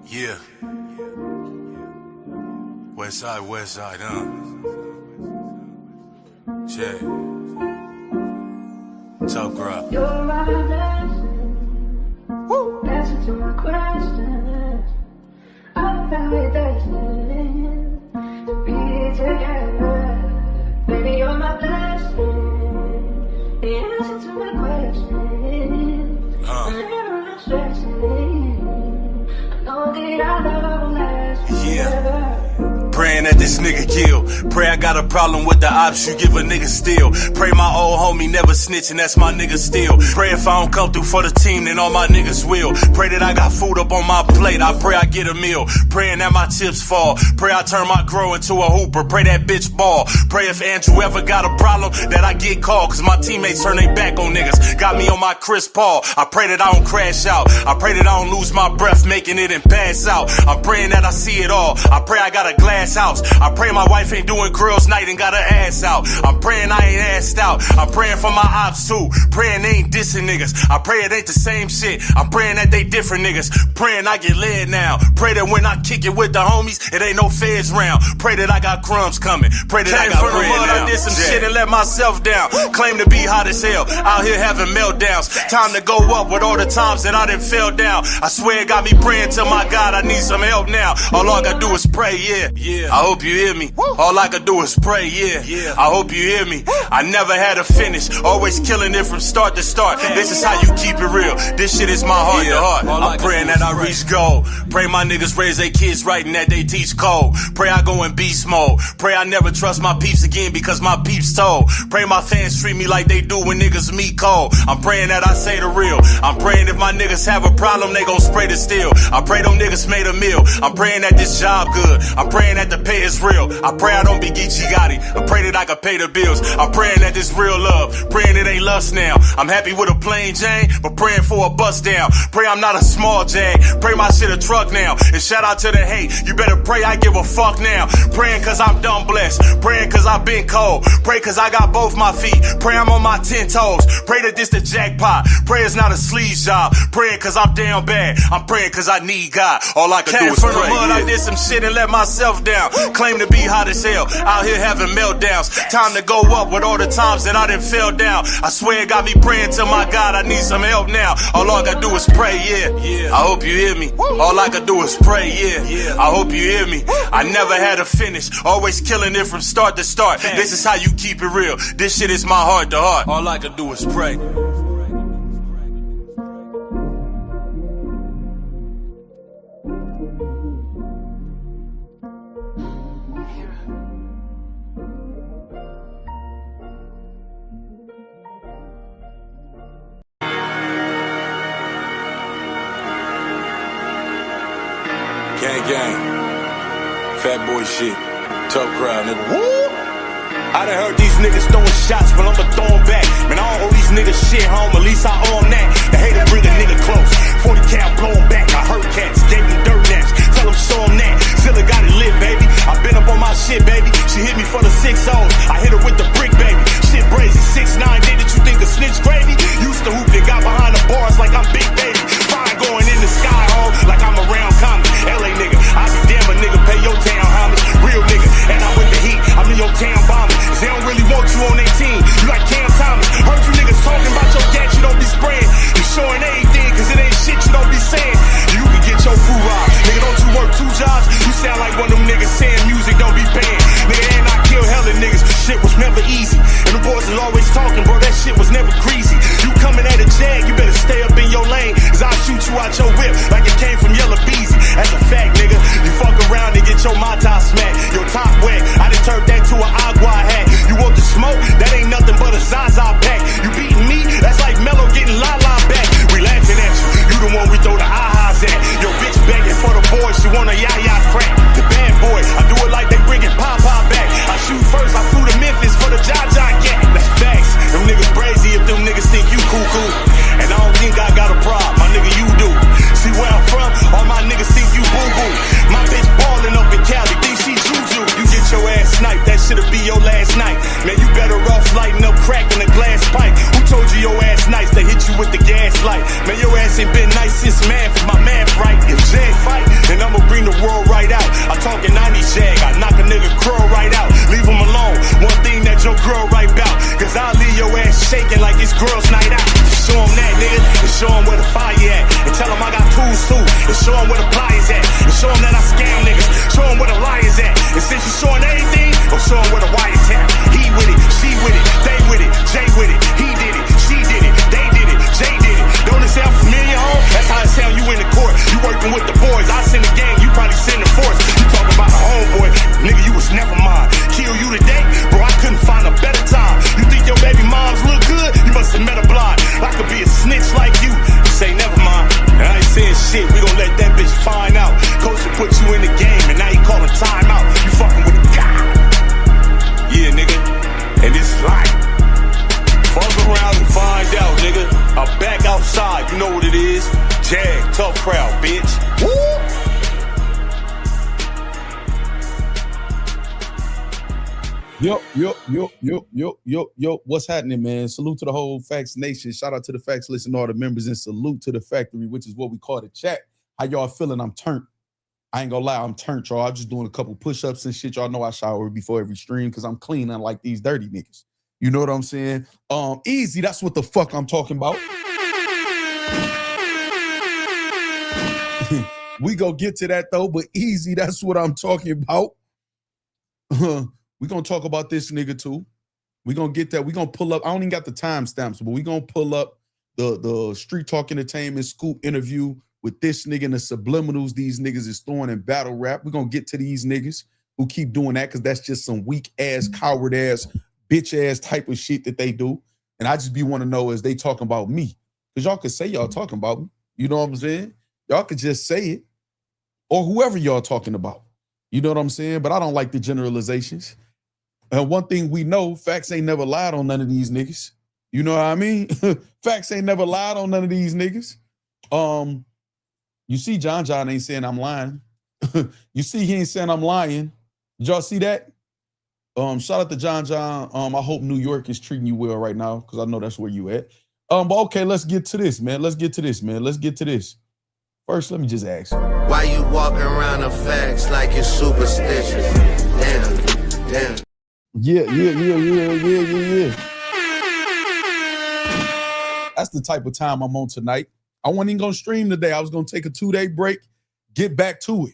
Yeah. West side, huh? Check. Top grab. You're my blessing. Woo! Answer to my questions. I'm very destined to be together. Baby, you're my blessing. The answer to my questions. I'm never stressing. I know that our love will last forever. Praying that this nigga kill. Pray I got a problem with the ops, you give a nigga still. Pray my old homie never snitching, that's my nigga still. Pray if I don't come through for the team, then all my niggas will. Pray that I got food up on my plate, I pray I get a meal. Praying that my chips fall. Pray I turn my grow into a hooper. Pray that bitch ball. Pray if Andrew ever got a problem, that I get called. Cause my teammates turn their back on niggas. Got me on my Chris Paul. I pray that I don't crash out. I pray that I don't lose my breath making it and pass out. I'm praying that I see it all. I pray I got a glass house. I pray my wife ain't doing girls night and got her ass out. I'm praying I ain't assed out. I'm praying for my ops too. Praying they ain't dissing niggas. I pray it ain't the same shit. I'm praying that they different niggas. Praying I get led now. Pray that when I kick it with the homies, it ain't no feds round. Pray that I got crumbs coming. Pray that I got bread now. I did some shit and let myself down. Claim to be hot as hell. Out here having meltdowns. Time to go up with all the times that I done fell down. I swear it got me praying to my God. I need some help now. All I gotta do is pray, yeah. I hope you hear me. All I could do is pray, yeah. I hope you hear me. I never had a finish. Always killing it from start to start. This is how you keep it real. This shit is my heart to heart. I'm praying that I reach goal. Pray my niggas raise their kids right and that they teach code. Pray I go in beast mode. Pray I never trust my peeps again because my peeps told. Pray my fans treat me like they do when niggas meet cold. I'm praying that I say the real. I'm praying if my niggas have a problem, they gon' spray the steel. I pray them niggas made a meal. I'm praying that this job good. I'm praying that the pay is real. I pray I don't be Geechee Gotti. I pray that I can pay the bills. I'm praying that this real love. Praying it ain't lust now. I'm happy with a plain Jane, but praying for a bust down. Pray I'm not a small Jag. Pray my shit a truck now. And shout out to the hate. You better pray I give a fuck now. Praying cause I'm dumb blessed. Praying cause I've been cold. Pray cause I got both my feet. Pray I'm on my 10 toes. Pray that this the jackpot. Pray it's not a sleaze job. Praying cause I'm down bad. I'm praying cause I need God. All I can do is pray. From the mud, I did some shit and let myself down. Claim to be hot as hell. Out here having meltdowns. Time to go up with all the times that I done fell down. I swear it got me praying to my God. I need some help now. All I gotta do is pray, yeah. I hope you hear me. All I could do is pray, yeah. I hope you hear me. I never had a finish. Always killing it from start to start. This is how you keep it real. This shit is my heart to heart. All I could do is pray. Gang, fat boy shit, tough crowd, nigga. Woo! I done heard these niggas throwing shots, but I'ma throw them back. Man, I don't owe these niggas shit, home, at least I own that. The hater bring a nigga close, 40 cal blow him back. I heard cats, gave him dirt naps, tell him show him that. Zilla got it lit, baby. I been up on my shit, baby. She hit me for the 6-0s, I hit her with the brick, baby. Shit brazy, 6'9", did it, you think a snitch gravy? Used to hoop, they got behind the bars like I'm big, baby. Fire going in the sky, home, like I'm around common. LA nigga, I be damn a nigga, pay your town homage. Real nigga, and I'm with the heat, I'm in your town bombing. They don't really want you on their team, you like Cam Thomas. Heard you niggas talking about your gat, you don't be spraying. You showing everything, cause it ain't shit you don't be saying. You can get your food robbed, nigga, don't you work 2 jobs? You sound like one of them niggas saying music don't be paying. Nigga, and I kill hella niggas, shit was never easy. And the boys is always talking, bro, that shit was never greasy. You coming at a jag, you better stay up in your lane, cause I'll shoot you out your whip like it came from Yellow Beezy. That's a fact, nigga. You fuck around and get your Mata smacked. Your top wet, I done turned that to an agua hat. You want the smoke? That ain't nothing but a Zaza pack. You beating me? That's like Mello getting La-La back. We laughing at you. You the one we throw the ahas at. Your bitch begging for the boys. She want a yaya crack. The bad boy, I do it like they bringing Papa back. I shoot first, I flew to Memphis for the Jaja cat. That's facts. Them niggas crazy if them niggas think you cuckoo. And I don't think I got a problem, my nigga, you do. See where I'm from? All my niggas think you boo-boo. My bitch ballin' up in Cali, think she juju. You get your ass sniped, that shit'll be your last night. Man, you better off lighting up crack in a glass pipe. Who told you your ass nice? They hit you with the gas light. Man, your ass ain't been nice since man for my ass shaking like it's girls' night out. Show them that, nigga, and show them where the fire at. And tell them I got tools too, and show them where the pliers at. And show them that I scam niggas, show them where the liars at. And since you showing everything, I'm showing where the wiretap. He with it, she with it, they with it, Jay with it. He did it, she did it, they did it, Jay did it. Don't it sound familiar, home? That's how it sound you in the court. You working with the boys, I send the gang, you probably send the force. You talking about a homeboy, nigga, you was never mine. Kill you today, bro, I couldn't find a better time. You think your baby moms look good? You must have met a blind. I could be a snitch like you. You say never mind. And I ain't saying shit, we gon' let that bitch find out. Coach put you in the game, and now you calling timeout. You fucking with a guy. Yeah, nigga, and it's life. Fuck around and find out, nigga. I'm back outside, you know what it is. Jag, tough crowd, bitch. Woo! Yo. What's happening, man? Salute to the whole Factz Nation. Shout out to the Factz Listen, all the members, and salute to the factory, which is what we call the chat. How y'all feeling? I'm turned. I ain't gonna lie, I'm turned, y'all. I'm just doing a couple push-ups and shit. Y'all know I shower before every stream because I'm clean, unlike these dirty niggas. You know what I'm saying? Easy, that's what the fuck I'm talking about. We gonna get to that though, but Easy, that's what I'm talking about. We gonna talk about this nigga too. We gonna get that. We gonna pull up. I don't even got the timestamps, but we gonna pull up the Street Talk Entertainment scoop interview with this nigga and the subliminals these niggas is throwing in battle rap. We gonna get to these niggas who keep doing that because that's just some weak ass, coward ass, bitch ass type of shit that they do. And I just be want to know is they talking about me? Because y'all could say y'all talking about me. You know what I'm saying? Y'all could just say it. Or whoever y'all talking about. You know what I'm saying? But I don't like the generalizations. And one thing we know, Factz ain't never lied on none of these niggas. You know what I mean? Factz ain't never lied on none of these niggas. You see John ain't saying I'm lying. You see he ain't saying I'm lying. Did y'all see that? Shout out to John. I hope New York is treating you well right now because I know that's where you at. But okay, let's get to this, man. Let's get to this. First, let me just ask. Why you walking around the Factz like you're superstitious? Damn. Yeah. That's the type of time I'm on tonight. I wasn't even gonna stream today. I was gonna take a 2-day break, get back to it.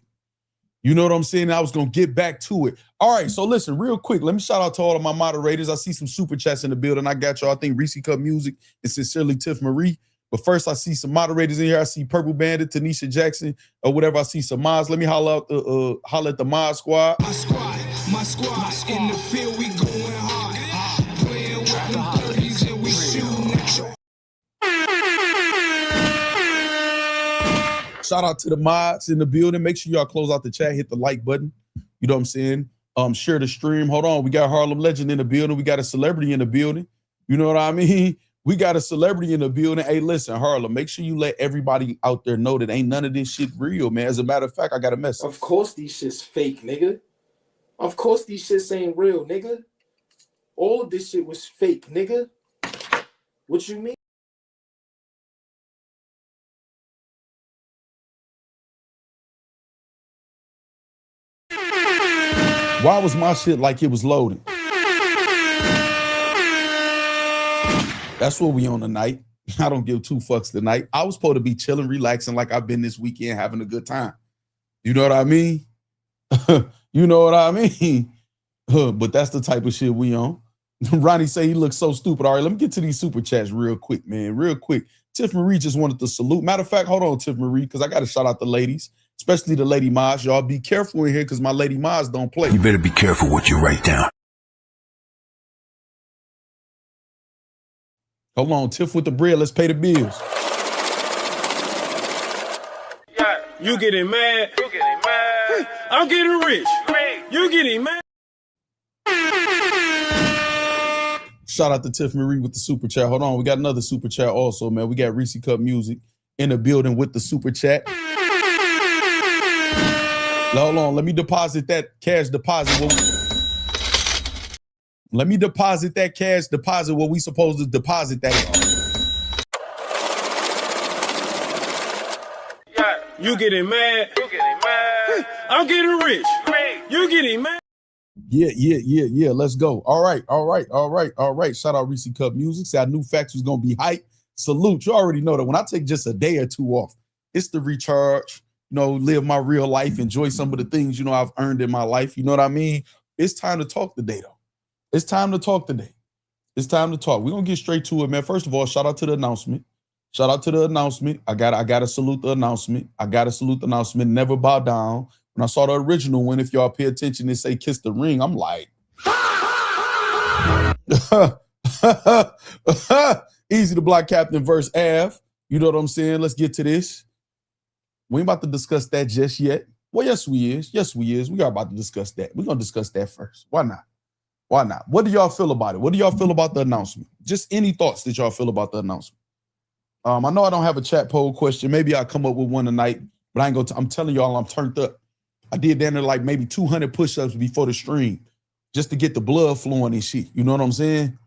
You know what I'm saying? I was gonna get back to it. All right, so listen, real quick, let me shout out to all of my moderators. I see some super chats in the building. I got y'all. I think Reese Cup Music and sincerely Tiff Marie. But first, I see some moderators in here. I see Purple Bandit, Tanisha Jackson, or whatever. I see some mods. Let me holler at the mod squad. My squad in the field, we going hard. Playing with the 30s and we shooting at you. Shout out to the mods in the building. Make sure y'all close out the chat, hit the like button. You know what I'm saying? Share the stream. Hold on, we got Harlem Legend in the building. We got a celebrity in the building. You know what I mean? We got a celebrity in the building. Hey, listen, Harlem, make sure you let everybody out there know that ain't none of this shit real, man. As a matter of fact, I got a message. Of course these shit's fake, nigga. Of course these shits ain't real, nigga. All of this shit was fake, nigga. What you mean? Why was my shit like it was loading? That's what we on tonight. I don't give two fucks tonight. I was supposed to be chilling, relaxing like I've been this weekend, having a good time. You know what I mean? You know what I mean? But that's the type of shit we on. Ronnie say he looks so stupid. All right, let me get to these super chats real quick, man. Real quick. Tiff Marie just wanted to salute. Matter of fact, hold on, Tiff Marie, because I got to shout out the ladies, especially the Lady Maj. Y'all be careful in here because my Lady Maj don't play. You better be careful what you write down. Hold on, Tiff with the bread. Let's pay the bills. Yeah. You getting mad? I'm getting rich. You getting mad? Shout out to Tiff Marie with the super chat. Hold on, we got another super chat also, man. We got Reese Cup Music in the building with the super chat. Hold on, let me deposit that cash deposit. Let me deposit that cash deposit where we supposed to deposit that. You getting mad? I'm getting rich. You getting mad? Yeah. Let's go. All right. Shout out Reese Cup Music. Say I knew Factz was gonna be hype. Salute. You already know that when I take just a day or two off, it's the recharge, live my real life, enjoy some of the things, I've earned in my life. You know what I mean? It's time to talk today, though. It's time to talk today. It's time to talk. We're gonna get straight to it, man. First of all, shout out to the announcement. Shout out to the announcement. I gotta salute the announcement. Never bow down. When I saw the original one, if y'all pay attention, and say kiss the ring, I'm like, Eazy the Block Captain versus Ave. You know what I'm saying? Let's get to this. We ain't about to discuss that just yet. Well, yes, we is. We are about to discuss that. We're gonna discuss that first. Why not? What do y'all feel about it? What do y'all feel about the announcement? Just any thoughts that y'all feel about the announcement. I know I don't have a chat poll question. Maybe I'll come up with one tonight, but I ain't gonna. I'm telling y'all, I'm turned up. I did down there like maybe 200 push-ups before the stream just to get the blood flowing and shit. You know what I'm saying?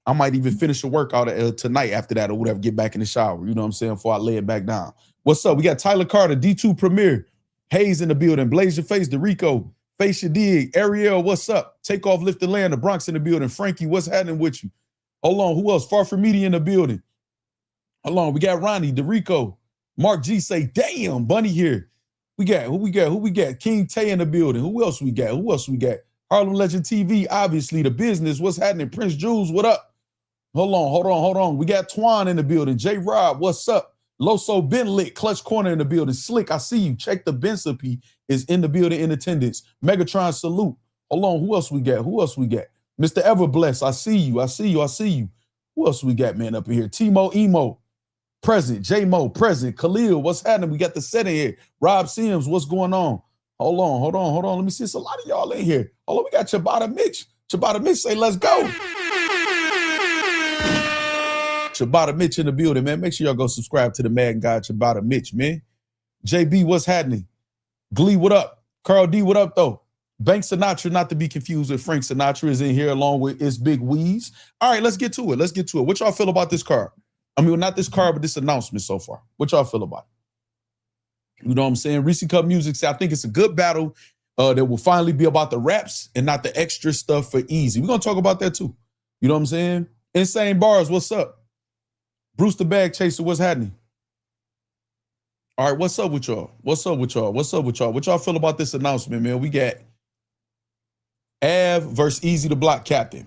I might even finish the workout tonight after that or whatever, get back in the shower. You know what I'm saying? Before I lay it back down. What's up? We got Tyler Carter, D2 Premier, Hayes in the building, Blaze Your Face, DeRico, Face Your Dig, Ariel, what's up? Take Off, Lift the Land, the Bronx in the building. Frankie, what's happening with you? Hold on, who else? Far From Media in the building. Hold on, we got Ronnie, DeRico, Mark G say, damn, Bunny here. Who we got? King Tay in the building. Who else we got? Harlem Legend TV, obviously, the business. What's happening? Prince Jules, what up? Hold on. We got Twan in the building. J Rob, what's up? Loso Benlit, Clutch Corner in the building. Slick, I see you. Check the Bensapy is in the building in attendance. Megatron, salute. Hold on, who else we got? Mr. Everbless, I see you. Who else we got, man, up in here? Timo Emo, present. J-Mo, present. Khalil, what's happening? We got the set in here. Rob Sims, what's going on? Hold on. Let me see. It's a lot of y'all in here. Hold on, we got Chabata Mitch. Chabata Mitch say, let's go. Chabata Mitch in the building, man. Make sure y'all go subscribe to the Mad Guy Chabata Mitch, man. JB, what's happening? Glee, what up? Carl D, what up, though? Bank Sinatra, not to be confused with Frank Sinatra, is in here along with It's Big Weeze. All right, let's get to it. What y'all feel about this card? I mean, not this card, but this announcement so far. What y'all feel about it? You know what I'm saying? Reese Cup Music, I think it's a good battle that will finally be about the raps and not the extra stuff for Eazy. We're going to talk about that too. You know what I'm saying? Insane Bars, what's up? Bruce the Bag Chaser, what's happening? All right, what's up with y'all? What y'all feel about this announcement, man? We got Ave versus Eazy the Block Captain.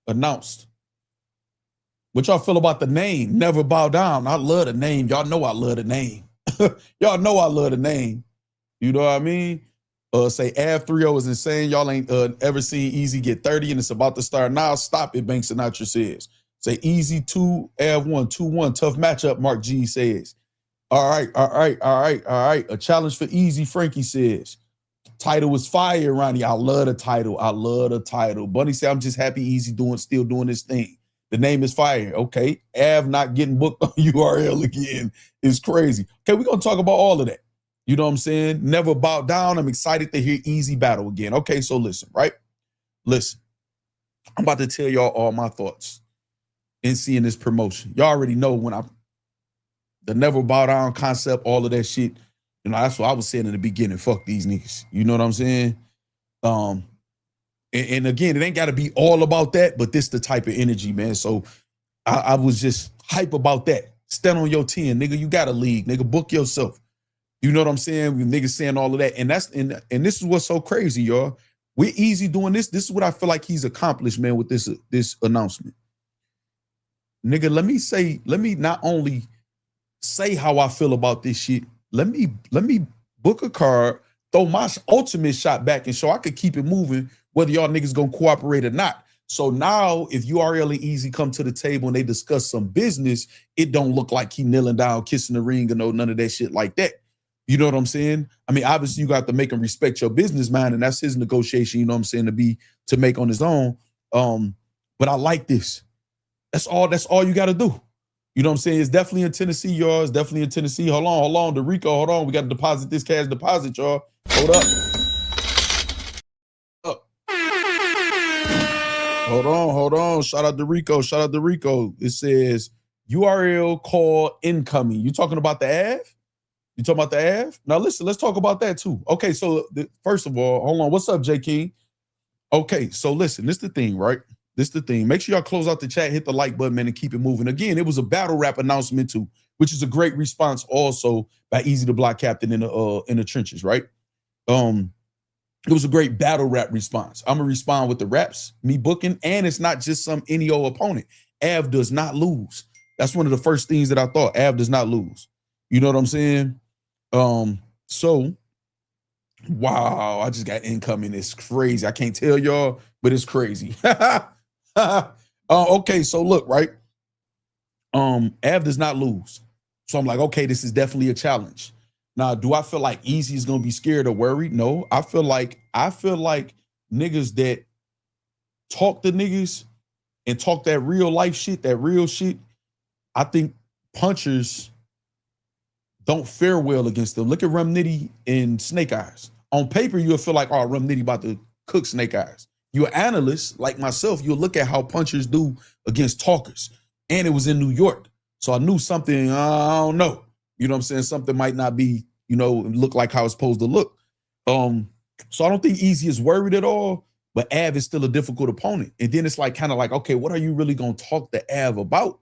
Announced. What y'all feel about the name? Never Bow Down. I love the name. Y'all know I love the name. You know what I mean? Say Ave 3-0 is insane. Y'all ain't ever seen Eazy get 30 and it's about to start now. Stop it, Bank Sinatra says. Say Eazy 2, Ave 1, 2-1. Tough matchup, Mark G says. All right. A challenge for Eazy, Frankie says. Title was fire, Ronnie. I love the title. Bunny said, I'm just happy Eazy still doing this thing. The name is fire. Okay. Ave not getting booked on URL again is crazy. Okay, we're going to talk about all of that. You know what I'm saying? Never Bow Down. I'm excited to hear Eazy battle again. Okay, so listen, right? Listen. I'm about to tell y'all all my thoughts in seeing this promotion. Y'all already know the Never Bow Down concept, all of that shit. You know, that's what I was saying in the beginning. Fuck these niggas. You know what I'm saying? And again, it ain't got to be all about that, but this the type of energy, man. So I was just hype about that. Stand on your 10, nigga. You got a league, nigga. Book yourself. You know what I'm saying? Niggas saying all of that. And and this is what's so crazy, y'all. We're Eazy doing this. This is what I feel like he's accomplished, man, with this announcement. Nigga, let me not only say how I feel about this shit. Let me book a card, throw my ultimate shot back and show I could keep it moving, whether y'all niggas gonna cooperate or not. So now if URL and Eazy come to the table and they discuss some business, it don't look like he kneeling down, kissing the ring, and none of that shit like that. You know what I'm saying? I mean, obviously you got to make him respect your business mind, and that's his negotiation, you know what I'm saying, to make on his own. But I like this. That's all you got to do. You know what I'm saying? It's definitely in Tennessee, y'all. It's definitely in Tennessee. Hold on, DeRico, hold on. We got to deposit this cash deposit, y'all. Hold up. Hold on. Shout out DeRico. It says URL call incoming. You talking about the Ave? You talking about the Ave? Now listen, let's talk about that too. Okay, so first of all, hold on. What's up, J King? Okay, so listen, this the thing, right? This the thing. Make sure y'all close out the chat, hit the like button, man, and keep it moving. Again, it was a battle rap announcement too, which is a great response also by Eazy the Block Captain in the trenches, right? It was a great battle rap response. I'm gonna respond with the raps, me booking, and it's not just some any old opponent. Av does not lose. That's one of the first things that I thought. Av does not lose. You know what I'm saying? So wow, I just got incoming. It's crazy. I can't tell y'all, but it's crazy. Okay, so look, right? Av does not lose. So I'm like, okay, this is definitely a challenge. Now, do I feel like Eazy is gonna be scared or worried? No, I feel like niggas that talk to niggas and talk that real life shit, that real shit, I think punchers don't fare well against them. Look at Rum Nitty and Snake Eyes. On paper, you'll feel like, oh, Rum Nitty about to cook Snake Eyes. You're an analyst like myself, you'll look at how punchers do against talkers. And it was in New York. So I knew something, I don't know. You know what I'm saying? Something might not be, look like how it's supposed to look. So I don't think Eazy is worried at all, but Av is still a difficult opponent. And then it's like, kind of like, okay, what are you really going to talk to Av about?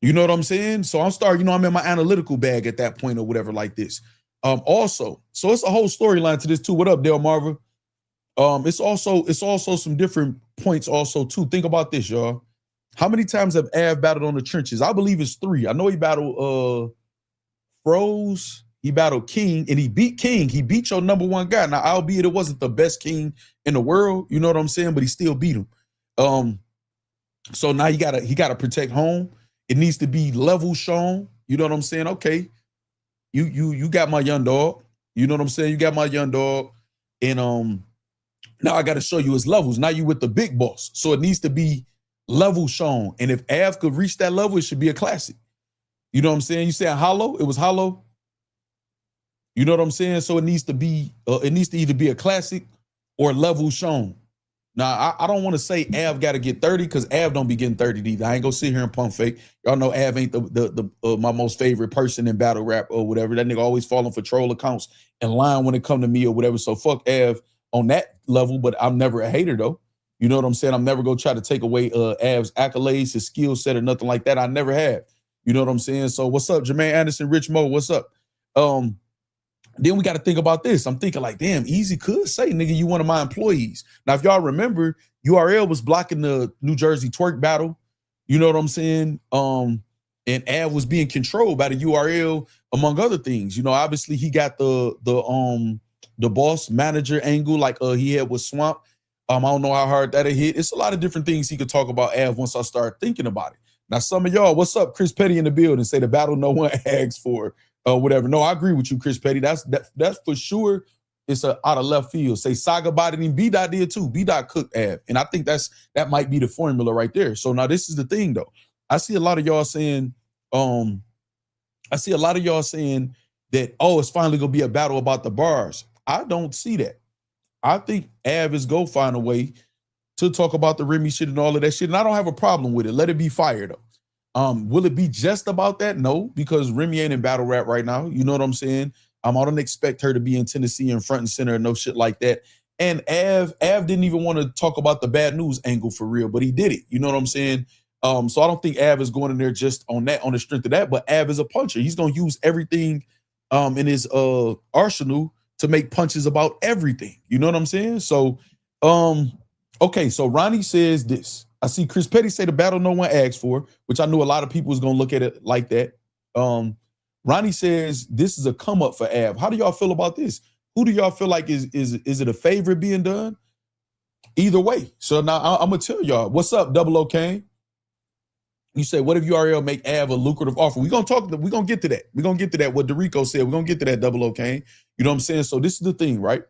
You know what I'm saying? So I'm starting, I'm in my analytical bag at that point or whatever like this. Also, so it's a whole storyline to this too. What up, Dale Marva? It's also some different points also too. Think about this, y'all. How many times have Av battled on the trenches? I believe it's 3. I know he battled Froze, he battled King, and he beat King. He beat your #1 guy. Now, albeit it wasn't the best King in the world, you know what I'm saying? But he still beat him. So now he gotta protect home. It needs to be level shown. You know what I'm saying? Okay, you got my young dog. You know what I'm saying? You got my young dog. And now I gotta show you his levels. Now you with the big boss. So it needs to be level shown. And if Av could reach that level, it should be a classic. You know what I'm saying? You saying hollow? It was hollow. You know what I'm saying? So it needs to either be a classic or level shown. Now, I don't want to say Av got to get 30 because Av don't be getting 30 either. I ain't gonna sit here and pump fake. Y'all know Av ain't my most favorite person in battle rap or whatever. That nigga always falling for troll accounts and lying when it come to me or whatever. So fuck Av on that level, but I'm never a hater though. You know what I'm saying? I'm never gonna try to take away Av's accolades, his skill set or nothing like that. I never have. You know what I'm saying? So what's up, Jermaine Anderson, Rich Mo, what's up? Then we got to think about this. I'm thinking like, damn, Eazy could say, nigga, you one of my employees. Now, if y'all remember, URL was blocking the New Jersey twerk battle. You know what I'm saying? And Av was being controlled by the URL, among other things. You know, obviously he got the boss manager angle like he had with Swamp. I don't know how hard that'll hit. It's a lot of different things he could talk about Av once I start thinking about it. Now, some of y'all, what's up? Chris Petty in the building, say the battle no one asks for. Whatever. No, I agree with you, Chris Petty. That's for sure. It's a out of left field. Say Saga bodied him. B-Dot did too. B-Dot cooked Av. And I think that might be the formula right there. So now this is the thing though. I see a lot of y'all saying, that, oh, it's finally gonna be a battle about the bars. I don't see that. I think Av is go find a way to talk about the Remy shit and all of that shit. And I don't have a problem with it. Let it be fire though. Will it be just about that? No, because Remy ain't in battle rap right now. You know what I'm saying? I don't expect her to be in Tennessee in front and center and no shit like that. And Av didn't even want to talk about the bad news angle for real, but he did it. You know what I'm saying? So I don't think Av is going in there just on the strength of that, but Av is a puncher. He's going to use everything in his arsenal to make punches about everything. You know what I'm saying? So, okay, so Ronnie says this. I see Chris Petty say the battle no one asked for, which I knew a lot of people was going to look at it like that. Ronnie says this is a come up for Av. How do y'all feel about this? Who do y'all feel like is it a favor being done? Either way. So now I'm going to tell y'all. What's up, Double O Kane? You say, what if URL make Av a lucrative offer? We're going to get to that. We're going to get to that. What Dorico said, we're going to get to that, Double O Kane. You know what I'm saying? So this is the thing, right?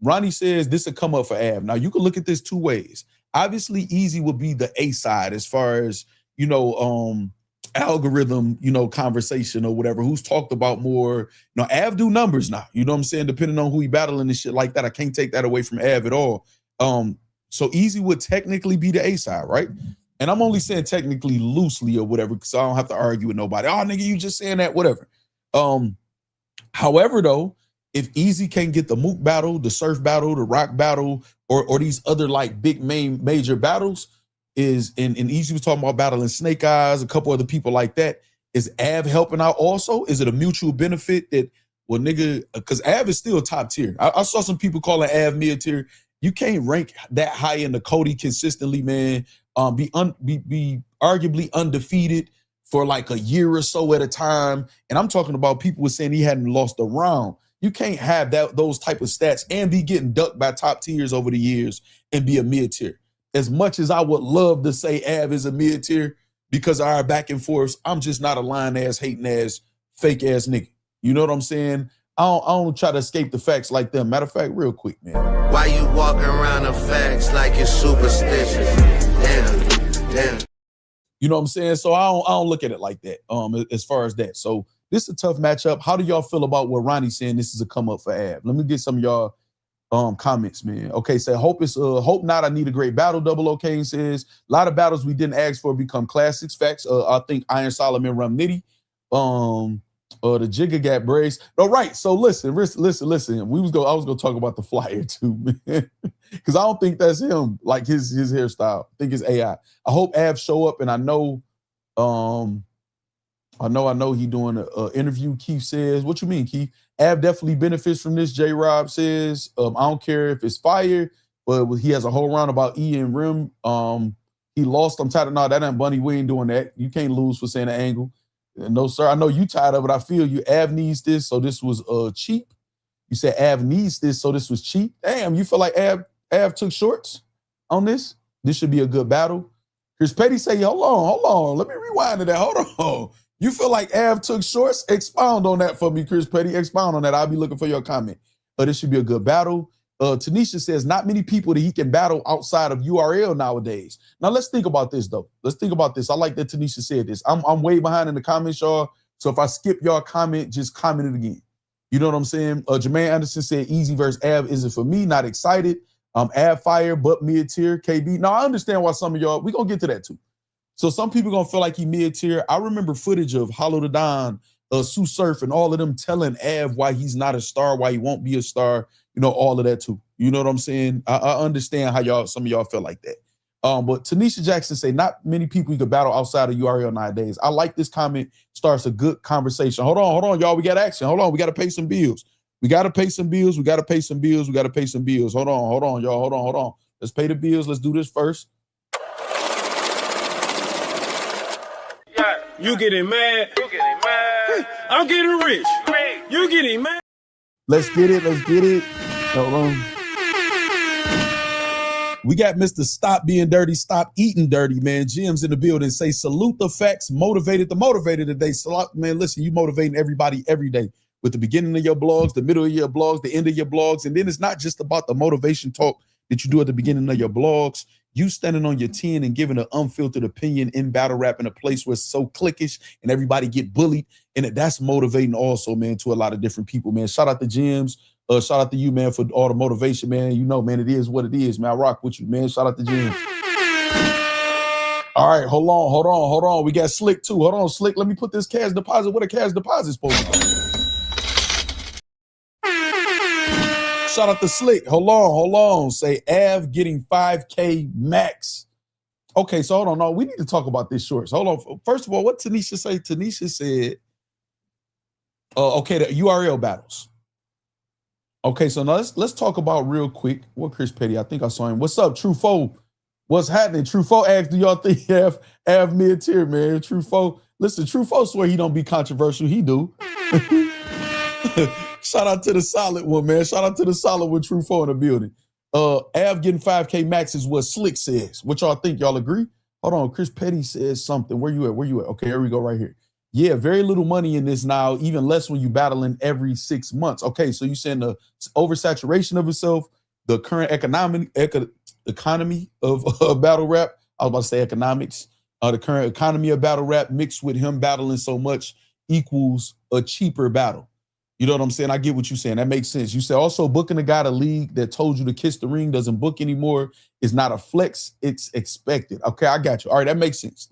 Ronnie says this will come up for Av. Now, you can look at this two ways. Obviously, Eazy will be the A side as far as, algorithm, conversation or whatever, who's talked about more. Av do numbers now, you know what I'm saying? Depending on who he battling and shit like that. I can't take that away from Av at all. So Eazy would technically be the A side, right? And I'm only saying technically loosely or whatever, because I don't have to argue with nobody. Oh, nigga, you just saying that, whatever. However, though, if Eazy can't get the Mook battle, the Surf battle, the Rock battle, or these other like big major battles, and Eazy was talking about battling Snake Eyes, a couple other people like that. Is Av helping out also? Is it a mutual benefit that, well, nigga, because Av is still top tier. I saw some people calling Av mid tier. You can't rank that high in the Cody consistently, man. Be arguably undefeated for like a year or so at a time. And I'm talking about people were saying he hadn't lost a round. You can't have those type of stats and be getting ducked by top tiers over the years and be a mid tier. As much as I would love to say Av is a mid tier because of our back and forth, I'm just not a lying ass, hating ass, fake ass nigga. You know what I'm saying? I don't try to escape the facts like them. Matter of fact, real quick, man. Why you walking around the facts like you're superstitious? Damn. You know what I'm saying? So I don't look at it like that. As far as that. So this is a tough matchup. How do y'all feel about what Ronnie's saying? This is a come up for Av. Let me get some of y'all comments, man. Okay, so hope not. I need a great battle. Double O Kane says a lot of battles we didn't ask for become classics. Facts. I think Iron Solomon Rum Nitty. The Jigga got brace. All right. So listen. I was gonna talk about the flyer too, man. Because I don't think that's him, like his hairstyle. I think it's AI. I hope Av show up, and I know he doing an interview. Keith says, what you mean, Keith? Av definitely benefits from this. J Rob says, I don't care if it's fire, but he has a whole round about E and Rim. He lost. I'm tired of that ain't Bunny. We ain't doing that. You can't lose for saying an angle. No, sir. I know you tired of it. I feel you. Av needs this, so this was cheap. You said Av needs this, so this was cheap. Damn, you feel like Av took shorts on this? This should be a good battle. Chris Petty say, hold on. Let me rewind to that. Hold on. You feel like Av took shorts? Expound on that for me, Chris Petty. Expound on that. I'll be looking for your comment. This should be a good battle. Tanisha says, not many people that he can battle outside of URL nowadays. Now, let's think about this, though. Let's think about this. I like that Tanisha said this. I'm way behind in the comments, y'all. So if I skip y'all comment, just comment it again. You know what I'm saying? Jermaine Anderson said, Eazy versus Av isn't for me. Not excited. Av fire, but mid-tier. KB. Now, I understand why some of y'all, we're going to get to that, too. So some people going to feel like he mid-tier. I remember footage of Hollow the Don, Sue Surf, and all of them telling Av why he's not a star, why he won't be a star. You know, all of that too. You know what I'm saying? I understand how some of y'all feel like that. But Tanisha Jackson say, not many people you could battle outside of URL nowadays. I like this comment. Starts a good conversation. Hold on, y'all. We got action. Hold on. We got to pay some bills. Hold on, y'all. Hold on. Let's pay the bills. Let's do this first. You getting mad? I'm getting rich. You getting mad? Let's get it. Hold on. We got Mr. Stop Being Dirty, Stop Eating Dirty, man. Jim's in the building. Say, salute the facts, motivated the motivator today. Man, listen, you motivating everybody every day with the beginning of your blogs, the middle of your blogs, the end of your blogs. And then it's not just about the motivation talk that you do at the beginning of your blogs. You standing on your 10 and giving an unfiltered opinion in battle rap in a place where it's so cliquish and everybody get bullied. And that's motivating also, man, to a lot of different people, man. Shout out to Jim's. Shout out to you, man, for all the motivation, man. You know, man, it is what it is, man. I rock with you, man. Shout out to Jim's. All right, hold on. We got Slick, too. Hold on, Slick. Let me put this cash deposit. What a cash deposit supposed to be? Shout out to Slick. Hold on. Say Av getting 5K max. Okay, so hold on. No, we need to talk about this shorts. Hold on. First of all, what Tanisha say? Tanisha said, okay, the URL battles. Okay, so now let's talk about real quick. What Chris Petty? I think I saw him. What's up, True Foe? What's happening? True Foe asked, do y'all think Av mid-tier, man? True Foe. Listen, True Foe swear he don't be controversial. He do. Shout out to the solid one, man. Shout out to the solid one, True Foe in the building. Av getting 5K max is what Slick says. What y'all think? Y'all agree? Hold on. Chris Petty says something. Where you at? Okay, here we go right here. Yeah, very little money in this now, even less when you battling every 6 months. Okay, so you saying the oversaturation of itself, the current economy of battle rap. I was about to say economics. The current economy of battle rap mixed with him battling so much equals a cheaper battle. You know what I'm saying? I get what you're saying. That makes sense. You said also booking a guy to league that told you to kiss the ring doesn't book anymore is not a flex. It's expected. Okay, I got you. All right, that makes sense.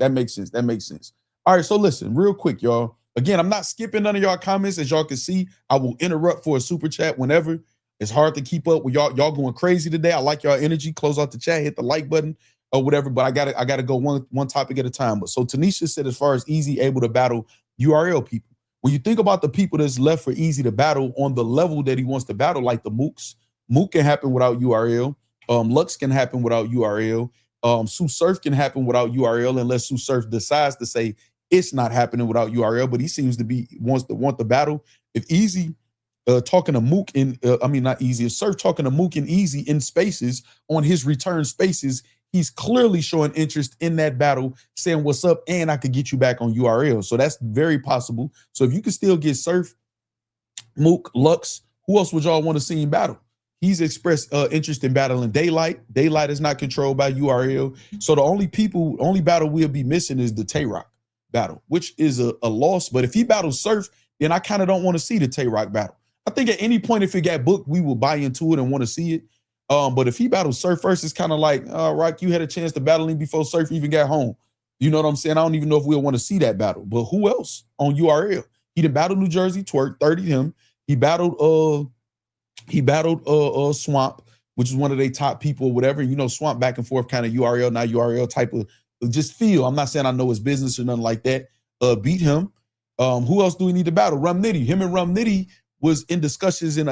All right, so listen, real quick, y'all. Again, I'm not skipping none of y'all comments. As y'all can see, I will interrupt for a super chat whenever. It's hard to keep up with y'all. Y'all going crazy today. I like y'all energy. Close out the chat, hit the like button or whatever. But I gotta go one topic at a time. But so Tanisha said, as far as Eazy able to battle URL people, when you think about the people that's left for Eazy to battle on the level that he wants to battle, like the Mooks, Mook can happen without URL. Lux can happen without URL. Sue Surf can happen without URL unless Sue Surf decides to say it's not happening without URL. But he seems to be want the battle. If Eazy talking to Mook in, not Eazy, if Surf talking to Mook and Eazy in spaces on his return spaces, he's clearly showing interest in that battle, saying what's up, and I could get you back on URL. So that's very possible. So if you can still get Surf, Mook, Lux, who else would y'all want to see in battle? He's expressed interest in battling Daylight. Daylight is not controlled by URL. So the only battle we'll be missing is the Tay-Rock battle, which is a loss. But if he battles Surf, then I kind of don't want to see the Tay-Rock battle. I think at any point, if it got booked, we will buy into it and want to see it. But if he battles Surf first, it's kind of like, Rock, you had a chance to battle him before Surf even got home. You know what I'm saying? I don't even know if we'll want to see that battle. But who else on URL? He done battled New Jersey, Twerk, 30 him. He battled Swamp, which is one of their top people or whatever. You know, Swamp back and forth kind of URL, not URL type of just feel. I'm not saying I know his business or nothing like that. Beat him. Who else do we need to battle? Rum Nitty. Him and Rum Nitty was in discussions in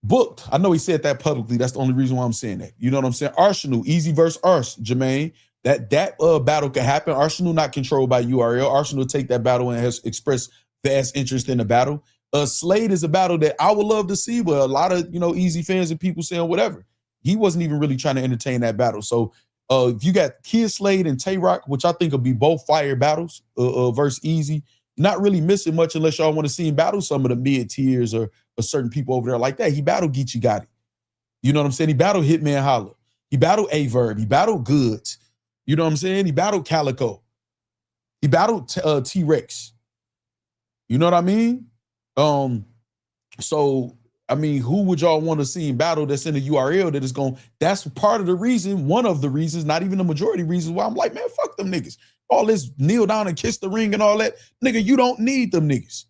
booked. I know he said that publicly. That's the only reason why I'm saying that. You know what I'm saying? Arsenal, Eazy versus Ars, Jermaine. That battle could happen. Arsenal not controlled by URL. Arsenal take that battle and has expressed vast interest in the battle. Slade is a battle that I would love to see, but a lot of Eazy fans and people saying whatever. He wasn't even really trying to entertain that battle. So if you got Kid Slade and Tay-Rock, which I think will be both fire battles versus Eazy, not really missing much unless y'all want to see him battle some of the mid tiers or certain people over there like that. He battled Geechee Gotti. You know what I'm saying? He battled Hitman Holla. He battled A-Verb. He battled Goodz. You know what I'm saying? He battled Calico. He battled T-Rex. You know what I mean? So I mean, who would y'all want to see in battle that's in the URL that is going? That's part of the reason, one of the reasons, not even the majority reasons why I'm like, man, fuck them niggas. All this kneel down and kiss the ring and all that, nigga, you don't need them niggas.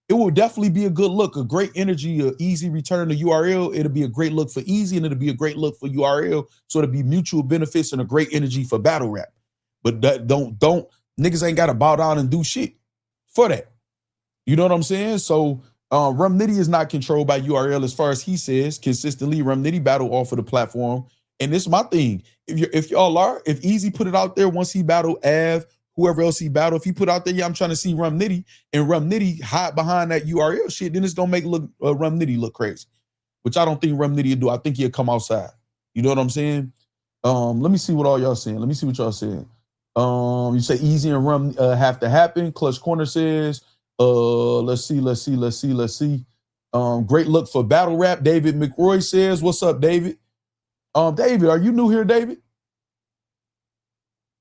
It will definitely be a good look, a great energy, a Eazy return to URL. It'll be a great look for Eazy and it'll be a great look for URL. So it'll be mutual benefits and a great energy for battle rap. But that don't niggas ain't got to bow down and do shit for that. You know what I'm saying? So Rum Nitty is not controlled by URL as far as he says. Consistently, Rum Nitty battle off of the platform. And this is my thing. If Eazy put it out there once he battled Ave, whoever else he battled, if he put out there, yeah, I'm trying to see Rum Nitty, and Rum Nitty hide behind that URL shit, then it's gonna make Rum Nitty look crazy. Which I don't think Rum Nitty will do. I think he'll come outside. You know what I'm saying? Let me see what all y'all saying. Let me see what y'all saying. You say Eazy and Rum have to happen. Clutch Corner says, let's see. Great look for battle rap. David McRoy says, what's up, David? David, are you new here, David?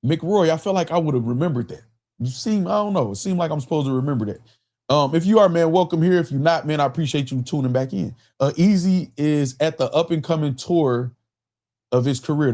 McRoy, I feel like I would have remembered that. I don't know. It seemed like I'm supposed to remember that. If you are, man, welcome here. If you're not, man, I appreciate you tuning back in. Eazy is at the up-and-coming tour of his career,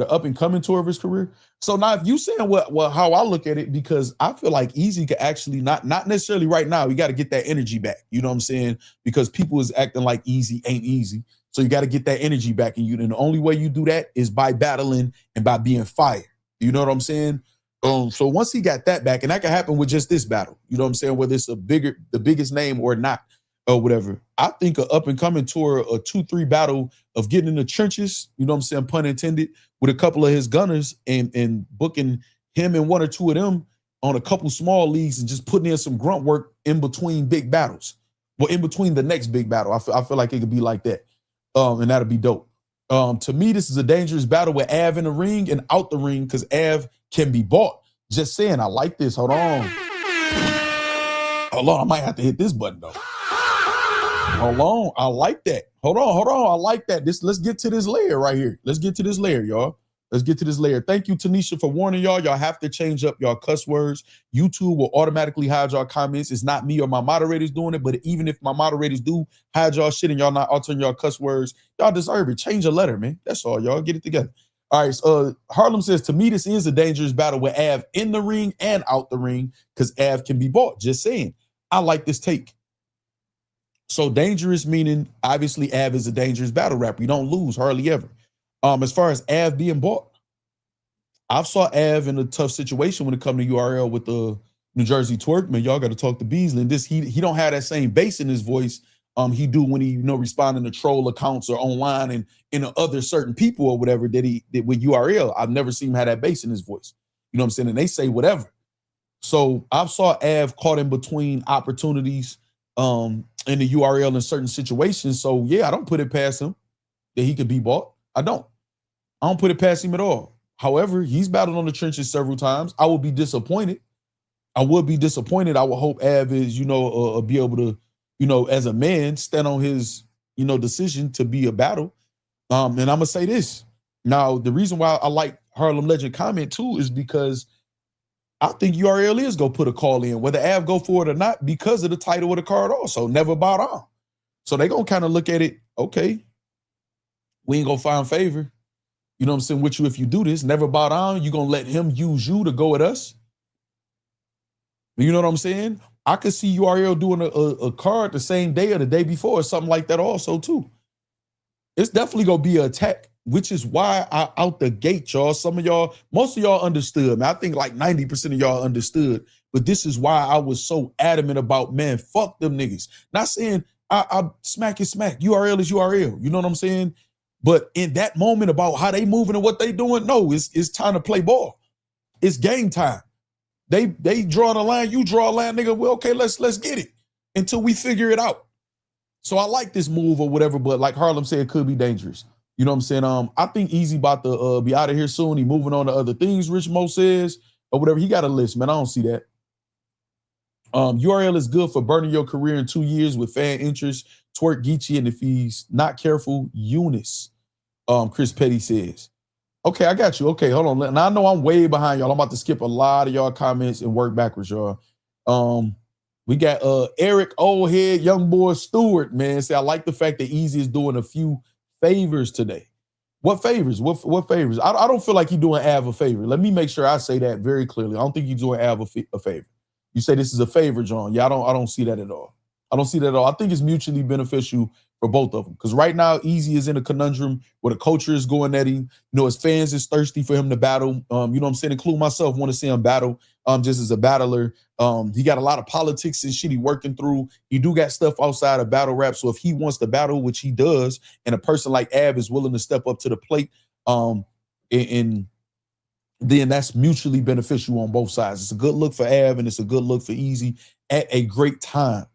So now if you saying how I look at it, because I feel like Eazy could actually not necessarily right now, you got to get that energy back. You know what I'm saying? Because people is acting like Eazy ain't easy. So you got to get that energy back in you. And the only way you do that is by battling and by being fired. You know what I'm saying? So once he got that back, and that can happen with just this battle, you know what I'm saying? Whether it's the biggest name or not, or whatever. I think an up-and-coming tour, a 2-3 battle of getting in the trenches, you know what I'm saying, pun intended, with a couple of his gunners and booking him and one or two of them on a couple small leagues and just putting in some grunt work in between big battles. Well, in between the next big battle. I feel like it could be like that. And that'll be dope. To me, this is a dangerous battle with Av in the ring and out the ring because Av can be bought. Just saying, I like this. Hold on, I might have to hit this button though. Hold on, I like that. Hold on, I like that. Let's get to this layer right here. Let's get to this layer, y'all. Let's get to this layer. Thank you, Tanisha, for warning y'all. Y'all have to change up y'all cuss words. YouTube will automatically hide y'all comments. It's not me or my moderators doing it, but even if my moderators do hide y'all shit and y'all not altering y'all cuss words, y'all deserve it. Change a letter, man. That's all, y'all. Get it together. All right, so Harlem says, to me, this is a dangerous battle with Av in the ring and out the ring because Av can be bought. Just saying. I like this take. So dangerous meaning, obviously, Av is a dangerous battle rapper. You don't lose hardly ever. As far as Av being bought, I've saw Av in a tough situation when it comes to URL with the New Jersey twerk. Man, y'all got to talk to Beasley. And he don't have that same bass in his voice he do when he responding to troll accounts or online and in other certain people or whatever that he did with URL. I've never seen him have that bass in his voice. You know what I'm saying? And they say whatever. So I've saw Av caught in between opportunities in the URL in certain situations. So yeah, I don't put it past him that he could be bought. I don't put it past him at all. However, he's battled on the trenches several times. I would be disappointed. I would hope Av is, be able to, as a man, stand on his, decision to be a battle. And I'm gonna say this. Now, the reason why I like Harlem Legend comment too is because I think URL is gonna put a call in, whether Av go for it or not, because of the title of the card also, never bow down. So they gonna kind of look at it, okay, we ain't gonna find favor, you know what I'm saying, with you if you do this, never bow down, you gonna let him use you to go at us? You know what I'm saying? I could see URL doing a card the same day or the day before or something like that also too. It's definitely gonna be an attack, which is why I out the gate, y'all. Some of y'all, most of y'all understood. Man, I think like 90% of y'all understood. But this is why I was so adamant about, man, fuck them niggas. Not saying I smack is smack. URL is URL. You know what I'm saying? But in that moment about how they moving and what they doing, no, it's time to play ball. It's game time. They drawing a line, you draw a line, nigga. Well, okay, let's get it until we figure it out. So I like this move or whatever, but like Harlem said, it could be dangerous. You know what I'm saying? I think Eazy about to be out of here soon. He moving on to other things, Rich Mo says, or whatever. He got a list, man. I don't see that. URL is good for burning your career in 2 years with fan interest. Twerk Geechee, and if he's not careful, Eunice. Chris Petty says. Okay, I got you. Okay, hold on. Now I know I'm way behind y'all. I'm about to skip a lot of y'all comments and work backwards, y'all. We got Eric Oldhead, young boy Stewart, man. Say I like the fact that Eazy is doing a few favors today. What favors? What favors? I don't feel like he's doing Av a favor. Let me make sure I say that very clearly. I don't think he's doing Av a favor. You say this is a favor, John. Yeah, I don't see that at all. I don't see that at all. I think it's mutually beneficial for both of them. Because right now, Eazy is in a conundrum where the culture is going at him. His fans is thirsty for him to battle. You know what I'm saying? Including myself, want to see him battle just as a battler. He got a lot of politics and shit he working through. He do got stuff outside of battle rap. So if he wants to battle, which he does, and a person like Av is willing to step up to the plate, and then that's mutually beneficial on both sides. It's a good look for Av and it's a good look for Eazy at a great time.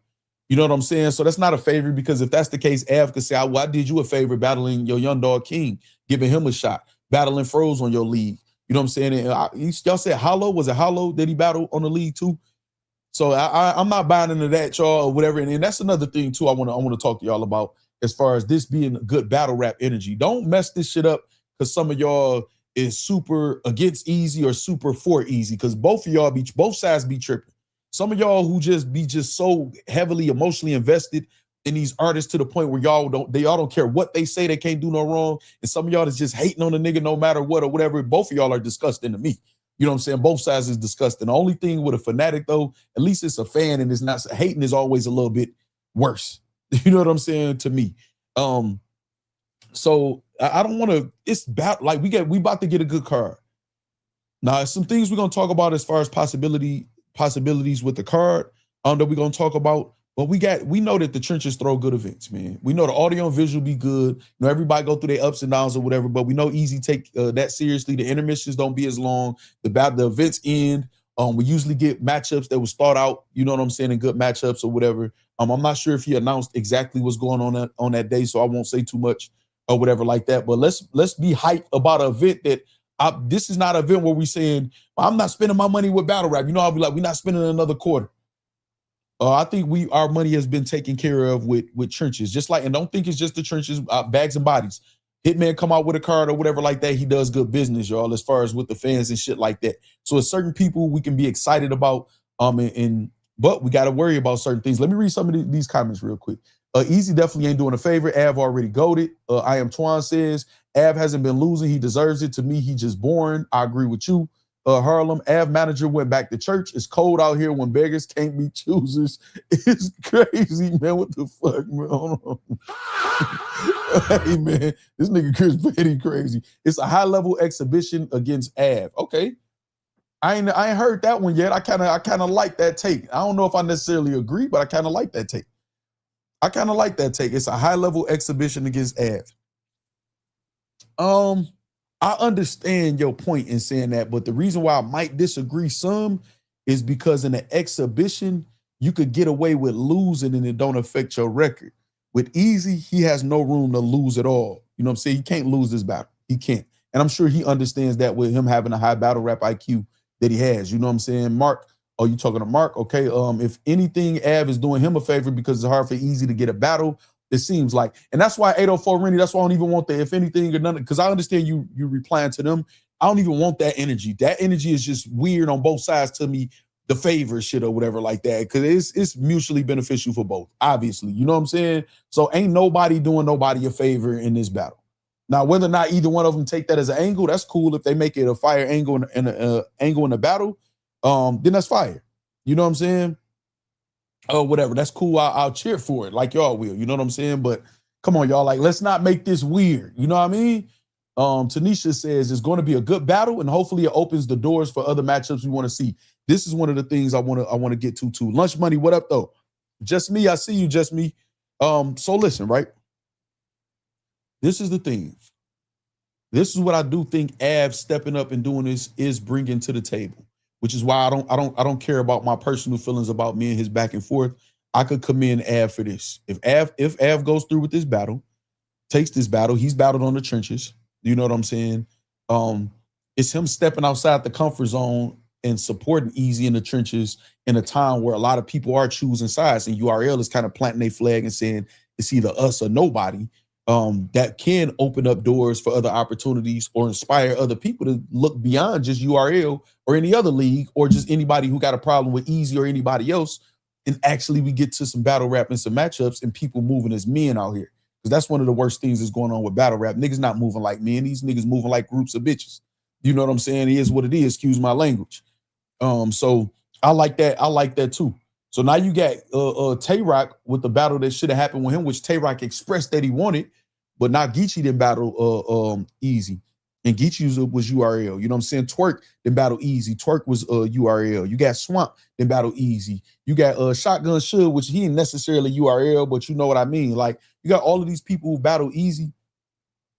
You know what I'm saying? So that's not a favor, because if that's the case, Av could say, I did you a favor battling your young dog King, giving him a shot, battling Froze on your league. You know what I'm saying? And y'all said Hollow. Was it Hollow that he battled on the league too? So I'm not buying into that, y'all, or whatever. And that's another thing too I want to talk to y'all about as far as this being good battle rap energy. Don't mess this shit up because some of y'all is super against Eazy or super for Eazy, because both sides be tripping. Some of y'all who just be so heavily emotionally invested in these artists to the point where y'all don't care what they say, they can't do no wrong. And some of y'all is just hating on the nigga no matter what or whatever. Both of y'all are disgusting to me. You know what I'm saying? Both sides is disgusting. The only thing with a fanatic though, at least it's a fan and it's not hating is always a little bit worse. You know what I'm saying? To me. So I don't want to, it's about like we about to get a good card. Now, some things we're gonna talk about as far as possibilities with the card that we're gonna talk about. But we know that the trenches throw good events, man. We know the audio and visual be good. Everybody go through their ups and downs or whatever, but we know Eazy take that seriously. The intermissions don't be as long. The events end. We usually get matchups that will start out, you know what I'm saying, in good matchups or whatever. I'm not sure if he announced exactly what's going on that day, so I won't say too much or whatever like that. But let's be hyped about an event that this is not an event where we saying, I'm not spending my money with battle rap. I'll be like, we're not spending another quarter. I think our money has been taken care of with trenches. Just like, and don't think it's just the trenches, bags and bodies. Hitman come out with a card or whatever like that. He does good business, y'all, as far as with the fans and shit like that. So it's certain people we can be excited about, but we got to worry about certain things. Let me read some of these comments real quick. Eazy definitely ain't doing a favor. Av already goated. I am Twan says Av hasn't been losing. He deserves it. To me, he just boring. I agree with you. Harlem, Av manager went back to church. It's cold out here when beggars can't be choosers. It's crazy, man. What the fuck, man? Hold on. Hey, man, this nigga Chris Petty crazy. It's a high-level exhibition against Av. Okay. I ain't heard that one yet. I kind of like that take. I don't know if I necessarily agree, but I kind of like that take. It's a high-level exhibition against Av. I understand your point in saying that, but the reason why I might disagree some is because in an exhibition, you could get away with losing and it don't affect your record. With Eazy, he has no room to lose at all. You know what I'm saying? He can't lose this battle. He can't. And I'm sure he understands that with him having a high battle rap IQ that he has. You know what I'm saying? Mark, oh, you talking to Mark? Okay. If anything, Av is doing him a favor because it's hard for Eazy to get a battle. It seems like, and that's why 804 Rennie, that's why I don't even want the if anything or none, because I understand you replying to them. I don't even want that energy. That energy is just weird on both sides to me, the favor shit or whatever like that, because it's mutually beneficial for both, obviously. You know what I'm saying? So ain't nobody doing nobody a favor in this battle. Now, whether or not either one of them take that as an angle, that's cool. If they make it a fire angle and an angle in the battle, then that's fire. You know what I'm saying? Oh, whatever. That's cool. I'll cheer for it like y'all will. You know what I'm saying? But come on, y'all. Like, let's not make this weird. You know what I mean? Tanisha says it's going to be a good battle, and hopefully it opens the doors for other matchups we want to see. This is one of the things I want to get to too. Lunch Money, what up though? Just me. I see you, just me. So listen, right? This is the thing. This is what I do think Av stepping up and doing this is bringing to the table. Which is why I don't care about my personal feelings about me and his back and forth. I could commend Av for this. If Av goes through with this battle, takes this battle, he's battled on the trenches. You know what I'm saying? It's him stepping outside the comfort zone and supporting Eazy in the trenches in a time where a lot of people are choosing sides, and URL is kind of planting their flag and saying it's either us or nobody. That can open up doors for other opportunities or inspire other people to look beyond just URL or any other league or just anybody who got a problem with Eazy or anybody else. And actually we get to some battle rap and some matchups and people moving as men out here. Because that's one of the worst things that's going on with battle rap. Niggas not moving like men. These niggas moving like groups of bitches. You know what I'm saying? It is what it is. Excuse my language. So I like that. I like that too. So now you got Tay-Rock with the battle that should have happened with him, which Tay-Rock expressed that he wanted, but now Geechee didn't battle Eazy. And Geechee was URL. You know what I'm saying? Twerk didn't battle Eazy. Twerk was URL. You got Swamp didn't battle Eazy. You got Shotgun Suge, which he ain't necessarily URL, but you know what I mean. Like, you got all of these people who battle Eazy,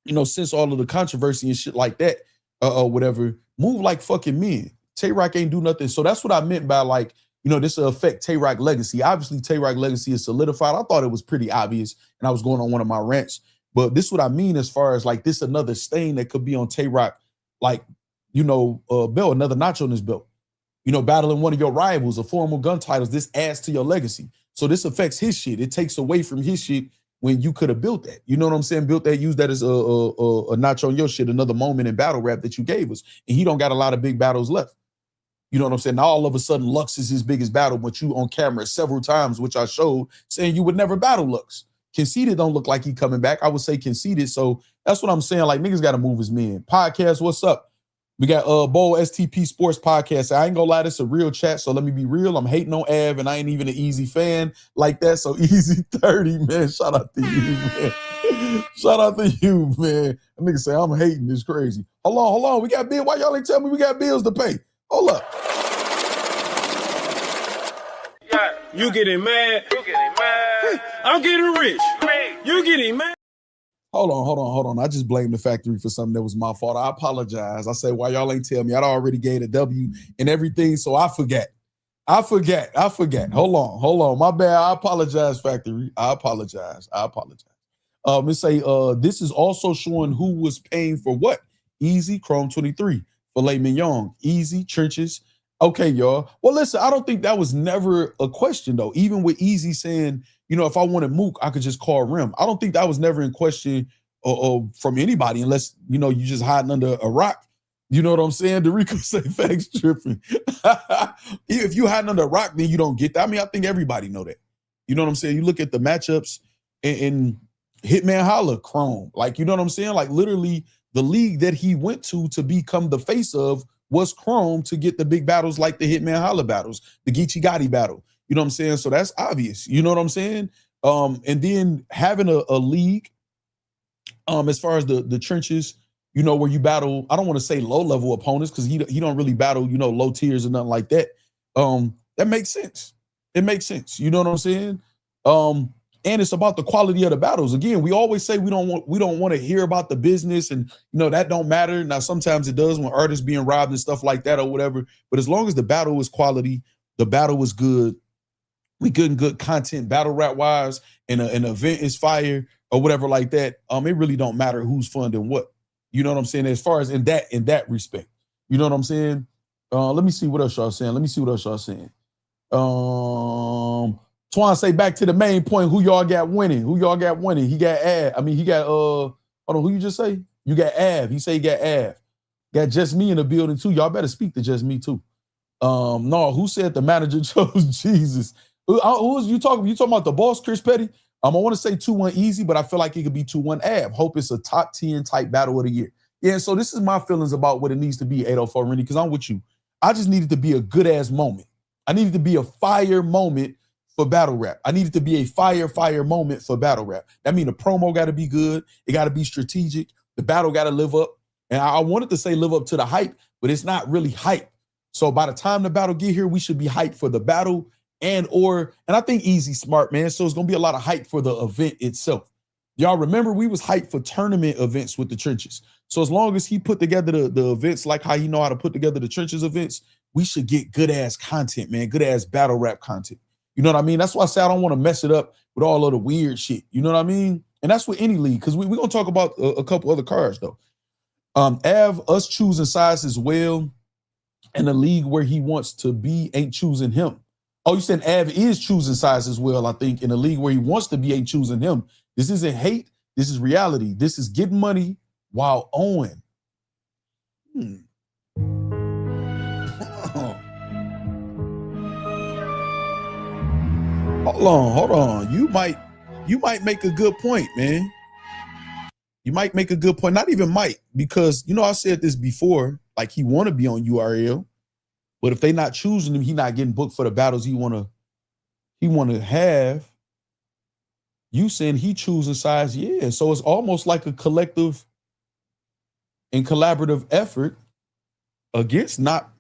you know, since all of the controversy and shit like that, whatever, move like fucking men. Tay-Rock ain't do nothing. So that's what I meant by, like, you know, this will affect Tay-Rock legacy. Obviously, Tay-Rock legacy is solidified. I thought it was pretty obvious, and I was going on one of my rants. But this is what I mean as far as, like, this another stain that could be on Tay-Rock, like, you know, belt, another notch on this belt. You know, battling one of your rivals, a formal gun titles, this adds to your legacy. So this affects his shit. It takes away from his shit when you could have built that. You know what I'm saying? Built that, use that as a notch on your shit, another moment in battle rap that you gave us. And he don't got a lot of big battles left. You know what I'm saying? Now all of a sudden Lux is his biggest battle, but you on camera several times, which I showed, saying you would never battle Lux. Conceited don't look like he coming back. I would say Conceited. So that's what I'm saying. Like, niggas got to move his men. Podcast, what's up? We got Bowl STP Sports Podcast. I ain't gonna lie, this a real chat, so let me be real. I'm hating on Av, and I ain't even an Eazy fan like that. So Eazy 30, man. Shout out to you, man. Shout out to you, man. That nigga say I'm hating. It's crazy. Hold on. We got bills. Why y'all ain't tell me we got bills to pay? Hold up. You getting mad? I'm getting rich. You getting mad? Hold on. I just blamed the factory for something that was my fault. I apologize. I say, why y'all ain't tell me? I'd already gave a W and everything, so I forget. Hold on. My bad. I apologize, factory. I apologize. Let's say this is also showing who was paying for what. Eazy, Chrome 23, Filet Mignon, Eazy, Trenches. Okay, y'all. Well, listen, I don't think that was never a question, though. Even with Eazy saying, you know, if I wanted Mook, I could just call Rim. I don't think that was never in question from anybody, unless, you know, you just hiding under a rock. You know what I'm saying? DeRico say Factz tripping. If you hiding under a rock, then you don't get that. I mean, I think everybody know that. You know what I'm saying? You look at the matchups, and Hitman Holla, Chrome. Like, you know what I'm saying? Like, literally, the league that he went to become the face of was Chrome to get the big battles like the Hitman Holla battles, the Geechee Gotti battle. You know what I'm saying? So that's obvious. You know what I'm saying? And then having a league, as far as the trenches, you know, where you battle, I don't want to say low level opponents because he don't really battle, you know, low tiers or nothing like that. That makes sense. It makes sense. You know what I'm saying? And it's about the quality of the battles. Again, we always say we don't want to hear about the business, and you know that don't matter. Now sometimes it does when artists being robbed and stuff like that or whatever. But as long as the battle is quality, the battle is good, we getting good content battle rap wise, and an event is fire or whatever like that. It really don't matter who's funding what. You know what I'm saying? As far as in that respect, you know what I'm saying? Let me see what else y'all saying. Twan say back to the main point. Who y'all got winning? He got Av. I mean, he got hold on. Who you just say? You got Av. He say he got Av. Got Just Me in the building too. Y'all better speak to Just Me too. No, who said the manager chose Jesus? Who is you talking? You talking about the boss, Chris Petty? I want to say 2-1 Eazy, but I feel like it could be 2-1 Av. Hope it's a top 10 type battle of the year. Yeah, so this is my feelings about what it needs to be, 804 Rennie, because I'm with you. I just need it to be a good ass moment. I need it to be a fire moment for battle rap. I need it to be a fire moment for battle rap. That means the promo got to be good. It got to be strategic. The battle got to live up. And I wanted to say live up to the hype, but it's not really hype. So by the time the battle get here, we should be hyped for the battle and I think Eazy smart, man. So it's going to be a lot of hype for the event itself. Y'all remember we was hyped for tournament events with the trenches. So as long as he put together the events like how he know how to put together the trenches events, we should get good ass content, man. Good ass battle rap content. You know what I mean? That's why I say I don't want to mess it up with all of the weird shit. You know what I mean? And that's with any league, because we're going to talk about a couple other cards, though. Av, us choosing sides as well, and the league where he wants to be ain't choosing him. Oh, you said Av is choosing sides as well, I think, in the league where he wants to be ain't choosing him. This isn't hate. This is reality. This is getting money while owing. Hold on. You might make a good point, man. You might make a good point. Not even might, because you know I said this before. Like he want to be on URL, but if they not choosing him, he not getting booked for the battles he wanna have. You saying he choosing sides, yeah. So it's almost like a collective and collaborative effort against not.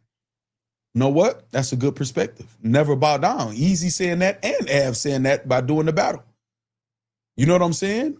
You know what? That's a good perspective. Never bow down. Eazy saying that and Av saying that by doing the battle. You know what I'm saying?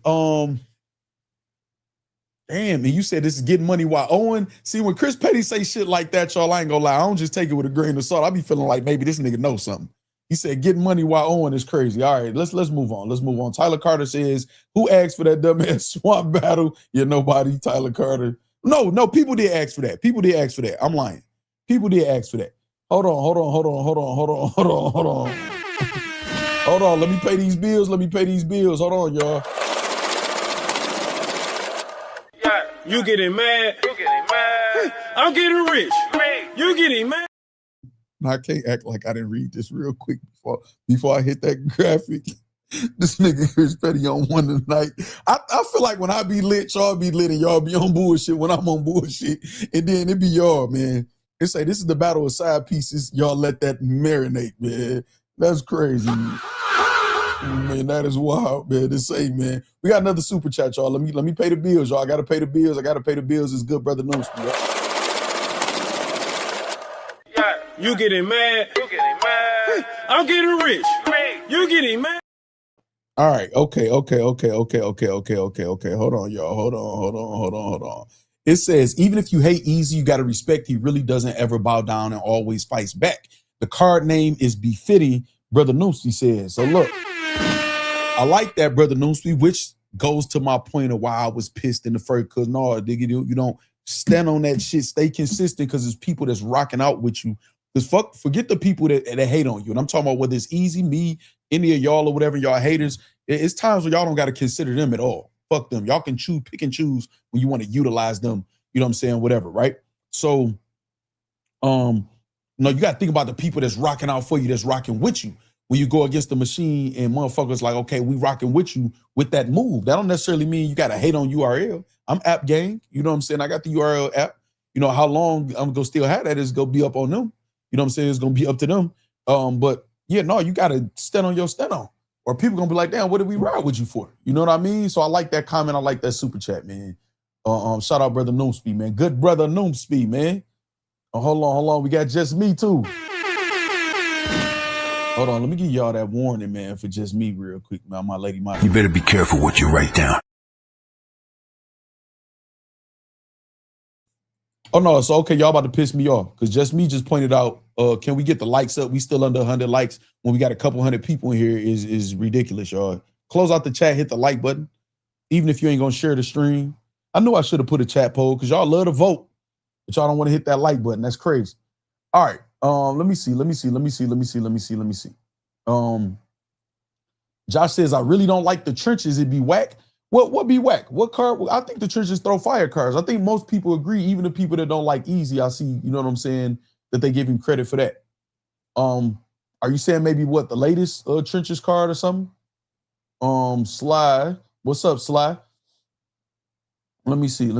Damn, and you said this is getting money while owing. See, when Chris Petty say shit like that, y'all, I ain't gonna lie. I don't just take it with a grain of salt. I be feeling like maybe this nigga knows something. He said getting money while owing is crazy. All right, let's move on. Tyler Carter says, who asked for that dumbass swamp battle? Yeah, nobody. Tyler Carter. No, people did ask for that. I'm lying. People did ask for that. Hold on. Hold on. Let me pay these bills. Hold on, y'all. You getting mad? I'm getting rich. You getting mad? I can't act like I didn't read this real quick before I hit that graphic. This nigga Chris Petty on one tonight. I feel like when I be lit, y'all be lit, and y'all be on bullshit when I'm on bullshit. And then it be y'all, man. They say this is the battle of side pieces. Y'all let that marinate, man. That's crazy. Man, that is wild, man. To say, man. We got another super chat, y'all. Let me pay the bills, y'all. I gotta pay the bills. It's good, brother Noosky. You getting mad? I'm getting rich. You getting mad? All right. Okay. Hold on, y'all. Hold on. It says, even if you hate Eazy, you got to respect he really doesn't ever bow down and always fights back. The card name is befitting, Brother Noosky says. So look, I like that, Brother Noosky, which goes to my point of why I was pissed in the first, because no, you don't stand on that shit. Stay consistent, because there's people that's rocking out with you. Because forget the people that hate on you. And I'm talking about whether it's Eazy, me, any of y'all or whatever, y'all haters. It's times where y'all don't got to consider them at all. Fuck them. Y'all can pick and choose when you want to utilize them. You know what I'm saying? Whatever, right? So, no, you got to think about the people that's rocking out for you, that's rocking with you. when you go against the machine and motherfuckers like, okay, we rocking with you with that move. That don't necessarily mean you got to hate on URL. I'm app gang. You know what I'm saying? I got the URL app. You know, how long I'm going to still have that is going to be up on them. You know what I'm saying? It's going to be up to them. But yeah, no, you got to stand on your stand on. Or people going to be like, damn, what did we ride with you for? You know what I mean? So I like that comment. I like that super chat, man. Shout out brother Noomspeed, man. Good brother Noomspeed, man. Hold on. We got just me too. Hold on, let me give y'all that warning, man, for just me real quick, man. My lady, You better be careful what you write down. Oh no, so okay, y'all about to piss me off because just me just pointed out. Can we get the likes up? We still under 100 likes when we got a couple hundred people in here is ridiculous, y'all. Close out the chat, hit the like button, even if you ain't gonna share the stream. I knew I should have put a chat poll because y'all love to vote, but y'all don't want to hit that like button. That's crazy. All right. Let me see. Josh says, I really don't like the trenches. It'd be whack. What be whack? What card? I think the trenches throw fire cards. I think most people agree, even the people that don't like Eazy, I see, you know what I'm saying, that they give him credit for that. Are you saying maybe what, the latest trenches card or something? Sly. What's up, Sly? Let me see.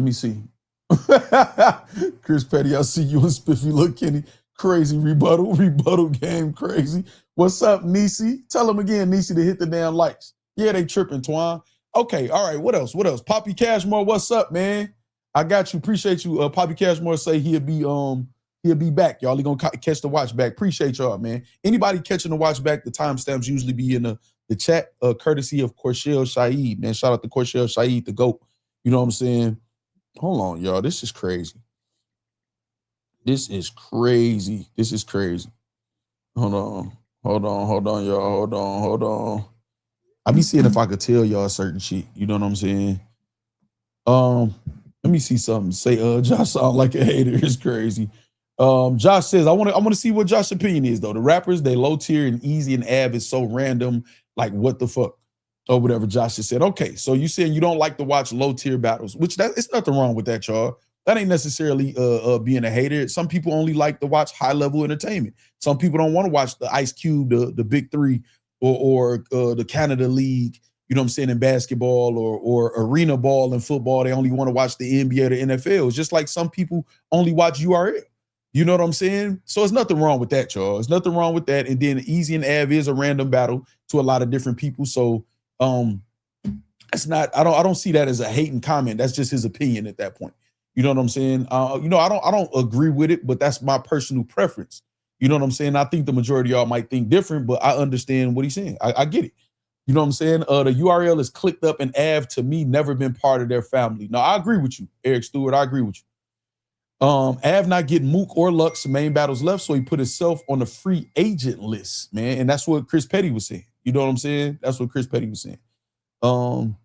Chris Petty, I see you and Spiffy. Look, Kenny. Crazy rebuttal game crazy. What's up, Nisi? Tell them again, Nisi, to hit the damn likes. Yeah, they tripping, Twan. Okay, all right, what else? Poppy Cashmore, what's up, man? I got you, appreciate you. Poppy Cashmore say he'll be back, y'all. He gonna catch the watch back. Appreciate y'all, man. Anybody catching the watch back, the timestamps usually be in the chat, courtesy of Corshell Shaheed, man. Shout out to Corshell Shaheed, the GOAT. You know what I'm saying? Hold on, y'all, this is crazy. This is crazy. Hold on, y'all. Hold on. I be seeing if I could tell y'all certain shit. You know what I'm saying? Let me see something. Say, Josh sound like a hater. It's crazy. Josh says, I want to see what Josh's opinion is though. The rappers, they low tier and Eazy and Ave is so random. Like what the fuck? Or whatever Josh just said. Okay, so you saying you don't like to watch low tier battles, which it's nothing wrong with that, y'all. That ain't necessarily being a hater. Some people only like to watch high level entertainment. Some people don't want to watch the Ice Cube, the Big Three, or the Canada League, you know what I'm saying, in basketball or arena ball and football. They only want to watch the NBA or the NFL. It's just like some people only watch URL. You know what I'm saying? So there's nothing wrong with that, y'all. There's nothing wrong with that. And then Eazy and Av is a random battle to a lot of different people. So it's not, I don't see that as a hating comment. That's just his opinion at that point. You know what I'm saying? You know, I don't agree with it, but that's my personal preference. You know what I'm saying? I think the majority of y'all might think different, but I understand what he's saying. I get it. You know what I'm saying? The URL is clicked up and Av, to me, never been part of their family. No, I agree with you, Eric Stewart. I agree with you. Av not getting Mook or Lux main battles left, so he put himself on the free agent list, man. And that's what Chris Petty was saying. You know what I'm saying? That's what Chris Petty was saying. So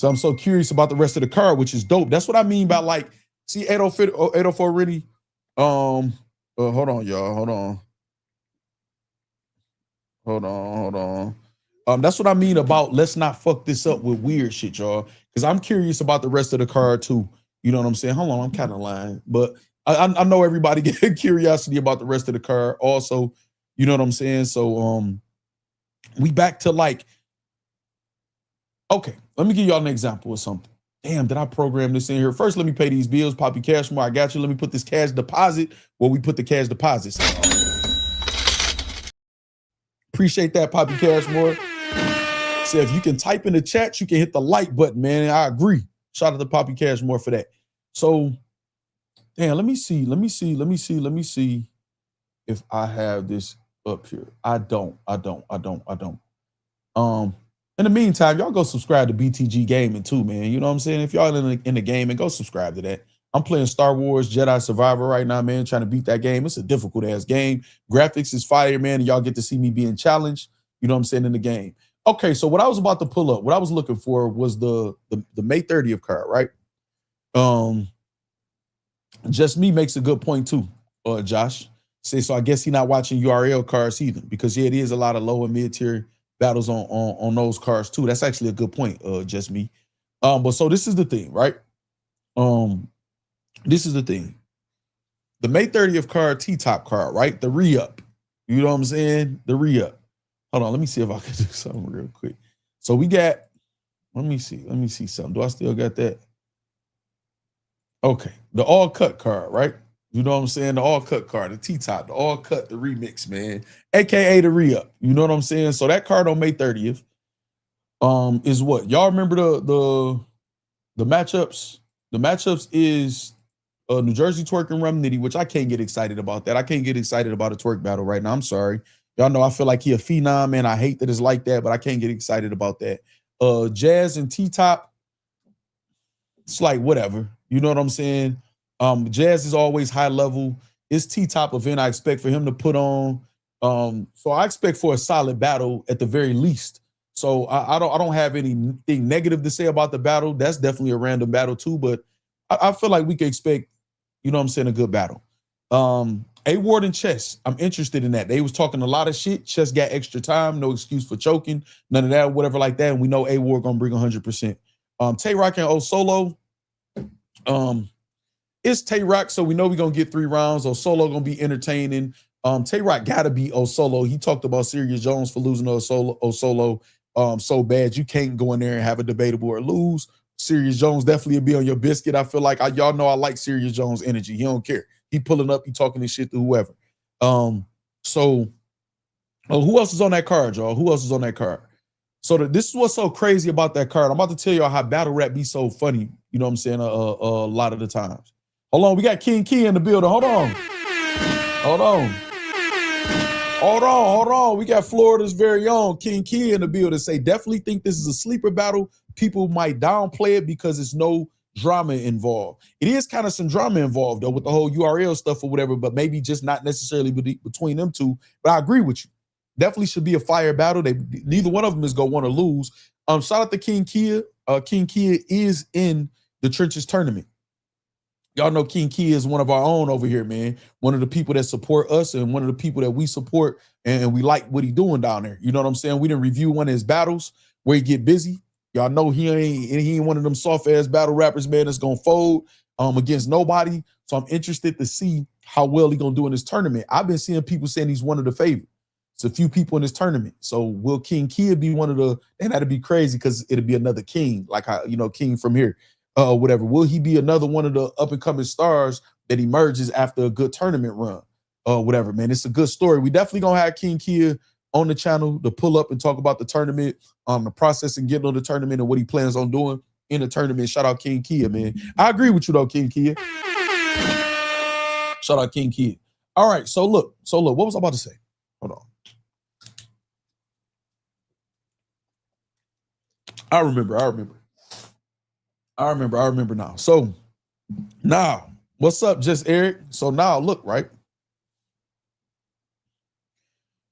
I'm so curious about the rest of the card, which is dope. That's what I mean by like, see 804 really. Hold on, y'all. Hold on. That's what I mean about let's not fuck this up with weird shit, y'all. Because I'm curious about the rest of the card too. You know what I'm saying? Hold on, I'm kind of lying, but I know everybody get curiosity about the rest of the card also. You know what I'm saying? So we back to like, okay, let me give y'all an example of something. Damn, did I program this in here? First, let me pay these bills. Poppy Cashmore, I got you. Let me put this cash deposit where we put the cash deposits. Appreciate that, Poppy Cashmore. So if you can type in the chat, you can hit the like button, man. I agree. Shout out to Poppy Cashmore for that. So, damn, let me see if I have this up here. I don't. In the meantime, y'all go subscribe to BTG Gaming too, man. You know what I'm saying? If y'all in the game, and go subscribe to that. I'm playing Star Wars Jedi Survivor right now, man, trying to beat that game. It's a difficult ass game. Graphics is fire, man, and y'all get to see me being challenged, you know what I'm saying, in the game. Okay, so what I was about to pull up, what I was looking for was the May 30th card, right? Just me makes a good point too, Josh. Say, so I guess he not watching URL cards either, because yeah, it is a lot of low and mid-tier battles on those cards too. That's actually a good point, just me. But so this is the thing, right? This is the thing. The May 30th card, T-top card, right? The re-up. You know what I'm saying? The re-up. Hold on, let me see if I can do something real quick. So we got, let me see something. Do I still got that? Okay, the all cut card, right? You know what I'm saying? The all cut card, the T-top, the all cut, the remix, man. AKA the re-up. You know what I'm saying? So that card on May 30th is what? Y'all remember the matchups? The matchups is New Jersey Twerk and Rum Nitty, which I can't get excited about that. I can't get excited about a twerk battle right now. I'm sorry. Y'all know I feel like he a phenom, man. I hate that it's like that, but I can't get excited about that. Jazz and T-top, it's like whatever. You know what I'm saying? Jazz is always high level. It's T-top event I expect for him to put on. So I expect for a solid battle at the very least. So I don't have anything negative to say about the battle. That's definitely a random battle too, but I feel like we can expect, you know what I'm saying, a good battle. A Ward and Chess, I'm interested in that. They was talking a lot of shit. Chess got extra time, no excuse for choking, none of that, whatever like that. And we know A Ward gonna bring 100%. Tay Rock and O Solo. It's Tay Rock, so we know we're gonna get 3 rounds. O Solo gonna be entertaining. Tay Rock gotta be O Solo. He talked about Serious Jones for losing O Solo so bad. You can't go in there and have a debatable or lose. Serious Jones definitely will be on your biscuit. I feel like y'all know I like Serious Jones' energy. He don't care. He pulling up, he talking this shit to whoever. So who else is on that card, y'all? Who else is on that card? So this is what's so crazy about that card. I'm about to tell y'all how battle rap be so funny. You know what I'm saying? A lot of the times. Hold on, we got King Key in the building. Hold on. We got Florida's very own King Key in the building. Say definitely think this is a sleeper battle. People might downplay it because it's no drama involved. It is kind of some drama involved though with the whole URL stuff or whatever, but maybe just not necessarily between them two. But I agree with you. Definitely should be a fire battle. Neither one of them is gonna want to lose. Shout out to King Kia. King Kia is in the Trenches tournament. Y'all know King Kia is one of our own over here, man. One of the people that support us and one of the people that we support, and we like what he doing down there. You know what I'm saying? We didn't review one of his battles where he get busy. Y'all know he ain't one of them soft ass battle rappers, man, that's gonna fold against nobody. So I'm interested to see how well he gonna do in this tournament. I've been seeing people saying he's one of the favorites. It's a few people in this tournament. So will King Kia be one of the, and that'd be crazy because it'd be another King, like how, you know, King from here, whatever. Will he be another one of the up and coming stars that emerges after a good tournament run? Whatever, man. It's a good story. We definitely gonna have King Kia on the channel to pull up and talk about the tournament, the process and getting on the tournament and what he plans on doing in the tournament. Shout out King Kia, man. I agree with you though, King Kia. Shout out King Kia. All right, so look, what was I about to say? Hold on. I remember now. So now, what's up, Just Eric? So now look, right?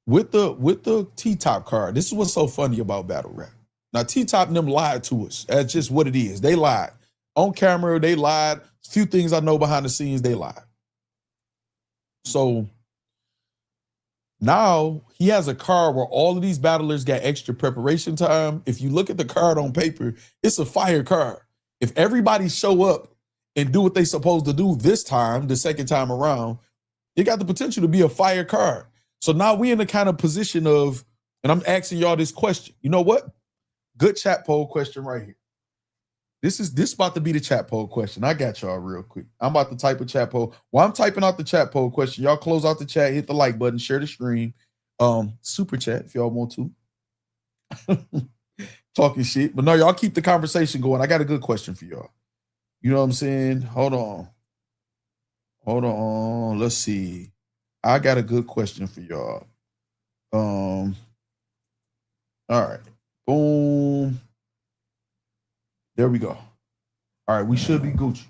With the T-top card, this is what's so funny about battle rap. Now, T-top and them lied to us. That's just what it is. They lied. On camera, they lied. A few things I know behind the scenes, they lied. So now he has a card where all of these battlers got extra preparation time. If you look at the card on paper, it's a fire card. If everybody show up and do what they supposed to do this time, the second time around, it got the potential to be a fire card. So now we in the kind of position of, and I'm asking y'all this question. You know what? Good chat poll question right here. This about to be the chat poll question. I got y'all real quick. I'm about to type a chat poll. While I'm typing out the chat poll question, y'all close out the chat, hit the like button, share the stream, super chat if y'all want to. Talking shit. But no, y'all keep the conversation going. I got a good question for y'all. You know what I'm saying? Hold on. Let's see. I got a good question for y'all. All right. Boom. There we go. All right, we should be Gucci.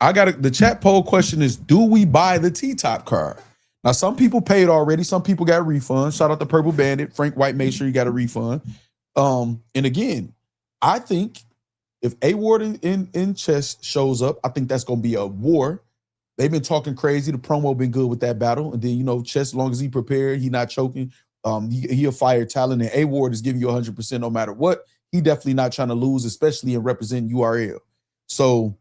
The chat poll question is, do we buy the T-top card? Now, some people paid already. Some people got refunds. Shout out to Purple Bandit. Frank White made sure you got a refund. And again, I think if A Ward in Chess shows up, I think that's going to be a war. They've been talking crazy. The promo been good with that battle. And then, you know, Chess, as long as he prepared, he not choking. He a fire talent. And A Ward is giving you 100% no matter what. He definitely not trying to lose, especially in representing URL. So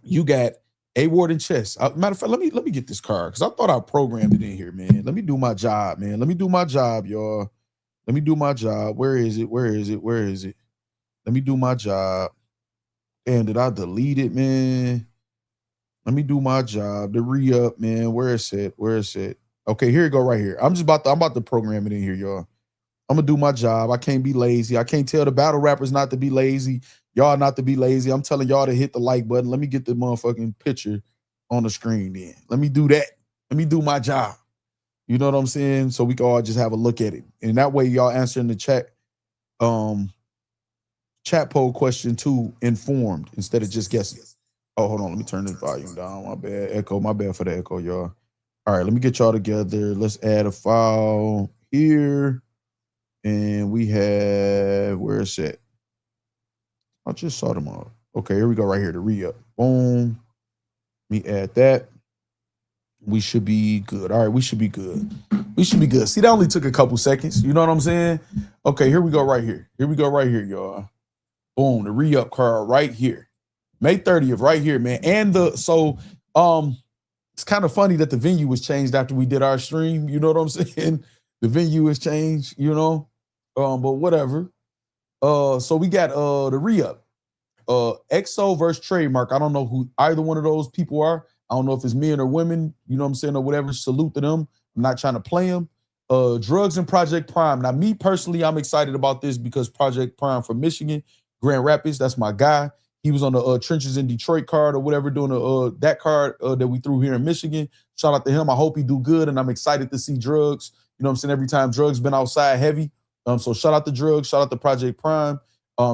you got A Ward and Chess. Matter of fact, let me get this card because I thought I programmed it in here, man. Let me do my job, man. Let me do my job, y'all. Let me do my job. Where is it? Where is it? Where is it? Let me do my job. And did I delete it, man? Let me do my job. The re-up, man. Where is it? Where is it? Okay, here you go right here. I'm about to program it in here, y'all. I'm gonna do my job. I can't be lazy. I can't tell the battle rappers not to be lazy. Y'all not to be lazy. I'm telling y'all to hit the like button. Let me get the motherfucking picture on the screen then. Let me do that. Let me do my job. You know what I'm saying? So we can all just have a look at it. And that way y'all answer in the chat poll question 2 informed instead of just guessing. Oh, hold on. Let me turn this volume down. My bad. Echo. My bad for the echo, y'all. All right, let me get y'all together. Let's add a file here. And we have, where is it? I just saw them all. Okay, here we go right here, the re-up. Boom. Let me add that. We should be good. All right, we should be good. We should be good. See, that only took a couple seconds. You know what I'm saying? Okay, here we go right here. Here we go right here, y'all. Boom, the re-up card right here. May 30th right here, man. And it's kind of funny that the venue was changed after we did our stream. You know what I'm saying? The venue has changed, you know. But whatever. So we got the re-up. XO versus Trademark. I don't know who either one of those people are. I don't know if it's men or women, you know what I'm saying, or whatever. Salute to them. I'm not trying to play them. Drugs and Project Prime. Now, me personally, I'm excited about this because Project Prime from Michigan, Grand Rapids, that's my guy. He was on the Trenches in Detroit card or whatever, doing that card that we threw here in Michigan. Shout out to him. I hope he do good, and I'm excited to see Drugs. You know what I'm saying? Every time Drugs been outside heavy. So shout out to Drugs. Shout out to Project Prime.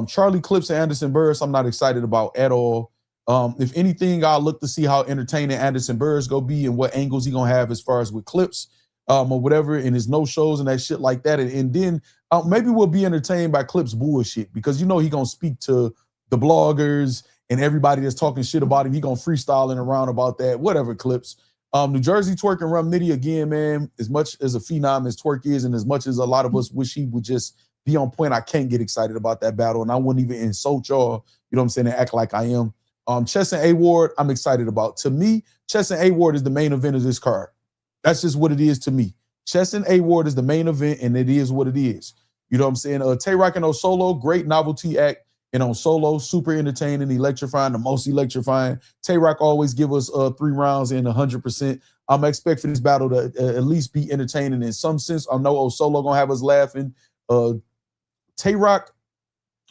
Charlie Clips and Anderson Burris, I'm not excited about at all. If anything, I'll look to see how entertaining Anderson Burris go be and what angles he gonna have as far as with Clips or whatever, and his no-shows and that shit like that. And then maybe we'll be entertained by Clips bullshit because you know he gonna speak to the bloggers and everybody that's talking shit about him. He gonna freestyling around about that, whatever, Clips. New Jersey Twerk and Rum Nitty again, man, as much as a phenom as Twerk is and as much as a lot of us wish he would just be on point, I can't get excited about that battle, and I wouldn't even insult y'all, you know what I'm saying, and act like I am. Chess and A-Ward, I'm excited about. To me, Chess and A-Ward is the main event of this card. That's just what it is to me. Chess and A-Ward is the main event, and it is what it is. You know what I'm saying? Tay-Rock and Solo, great novelty act. And on Solo, super entertaining, electrifying, the most electrifying. Tay-Rock always give us 3 rounds and 100%. I'm expecting this battle to at least be entertaining in some sense. I know Solo gonna have us laughing. Tay-Rock,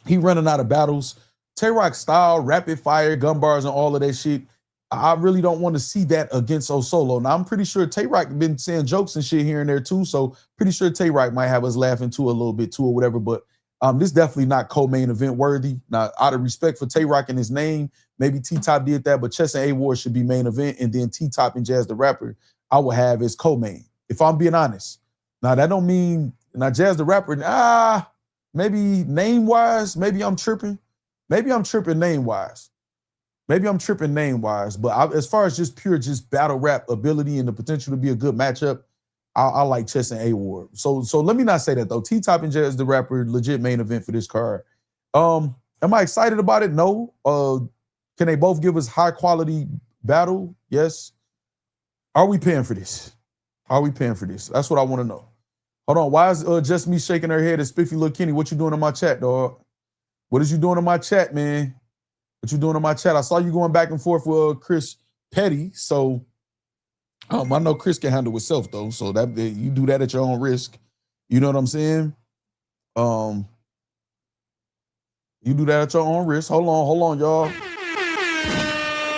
he running out of battles. Tay-Rock style, rapid fire, gun bars, and all of that shit. I really don't want to see that against Solo. Now, I'm pretty sure Tay-Rock been saying jokes and shit here and there too, so pretty sure Tay-Rock might have us laughing too a little bit too or whatever, but this definitely not co-main event worthy. Now, out of respect for Tay-Rock and his name, maybe T-Top did that, but Chess and A-Ward should be main event, and then T-Top and Jazz the Rapper I would have as co-main, if I'm being honest. Now, that don't mean, now Jazz the Rapper, maybe name-wise, maybe I'm tripping. Maybe I'm tripping name-wise. But as far as just pure just battle rap ability and the potential to be a good matchup, I like Chess and A-Ward. So let me not say that, though. T-Top and Jazz the Rapper, legit main event for this card. Am I excited about it? No. Can they both give us high-quality battle? Yes. Are we paying for this? That's what I want to know. Hold on. Why is just me shaking her head at Spiffy Lil Kenny? What you doing in my chat, dog? What is you doing in my chat, man? What you doing in my chat? I saw you going back and forth with Chris Petty, so I know Chris can handle himself though. So that you do that at your own risk. You know what I'm saying? You do that at your own risk. Hold on, y'all.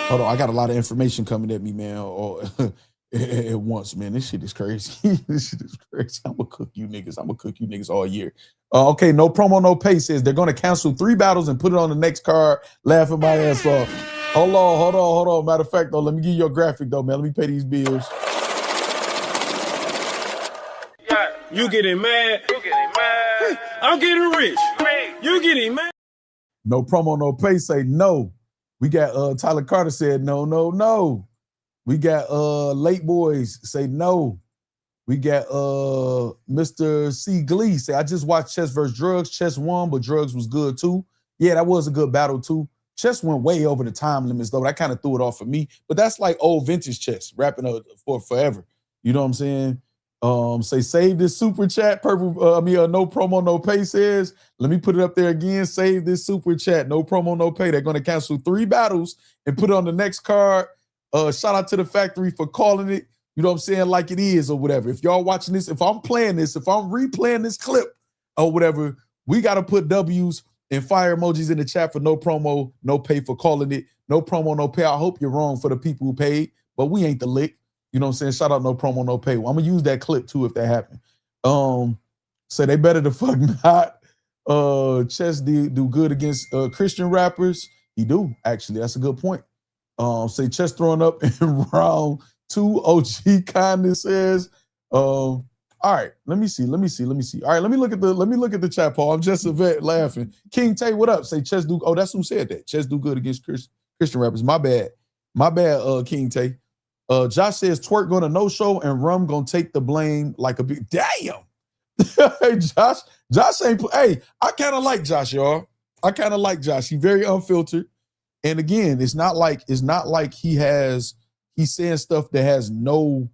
Hold on, I got a lot of information coming at me, man. At once, man. This shit is crazy. I'm gonna cook you niggas all year. Okay, no promo, no pay says they're gonna cancel 3 battles and put it on the next card. Laughing my ass off. Hold on. Matter of fact, though, let me give you your graphic, though, man. Let me pay these bills. You getting mad? I'm getting rich. You getting mad? No promo, no pay say no. We got Tyler Carter said no. We got Late Boys say no. We got Mr. C. Glee say, I just watched Chess versus Drugs. Chess won, but Drugs was good too. Yeah, that was a good battle too. Chess went way over the time limits though. That kind of threw it off for me. But that's like old vintage Chess, rapping for forever. You know what I'm saying? Say save this super chat. Purple. No promo, no pay says. Let me put it up there again. Save this super chat. No promo, no pay. They're gonna cancel 3 battles and put it on the next card. Shout out to the factory for calling it. You know what I'm saying? Like it is or whatever. If y'all watching this, if I'm playing this, if I'm replaying this clip or whatever, we got to put W's and fire emojis in the chat for no promo, no pay for calling it. No promo, no pay. I hope you're wrong for the people who paid, but we ain't the lick. You know what I'm saying? Shout out no promo, no pay. Well, I'm going to use that clip too if that happened. So they better the fuck not. Chess do good against Christian rappers. He do, actually. That's a good point. Say Chess throwing up in round 2. OG kindness says, all right, let me see. All right, let me look at the chat, Paul. I'm just a vet laughing. King Tay, what up? Say Chess do. Oh, that's who said that. Chess do good against Christian rappers. My bad, King Tay. Josh says twerk gonna no show and Rum gonna take the blame like a big damn. Hey, Josh ain't. Hey, I kind of like Josh, y'all. I kind of like Josh. He's very unfiltered. And again, it's not like he's saying stuff that has no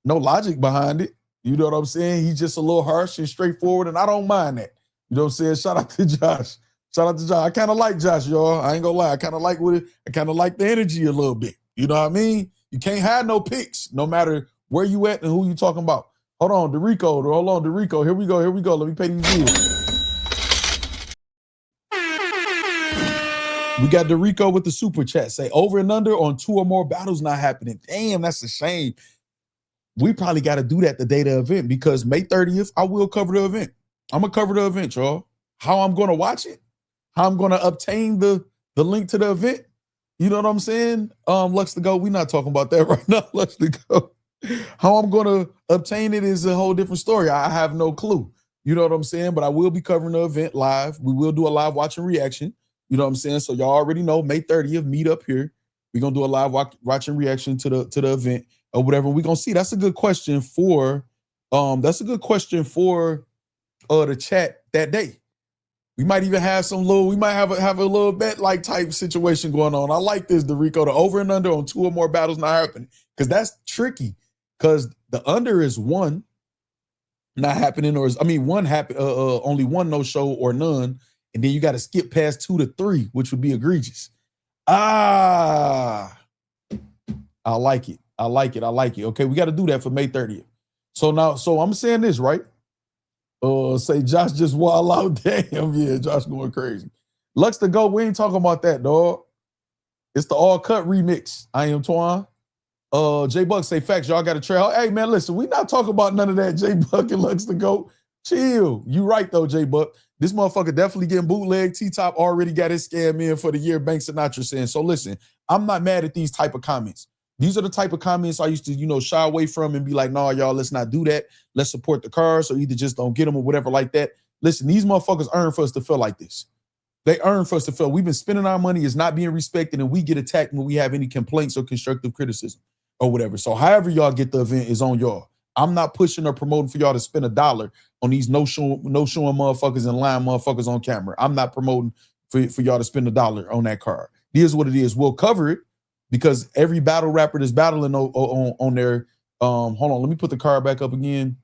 logic behind it. You know what I'm saying? He's just a little harsh and straightforward, and I don't mind that. You know what I'm saying? Shout out to Josh. I kind of like Josh, y'all. I ain't gonna lie. I kind of like the energy a little bit. You know what I mean? You can't have no picks, no matter where you at and who you talking about. Hold on, Derico. Here we go. Let me pay these bills. We got Derico with the super chat. Say over and under on 2 or more battles not happening. Damn, that's a shame. We probably got to do that the day of the event because May 30th, I will cover the event. I'm going to cover the event, y'all. How I'm going to watch it, how I'm going to obtain the link to the event. You know what I'm saying? Lux to go. We're not talking about that right now. Lux to go. How I'm going to obtain it is a whole different story. I have no clue. You know what I'm saying? But I will be covering the event live. We will do a live watch and reaction. You know what I'm saying? So y'all already know May 30th, meet up here. We're going to do a live watch and reaction to the event or whatever. We're going to see. That's a good question for the chat that day. We might even have have a little bet like type situation going on. I like this, Derico, the over and under on 2 or more battles not happening. Because that's tricky. Because the under is 1 not happening, one happen, only 1 no show or none. And then you got to skip past 2 to 3, which would be egregious. I like it. Okay, we got to do that for May 30th. So I'm saying this, right? Say Josh just wild out. Damn, yeah, Josh going crazy. Lux to go. We ain't talking about that, dog. It's the all cut remix. I am Twan. J Buck say Factz. Y'all got to trail. Hey man, listen, we not talking about none of that. J Buck and Lux to go. Chill. You right though, J Buck. This motherfucker definitely getting bootleg. T-Top already got his scam in for the year. Bank Sinatra saying. So listen, I'm not mad at these type of comments. These are the type of comments I used to, shy away from and be like, nah, y'all, let's not do that. Let's support the cars or either just don't get them or whatever like that. Listen, these motherfuckers earn for us to feel like this. They earn for us to feel we've been spending our money, it's not being respected, and we get attacked when we have any complaints or constructive criticism or whatever. So however y'all get the event is on y'all. I'm not pushing or promoting for y'all to spend $1 on these no showing motherfuckers and lying motherfuckers on camera. I'm not promoting for y'all to spend $1 on that card. Here's what it is. We'll cover it. Because every battle rapper that's battling on their hold on, let me put the card back up again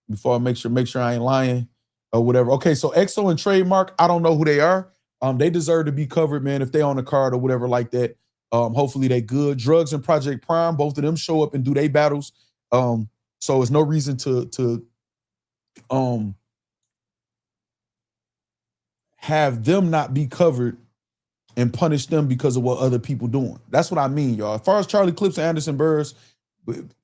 before I make sure I ain't lying or whatever. Okay, so EXO and Trademark, I don't know who they are. They deserve to be covered, man, if they on the card or whatever like that. Hopefully they good. Drugs and Project Prime, both of them show up and do their battles. So it's no reason to have them not be covered and punish them because of what other people doing. That's what I mean, y'all. As far as Charlie Clips and Anderson Burrs,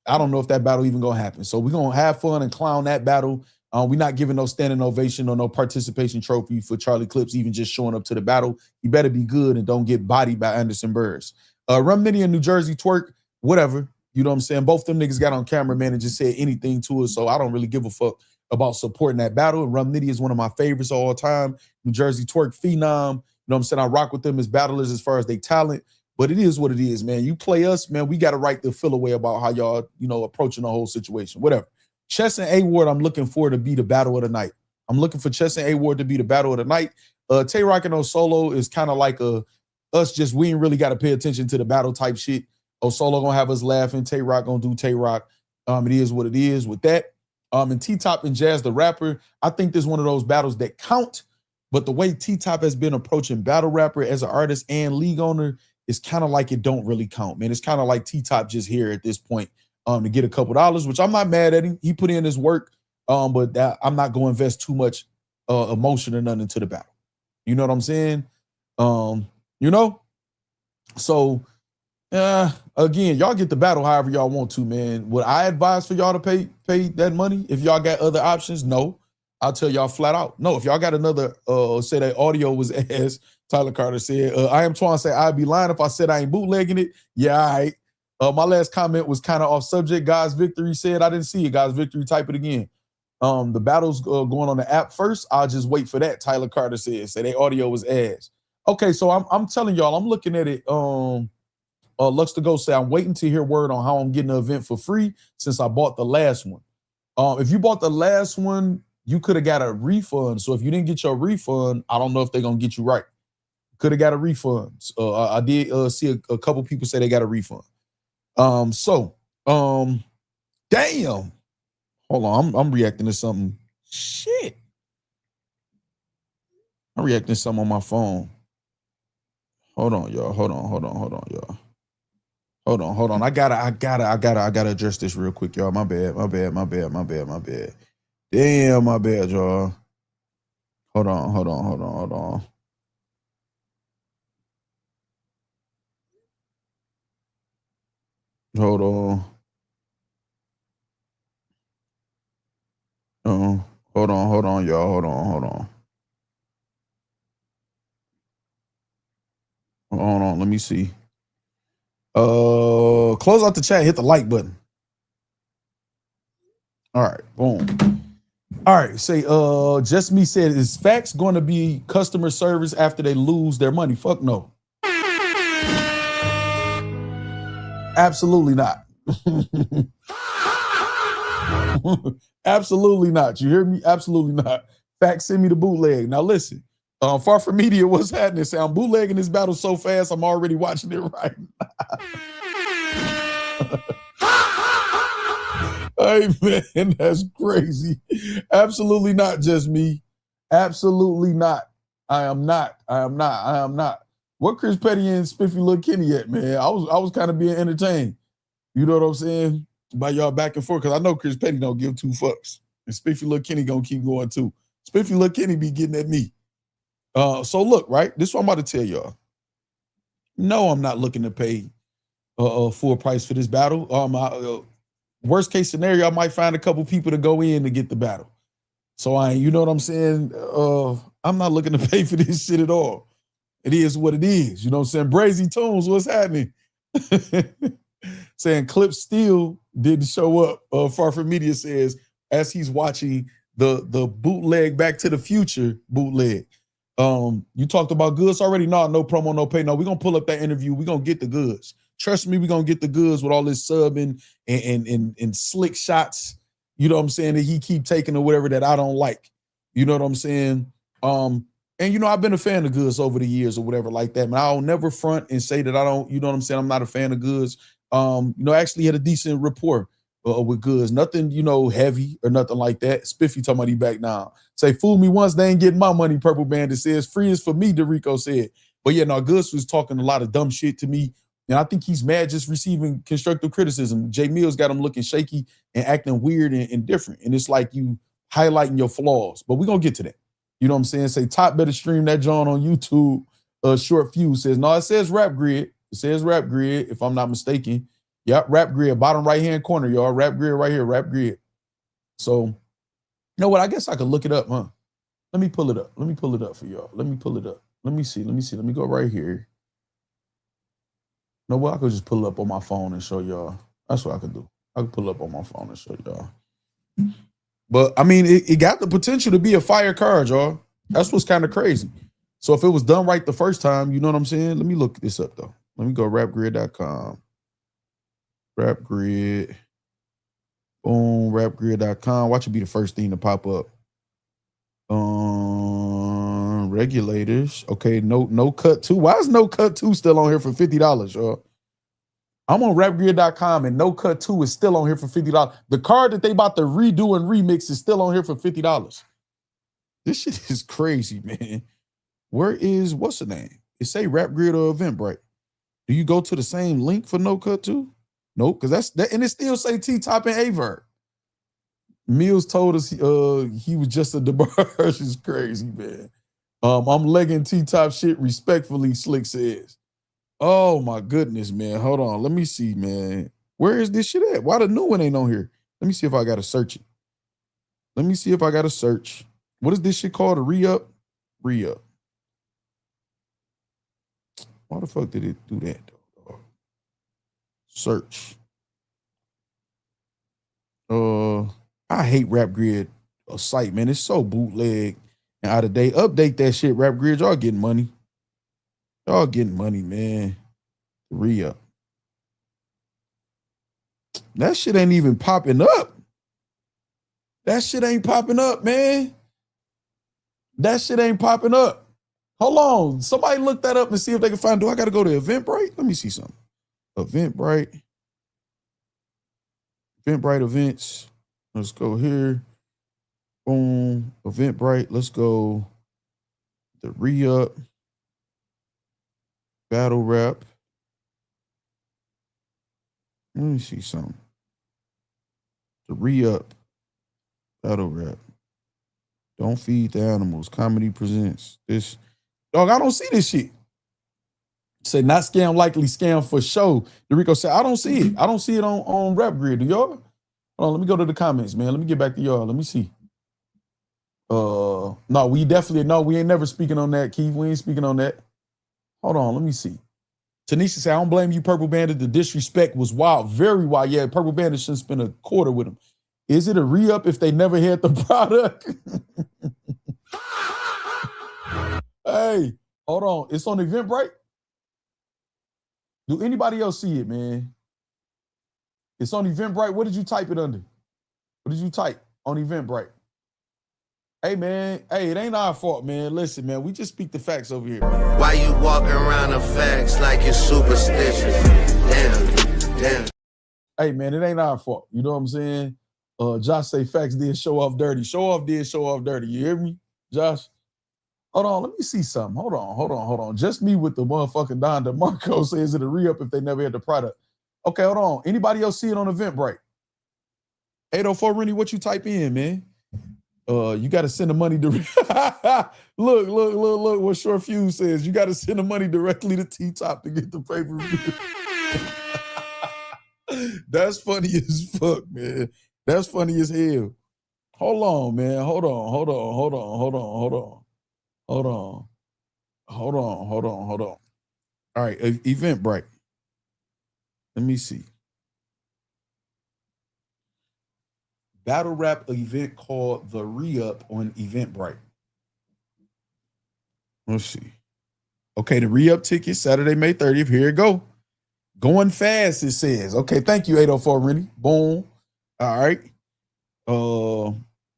I don't know if that battle even gonna happen. So we're gonna have fun and clown that battle. We're not giving no standing ovation or no participation trophy for Charlie Clips even just showing up to the battle. He better be good and don't get bodied by Anderson Burrs. Rum Nitty in New Jersey, twerk, whatever. You know what I'm saying? Both them niggas got on camera, man, and just said anything to us. So I don't really give a fuck about supporting that battle. And Rum Nitty is one of my favorites of all time. New Jersey twerk phenom. You know what I'm saying? I rock with them as battlers as far as they talent, but it is what it is, man. You play us, man, we got a right to feel away about how y'all, approaching the whole situation, whatever. Chess and A-Ward, I'm looking for to be the battle of the night. I'm looking for Chess and A-Ward to be the battle of the night. Tay-Rock and O-Solo is kind of like we ain't really got to pay attention to the battle type shit. O-Solo gonna have us laughing. Tay-Rock gonna do Tay-Rock. It is what it is with that. And T-Top and Jazz the Rapper, I think this is one of those battles that count, but the way T-Top has been approaching battle rapper as an artist and league owner is kind of like it don't really count, man. It's kind of like T-Top just here at this point to get a couple dollars, which I'm not mad at him. He put in his work, but I'm not going to invest too much emotion or nothing into the battle. You know what I'm saying? You know? So, again, y'all get the battle however y'all want to, man. Would I advise for y'all to pay that money if y'all got other options? No. I'll tell y'all flat out. No, if y'all got another, say that audio was ass, Tyler Carter said, I am trying to say I'd be lying if I said I ain't bootlegging it. Yeah, all right. My last comment was kind of off subject. God's Victory said, I didn't see it. God's Victory, type it again. The battle's going on the app first. I'll just wait for that, Tyler Carter said. Say that audio was ass. Okay, so I'm telling y'all, I'm looking at it. Lux to Go say, I'm waiting to hear word on how I'm getting the event for free since I bought the last one. If you bought the last one, you could have got a refund. So if you didn't get your refund, I don't know if they're going to get you right. Could have got a refund. I did see a couple people say they got a refund. Damn. Hold on, I'm reacting to something. Shit. I'm reacting to something on my phone. Hold on, y'all. Hold on, y'all. Hold on. I gotta address this real quick, y'all. My bad. Damn, my bad, y'all. Hold on. Hold on, y'all. Hold on. Hold on, let me see. Close out the chat, hit the like button. All right, boom. All right, say Just Me said, is Factz going to be customer service after they lose their money? Fuck no. Absolutely not. Absolutely not. You hear me? Absolutely not. Factz, send me the bootleg. Now listen, Far From Media, what's happening? Say, I'm bootlegging this battle so fast, I'm already watching it right now. Hey, man, that's crazy. Absolutely not, Just Me. Absolutely not. I am not. What Chris Petty and Spiffy Lil Kenny at, man? I was kind of being entertained. You know what I'm saying? By y'all back and forth, because I know Chris Petty don't give two fucks. And Spiffy Lil Kenny gonna keep going too. Spiffy Lil Kenny be getting at me. So look, right? This is what I'm about to tell y'all. No, I'm not looking to pay full price for this battle. Worst case scenario, I might find a couple people to go in to get the battle. So you know what I'm saying? I'm not looking to pay for this shit at all. It is what it is. You know what I'm saying? Brazy Tunes, what's happening? Saying Clip Steele didn't show up. Far From Media says, as he's watching the bootleg Back to the Future bootleg. You talked about goods already? No promo, no pay. No, we're gonna pull up that interview. We're gonna get the goods. Trust me, we're gonna get the goods with all this subbing and slick shots, you know what I'm saying, that he keep taking or whatever that I don't like. You know what I'm saying? And you know, I've been a fan of goods over the years or whatever like that. Man, I'll never front and say that I don't, you know what I'm saying, I'm not a fan of goods. You know, actually had a decent rapport with goods. Nothing, you know, heavy or nothing like that. Spiffy talking about he back now. Say, fool me once, they ain't getting my money, Purple Bandit says. Free is for me, Dorico said. But yeah, no, Goods was talking a lot of dumb shit to me. And I think he's mad just receiving constructive criticism. Jay Mills got him looking shaky and acting weird and different. And it's like you highlighting your flaws. But we're going to get to that. You know what I'm saying? Say, Top better stream that John on YouTube. Short Fuse says, no, it says Rap Grid. It says Rap Grid, if I'm not mistaken. Yep, Rap Grid, bottom right-hand corner, y'all. Rap Grid right here, Rap Grid. So, you know what? I guess I could look it up, huh? Let me pull it up. Let me pull it up for y'all. Let me pull it up. Let me see. Let me go right here. No, well, I could just pull it up on my phone and show y'all. That's what I could do. I could pull it up on my phone and show y'all. But, I mean, it got the potential to be a fire card, y'all. That's what's kind of crazy. So if it was done right the first time, you know what I'm saying? Let me look this up, though. Let me go rapgrid.com. Rapgrid. Boom, rapgrid.com. Watch it be the first thing to pop up. Regulators. Okay, no cut 2. Why is no cut 2 still on here for $50, y'all? I'm on rapgrid.com and No Cut 2 is still on here for $50. The card that they about to redo and remix is still on here for $50. This shit is crazy, man. Where is, what's the name? It say Rapgrid or Eventbrite. Do you go to the same link for No Cut 2? Nope, because that's that, and it still say T-Top and Avert. Mills told us he was just a debarge. Is crazy, man. I'm legging T-Top shit respectfully, Slick says. Oh my goodness, man. Hold on. Let me see, man. Where is this shit at? Why the new one ain't on here? Let me see if I gotta search it. Let me see if I gotta search. What is this shit called? A re-up? Re-up. Why the fuck did it do that, though? Search. I hate Rapgrid, a site, man. It's so bootleg and out of date. Update that shit, Rapgrid. Y'all getting money. Y'all getting money, man. Re-up. That shit ain't even popping up. That shit ain't popping up, man. That shit ain't popping up. Hold on. Somebody look that up and see if they can find. Do I got to go to Eventbrite? Let me see something. Eventbrite. Eventbrite events. Let's go here. Boom. Eventbrite. Let's go. The re-up. Battle rap. Let me see something. The re-up. Battle rap. Don't feed the animals. Comedy presents. This. Dog, I don't see this shit. Say not scam, likely scam for show. Dorico said, I don't see it. I don't see it on Rapgrid. Do y'all? Hold on, let me go to the comments, man. Let me get back to y'all. Let me see. No, we ain't never speaking on that, Keith. We ain't speaking on that. Hold on, let me see. Tanisha said, I don't blame you, Purple Bandit. The disrespect was wild, very wild. Yeah, Purple Bandit shouldn't spend a quarter with him. Is it a re-up if they never had the product? Hey, hold on. It's on Eventbrite? Do anybody else see it, man? It's on Eventbrite. What did you type it under? What did you type on Eventbrite? Hey, man. Hey, it ain't our fault, man. Listen, man. We just speak the facts over here, man. Why you walking around the facts like you're superstitious? Damn. Hey, man, it ain't our fault. You know what I'm saying? Josh say Factz did show off dirty. Show off did show off dirty. You hear me, Josh? Hold on, let me see something. Hold on. Just me with the motherfucking Don DeMarco says it a re-up if they never had the product. Okay, hold on. Anybody else see it on Eventbrite? 804 Rennie, what you type in, man? You got to send the money to look what Short Fuse says. You got to send the money directly to T-Top to get the pay-per-view. That's funny as fuck, man. That's funny as hell. Hold on, man. Hold on. All right, Eventbrite. Let me see. Battle rap event called The Re-Up on Eventbrite. Let's see. Okay, the Re-Up ticket, Saturday, May 30th. Here it go. Going fast, it says. Okay, thank you, 804 Rennie. Boom. All right.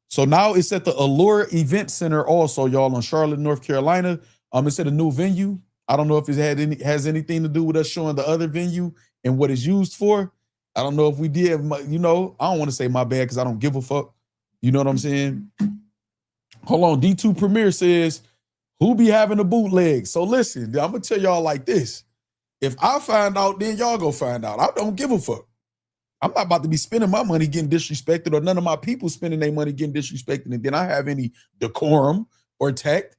So now it's at the Allure Event Center also, y'all, in Charlotte, North Carolina. It's at a new venue. I don't know if it has anything to do with us showing the other venue and what it's used for. I don't know if we did, you know, I don't want to say my bad because I don't give a fuck. You know what I'm saying? Hold on. D2 Premier says, who be having a bootleg? So listen, I'm going to tell y'all like this. If I find out, then y'all go find out. I don't give a fuck. I'm not about to be spending my money getting disrespected or none of my people spending their money getting disrespected and then I have any decorum or tact.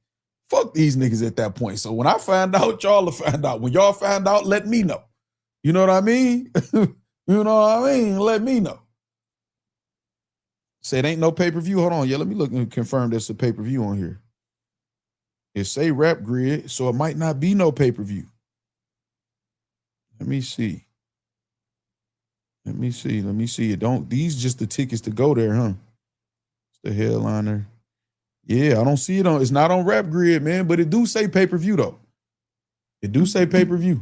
Fuck these niggas at that point. So when I find out, y'all will find out. When y'all find out, let me know. You know what I mean? You know what I mean? Let me know. Say it ain't no pay-per-view. Hold on. Yeah, let me look and confirm there's a pay-per-view on here. It say Rapgrid, so it might not be no pay-per-view. Let me see. Let me see. It don't, these just the tickets to go there, huh? It's the headliner. Yeah, I don't see it on, it's not on Rapgrid, man, but it do say pay-per-view though. It do say pay-per-view.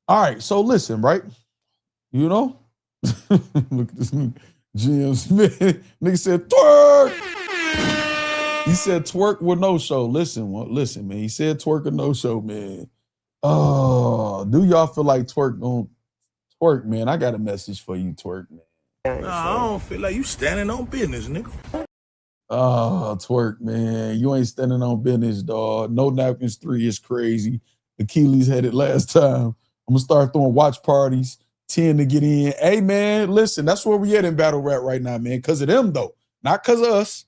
All right, so listen, right? You know? Look at this GM Smith. Nigga said twerk. He said twerk with no show. Listen, man. He said twerk or no show, man. Oh, do y'all feel like Twerk on Twerk, man? I got a message for you, Twerk, man. Nah, I don't feel like you standing on business, nigga. Oh, Twerk, man. You ain't standing on business, dog. No napkins 3 is crazy. Achilles had it last time. I'm gonna start throwing watch parties, 10 to get in. Hey, man, listen, that's where we at in battle rap right now, man. Because of them, though. Not because of us.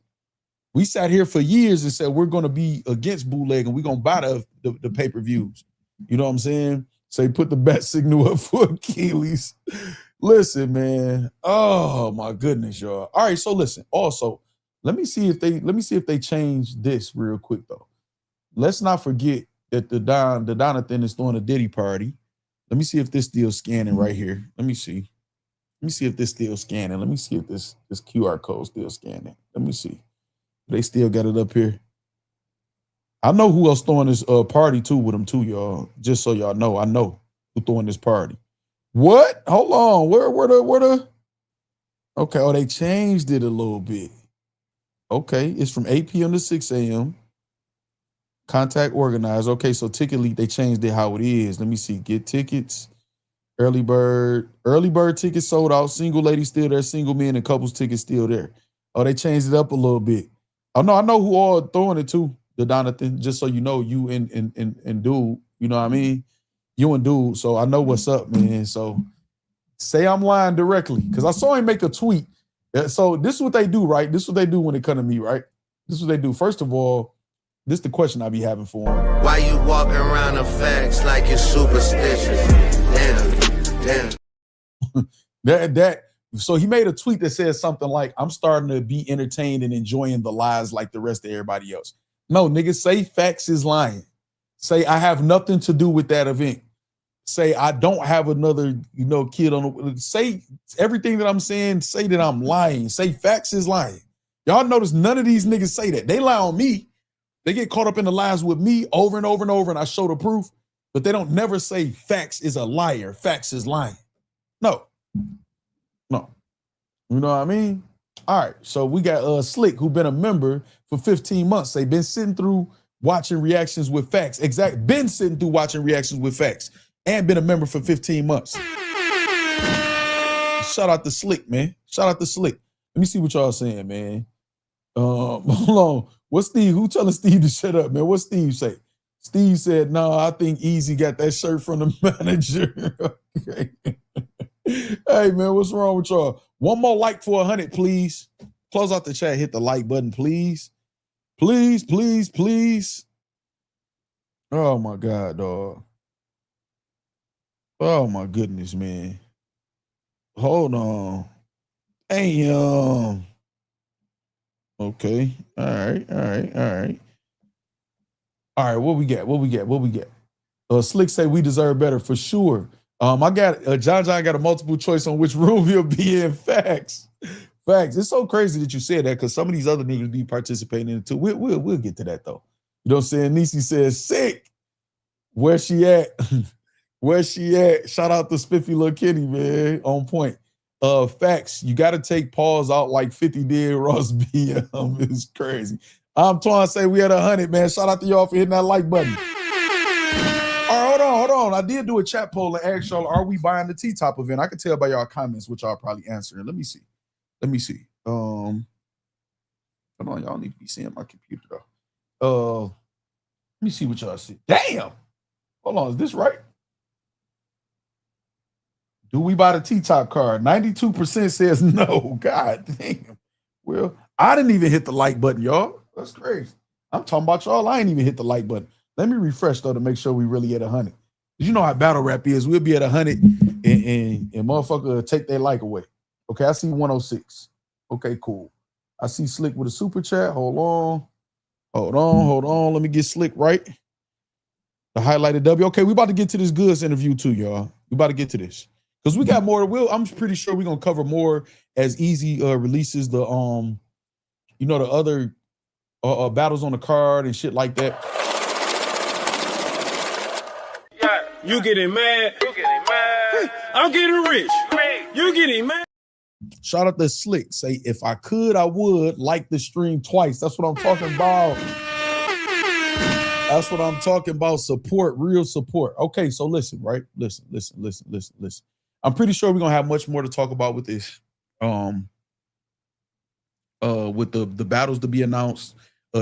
We sat here for years and said we're gonna be against bootleg and we're gonna buy the pay-per-views. You know what I'm saying? So he put the bat signal up for Achilles. Listen, man. Oh my goodness, y'all. All right, so listen. Also, let me see if they change this real quick though. Let's not forget that the Donathan is throwing a Diddy party. Let me see if this still scanning right here. Let me see. Let me see if this still scanning. Let me see if this QR code still scanning. Let me see. They still got it up here. I know who else throwing this party too with them too, y'all. Just so y'all know, I know who throwing this party. What? Hold on. Where the? Okay. Oh, they changed it a little bit. Okay, it's from 8 p.m. to 6 a.m. Contact organized. Okay, so Ticket League, they changed it how it is. Let me see. Get tickets. Early bird tickets sold out. Single ladies still there. Single men and couples tickets still there. Oh, they changed it up a little bit. Oh no, I know who all throwing it too. The Donathan, just so you know, you and Dude, you know what I mean? You and Dude, so I know what's up, man. So say I'm lying directly, because I saw him make a tweet. So this is what they do, right? This is what they do when it come to me, right? This is what they do. First of all, this is the question I be having for them. Why you walking around the facts like you're superstitious? Damn. So he made a tweet that says something like, I'm starting to be entertained and enjoying the lies like the rest of everybody else. No, nigga, say Factz is lying. Say I have nothing to do with that event. Say I don't have another, kid on the, say everything that I'm saying, say that I'm lying. Say Factz is lying. Y'all notice none of these niggas say that. They lie on me. They get caught up in the lies with me over and over and over, and I show the proof, but they don't never say Factz is a liar. Factz is lying. No. You know what I mean? All right, so we got Slick, who been a member for 15 months. They been sitting through watching reactions with Factz. Been sitting through watching reactions with Factz and been a member for 15 months. Shout out to Slick, man. Shout out to Slick. Let me see what y'all saying, man. Hold on. What's Steve? Who telling Steve to shut up, man? What Steve say? Steve said, no, I think Eazy got that shirt from the manager. Okay. Hey, man, what's wrong with y'all? One more like for 100, please. Close out the chat. Hit the like button, please. Please, please, please. Oh, my God, dog. Oh, my goodness, man. Hold on. Damn. Okay. All right. All right, what we got? Slick say we deserve better for sure. I got John got a multiple choice on which room he'll be in. Factz. It's so crazy that you said that, because some of these other niggas be participating in it too. We'll get to that though. You know what I'm saying? Niecy says sick. Where she at? Where she at? Shout out to Spiffy Lil Kenny, man. On point. Factz, you got to take pause out like 50 did Ross BM. It's crazy. I'm trying to say we had 100, man. Shout out to y'all for hitting that like button. All right, hold on. I did do a chat poll and asked y'all, are we buying the T-Top event? I can tell by y'all comments, which y'all probably answering. Let me see. Hold on, y'all need to be seeing my computer though. Let me see what y'all see. Damn. Hold on, is this right? Do we buy the T-Top card? 92% says no. God damn. Well, I didn't even hit the like button, y'all. That's crazy. I'm talking about y'all. I ain't even hit the like button. Let me refresh though to make sure we really at 100. You know how battle rap is. We'll be at 100 and motherfucker take their like away. Okay, I see 106. Okay, cool. I see Slick with a super chat. Hold on. Let me get Slick right. The highlighted W. Okay, we about to get to this Goodz interview too, y'all. We about to get to this. Because we got more. I'm pretty sure we're gonna cover more as Eazy releases the the other battles on the card and shit like that. You getting mad? I'm getting rich. You getting mad? Shout out to Slick. Say, if I could, I would like the stream twice. That's what I'm talking about. That's what I'm talking about. Support, real support. Okay, so listen, right? Listen. I'm pretty sure we're gonna have much more to talk about with this. With the battles to be announced,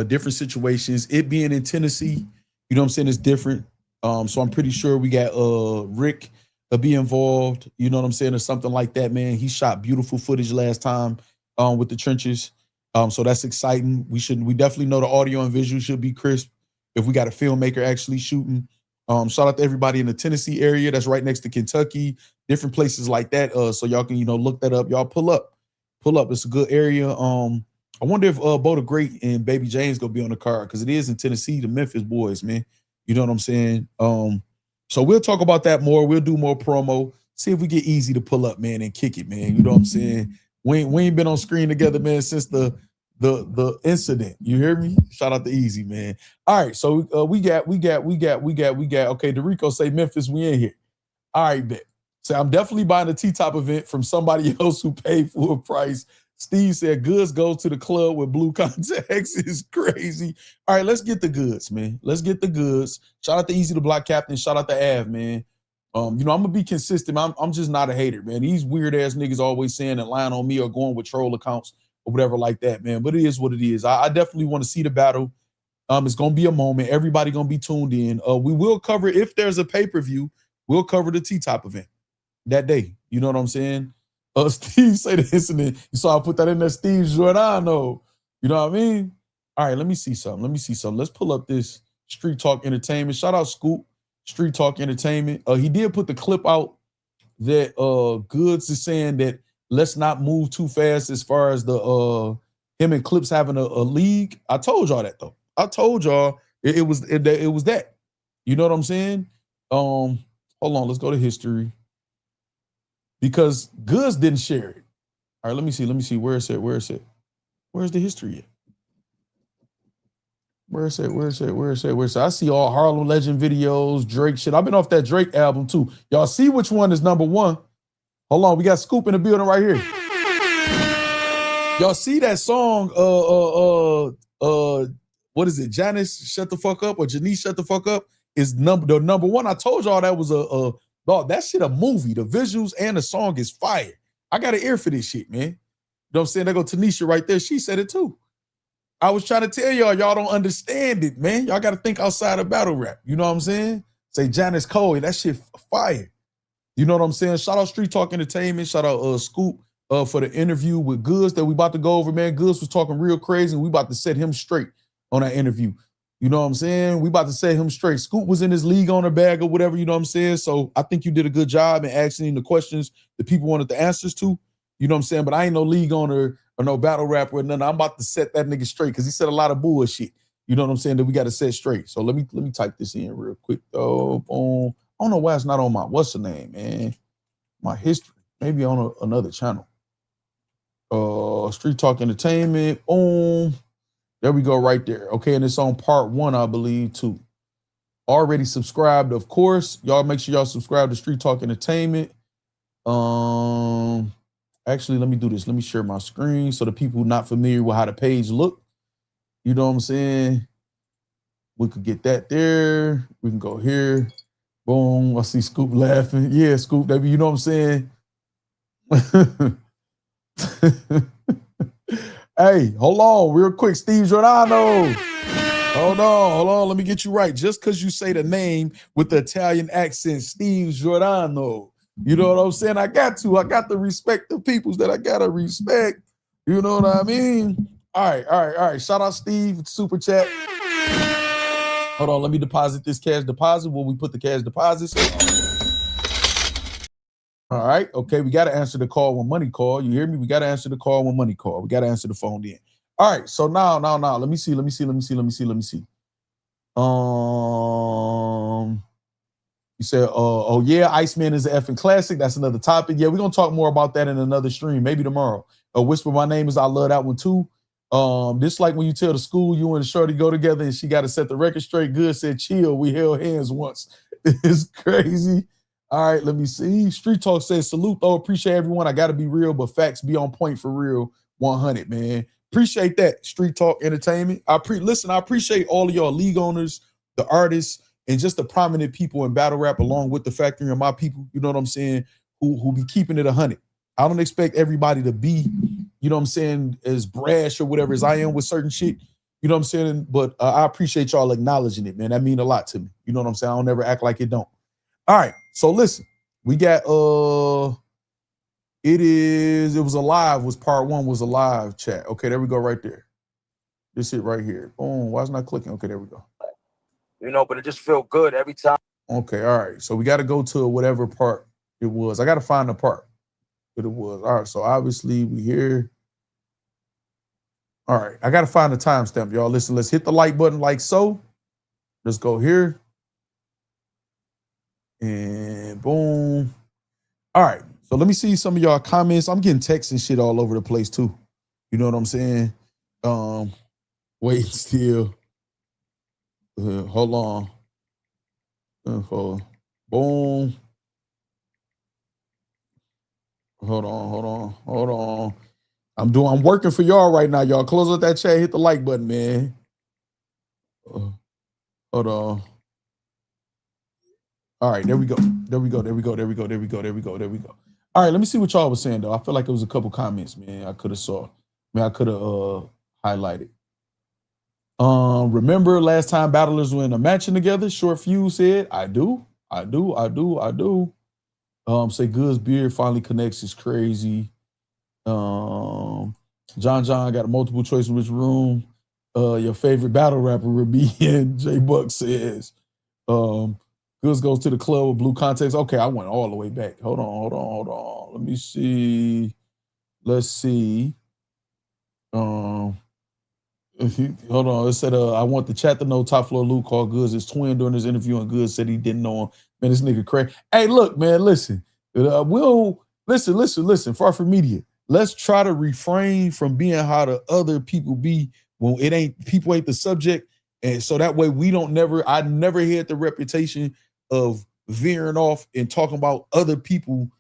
different situations. It being in Tennessee, you know what I'm saying, it's different. So I'm pretty sure we got Rick be involved, you know what I'm saying, or something like that, man. He shot beautiful footage last time with the trenches. So that's exciting. We definitely know the audio and visual should be crisp if we got a filmmaker actually shooting. Shout out to everybody in the Tennessee area that's right next to Kentucky, different places like that. So y'all can, look that up. Y'all pull up. It's a good area. I wonder if Bo the Great and Baby James gonna be on the card, because it is in Tennessee, the Memphis boys, man. You know what I'm saying? So we'll talk about that more. We'll do more promo. See if we get Eazy to pull up, man, and kick it, man. You know what I'm saying? We ain't been on screen together, man, since the incident. You hear me? Shout out to Eazy, man. All right, so we got. Okay, DeRico say Memphis, we in here. All right, bet. So I'm definitely buying a T-top event from somebody else who paid full price. Steve said Goodz goes to the club with blue contacts. Is crazy. All right, let's get the goods, man. Let's get the goods. Shout out to Eazy the Block Captain. Shout out to Ave, man. I'm gonna be consistent. I'm just not a hater, man. These weird ass niggas always saying that lying on me or going with troll accounts or whatever like that, man. But it is what it is. I definitely want to see the battle. It's gonna be a moment. Everybody gonna be tuned in. We will cover, if there's a pay-per-view, we'll cover the T-top event that day. You know what I'm saying? Steve say the incident. You saw I put that in there, Steve Giordano. You know what I mean? All right, let me see something. Let's pull up this Street Talk Entertainment. Shout out Scoop, Street Talk Entertainment. He did put the clip out that Goodz is saying that let's not move too fast as far as the him and Clips having a league. I told y'all that though. I told y'all it was that. You know what I'm saying? Hold on, let's go to history. Because Goodz didn't share it. All right, let me see. Where is it? Where's the history at? Where is it? I see all Harlem Legend videos, Drake shit. I've been off that Drake album too. Y'all see which one is number one? Hold on, we got Scoop in the building right here. Y'all see that song? What is it? Janice, shut the fuck up, or Janice, shut the fuck up? Is the number one. I told y'all that was dog, that shit a movie. The visuals and the song is fire. I got an ear for this shit, man. You know what I'm saying? There go Tanisha right there. She said it too. I was trying to tell y'all don't understand it, man. Y'all got to think outside of battle rap. You know what I'm saying? Say Janice Cole, that shit fire. You know what I'm saying? Shout out Street Talk Entertainment. Shout out Scoop for the interview with Goodz that we about to go over, man. Goodz was talking real crazy, and we about to set him straight on that interview. You know what I'm saying? We about to set him straight. Scoop was in his league owner bag or whatever, you know what I'm saying? So I think you did a good job in asking the questions that people wanted the answers to. You know what I'm saying? But I ain't no league owner or no battle rapper or nothing. I'm about to set that nigga straight because he said a lot of bullshit. You know what I'm saying? That we got to set straight. So let me type this in real quick though. Boom. I don't know why it's not on my, what's the name, man? My history. Maybe on another channel. Street Talk Entertainment. Boom. There we go right there. Okay, and it's on part 1, I believe, too. Already subscribed, of course. Y'all make sure y'all subscribe to Street Talk Entertainment. Actually, let me do this. Let me share my screen so the people not familiar with how the page look. You know what I'm saying? We could get that there. We can go here. Boom. I see Scoop laughing. Yeah, Scoop, baby. You know what I'm saying? Hey, hold on real quick, Steve Giordano. Hold on. Let me get you right. Just because you say the name with the Italian accent, Steve Giordano. You know what I'm saying? I got to respect the peoples that I got to respect. You know what I mean? All right. Shout out Steve, super chat. Hold on, let me deposit this cash deposit. Will we put the cash deposits? All right. Okay, we got to answer the call when money call. You hear me? We got to answer the call when money call. We got to answer the phone then. All right. So now, let me see. You said, oh yeah, Iceman is an effing classic. That's another topic. Yeah, we're gonna talk more about that in another stream, maybe tomorrow. Whisper My Name Is, I love that one too. This like when you tell the school you and Shorty go together and she got to set the record straight. Goodz said, chill, we held hands once. It's crazy. All right, let me see. Street Talk says, salute though, appreciate everyone. I gotta be real, but facts be on point for real. 100, man. Appreciate that. Street Talk Entertainment. I appreciate all of y'all league owners, the artists, and just the prominent people in battle rap, along with the Factory and my people, you know what I'm saying, who be keeping it 100. I don't expect everybody to be, you know what I'm saying, as brash or whatever as I am with certain shit, you know what I'm saying, but I appreciate y'all acknowledging it, man. That mean a lot to me. You know what I'm saying? I don't never act like it don't. All right, so listen, we got, it was alive, was part 1, was alive chat. Okay, there we go right there. This shit right here. Boom, why is it not clicking? Okay, there we go. You know, but it just feel good every time. Okay, all right. So we got to go to whatever part it was. I got to find the part that it was. All right, so obviously we here. All right, I got to find the timestamp, y'all. Listen, let's hit the like button like so. Let's go here. And boom. All right, so let me see some of y'all comments. I'm getting texts and shit all over the place too. You know what I'm saying? Wait still. Hold on. Boom. Hold on. I'm working for y'all right now, y'all. Close up that chat, hit the like button, man. Hold on. All right, there we go. All right, let me see what y'all was saying though. I feel like it was a couple comments, man. I could have highlighted. Remember last time battlers were in a matching together? Short Fuse said, I do. Say Goodz beard finally connects is crazy. John got a multiple choice in which room. Your favorite battle rapper would be in. J Buck says. Goodz goes to the club with blue context. Okay, I went all the way back. Hold on. Let me see. Let's see. Hold on. It said, I want the chat to know Top Floor Luke called Goodz his twin during his interview, and Goodz said he didn't know him. Man, this nigga crazy. Hey, look, man, listen. Listen, Far From Media. Let's try to refrain from being how the other people be when people ain't the subject. And so that way I never had the reputation of veering off and talking about other people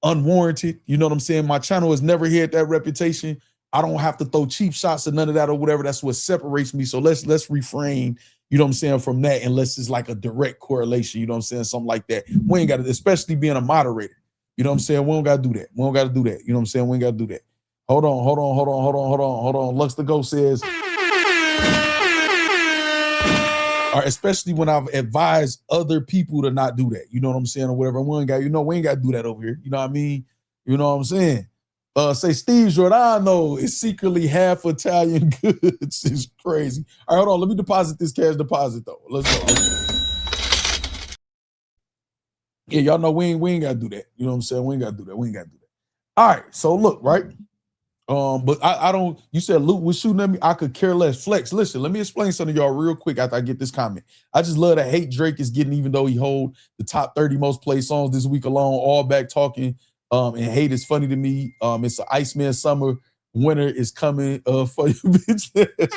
unwarranted. You know what I'm saying? My channel has never had that reputation. I don't have to throw cheap shots or none of that or whatever. That's what separates me. So let's refrain, you know what I'm saying, from that, unless it's like a direct correlation, you know what I'm saying, something like that. We ain't got to, especially being a moderator. You know what I'm saying? We don't got to do that. You know what I'm saying? We ain't got to do that. Hold on. Lux the Ghost says, or especially when I've advised other people to not do that. You know what I'm saying? Or whatever. We ain't got to do that over here. You know what I mean? You know what I'm saying? Say Steve Giordano is secretly half Italian Goodz. It's crazy. All right, hold on. Let me deposit this cash deposit though. Let's go. Yeah, y'all know we ain't got to do that. You know what I'm saying? We ain't got to do that. All right, so look, right? But I don't, you said Luke was shooting at me. I could care less. Flex, listen, let me explain something to y'all real quick after I get this comment. I just love that hate Drake is getting, even though he hold the top 30 most played songs this week alone, all back talking. And hate is funny to me. It's an Iceman summer. Winter is coming for you bitches.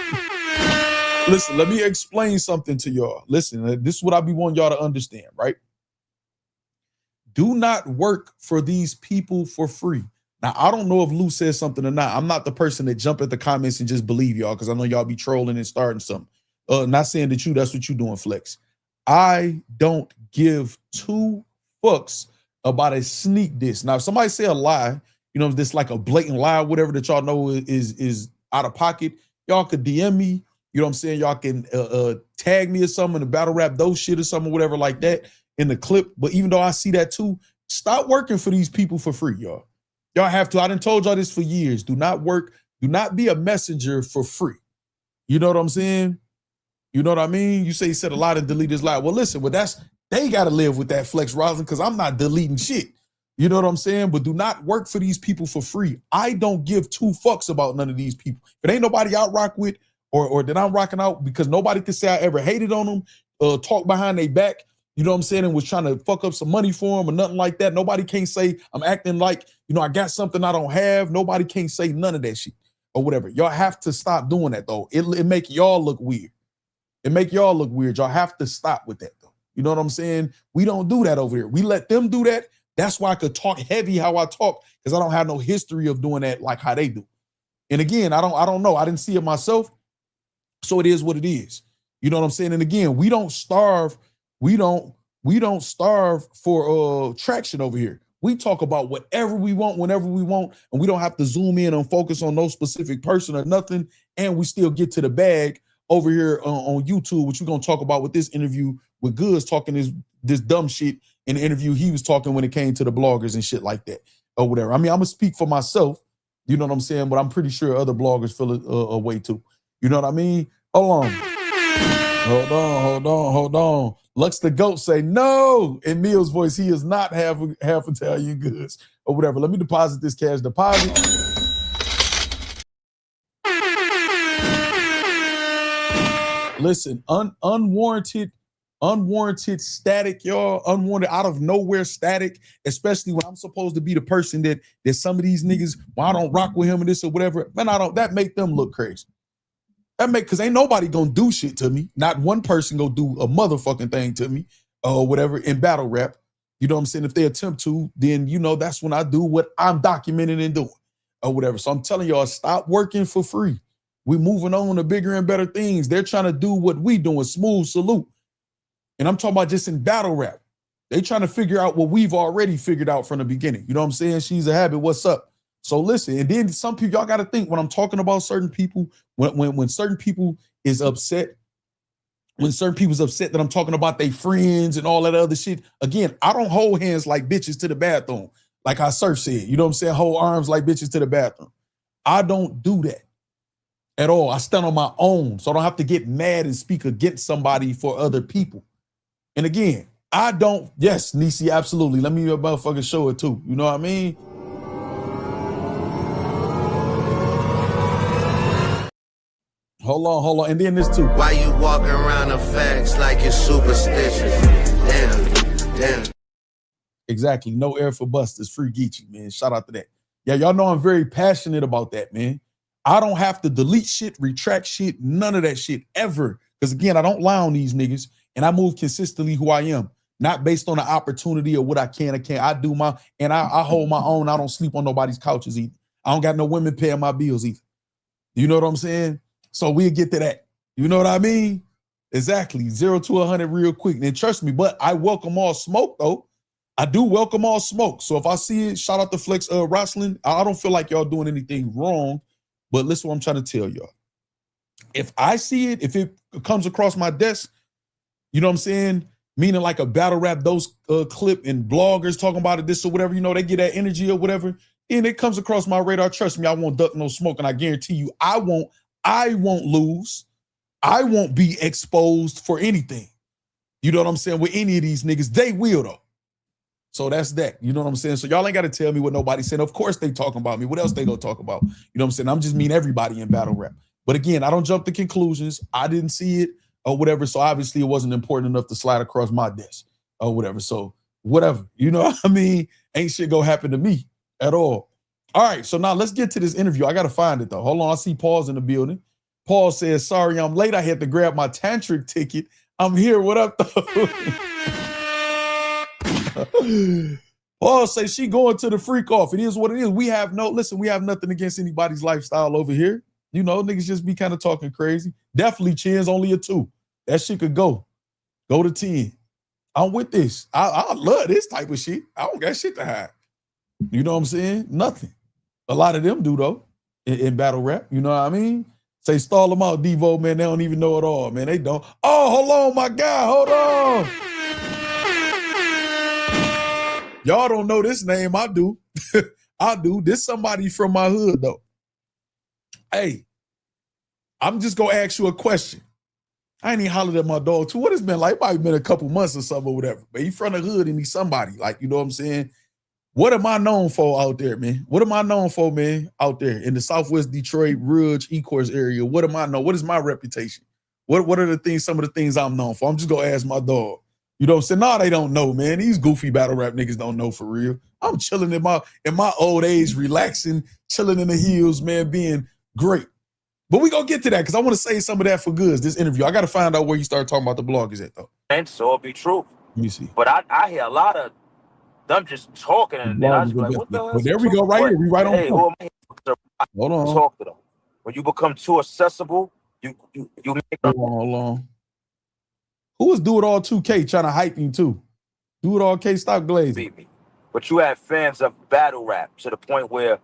Listen, let me explain something to y'all. Listen, this is what I be wanting y'all to understand, right? Do not work for these people for free. Now, I don't know if Lou says something or not. I'm not the person that jump at the comments and just believe y'all, because I know y'all be trolling and starting something. Not saying that that's what you doing, Flex. I don't give two fucks about a sneak diss. Now, if somebody say a lie, you know, this like a blatant lie, whatever that y'all know is out of pocket, y'all could DM me. You know what I'm saying? Y'all can tag me or something in the battle rap, those shit or something, whatever like that in the clip. But even though I see that too, stop working for these people for free, y'all. Y'all have to. I done told y'all this for years. Do not work. Do not be a messenger for free. You know what I'm saying? You know what I mean? You say he said a lot and delete his lie. Well, listen, but they got to live with that, Flex Roslin, because I'm not deleting shit. You know what I'm saying? But do not work for these people for free. I don't give two fucks about none of these people. If it ain't nobody I rock with or that I'm rocking out, because nobody can say I ever hated on them, talk behind their back, you know what I'm saying, and was trying to fuck up some money for them or nothing like that. Nobody can't say I'm acting like, you know, I got something I don't have. Nobody can't say none of that shit or whatever. Y'all have to stop doing that, though. It make y'all look weird. It make y'all look weird. Y'all have to stop with that, though. You know what I'm saying? We don't do that over here. We let them do that. That's why I could talk heavy how I talk, because I don't have no history of doing that like how they do. And again, I don't know. I didn't see it myself. So it is what it is. You know what I'm saying? And again, we don't starve. We don't starve for traction over here. We talk about whatever we want, whenever we want, and we don't have to zoom in and focus on no specific person or nothing. And we still get to the bag over here on YouTube, which we're gonna talk about with this interview with Goodz, talking this dumb shit in the interview he was talking when it came to the bloggers and shit like that or whatever. I mean, I'm gonna speak for myself, you know what I'm saying, but I'm pretty sure other bloggers feel a way too. You know what I mean? Hold on. Lux the Goat say no in Neil's voice. He is not half Italian Goods or whatever. Let me deposit this cash deposit. Listen, unwarranted static, y'all. Unwarranted, out of nowhere static, especially when I'm supposed to be the person that some of these niggas, well, I don't rock with him and this or whatever. Man, that make them look crazy. Because ain't nobody gonna do shit to me. Not one person gonna do a motherfucking thing to me or whatever in battle rap. You know what I'm saying? If they attempt to, then, you know, that's when I do what I'm documenting and doing or whatever. So I'm telling y'all, stop working for free. We're moving on to bigger and better things. They're trying to do what we doing. Smooth salute. And I'm talking about just in battle rap. They trying to figure out what we've already figured out from the beginning. You know what I'm saying? She's a habit. What's up? So listen, and then some people, y'all got to think when I'm talking about certain people, when certain people is upset, when certain people's upset that I'm talking about their friends and all that other shit. Again, I don't hold hands like bitches to the bathroom. Like how Surf said, you know what I'm saying? Hold arms like bitches to the bathroom. I don't do that at all. I stand on my own. So I don't have to get mad and speak against somebody for other people. And again, I don't, yes, Nisi, absolutely. Let me motherfucking show it too. You know what I mean? Hold on. And then this too. Why you walking around the Factz like you're superstitious? Damn. Exactly. No air for busters. Free Geechee, man. Shout out to that. Yeah, y'all know I'm very passionate about that, man. I don't have to delete shit, retract shit, none of that shit ever. Because again, I don't lie on these niggas and I move consistently who I am. Not based on the opportunity or what I can or can't. I do I hold my own. I don't sleep on nobody's couches either. I don't got no women paying my bills either. You know what I'm saying? So we'll get to that. You know what I mean? Exactly. 0 to 100 real quick. And trust me, but I welcome all smoke though. I do welcome all smoke. So if I see it, shout out to Flex Wrestling. I don't feel like y'all doing anything wrong, but listen what I'm trying to tell y'all. If I see it, if it comes across my desk, you know what I'm saying? Meaning like a battle rap, those clip and bloggers talking about it, this or whatever, you know, they get that energy or whatever. And it comes across my radar. Trust me, I won't duck no smoke. And I guarantee you, I won't lose. I won't be exposed for anything. You know what I'm saying? With any of these niggas, they will though. So that's that. You know what I'm saying? So y'all ain't got to tell me what nobody's saying. Of course they talking about me. What else they gonna talk about? You know what I'm saying? I'm just mean everybody in battle rap. But again, I don't jump to conclusions. I didn't see it or whatever. So obviously it wasn't important enough to slide across my desk or whatever. So whatever. You know what I mean? Ain't shit gonna happen to me at all. All right, so now let's get to this interview. I got to find it, though. Hold on, I see Paul's in the building. Paul says, sorry, I'm late. I had to grab my tantric ticket. I'm here. What up, though? Paul says she going to the freak off. It is what it is. We have nothing against anybody's lifestyle over here. You know, niggas just be kind of talking crazy. Definitely Chin's only a 2. That shit could go to 10. I'm with this. I love this type of shit. I don't got shit to hide. You know what I'm saying? Nothing. A lot of them do, though, in battle rap. You know what I mean? Say, stall them out, Devo, man. They don't even know it all, man. They don't. Oh, hold on, my guy. Hold on. Y'all don't know this name. I do. I do. This somebody from my hood, though. Hey, I'm just going to ask you a question. I ain't even hollered at my dog, too. What it's been like? It might have been a couple months or something or whatever. But he from the hood and he's somebody. Like, you know what I'm saying? What am I known for out there, man? What am I known for, man, out there in the Southwest Detroit, Ridge, E-Course area? What am I known? What is my reputation? What are the things, some of the things I'm known for? I'm just going to ask my dog. You know what I'm saying? No, they don't know, man. These goofy battle rap niggas don't know for real. I'm chilling in my old age, relaxing, chilling in the hills, man, being great. But we going to get to that because I want to say some of that for Goodz, this interview. I got to find out where you start talking about the bloggers at, though. And so it'll be true. Let me see. But I hear a lot of them just talking, and then I just be like, what the hell? Well, there we go, right here. We right on. Hey, who am I here to hold on. Talk to them. When you become too accessible, you make them. Hold on. Who was Do It All 2K trying to hype him too? Do It All K, stop glazing. Beat me. But you have fans of battle rap to the point where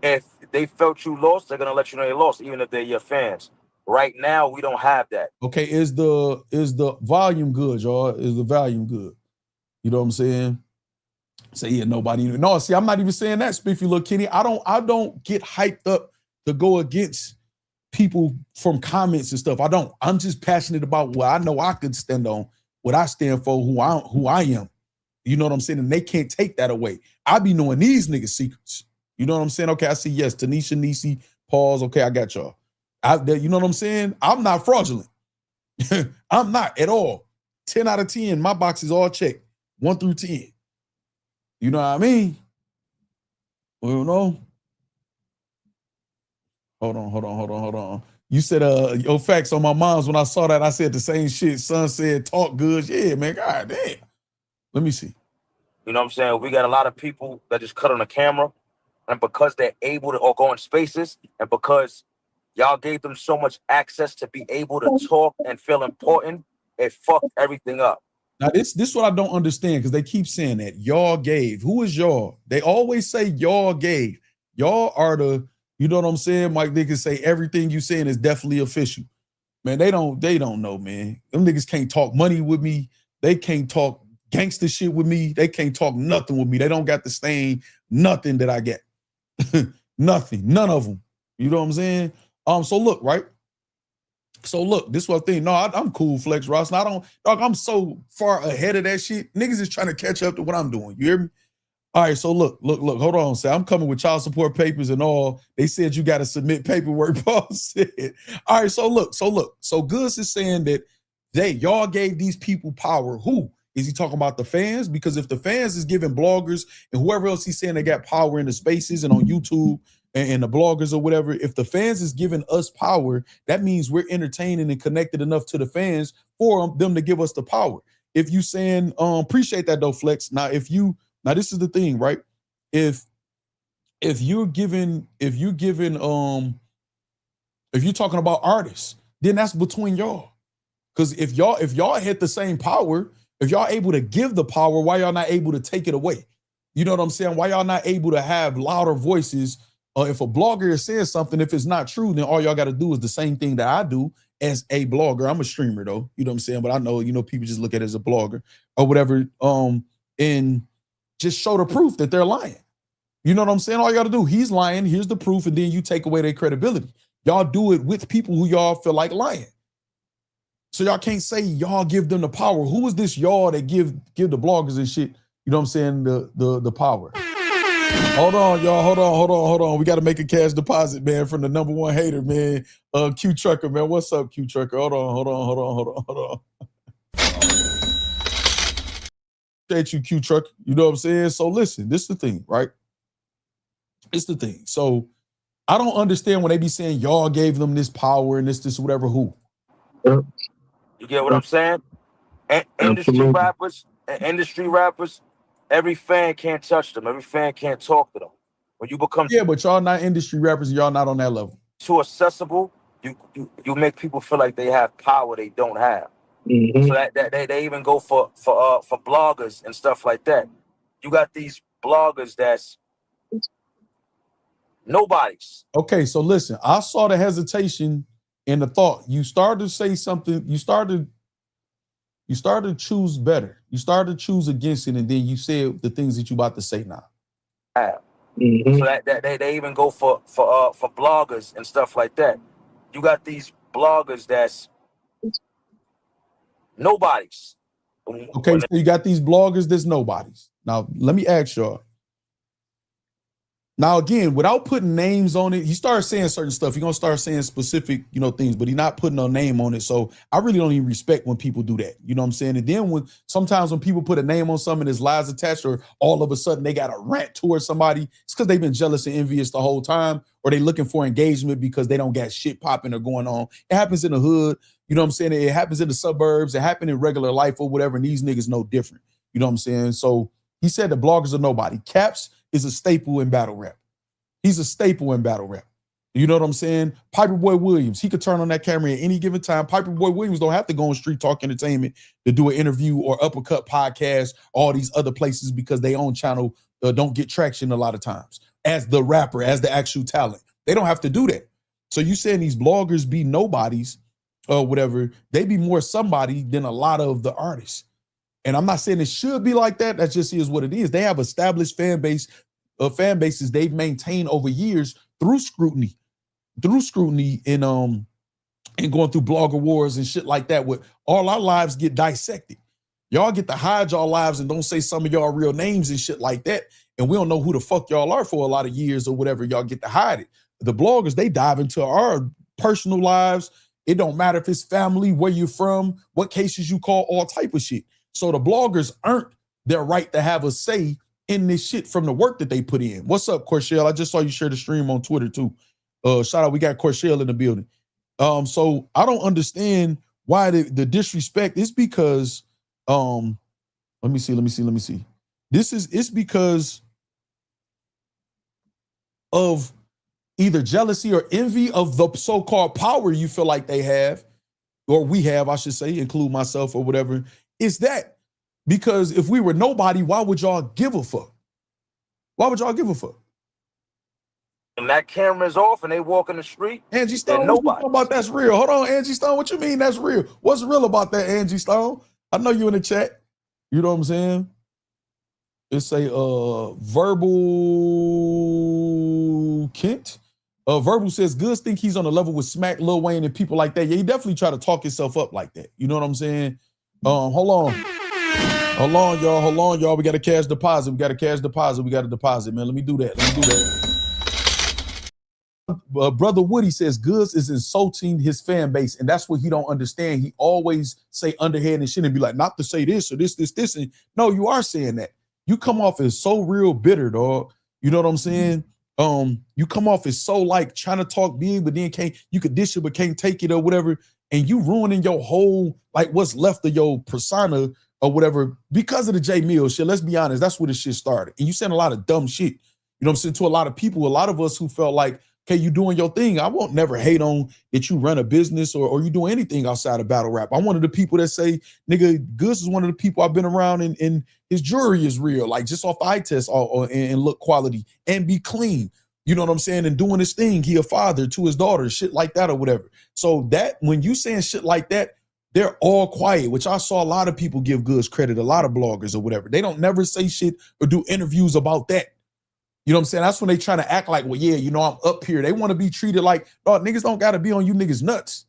if they felt you lost, they're gonna let you know they lost, even if they're your fans. Right now, we don't have that. Okay, is the volume good, y'all? Is the volume good? You know what I'm saying? Say yeah, nobody. No, see, I'm not even saying that, Spiffy Lil Kenny. I don't get hyped up to go against people from comments and stuff. I don't. I'm just passionate about what I know I could stand on, what I stand for, who I am. You know what I'm saying? And they can't take that away. I be knowing these niggas' secrets. You know what I'm saying? Okay, I see, yes, Tanisha, Nisi, pause. Okay, I got y'all. You know what I'm saying? I'm not fraudulent. I'm not at all. 10 out of 10, my box is all checked. 1 through 10. You know what I mean? Well, no. Hold on. You said, yo, Factz on my mom's. When I saw that, I said the same shit. Son said, talk good. Yeah, man, god damn. Let me see. You know what I'm saying? We got a lot of people that just cut on the camera, and because they're able to or go in spaces, and because y'all gave them so much access to be able to talk and feel important, it fucked everything up. Now, this what I don't understand, because they keep saying that. Y'all gave. Who is y'all? They always say y'all gave. Y'all are the, you know what I'm saying? Mike, they can say everything you saying is definitely official. Man, they don't know, man. Them niggas can't talk money with me. They can't talk gangster shit with me. They can't talk nothing with me. They don't got the stain, nothing that I get. Nothing, none of them. You know what I'm saying? So look, right? So look, this one thing. No, I'm cool, Flex Ross. And I'm so far ahead of that shit. Niggas is trying to catch up to what I'm doing. You hear me? All right, so look, hold on. Say, I'm coming with child support papers and all. They said you got to submit paperwork, Paul said. All right, so look. So Goodz is saying that y'all gave these people power. Who? Is he talking about the fans? Because if the fans is giving bloggers and whoever else he's saying they got power in the spaces and on YouTube and the bloggers or whatever, if the fans is giving us power, that means we're entertaining and connected enough to the fans for them to give us the power. If you saying, appreciate that though, Flex. Now this is the thing, right? If you're talking about artists, then that's between y'all. Because if y'all had the same power, if y'all able to give the power, why y'all not able to take it away? You know what I'm saying? Why y'all not able to have louder voices? If a blogger is saying something, if it's not true, then all y'all got to do is the same thing that I do as a blogger. I'm a streamer though, you know what I'm saying? But I know, people just look at it as a blogger or whatever, and just show the proof that they're lying. You know what I'm saying? All you got to do, he's lying, here's the proof, and then you take away their credibility. Y'all do it with people who y'all feel like lying. So y'all can't say y'all give them the power. Who is this y'all that give the bloggers and shit, you know what I'm saying, the power? Hold on, y'all. Hold on. We got to make a cash deposit, man, from the number one hater, man. Q Trucker, man. What's up, Q Trucker? Hold on. Appreciate you, Q Trucker. You know what I'm saying? So listen, this is the thing, right? It's the thing. So I don't understand when they be saying y'all gave them this power and this whatever. Who? You get what I'm saying? Industry rappers, every fan can't touch them. Every fan can't talk to them. When you become but y'all not industry rappers and y'all not on that level. Too accessible, you make people feel like they have power they don't have. Mm-hmm. So that they even go for bloggers and stuff like that. You got these bloggers that's nobody's. Okay, so listen, I saw the hesitation and the thought. You started to say something, you started to choose better. You started to choose against it, and then you said the things that you about to say now. Mm-hmm. So that they even go for bloggers and stuff like that. You got these bloggers that's nobody's. Okay, so you got these bloggers that's nobody's. Now, let me ask y'all. Now, again, without putting names on it, he starts saying certain stuff. He's going to start saying specific, things, but he's not putting no name on it. So I really don't even respect when people do that. You know what I'm saying? And then sometimes when people put a name on something, there's lies attached, or all of a sudden they got a rant towards somebody, it's because they've been jealous and envious the whole time, or they looking for engagement because they don't got shit popping or going on. It happens in the hood. You know what I'm saying? It happens in the suburbs. It happened in regular life or whatever. And these niggas know different. You know what I'm saying? So he said the bloggers are nobody. Caps is a staple in battle rap. He's a staple in battle rap. You know what I'm saying? Piper Boy Williams, he could turn on that camera at any given time. Piper Boy Williams don't have to go on Street Talk Entertainment to do an interview or Uppercut Podcast, all these other places because they own channel don't get traction a lot of times. As the rapper, as the actual talent, they don't have to do that. So you saying these bloggers be nobodies or whatever, they be more somebody than a lot of the artists. And I'm not saying it should be like that. That just is what it is. They have established fan bases they've maintained over years through scrutiny and going through blogger wars and shit like that, where all our lives get dissected. Y'all get to hide y'all lives and don't say some of y'all real names and shit like that. And we don't know who the fuck y'all are for a lot of years or whatever. Y'all get to hide it. The bloggers, they dive into our personal lives. It don't matter if it's family, where you're from, what cases you call, all type of shit. So the bloggers earned their right to have a say in this shit from the work that they put in. What's up, Corshell? I just saw you share the stream on Twitter too. Shout out, we got Corshell in the building. So I don't understand why the disrespect is because, let me see. It's because of either jealousy or envy of the so-called power you feel like they have, or we have, I should say, include myself or whatever. It's that. Because if we were nobody, why would y'all give a fuck? Why would y'all give a fuck? And that camera's off and they walk in the street. Angie Stone, what you talking about that's real? Hold on, Angie Stone, what you mean that's real? What's real about that, Angie Stone? I know you in the chat. You know what I'm saying? It's a Verbal Kent. Verbal says, Goodz think he's on the level with Smack, Lil Wayne, and people like that. Yeah, he definitely try to talk himself up like that. You know what I'm saying? Hold on, y'all. We got a cash deposit. We got a deposit, man. Let me do that. Brother Woody says Goodz is insulting his fan base, and that's what he don't understand. He always say underhand and shit and be like, not to say this or this. And no, you are saying that. You come off as so real bitter, dog. You know what I'm saying? You come off as so like trying to talk big, but then you could dish it, but can't take it or whatever. And you ruining your whole, like what's left of your persona or whatever because of the J Mills shit. Let's be honest. That's where the shit started. And you saying a lot of dumb shit. You know what I'm saying? To a lot of people, a lot of us who felt like, okay, you doing your thing. I won't never hate on that you run a business or you do anything outside of battle rap. I'm one of the people that say, nigga, Goodz is one of the people I've been around and his jewelry is real, like just off the eye test and look quality and be clean. You know what I'm saying? And doing his thing. He a father to his daughter, shit like that or whatever. So that when you saying shit like that, they're all quiet, which I saw a lot of people give Goodz credit, a lot of bloggers or whatever. They don't never say shit or do interviews about that. You know what I'm saying? That's when they trying to act like, well, yeah, you know, I'm up here. They want to be treated like, dog, niggas don't got to be on you niggas nuts.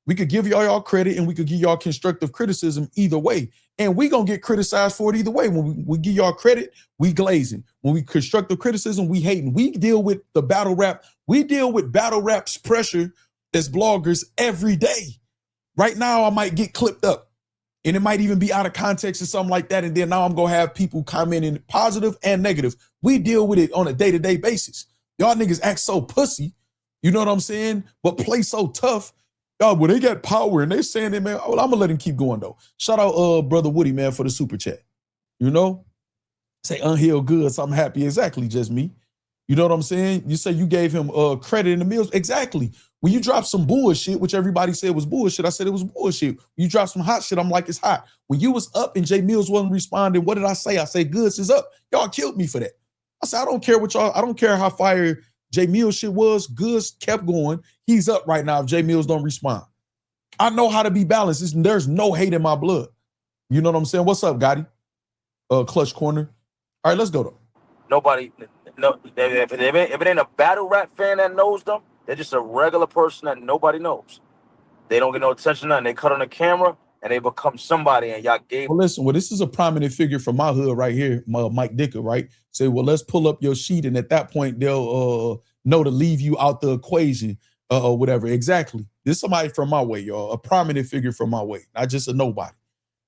We could give y'all credit and we could give y'all constructive criticism either way. And we going to get criticized for it either way. When we give y'all credit, we glazing. When we constructive criticism, we hating. We deal with the battle rap. We deal with battle rap's pressure as bloggers every day. Right now, I might get clipped up. And it might even be out of context or something like that. And then now I'm going to have people commenting positive and negative. We deal with it on a day-to-day basis. Y'all niggas act so pussy, you know what I'm saying? But play so tough. Y'all, well, they got power and they saying it, man. Well, I'm going to let him keep going, though. Shout out Brother Woody, man, for the super chat. You know? Say unhealed Goodz, I'm happy. Exactly, just me. You know what I'm saying? You say you gave him credit in the mills. Exactly. When you drop some bullshit, which everybody said was bullshit, I said it was bullshit. When you drop some hot shit, I'm like, it's hot. When you was up and J Mills wasn't responding, what did I say? I said, Goodz is up. Y'all killed me for that. I said, I don't care what y'all, I don't care how fire J Mills shit was. Goodz kept going. He's up right now if J Mills don't respond. I know how to be balanced. There's no hate in my blood. You know what I'm saying? What's up, Gotti? Clutch Corner. All right, let's go though. Nobody, no, if it ain't a battle rap fan that knows them, they're just a regular person that nobody knows. They don't get no attention, and they cut on the camera, and they become somebody, and y'all gave. Well, listen, this is a prominent figure from my hood right here, Mike Dicker, right? Say, well, let's pull up your sheet, and at that point, they'll know to leave you out the equation or whatever. Exactly. This is somebody from my way, y'all, a prominent figure from my way, not just a nobody.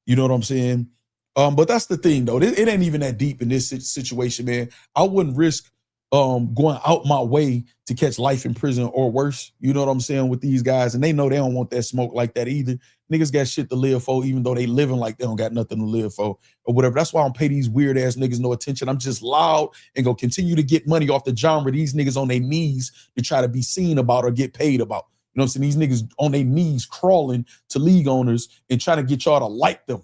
You know what I'm saying? But that's the thing, though. It ain't even that deep in this situation, man. I wouldn't risk going out my way to catch life in prison or worse. You know what I'm saying, with these guys, and they know they don't want that smoke like that either. Niggas got shit to live for, even though they living like they don't got nothing to live for or whatever. That's why I don't pay these weird ass niggas no attention. I'm just loud and go continue to get money off the genre these niggas on their knees to try to be seen about or get paid about. You know what I'm saying? These niggas on their knees crawling to league owners and trying to get y'all to like them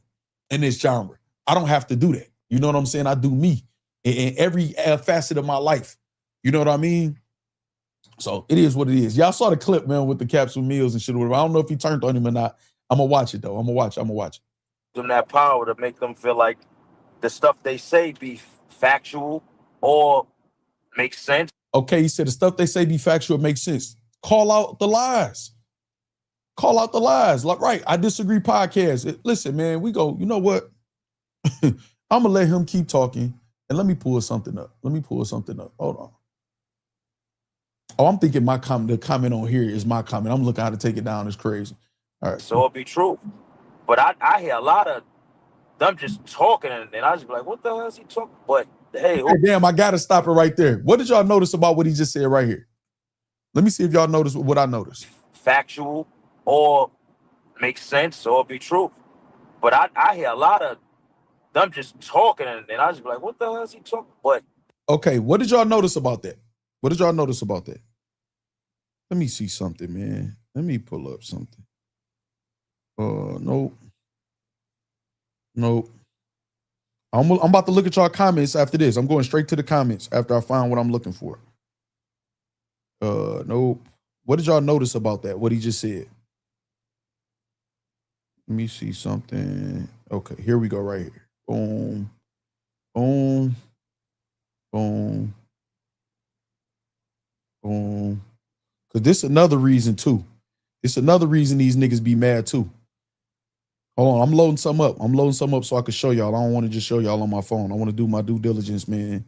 in this genre. I don't have to do that. You know what I'm saying? I do me in every facet of my life. You know what I mean? So it is what it is. Y'all saw the clip, man, with the capsule meals and shit or whatever. I don't know if he turned on him or not. I'm gonna watch it though. I'm gonna watch it. Them that power to make them feel like the stuff they say be factual or makes sense. Okay, he said the stuff they say be factual, makes sense. Call out the lies. Like, right, I disagree podcast. Listen, man, we go, you know what? I'm gonna let him keep talking and let me pull something up. Hold on. Oh, I'm thinking the comment on here is my comment. I'm looking how to take it down. It's crazy. All right. So it'll be true. But I hear a lot of them just talking and I just be like, what the hell is he talking? But hey, damn, I gotta stop it right there. What did y'all notice about what he just said right here? Let me see if y'all notice what I noticed. Factual or makes sense or be true. But I hear a lot of them just talking and I just be like, what the hell is he talking? But okay, what did y'all notice about that? Let me see something, man. Let me pull up something. Nope. I'm about to look at y'all comments after this. I'm going straight to the comments after I find what I'm looking for. Nope. What did y'all notice about that? What he just said? Let me see something. Okay, here we go right here. Boom. Because this is another reason too. It's another reason these niggas be mad too. Hold on, I'm loading some up. So I can show y'all. I don't want to just show y'all on my phone. I want to do my due diligence, man,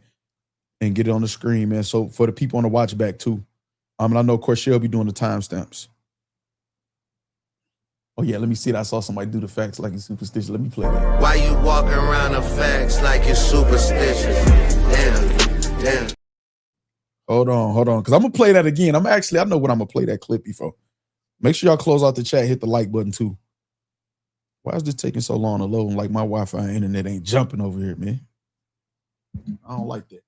and get it on the screen, man. So for the people on the watch back too. And I know Corshell be doing the timestamps. Oh yeah, let me see it. I saw somebody do the facts like he's superstitious. Let me play that. Why you walking around the facts like you're superstitious? Damn. Hold on. Because I'm going to play that again. I know what I'm going to play that clip before. Make sure y'all close out the chat. Hit the like button too. Why is this taking so long to load? Like my Wi-Fi and internet ain't jumping over here, man. I don't like that.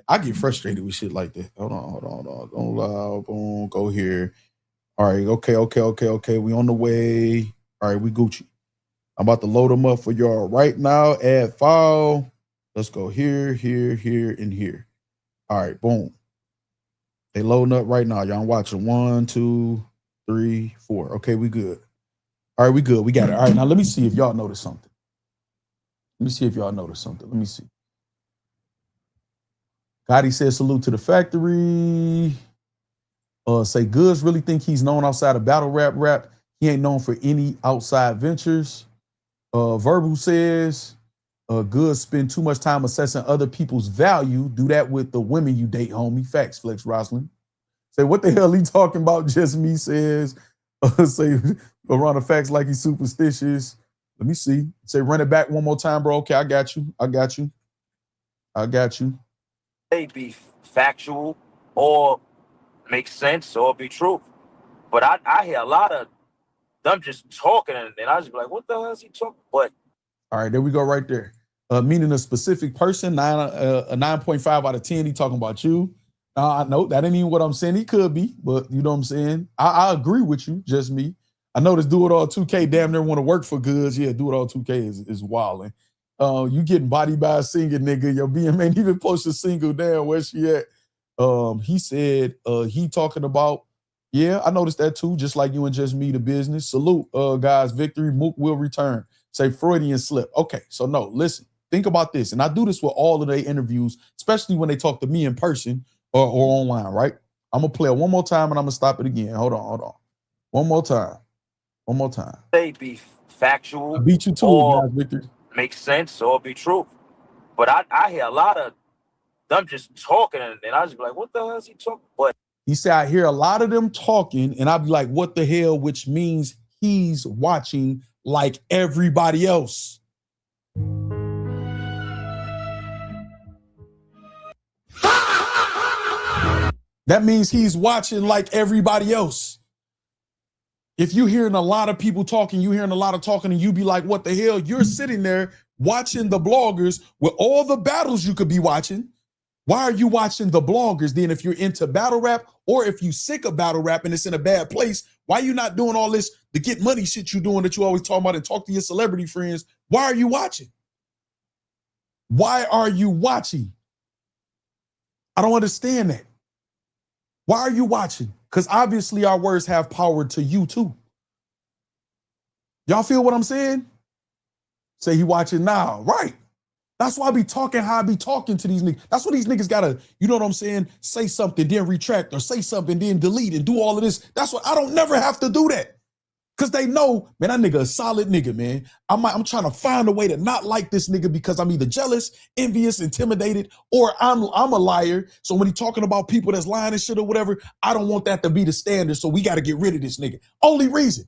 I get frustrated with shit like that. Hold on. Don't lie. Boom. Go here. All right. Okay. We on the way. All right. We Gucci. I'm about to load them up for y'all right now. Add file. Let's go here, and here. All right. Boom. They loading up right now. Y'all watching 1, 2, 3, 4. Okay. We good. All right. We good. We got it. All right. Now let me see if y'all notice something. Let me see. Gotti said salute to the factory. Say Goodz really think he's known outside of battle rap. He ain't known for any outside ventures. Verbal says Goodz spend too much time assessing other people's value. Do that with the women you date, homie. Facts, Flex Roslin. Say what the hell he talking about? Just me says. Say around the facts like he's superstitious. Let me see. Say run it back one more time, bro. Okay, I got you. They be factual or make sense or be true. But I hear a lot of them just talking and I just be like, what the hell is he talking? But all right, there we go right there. Meaning a specific person, a 9.5 out of 10. He talking about you. No, that ain't even what I'm saying. He could be, but you know what I'm saying? I agree with you, just me. I know this Do It All 2K damn near want to work for Goodz. Yeah, Do It All 2K is wilding. You getting body by a singer, nigga. Your BM ain't even post a single. Damn, where she at? He said he talking about, yeah, I noticed that too, just like you and Just Me, the business. Salute, guys, victory. Mook will return. Say Freudian slip. Okay, so no, listen, think about this. And I do this with all of their interviews, especially when they talk to me in person or online, right? I'm going to play it one more time and I'm going to stop it again. Hold on. One more time. They be factual. I beat you too, guys, victory. Make sense or be true. But I hear a lot of them just talking and I just be like, what the hell is he talking? But he said, I hear a lot of them talking and I'd be like, what the hell? Which means he's watching like everybody else. That means he's watching like everybody else. If you're hearing a lot of people talking, you hearing a lot of talking, and you be like, what the hell? You're sitting there watching the bloggers with all the battles you could be watching. Why are you watching the bloggers then if you're into battle rap, or if you sick of battle rap and it's in a bad place? Why are you not doing all this to get money shit you doing that you always talk about and talk to your celebrity friends? Why are you watching? Why are you watching? I don't understand that. Why are you watching? Because obviously our words have power to you too. Y'all feel what I'm saying? Say he watching now, right? That's why I be talking how I be talking to these niggas. That's what these niggas gotta, you know what I'm saying? Say something, then retract, or say something, then delete, and do all of this. That's what I don't never have to do that. Because they know, man, that nigga a solid nigga, man. I'm trying to find a way to not like this nigga because I'm either jealous, envious, intimidated, or I'm a liar. So when he talking about people that's lying and shit or whatever, I don't want that to be the standard. So we got to get rid of this nigga. Only reason,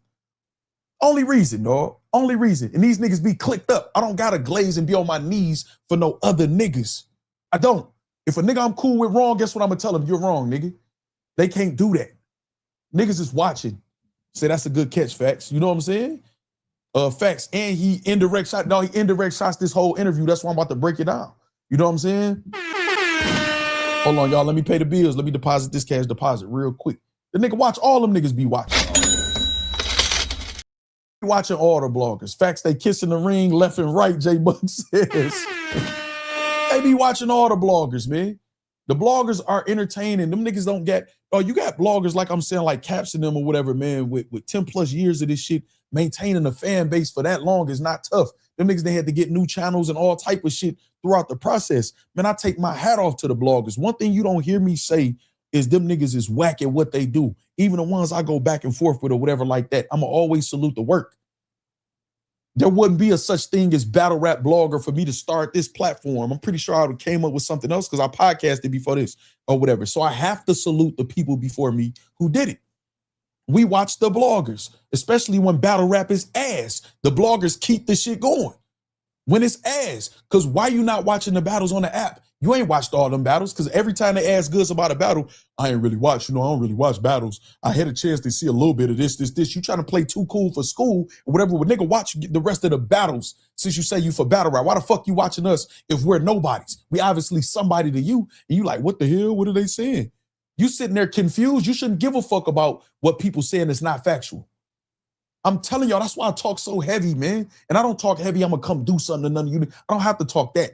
dog. Only reason. And these niggas be clicked up. I don't got to glaze and be on my knees for no other niggas. I don't. If a nigga I'm cool with wrong, guess what I'm going to tell him? You're wrong, nigga. They can't do that. Niggas is watching. Say that's a good catch, Factz. You know what I'm saying? Factz, and he indirect shots this whole interview. That's why I'm about to break it down. You know what I'm saying? Hold on, y'all. Let me pay the bills. Let me deposit this cash deposit real quick. The nigga watch all them niggas be watching. Watching all the bloggers. Factz, they kissing the ring left and right, J Buck says. They be watching all the bloggers, man. The bloggers are entertaining. Them niggas don't get, you got bloggers, like I'm saying, like Caps and them or whatever, man, with 10 plus years of this shit, maintaining a fan base for that long is not tough. Them niggas, they had to get new channels and all type of shit throughout the process. Man, I take my hat off to the bloggers. One thing you don't hear me say is them niggas is whack at what they do. Even the ones I go back and forth with or whatever like that, I'ma always salute the work. There wouldn't be a such thing as battle rap blogger for me to start this platform. I'm pretty sure I would have came up with something else because I podcasted before this or whatever. So I have to salute the people before me who did it. We watch the bloggers, especially when battle rap is ass. The bloggers keep the shit going when it's ass. Because why you not watching the battles on the app? You ain't watched all them battles because every time they ask Goodz about a battle, I ain't really watch. I don't really watch battles. I had a chance to see a little bit of this. You trying to play too cool for school or whatever. But nigga, watch the rest of the battles since you say you for battle rap. Why the fuck you watching us if we're nobodies? We obviously somebody to you. And you like, what the hell? What are they saying? You sitting there confused. You shouldn't give a fuck about what people saying that's not factual. I'm telling y'all, that's why I talk so heavy, man. And I don't talk heavy, I'm gonna come do something to none of you. I don't have to talk that.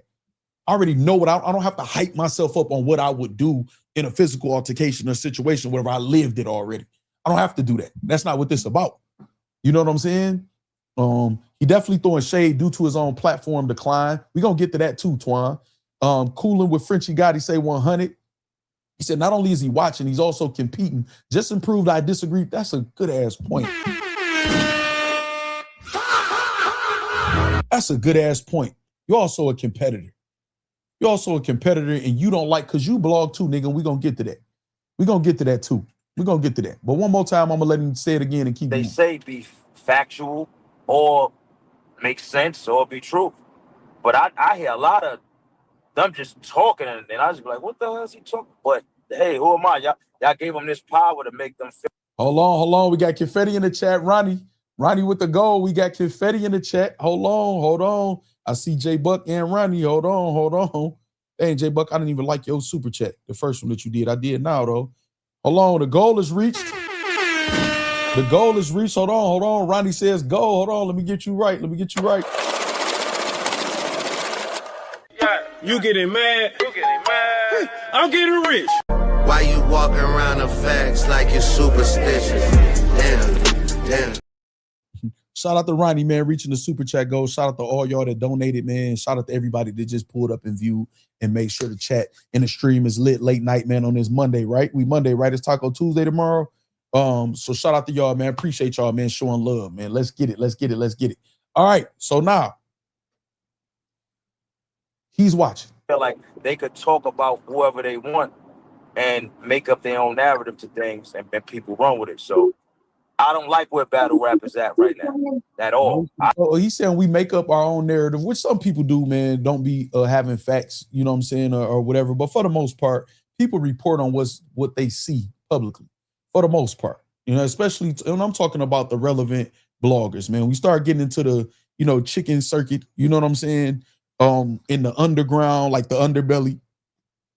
I already know what I don't have to hype myself up on what I would do in a physical altercation or situation, wherever I lived it already. I don't have to do that. That's not what this is about. You know what I'm saying? He definitely throwing shade due to his own platform decline. We're gonna get to that too, Twan. Cooling with Frenchie Gotti say 100. He said not only is he watching, he's also competing. Just improved, I disagree. That's a good ass point. That's a good ass point. You're also a competitor. You're also a competitor and you don't like, because you blog too, nigga. We're going to get to that. We're going to get to that too. We're going to get to that. But one more time, I'm going to let him say it again and keep They going. say be factual or make sense or be true. But I hear a lot of them just talking and I just be like, what the hell is he talking? But hey, who am I? Y'all gave them this power to make them feel. Hold on. We got confetti in the chat. Ronnie with the goal. We got confetti in the chat. Hold on. I see J Buck and Ronnie. Hold on. Hey, J Buck, I didn't even like your super chat. The first one that you did. I did now, though. Hold on. The goal is reached. Hold on. Ronnie says go. Hold on. Let me get you right. You getting mad? I'm getting rich. Why you walking around the facts like you're superstitious? Damn. Shout out to Ronnie, man, reaching the super chat goal. Shout out to all y'all that donated, man. Shout out to everybody that just pulled up and viewed and made sure the chat and the stream is lit late night, man, on this Monday, right? Monday, right? It's Taco Tuesday tomorrow. So shout out to y'all, man. Appreciate y'all, man, showing love, man. Let's get it. All right, so now he's watching. Feel like they could talk about whoever they want and make up their own narrative to things and people run with it. So I don't like where battle rap is at right now at all. He's saying we make up our own narrative, which some people do, man. Don't be having facts, you know what I'm saying, or whatever. But for the most part, people report on what they see publicly for the most part. You know, especially when I'm talking about the relevant bloggers, man. We start getting into the, you know, chicken circuit, you know what I'm saying? In the underground, like the underbelly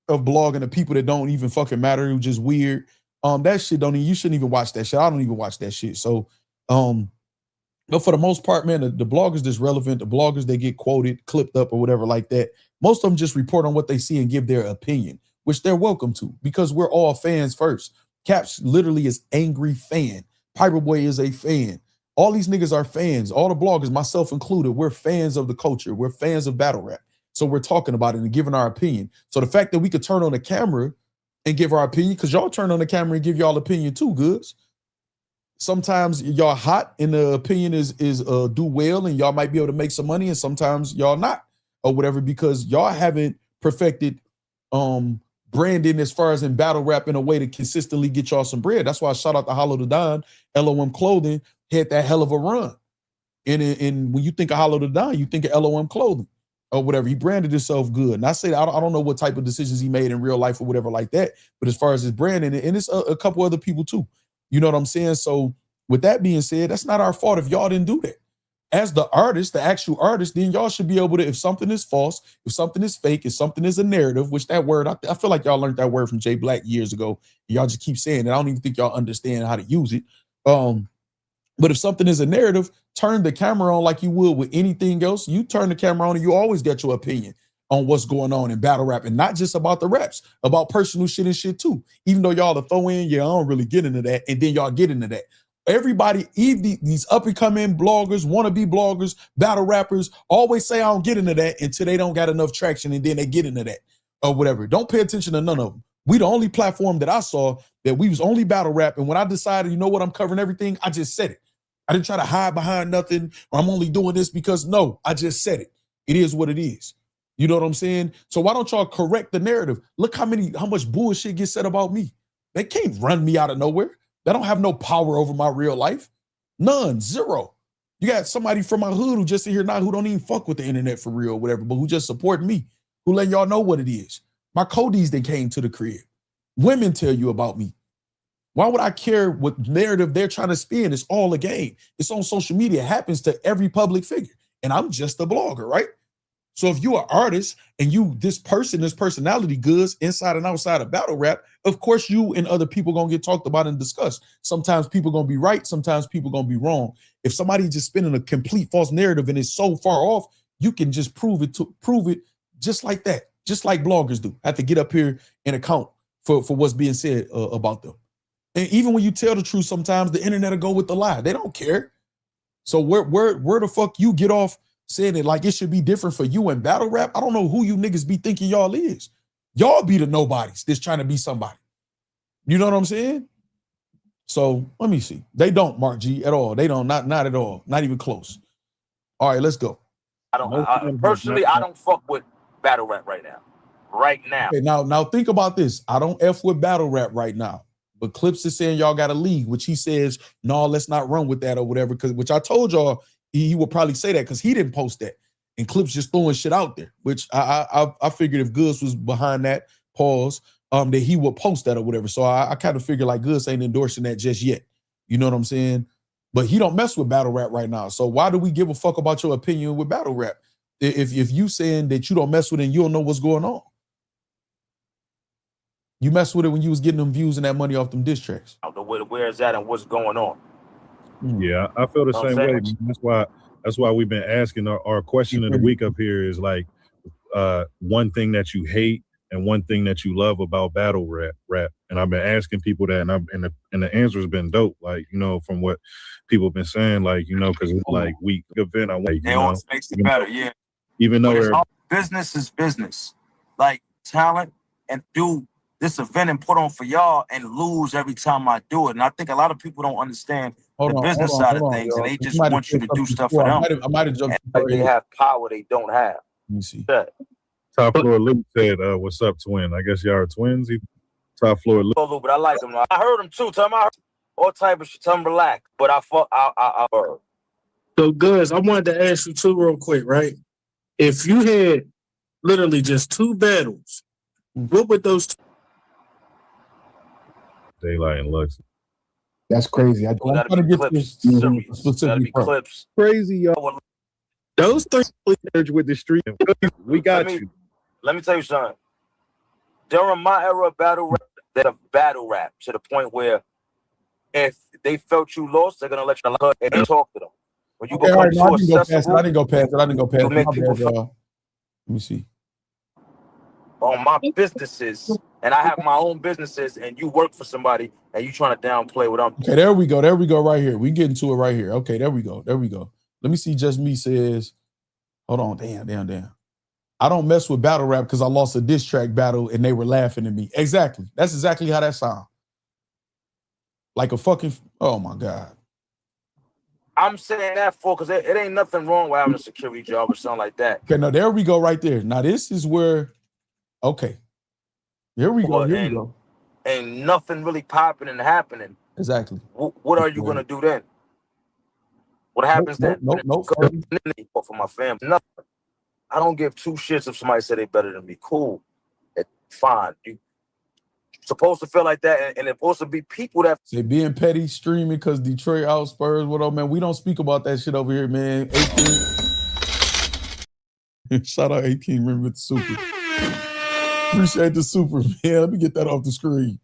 of blogging, the people that don't even fucking matter, who just weird. That shit you shouldn't even watch that shit. I don't even watch that shit. So, but for the most part, man, the bloggers that's relevant, the bloggers that get quoted, clipped up or whatever like that, most of them just report on what they see and give their opinion, which they're welcome to, because we're all fans first. Caps literally is angry fan. Piperboy is a fan. All these niggas are fans. All the bloggers, myself included, we're fans of the culture. We're fans of battle rap. So we're talking about it and giving our opinion. So the fact that we could turn on the camera and give our opinion, because y'all turn on the camera and give y'all opinion too, Goods. Sometimes y'all hot and the opinion is do well and y'all might be able to make some money, and sometimes y'all not or whatever, because y'all haven't perfected branding as far as in battle rap in a way to consistently get y'all some bread. That's why I shout out to Hollow the Don. LOM Clothing had that hell of a run. And when you think of Hollow the Don, you think of LOM Clothing or whatever. He branded himself good. And I say, I don't know what type of decisions he made in real life or whatever like that, but as far as his branding, and it's a couple other people too. You know what I'm saying? So with that being said, that's not our fault if y'all didn't do that. As the artist, the actual artist, then y'all should be able to, if something is false, if something is fake, if something is a narrative, which that word, I feel like y'all learned that word from Jay Black years ago. Y'all just keep saying it. I don't even think y'all understand how to use it. But if something is a narrative, turn the camera on like you would with anything else. You turn the camera on and you always get your opinion on what's going on in battle rap, and not just about the raps, about personal shit and shit too. Even though y'all to throw in, yeah, I don't really get into that, and then y'all get into that. Everybody, even these up-and-coming bloggers, wannabe bloggers, battle rappers, always say I don't get into that until they don't got enough traction, and then they get into that or whatever. Don't pay attention to none of them. We the only platform that I saw that we was only battle rap, and when I decided, you know what, I'm covering everything, I just said it. I didn't try to hide behind nothing, or I'm only doing this because, no, I just said it. It is what it is. You know what I'm saying? So why don't y'all correct the narrative? Look how much bullshit gets said about me. They can't run me out of nowhere. They don't have no power over my real life. None, zero. You got somebody from my hood who just in here now who don't even fuck with the internet for real or whatever, but who just support me, who letting y'all know what it is. My Codys, they came to the crib. Women tell you about me. Why would I care what narrative they're trying to spin? It's all a game. It's on social media. It happens to every public figure. And I'm just a blogger, right? So if you're an artist and you, this personality goods inside and outside of battle rap, of course you and other people gonna get talked about and discussed. Sometimes people gonna be right, sometimes people gonna be wrong. If somebody just spinning a complete false narrative and it's so far off, you can just prove it just like that, just like bloggers do. I have to get up here and account for what's being said about them. And even when you tell the truth, sometimes the internet will go with the lie. They don't care. So where the fuck you get off saying it like it should be different for you in battle rap? I don't know who you niggas be thinking y'all is. Y'all be the nobodies that's trying to be somebody. You know what I'm saying? So let me see. They don't, Mark G, at all. They don't, not at all. Not even close. All right, let's go. I don't fuck with battle rap right now. Right now. Okay, now think about this. I don't F with battle rap right now. But Clips is saying y'all got a league, which he says, no, let's not run with that or whatever. Which I told y'all he would probably say that because he didn't post that. And Clips just throwing shit out there, which I figured if Goodz was behind that, pause, that he would post that or whatever. So I kind of figured like Goodz ain't endorsing that just yet. You know what I'm saying? But he don't mess with battle rap right now. So why do we give a fuck about your opinion with battle rap? If you saying that you don't mess with it and you don't know what's going on. You messed with it when you was getting them views and that money off them diss tracks. I don't know where is that and what's going on. Yeah, I feel the same way. That's why we've been asking our question of the week up here is like one thing that you hate and one thing that you love about battle rap. And I've been asking people that, and the answer has been dope. Like, you know, from what people have been saying, like, you know, because it's like week event. I like, it always makes it better, yeah. Even though business is business, like talent and do this event and put on for y'all and lose every time I do it. And I think a lot of people don't understand the business side of things, and they just want you to do stuff for them. I might have jumped. Like they have power they don't have. Let me see. Top Floor Luke said, what's up, twin? I guess y'all are twins. Top Floor Luke. But I like him. I heard him too. Tell him I heard all type of shit. Tell him relax. But I heard. So, Goodz, I wanted to ask you too real quick, right? If you had literally just two battles, what would those two? Daylight and Lux. That's crazy. We gotta trying to be get clips. this Serious. Gotta specific be part. clips. Crazy, y'all. Those three. With the street. We got you. Let me tell you something. During my era of battle rap, they're a battle rap to the point where if they felt you lost, they're gonna let you know and talk to them. When you Okay, all become right, no, too accessible, I didn't go past it. you make My people bad, y'all. Let me see. on my businesses, and I have my own businesses, and you work for somebody, and you trying to downplay what I'm doing. Okay, there we go. There we go right here. We getting to it right here. Okay, there we go. There we go. Let me see. Just Me says, hold on. Damn. I don't mess with battle rap because I lost a diss track battle and they were laughing at me. Exactly. That's exactly how that sounds. Like a fucking, oh my God. I'm saying that for because it ain't nothing wrong with having a security job or something like that. Okay, now there we go right there. Now this is where, okay. Here we go. Here we go. Ain't nothing really popping and happening. Exactly. What are you gonna do then? What happens then? Nope. For my family, nothing. I don't give two shits if somebody say they better than me. Cool, fine. You supposed to feel like that, and it's supposed to be people that say being petty, streaming because Detroit out Spurs. What up, man? We don't speak about that shit over here, man. 18. Shout out 18. Remember the super. Appreciate the super, man. Let me get that off the screen.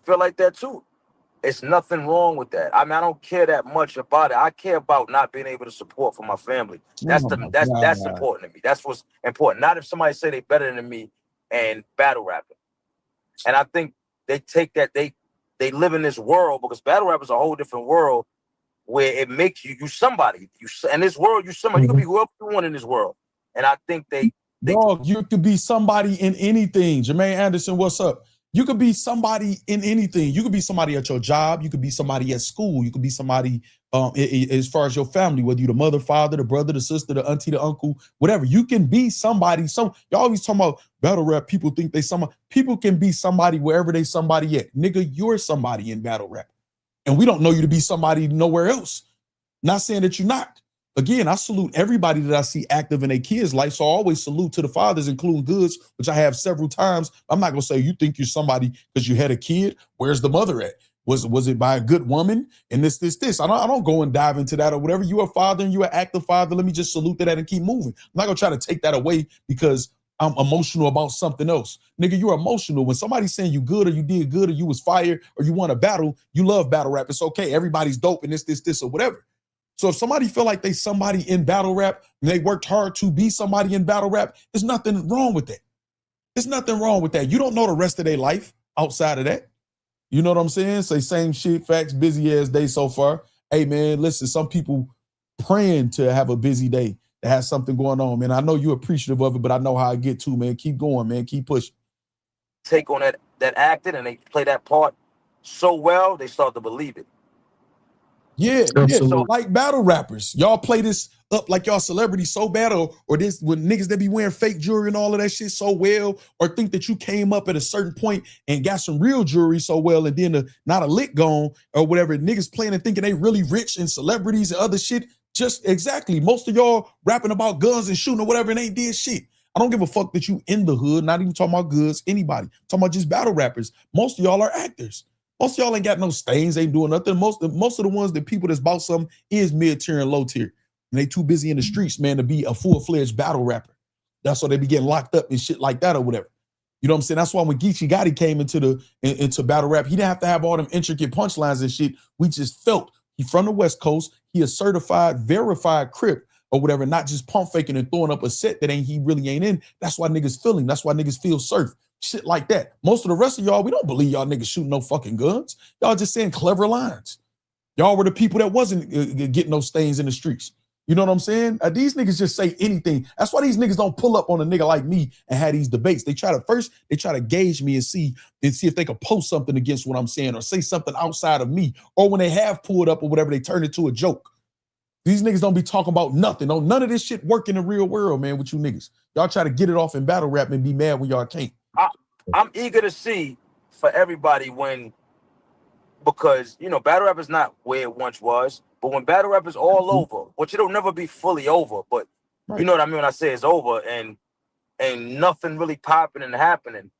feel like that too. It's nothing wrong with that. I mean, I don't care that much about it. I care about not being able to support for my family. That's that's important to me. That's what's important. Not if somebody say they better than me and battle rapping. And I think they take that they live in this world because battle rap is a whole different world where it makes you somebody. In this world, you somebody. You can be whoever you want in this world. And I think Dog, you could be somebody in anything. Jermaine Anderson, what's up? You could be somebody in anything. You could be somebody at your job. You could be somebody at school. You could be somebody as far as your family, whether you're the mother, father, the brother, the sister, the auntie, the uncle, whatever. You can be somebody. Y'all always talking about battle rap. People think they somebody. People can be somebody wherever they somebody at. Nigga, you're somebody in battle rap. And we don't know you to be somebody nowhere else. Not saying that you're not. Again, I salute everybody that I see active in their kids' life. So I always salute to the fathers, including Goodz, which I have several times. I'm not gonna say you think you're somebody because you had a kid. Where's the mother at? Was it by a good woman? And this. I don't go and dive into that or whatever. You're a father and you're an active father. Let me just salute to that and keep moving. I'm not gonna try to take that away because I'm emotional about something else. Nigga, you're emotional. When somebody's saying you good or you did good or you was fired or you won a battle, you love battle rap. It's okay. Everybody's dope and this or whatever. So if somebody feel like they somebody in battle rap and they worked hard to be somebody in battle rap, there's nothing wrong with that. There's nothing wrong with that. You don't know the rest of their life outside of that. You know what I'm saying? Say same shit, Factz, busy ass day so far. Hey man, listen, some people praying to have a busy day, that has something going on, man. I know you're appreciative of it, but I know how I get to, man. Keep going, man. Keep pushing. Take on that acting and they play that part so well, they start to believe it. Yeah. So like battle rappers, y'all play this up like y'all celebrities so bad, or this with niggas that be wearing fake jewelry and all of that shit so well, or think that you came up at a certain point and got some real jewelry so well, and then not a lick gone or whatever. Niggas playing and thinking they really rich and celebrities and other shit. Just exactly. Most of y'all rapping about guns and shooting or whatever and ain't did shit. I don't give a fuck that you in the hood, not even talking about Goodz, anybody. I'm talking about just battle rappers. Most of y'all are actors. Most of y'all ain't got no stains, ain't doing nothing. Most of the ones that people that's about something is mid-tier and low-tier. And they too busy in the streets, man, to be a full-fledged battle rapper. That's why they be getting locked up and shit like that or whatever. You know what I'm saying? That's why when Geechee Gotti came into battle rap, he didn't have to have all them intricate punchlines and shit. We just felt he from the West Coast. He a certified, verified Crip or whatever, not just pump faking and throwing up a set that he really ain't in. That's why niggas feel him. That's why niggas feel surf. Shit like that. Most of the rest of y'all, we don't believe y'all niggas shooting no fucking guns. Y'all just saying clever lines. Y'all were the people that wasn't getting those stains in the streets. You know what I'm saying? These niggas just say anything. That's why these niggas don't pull up on a nigga like me and have these debates. They try to gauge me and see if they could post something against what I'm saying or say something outside of me. Or when they have pulled up or whatever, they turn it to a joke. These niggas don't be talking about nothing. No, none of this shit work in the real world, man, with you niggas. Y'all try to get it off in battle rap and be mad when y'all can't. I'm eager to see for everybody because, you know, battle rap is not where it once was, but when battle rap is all over, which it'll never be fully over, but you know what I mean when I say it's over and ain't nothing really popping and happening,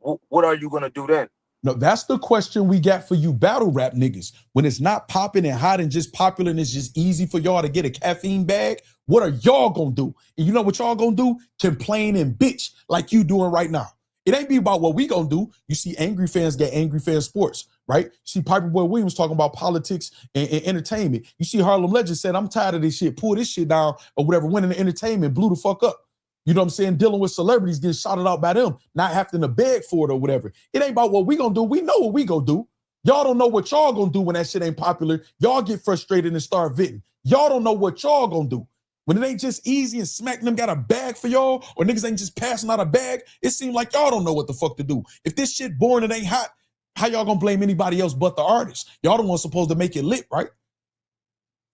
what are you going to do then? No, that's the question we got for you battle rap niggas. When it's not popping and hot and just popular and it's just easy for y'all to get a caffeine bag, what are y'all gonna do? And you know what y'all gonna do? Complain and bitch like you doing right now. It ain't be about what we gonna do. You see angry fans get angry fan sports, right? You see Piper Boy Williams talking about politics and entertainment. You see Harlem Legend said, I'm tired of this shit, pull this shit down or whatever, winning the entertainment, blew the fuck up. You know what I'm saying? Dealing with celebrities getting shouted out by them, not having to beg for it or whatever. It ain't about what we gonna do. We know what we gonna do. Y'all don't know what y'all gonna do when that shit ain't popular. Y'all get frustrated and start venting. Y'all don't know what y'all gonna do. When it ain't just Eazy and Smack them got a bag for y'all, or niggas ain't just passing out a bag, it seems like y'all don't know what the fuck to do. If this shit boring and ain't hot, how y'all gonna blame anybody else but the artist? Y'all the ones supposed to make it lit, right?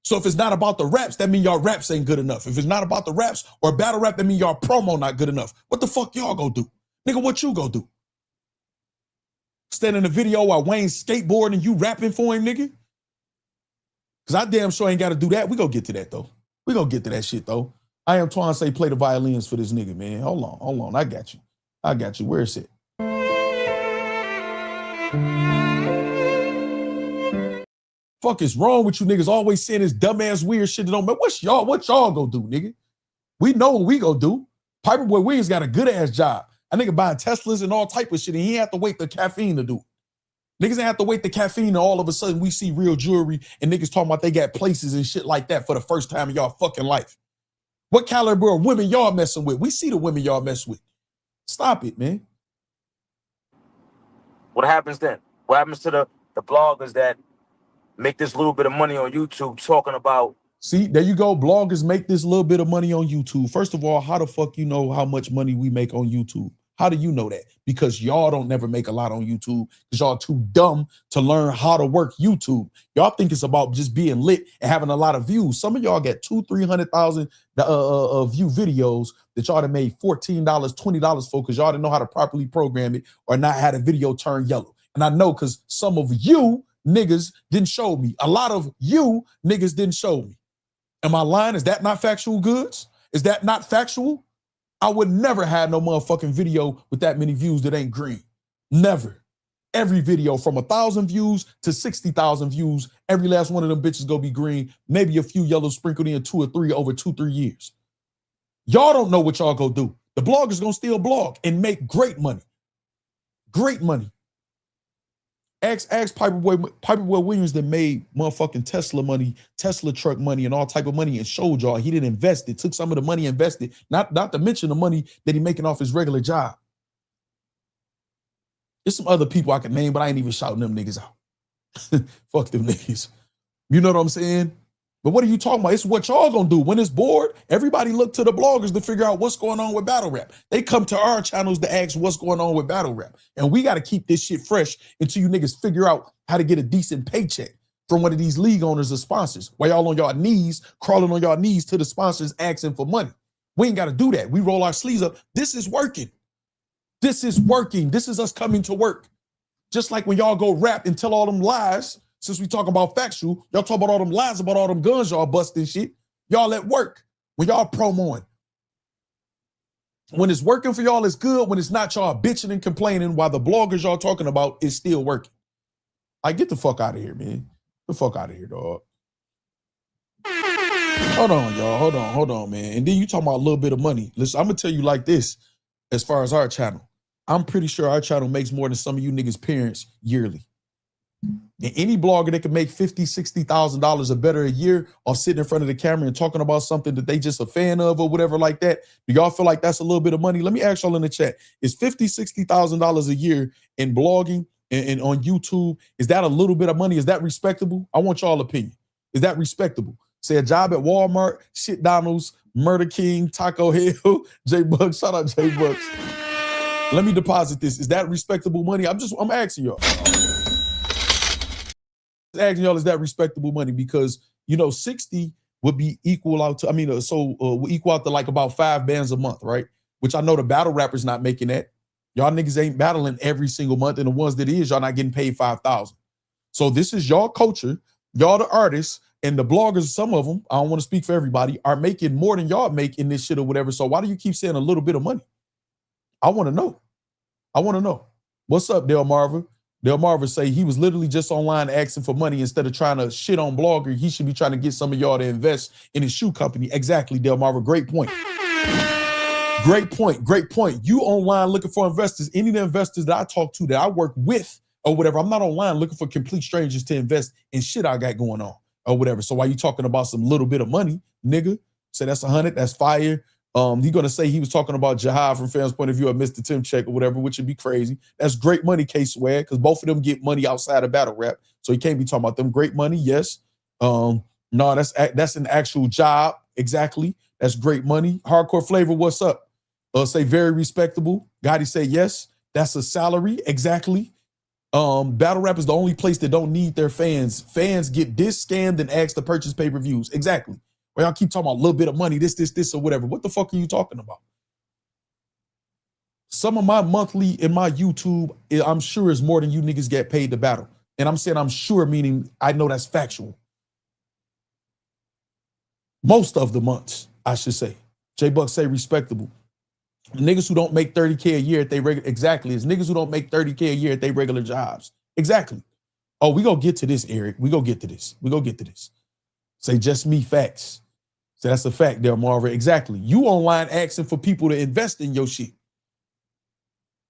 So if it's not about the raps, that mean y'all raps ain't good enough. If it's not about the raps or battle rap, that mean y'all promo not good enough. What the fuck y'all gonna do? Nigga, what you gonna do? Stand in a video while Wayne's skateboarding and you rapping for him, nigga? Because I damn sure ain't gotta do that. We gonna get to that though. We gonna get to that shit though. I am trying to say play the violins for this nigga, man. Hold on. I got you. Where is it? Fuck is wrong with you niggas always saying this dumbass weird shit that don't matter. What y'all gonna do, nigga? We know what we gonna do. Piper Boy Williams got a good ass job. A nigga buying Teslas and all type of shit, and he ain't have to wait the caffeine to do it. Niggas ain't have to wait the caffeine and all of a sudden we see real jewelry and niggas talking about they got places and shit like that for the first time in y'all fucking life. What caliber of women y'all messing with? We see the women y'all mess with. Stop it, man. What happens then? What happens to the bloggers that make this little bit of money on YouTube talking about? See, there you go. Bloggers make this little bit of money on YouTube. First of all, how the fuck you know how much money we make on YouTube? How do you know that? Because y'all don't never make a lot on YouTube because y'all too dumb to learn how to work YouTube. Y'all think it's about just being lit and having a lot of views. Some of y'all get 200,000-300,000 view videos that y'all done made $14, $20 for because y'all didn't know how to properly program it or not had a video turn yellow. And I know because some of you niggas didn't show me. A lot of you niggas didn't show me. Am I lying? Is that not factual goods? Is that not factual? I would never have no motherfucking video with that many views that ain't green. Never. Every video from 1,000 views to 60,000 views, every last one of them bitches go be green. Maybe a few yellow sprinkled in 2 or 3 over 2-3 years. Y'all don't know what y'all go do. The bloggers gonna still blog and make great money. Great money. Ask Piper Boy Williams that made motherfucking Tesla money, Tesla truck money, and all type of money and showed y'all he didn't invest it. Took some of the money invested, not to mention the money that he making off his regular job. There's some other people I can name, but I ain't even shouting them niggas out. Fuck them niggas. You know what I'm saying? But what are you talking about? It's what y'all gonna do. When it's bored, everybody look to the bloggers to figure out what's going on with battle rap. They come to our channels to ask what's going on with battle rap. And we got to keep this shit fresh until you niggas figure out how to get a decent paycheck from one of these league owners or sponsors. While y'all on y'all knees, crawling on y'all knees to the sponsors asking for money. We ain't got to do that. We roll our sleeves up. This is working. This is working. This is us coming to work. Just like when y'all go rap and tell all them lies. Since we talk about factual, y'all talk about all them lies about all them guns y'all busting shit. Y'all at work when y'all promoing. When it's working for y'all, it's good. When it's not, y'all bitching and complaining while the bloggers y'all talking about is still working. Like, get the fuck out of here, man. Get the fuck out of here, dog. Hold on, y'all. Hold on, man. And then you talking about a little bit of money. Listen, I'm going to tell you like this as far as our channel. I'm pretty sure our channel makes more than some of you niggas' parents yearly. And any blogger that can make $50,000, $60,000 or better a year off sitting in front of the camera and talking about something that they just a fan of or whatever like that, do y'all feel like that's a little bit of money? Let me ask y'all in the chat. Is $50,000, $60,000 a year in blogging and on YouTube, is that a little bit of money? Is that respectable? I want y'all opinion. Is that respectable? Say a job at Walmart, Shit Donald's, Murder King, Taco Hell, J Bucks. Shout out J Bucks. Let me deposit this. Is that respectable money? I'm asking y'all. Asking y'all, is that respectable money? Because, you know, 60 would be equal out to, would equal out to like about 5 bands a month, right? Which I know the battle rappers not making that. Y'all niggas ain't battling every single month, and the ones that is, y'all not getting paid 5,000. So this is y'all culture, y'all the artists, and the bloggers, some of them, I don't want to speak for everybody, are making more than y'all make in this shit or whatever. So why do you keep saying a little bit of money? I want to know. What's up, Del Marva? Delmarva say he was literally just online asking for money instead of trying to shit on Blogger. He should be trying to get some of y'all to invest in his shoe company. Exactly, Delmarva. Great point. Great point. Great point. You online looking for investors. Any of the investors that I talk to, that I work with or whatever, I'm not online looking for complete strangers to invest in shit I got going on or whatever. So why you talking about some little bit of money, nigga? Say that's 100, that's fire. He's gonna say he was talking about Jihad from fans' point of view of Mr. Tim Check or whatever, which would be crazy. That's great money, K-Swag, because both of them get money outside of battle rap. So he can't be talking about them. Great money, yes. No, that's an actual job. Exactly. That's great money. Hardcore Flavor, what's up? Say very respectable. Gotti say yes. That's a salary. Exactly. Battle rap is the only place that don't need their fans. Fans get scammed and asked to purchase pay-per-views. Exactly. Well, y'all keep talking about a little bit of money, this, or whatever. What the fuck are you talking about? Some of my monthly in my YouTube, I'm sure is more than you niggas get paid to battle. And I'm saying I'm sure, meaning I know that's factual. Most of the months, I should say. J-Buck say respectable. Niggas who don't make 30K a year at they regular, exactly. It's niggas who don't make 30K a year at their regular jobs. Exactly. Oh, we gonna get to this, Eric. We gonna get to this. We gonna get to this. Say just me facts. So that's a fact there, Marvin. Exactly. You online asking for people to invest in your shit.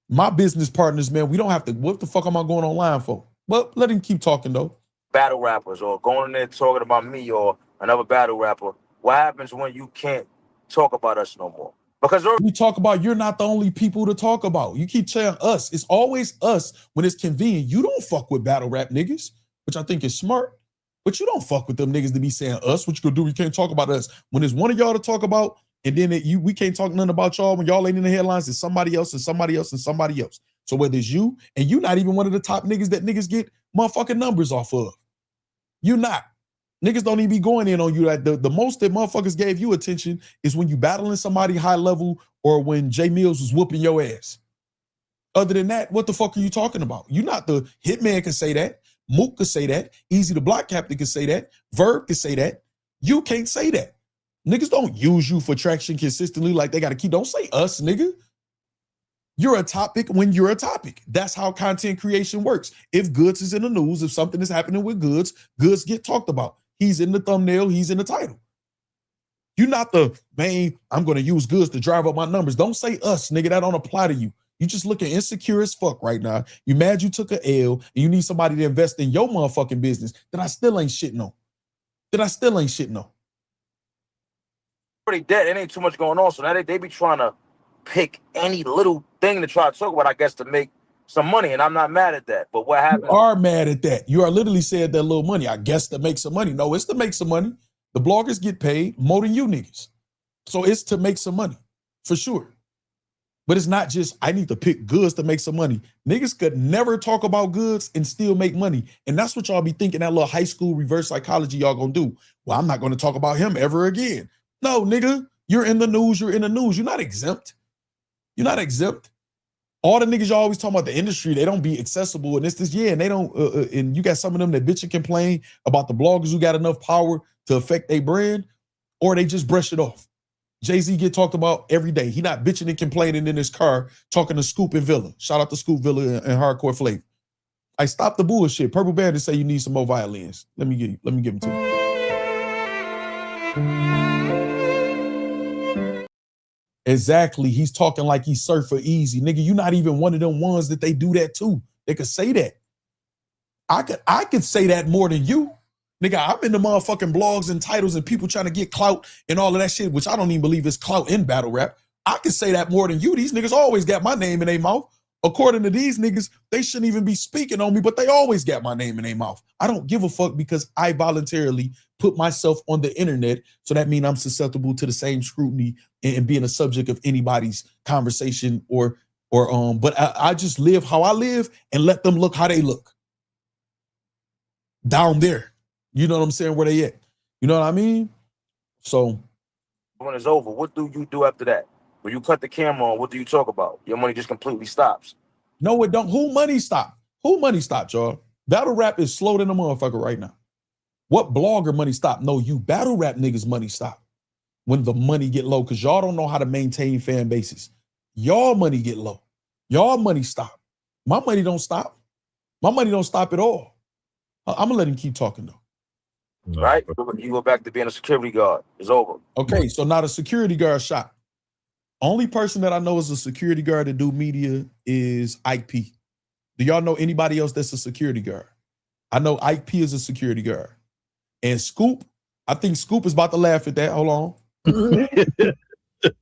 My business partners, man, we don't have to, what the fuck am I going online for? Well, let him keep talking though. Battle rappers or going in there talking about me or another battle rapper. What happens when you can't talk about us no more? Because we talk about you're not the only people to talk about. You keep saying us. It's always us when it's convenient. You don't fuck with battle rap niggas, which I think is smart. But you don't fuck with them niggas to be saying us. What you gonna do? We can't talk about us. When there's one of y'all to talk about, and then we can't talk nothing about y'all when y'all ain't in the headlines, it's somebody else and somebody else and somebody else. So whether it's you, and you not even one of the top niggas that niggas get motherfucking numbers off of. You not. Niggas don't even be going in on you. Like the most that motherfuckers gave you attention is when you battling somebody high level or when Jay Mills was whooping your ass. Other than that, what the fuck are you talking about? You not the Hitman can say that. Mook could say that. Eazy the Block Captain could say that. Verb could say that. You can't say that. Niggas don't use you for traction consistently like they got to keep. Don't say us, nigga. You're a topic when you're a topic. That's how content creation works. If Goodz is in the news, if something is happening with Goodz, Goodz get talked about. He's in the thumbnail. He's in the title. You're not the, man, I'm going to use Goodz to drive up my numbers. Don't say us, nigga. That don't apply to you. You just looking insecure as fuck right now. You mad you took an L and you need somebody to invest in your motherfucking business that I still ain't shitting on. Pretty dead. It ain't too much going on. So now they be trying to pick any little thing to try to talk about, I guess, to make some money. And I'm not mad at that. But what happens? You are mad at that. You are literally saying that little money, I guess, to make some money. No, it's to make some money. The bloggers get paid more than you niggas. So it's to make some money, for sure. But it's not just, I need to pick Goodz to make some money. Niggas could never talk about Goodz and still make money. And that's what y'all be thinking, that little high school reverse psychology y'all gonna do. Well, I'm not gonna talk about him ever again. No, nigga, you're in the news, you're in the news. You're not exempt. You're not exempt. All the niggas y'all always talking about the industry, they don't be accessible. And it's this, yeah, and they don't, and you got some of them that bitch and complain about the bloggers who got enough power to affect their brand, or they just brush it off. Jay-Z get talked about every day. He not bitching and complaining in his car, talking to Scoop and Villa. Shout out to Scoop, Villa, and Hardcore Flavor. I stopped the bullshit. Purple Bandit say you need some more violins. Let me give them to you. Exactly. He's talking like he's Surfer Eazy. Nigga, you not even one of them ones that they do that to. They could say that. I could say that more than you. Nigga, I'm in the motherfucking blogs and titles and people trying to get clout and all of that shit, which I don't even believe is clout in battle rap. I can say that more than you. These niggas always got my name in their mouth. According to these niggas, they shouldn't even be speaking on me, but they always got my name in their mouth. I don't give a fuck because I voluntarily put myself on the internet. So that means I'm susceptible to the same scrutiny and being a subject of anybody's conversation but I just live how I live and let them look how they look. Down there. You know what I'm saying? Where they at? You know what I mean? So when it's over, what do you do after that? When you cut the camera on, what do you talk about? Your money just completely stops. No, it don't. Who money stop? Who money stop, y'all? Battle rap is slow than a motherfucker right now. What blogger money stop? No, you battle rap niggas money stop when the money get low because y'all don't know how to maintain fan bases. Y'all money get low. Y'all money stop. My money don't stop. My money don't stop at all. I'm gonna let him keep talking though. Right? You go back to being a security guard. It's over. Okay, so now the security guard shot. Only person that I know is a security guard that do media is Ike P. Do y'all know anybody else that's a security guard? I know Ike P is a security guard. And Scoop, I think Scoop is about to laugh at that. Hold on.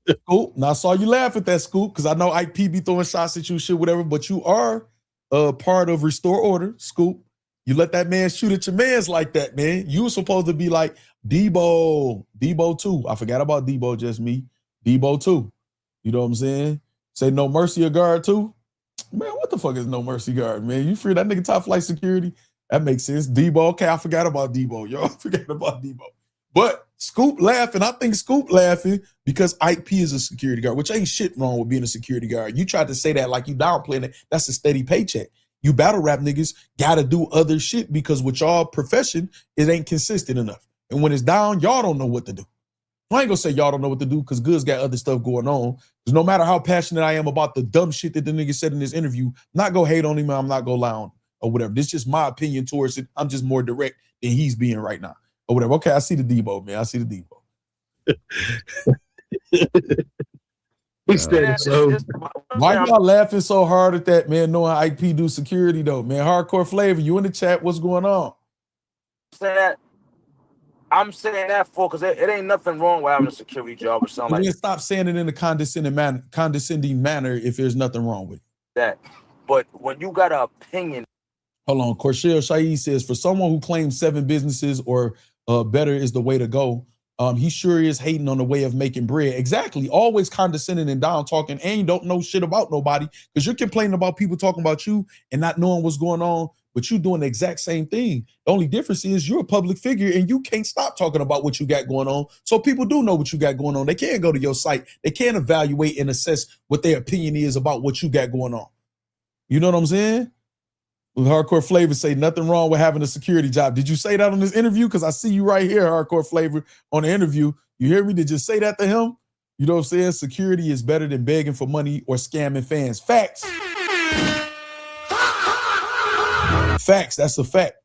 Scoop, now I saw you laugh at that, Scoop, because I know Ike P be throwing shots at you, shit, whatever, but you are a part of Restore Order, Scoop. You let that man shoot at your mans like that, man. You were supposed to be like, Debo 2. I forgot about Debo, just me. Debo 2. You know what I'm saying? Say No Mercy a guard too? Man, what the fuck is No Mercy guard, man? You free that nigga top flight security? That makes sense. Debo, okay, I forgot about Debo. Yo, I forgot about Debo. But Scoop laughing, I think Scoop laughing because Ike P is a security guard, which ain't shit wrong with being a security guard. You tried to say that like you downplaying it. That's a steady paycheck. You battle rap niggas gotta do other shit because with y'all profession, it ain't consistent enough. And when it's down, y'all don't know what to do. I ain't gonna say y'all don't know what to do because Goodz got other stuff going on. Because no matter how passionate I am about the dumb shit that the nigga said in this interview, I'm not gonna hate on him, I'm not gonna lie on him or whatever. This is just my opinion towards it. I'm just more direct than he's being right now or whatever. Okay, I see the Debo, man. I see the Debo. He said so. Why y'all laughing so hard at that, man, knowing Ike P do security though, man? Hardcore Flavor, you in the chat, what's going on? I'm saying that for because it ain't nothing wrong with having a security job or something like that. Stop saying it in a condescending manner if there's nothing wrong with it. That. But when you got an opinion. Hold on. Corshell Shaid says, for someone who claims 7 businesses or better is the way to go, he sure is hating on the way of making bread. Exactly. Always condescending and down talking, and you don't know shit about nobody because you're complaining about people talking about you and not knowing what's going on, but you doing the exact same thing. The only difference is you're a public figure and you can't stop talking about what you got going on. So people do know what you got going on. They can't go to your site. They can't evaluate and assess what their opinion is about what you got going on. You know what I'm saying? With Hardcore Flavor say nothing wrong with having a security job. Did you say that on this interview? Because I see you right here, Hardcore Flavor, on the interview. You hear me? Did you say that to him? You know what I'm saying? Security is better than begging for money or scamming fans. Facts. Facts. That's a fact.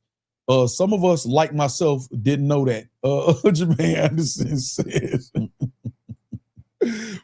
Some of us, like myself, didn't know that. Jermaine Anderson says,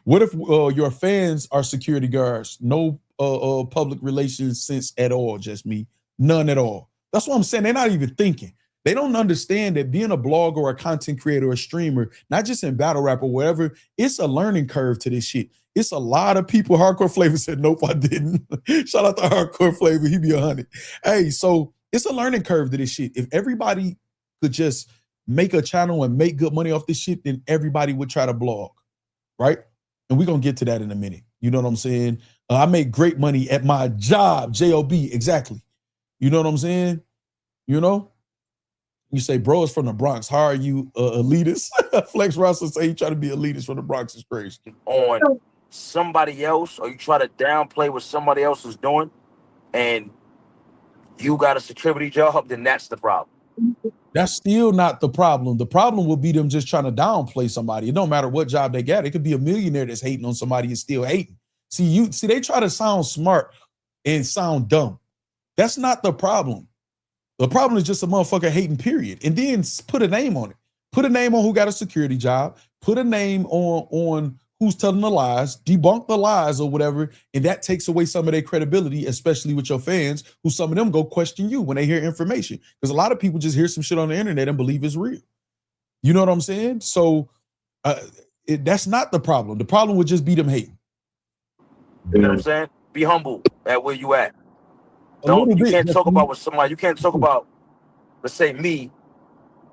what if your fans are security guards? No public relations sense at all, just me. None at all. That's what I'm saying. They're not even thinking. They don't understand that being a blogger or a content creator or a streamer, not just in battle rap or whatever, it's a learning curve to this shit. It's a lot of people. Hardcore Flavor said, nope, I didn't. Shout out to Hardcore Flavor. He be 100. Hey, so it's a learning curve to this shit. If everybody could just make a channel and make good money off this shit, then everybody would try to blog, right? And we're going to get to that in a minute. You know what I'm saying? I make great money at my job, J-O-B, exactly. You know what I'm saying? You know? You say, bro, it's from the Bronx. How are you, elitist? Flex Russell say he try to be elitist from the Bronx is crazy. On somebody else, or you try to downplay what somebody else is doing, and you got a security job, then that's the problem. That's still not the problem. The problem will be them just trying to downplay somebody. It don't matter what job they got. It could be a millionaire that's hating on somebody and still hating. See, they try to sound smart and sound dumb. That's not the problem. The problem is just a motherfucker hating, period. And then put a name on it. Put a name on who got a security job. Put a name on who's telling the lies, debunk the lies or whatever, and that takes away some of their credibility, especially with your fans, who some of them go question you when they hear information. Because a lot of people just hear some shit on the internet and believe it's real. You know what I'm saying? So that's not the problem. The problem would just be them hating. You know what I'm saying? Be humble at where you at. You can't talk about what somebody, you can't talk about, let's say me,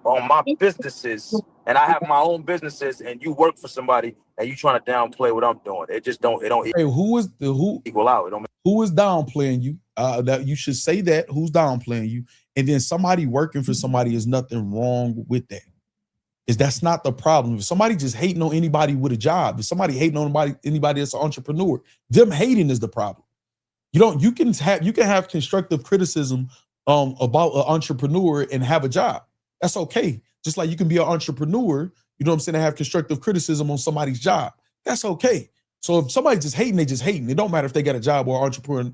on my businesses, and I have my own businesses, and you work for somebody, and you trying to downplay what I'm doing. It just don't. It don't. Hey, who equal out? It don't. Who is downplaying you? That you should say that. Who's downplaying you? And then somebody working for somebody is nothing wrong with that. That's not the problem. If somebody just hating on anybody with a job, if somebody hating on anybody that's an entrepreneur, them hating is the problem. You can have constructive criticism about an entrepreneur and have a job. That's okay. Just like you can be an entrepreneur, you know what I'm saying, and have constructive criticism on somebody's job. That's okay. So if somebody's just hating, they just hating. It don't matter if they got a job or entrepreneur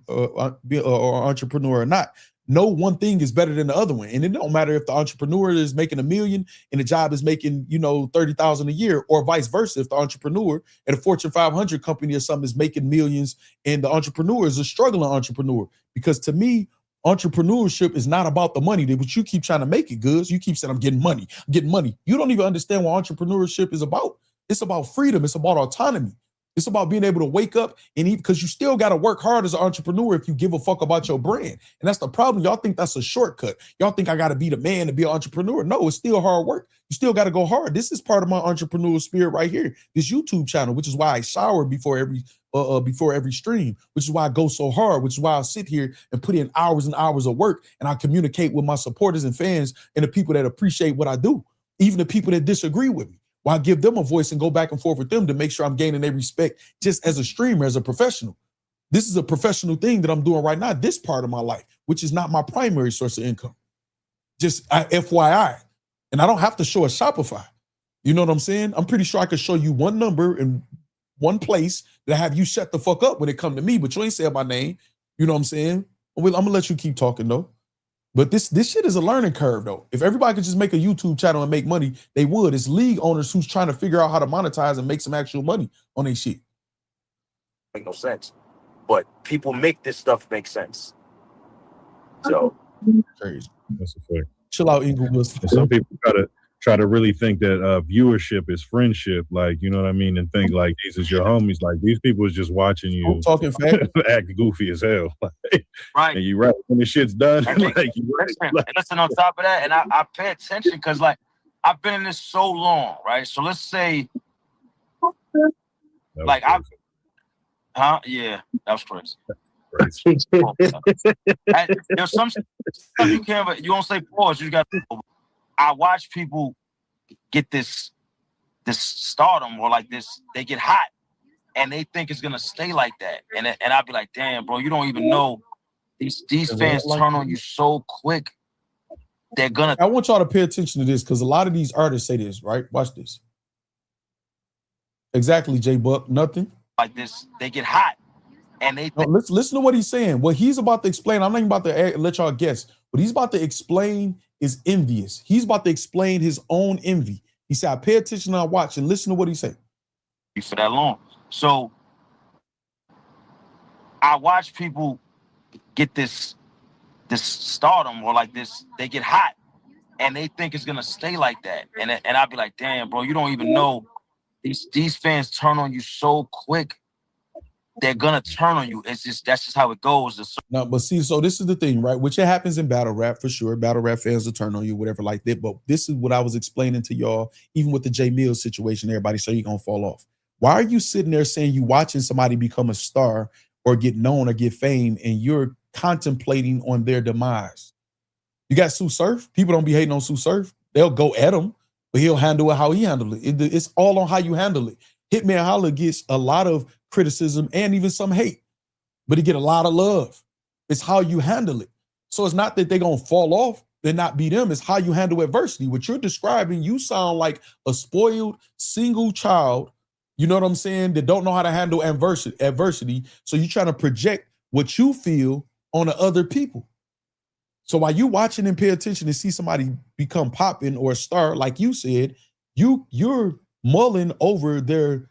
or not. no one thing is better than the other one. And it don't matter if the entrepreneur is making $1 million and the job is making, 30,000 a year, or vice versa. If the entrepreneur at a Fortune 500 company or something is making millions and the entrepreneur is a struggling entrepreneur. Because to me, entrepreneurship is not about the money, but you keep trying to make it, Goodz. You keep saying, I'm getting money. You don't even understand what entrepreneurship is about. It's about freedom. It's about autonomy. It's about being able to wake up and eat, because you still got to work hard as an entrepreneur if you give a fuck about your brand. And that's the problem. Y'all think that's a shortcut. Y'all think I got to be the man to be an entrepreneur. No, it's still hard work. You still got to go hard. This is part of my entrepreneurial spirit right here. This YouTube channel, which is why I shower before every stream, which is why I go so hard, which is why I sit here and put in hours and hours of work, and I communicate with my supporters and fans and the people that appreciate what I do, even the people that disagree with me. Why give them a voice and go back and forth with them to make sure I'm gaining their respect just as a streamer, as a professional. This is a professional thing that I'm doing right now, this part of my life, which is not my primary source of income. Just FYI. And I don't have to show a Shopify. You know what I'm saying? I'm pretty sure I could show you one number in one place that have you shut the fuck up when it come to me, but you ain't said my name. You know what I'm saying? I'm gonna let you keep talking though. But this shit is a learning curve though. If everybody could just make a YouTube channel and make money, they would. It's league owners who's trying to figure out how to monetize and make some actual money on their shit. Make no sense. But people make this stuff make sense. So crazy. That's a fact. Chill out, Inglewood. Some people try to really think that viewership is friendship, like, you know what I mean, and think like these is your homies. Like, these people is just watching you talking fat, act goofy as hell. Like, right. And you right when the shit's done. And listen, on top of that, and I pay attention because, like, I've been in this so long, right? So let's say, like, yeah, that was crazy. There's some stuff you can't, but you don't say pause. You got. I watch people get this stardom, or like this, they get hot and they think it's gonna stay like that. And I'll be like, damn, bro, you don't even know these fans turn on you so quick. They're gonna. I want y'all to pay attention to this because a lot of these artists say this, right? Watch this. Exactly, J Buck. Nothing. Like this, they get hot. And they listen to what he's saying. What he's about to explain, I'm not even about to let y'all guess. What he's about to explain is envious. He's about to explain his own envy. He said, I pay attention and I watch and listen to what he said. For that long. So I watch people get this stardom, or like this, they get hot and they think it's gonna stay like that. And I'll be like, damn, bro, you don't even know these fans turn on you so quick. They're gonna turn on you. That's just how it goes. No, but see, so this is the thing, right? Which it happens in battle rap for sure. Battle rap fans will turn on you, whatever like that. But this is what I was explaining to y'all, even with the J Mills situation. Everybody say you're gonna fall off. Why are you sitting there saying you watching somebody become a star or get known or get fame, and you're contemplating on their demise? You got Sue Surf. People don't be hating on Sue Surf. They'll go at him, but he'll handle it how he handled it. It's all on how you handle it. Hitman Holla gets a lot of criticism and even some hate, but he get a lot of love. It's how you handle it. So it's not that they're going to fall off and not be them. It's how you handle adversity. What you're describing, you sound like a single child, you know what I'm saying, that don't know how to handle adversity. So you're trying to project what you feel on the other people. So while you watching and pay attention and see somebody become popping or a star, like you said, you're mulling over their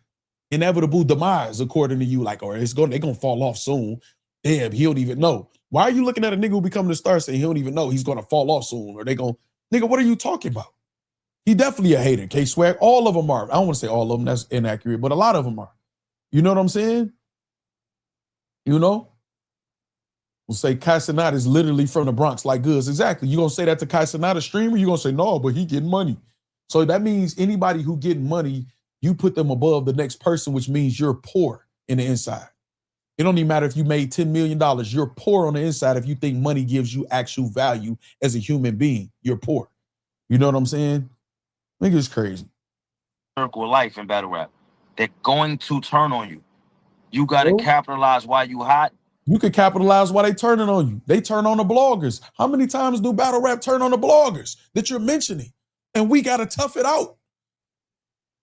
inevitable demise, according to you, like, or they're gonna fall off soon. Damn, he don't even know. Why are you looking at a nigga who becoming a star saying he don't even know he's gonna fall off soon? Or they gonna, nigga, what are you talking about? He definitely a hater, K-Swag. All of them are. I don't want to say all of them, that's inaccurate, but a lot of them are. You know what I'm saying? You know? We'll say Kai Cenat is literally from the Bronx, like Goodz. Exactly. You gonna say that to Kai Cenat, a streamer? You gonna say, no, but he getting money. So that means anybody who getting money, you put them above the next person, which means you're poor in the inside. It don't even matter if you made $10 million. You're poor on the inside if you think money gives you actual value as a human being. You're poor. You know what I'm saying? I think it's crazy. Circle of life in battle rap. They're going to turn on you. You got to capitalize while you hot. You can capitalize while they turning on you. They turn on the bloggers. How many times do battle rap turn on the bloggers that you're mentioning? And we got to tough it out.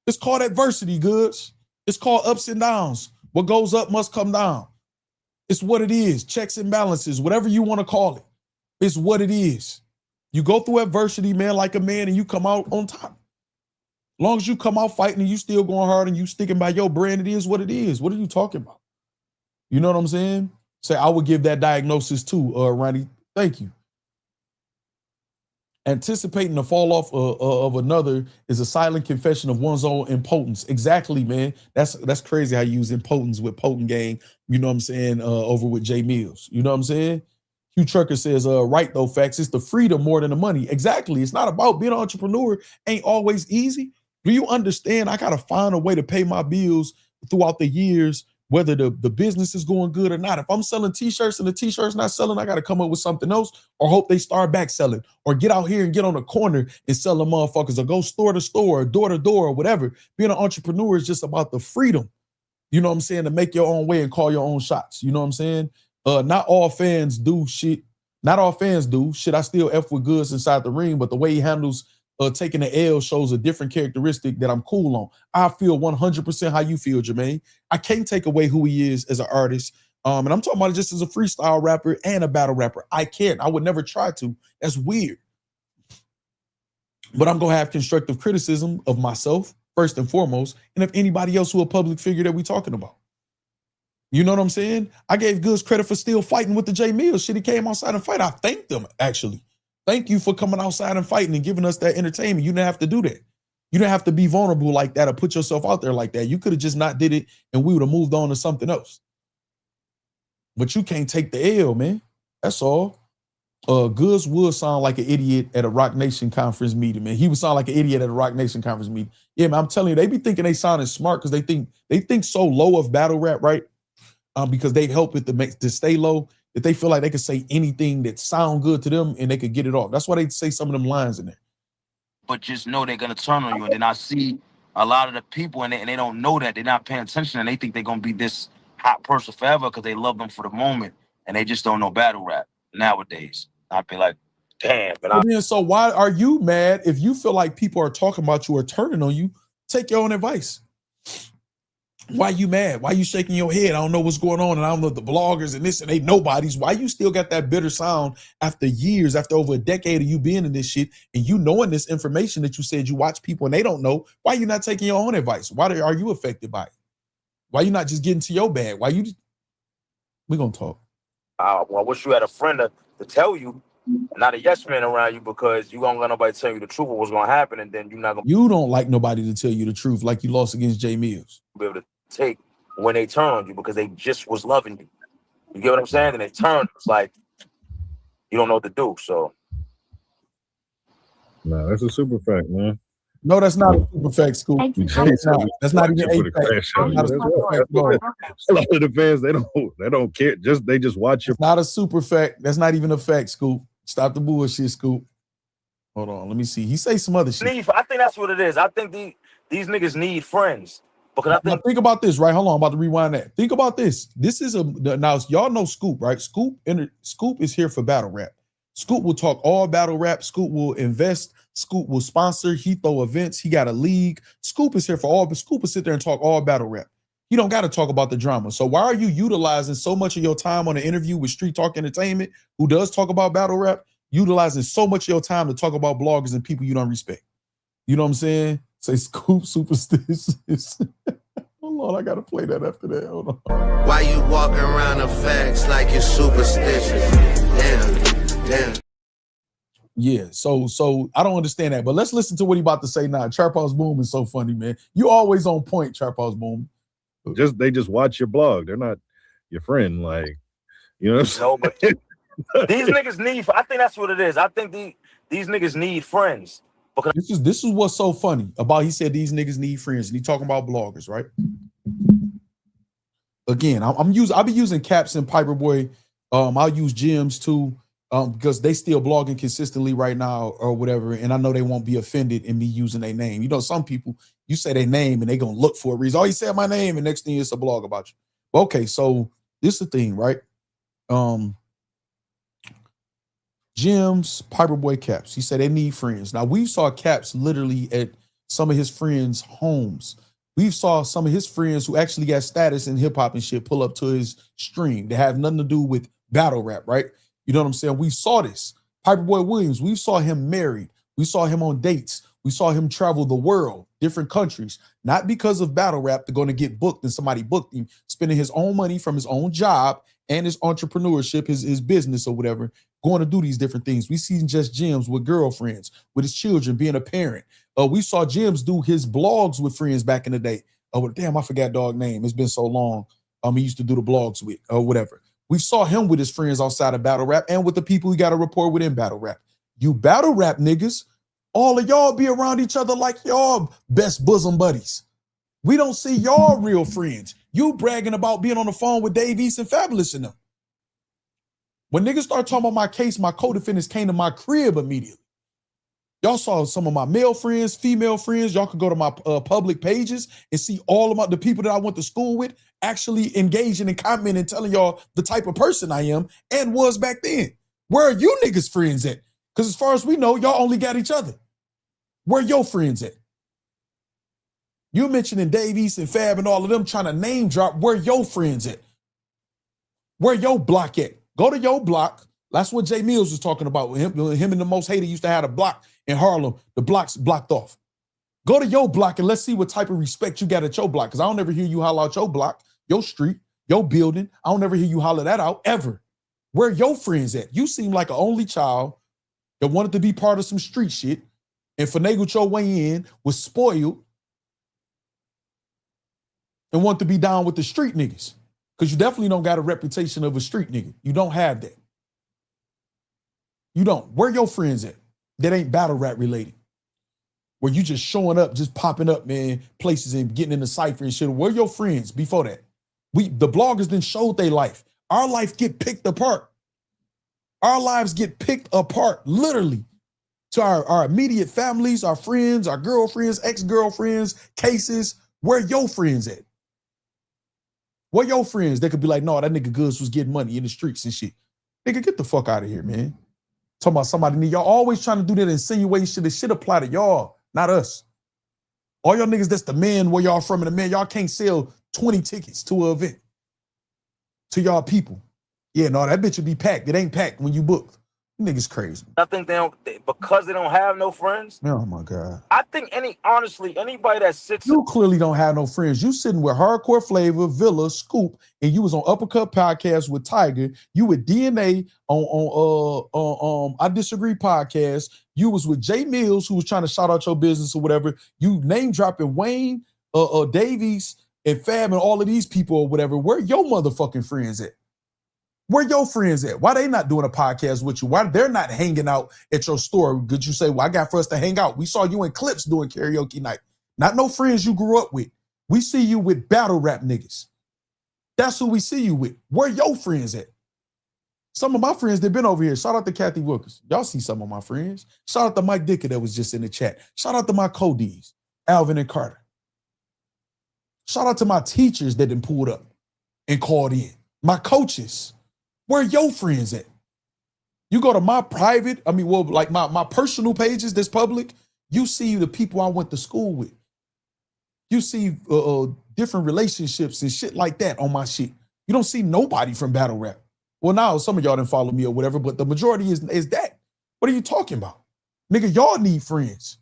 It's called adversity, Goodz. It's called ups and downs. What goes up must come down. It's what it is. Checks and balances, whatever you want to call it. It's what it is. You go through adversity, man, like a man, and you come out on top. As long as you come out fighting and you still going hard and you sticking by your brand, it is what it is. What are you talking about? You know what I'm saying? Say, I would give that diagnosis too, Ronnie. Thank you. Anticipating the fall off of another is a silent confession of one's own impotence. Exactly, man. That's crazy how you use impotence with potent gang. You know what I'm saying? Over with Jay Mills. You know what I'm saying? Hugh Trucker says, right though, Factz. It's the freedom more than the money. Exactly. It's not about being an entrepreneur. Ain't always easy. Do you understand? I gotta find a way to pay my bills throughout the years, whether the business is going good or not. If I'm selling t-shirts and the t-shirts not selling, I got to come up with something else or hope they start back selling or get out here and get on the corner and sell them motherfuckers or go store to store or door to door or whatever. Being an entrepreneur is just about the freedom, you know what I'm saying, to make your own way and call your own shots. You know what I'm saying? Not all fans do shit. Not all fans do shit. I still F with Goodz inside the ring, but the way he handles taking the L shows a different characteristic that I'm cool on. I feel 100% how you feel, Jermaine. I can't take away who he is as an artist. And I'm talking about it just as a freestyle rapper and a battle rapper. I can't. I would never try to. That's weird. But I'm going to have constructive criticism of myself, first and foremost, and of anybody else who a public figure that we talking about. You know what I'm saying? I gave Goodz credit for still fighting with the J Mills shit. He came outside and fight. I thanked them, actually. Thank you for coming outside and fighting and giving us that entertainment. You didn't have to do that. You didn't have to be vulnerable like that or put yourself out there like that. You could have just not did it and we would have moved on to something else. But you can't take the L, man. That's all. Goodz would sound like an idiot at a Rock Nation conference meeting, man. He would sound like an idiot at a Rock Nation conference meeting. Yeah, man, I'm telling you, they be thinking they sounding smart because they think so low of battle rap, right? Because they help it to stay low. That they feel like they could say anything that sound good to them and they could get it off. That's why they say some of them lines in there. But just know they're gonna turn on you, and then I see a lot of the people and they don't know that. They're not paying attention and they think they're gonna be this hot person forever because they love them for the moment and they just don't know battle rap nowadays. I'd be like, damn. But so why are you mad if you feel like people are talking about you or turning on you? Take your own advice. Why you mad? Why you shaking your head? I don't know what's going on, and I don't know the bloggers and this and they nobodies. Why you still got that bitter sound after years, after over a decade of you being in this shit, and you knowing this information that you said you watch people and they don't know? Why you not taking your own advice? Why are you affected by it? Why you not just getting to your bag? Why you? We gonna talk. Well, I wish you had a friend to tell you, not a yes man around you, because you don't let nobody tell you the truth of what's gonna happen, and then you're not gonna. You don't like nobody to tell you the truth, like you lost against Jay Mills. Be able to take when they turn on you because they just was loving you. You get what I'm saying? And they turn, it's like you don't know what to do. So no, that's a super fact, man. No, that's not a super fact, Scoop. That's not even a fact. A lot of the fans, they don't care. They just watch your. Not a super fact. That's not even a fact, Scoop. Stop the bullshit, Scoop. Hold on, let me see. He say some other shit. I think that's what it is. I think these niggas need friends. Because now think about this, right? Hold on, I'm about to rewind that. Think about this. This is now y'all know Scoop, right? Scoop is here for battle rap. Scoop will talk all battle rap. Scoop will invest. Scoop will sponsor. He throw events. He got a league. Scoop is here for all, but Scoop will sit there and talk all battle rap. You don't got to talk about the drama. So why are you utilizing so much of your time on an interview with Street Talk Entertainment, who does talk about battle rap, utilizing so much of your time to talk about bloggers and people you don't respect? You know what I'm saying? Say Scoop superstitious. Hold on, I gotta play that after that. Hold on. Why you walking around the Factz like you're superstitious? Damn. Yeah, so I don't understand that, but let's listen to what he about to say now. Trap House Boom is so funny, man. You always on point, Trap House Boom. They just watch your blog. They're not your friend, like, you know what I'm saying? But these niggas need. I think that's what it is. I think these niggas need friends. Because this is what's so funny about. He said these niggas need friends, and he talking about bloggers, right? Again, I'll be using Caps and Piperboy. I'll use Gems too, because they still blogging consistently right now or whatever, and I know they won't be offended in me using their name. You know, some people, you say their name and they gonna look for a reason. Oh, he said my name, and next thing it's a blog about you. Okay, so this is the thing, right? Gems, Piperboy, Caps. He said they need friends. Now, we saw Caps literally at some of his friends' homes. We saw some of his friends who actually got status in hip hop and shit pull up to his stream. They have nothing to do with battle rap, right? You know what I'm saying? We saw this. Piper Boy Williams, we saw him married. We saw him on dates. We saw him travel the world, different countries, not because of battle rap. They're going to get booked and somebody booked him, spending his own money from his own job and his entrepreneurship, his business or whatever, going to do these different things. We seen Just Gems with girlfriends, with his children, being a parent. We saw Gems do his blogs with friends back in the day. Oh, damn, I forgot dog name. It's been so long. He used to do the blogs with or whatever. We saw him with his friends outside of battle rap and with the people he got a rapport with in battle rap. You battle rap niggas, all of y'all be around each other like y'all best bosom buddies. We don't see y'all real friends. You bragging about being on the phone with Dave East and Fabulous and them. When niggas start talking about my case, my co-defendants came to my crib immediately. Y'all saw some of my male friends, female friends. Y'all could go to my public pages and see all of the people that I went to school with actually engaging and commenting, telling y'all the type of person I am and was back then. Where are you niggas friends at? Because as far as we know, y'all only got each other. Where your friends at? You mentioning Dave East and Fab and all of them trying to name drop. Where your friends at? Where your block at? Go to your block. That's what Jay Mills was talking about. Him and the Most Hated used to have a block in Harlem. The block's blocked off. Go to your block and let's see what type of respect you got at your block. Because I don't ever hear you holler out your block, your street, your building. I don't ever hear you holler that out, ever. Where your friends at? You seem like an only child that wanted to be part of some street shit and finagled your way in, was spoiled, and want to be down with the street niggas. Because you definitely don't got a reputation of a street nigga. You don't have that. You don't. Where your friends at? That ain't battle rap related. Where you just showing up, just popping up, man, places and getting in the cypher and shit. Where your friends before that? The bloggers then showed their life. Our life get picked apart. Our lives get picked apart, literally, to our immediate families, our friends, our girlfriends, ex-girlfriends, cases. Where your friends at? Where your friends? They could be like, no, that nigga Goodz was getting money in the streets and shit. Nigga, get the fuck out of here, man. Talking about somebody need y'all always trying to do that insinuation. It should apply to y'all, not us. All y'all niggas that's the man where y'all from and the man, y'all can't sell 20 tickets to an event. To y'all people. Yeah, no, that bitch would be packed. It ain't packed when you booked. Niggas crazy. I think because they don't have no friends. Oh my God. I think anybody that sits. You clearly don't have no friends. You sitting with Hardcore Flavor, Villa, Scoop, and you was on Uppercut Podcast with Tiger. You with DNA on I Disagree Podcast. You was with Jay Mills, who was trying to shout out your business or whatever. You name dropping Wayne, Davies, and Fab and all of these people or whatever. Where your motherfucking friends at? Where your friends at? Why they not doing a podcast with you? Why they're not hanging out at your store? Could you say, well, I got for us to hang out. We saw you in Clips doing karaoke night. Not no friends you grew up with. We see you with battle rap niggas. That's who we see you with. Where your friends at? Some of my friends, they've been over here. Shout out to Kathy Wilkers. Y'all see some of my friends. Shout out to Mike Dicker that was just in the chat. Shout out to my Codies, Alvin and Carter. Shout out to my teachers that done pulled up and called in. My coaches. Where your friends at? You go to my private, like my personal pages that's public, you see the people I went to school with. You see different relationships and shit like that on my shit. You don't see nobody from battle rap. Well, now some of y'all didn't follow me or whatever, but the majority is that. What are you talking about? Nigga, y'all need friends.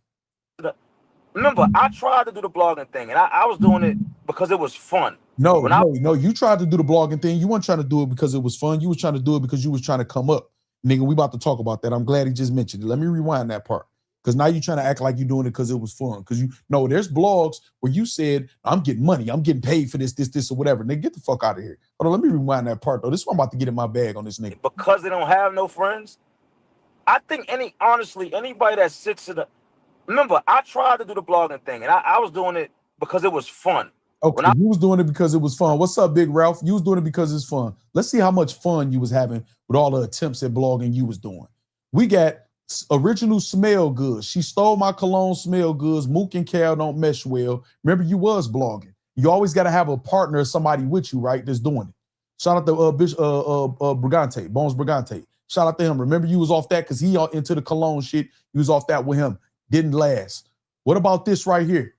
Remember, I tried to do the blogging thing, and I was doing it because it was fun. No, you tried to do the blogging thing. You weren't trying to do it because it was fun. You was trying to do it because you was trying to come up. Nigga, we about to talk about that. I'm glad he just mentioned it. Let me rewind that part. Because now you're trying to act like you're doing it because it was fun. Because there's blogs where you said, I'm getting money. I'm getting paid for this, or whatever. Nigga, get the fuck out of here. Hold on, let me rewind that part, though. This is what I'm about to get in my bag on this nigga. Because they don't have no friends, I think anybody that sits in the... Remember, I tried to do the blogging thing, and I was doing it because it was fun. Okay, you was doing it because it was fun. What's up, Big Ralph? You was doing it because it's fun. Let's see how much fun you was having with all the attempts at blogging you was doing. We got original Smell Good. She stole my cologne Smell Goods. Mook and Cal don't mesh well. Remember, you was blogging. You always got to have a partner or somebody with you, right, that's doing it. Shout out to Brigante, Bones Brigante. Shout out to him. Remember, you was off that because he into the cologne shit. You was off that with him. Didn't last. What about this right here?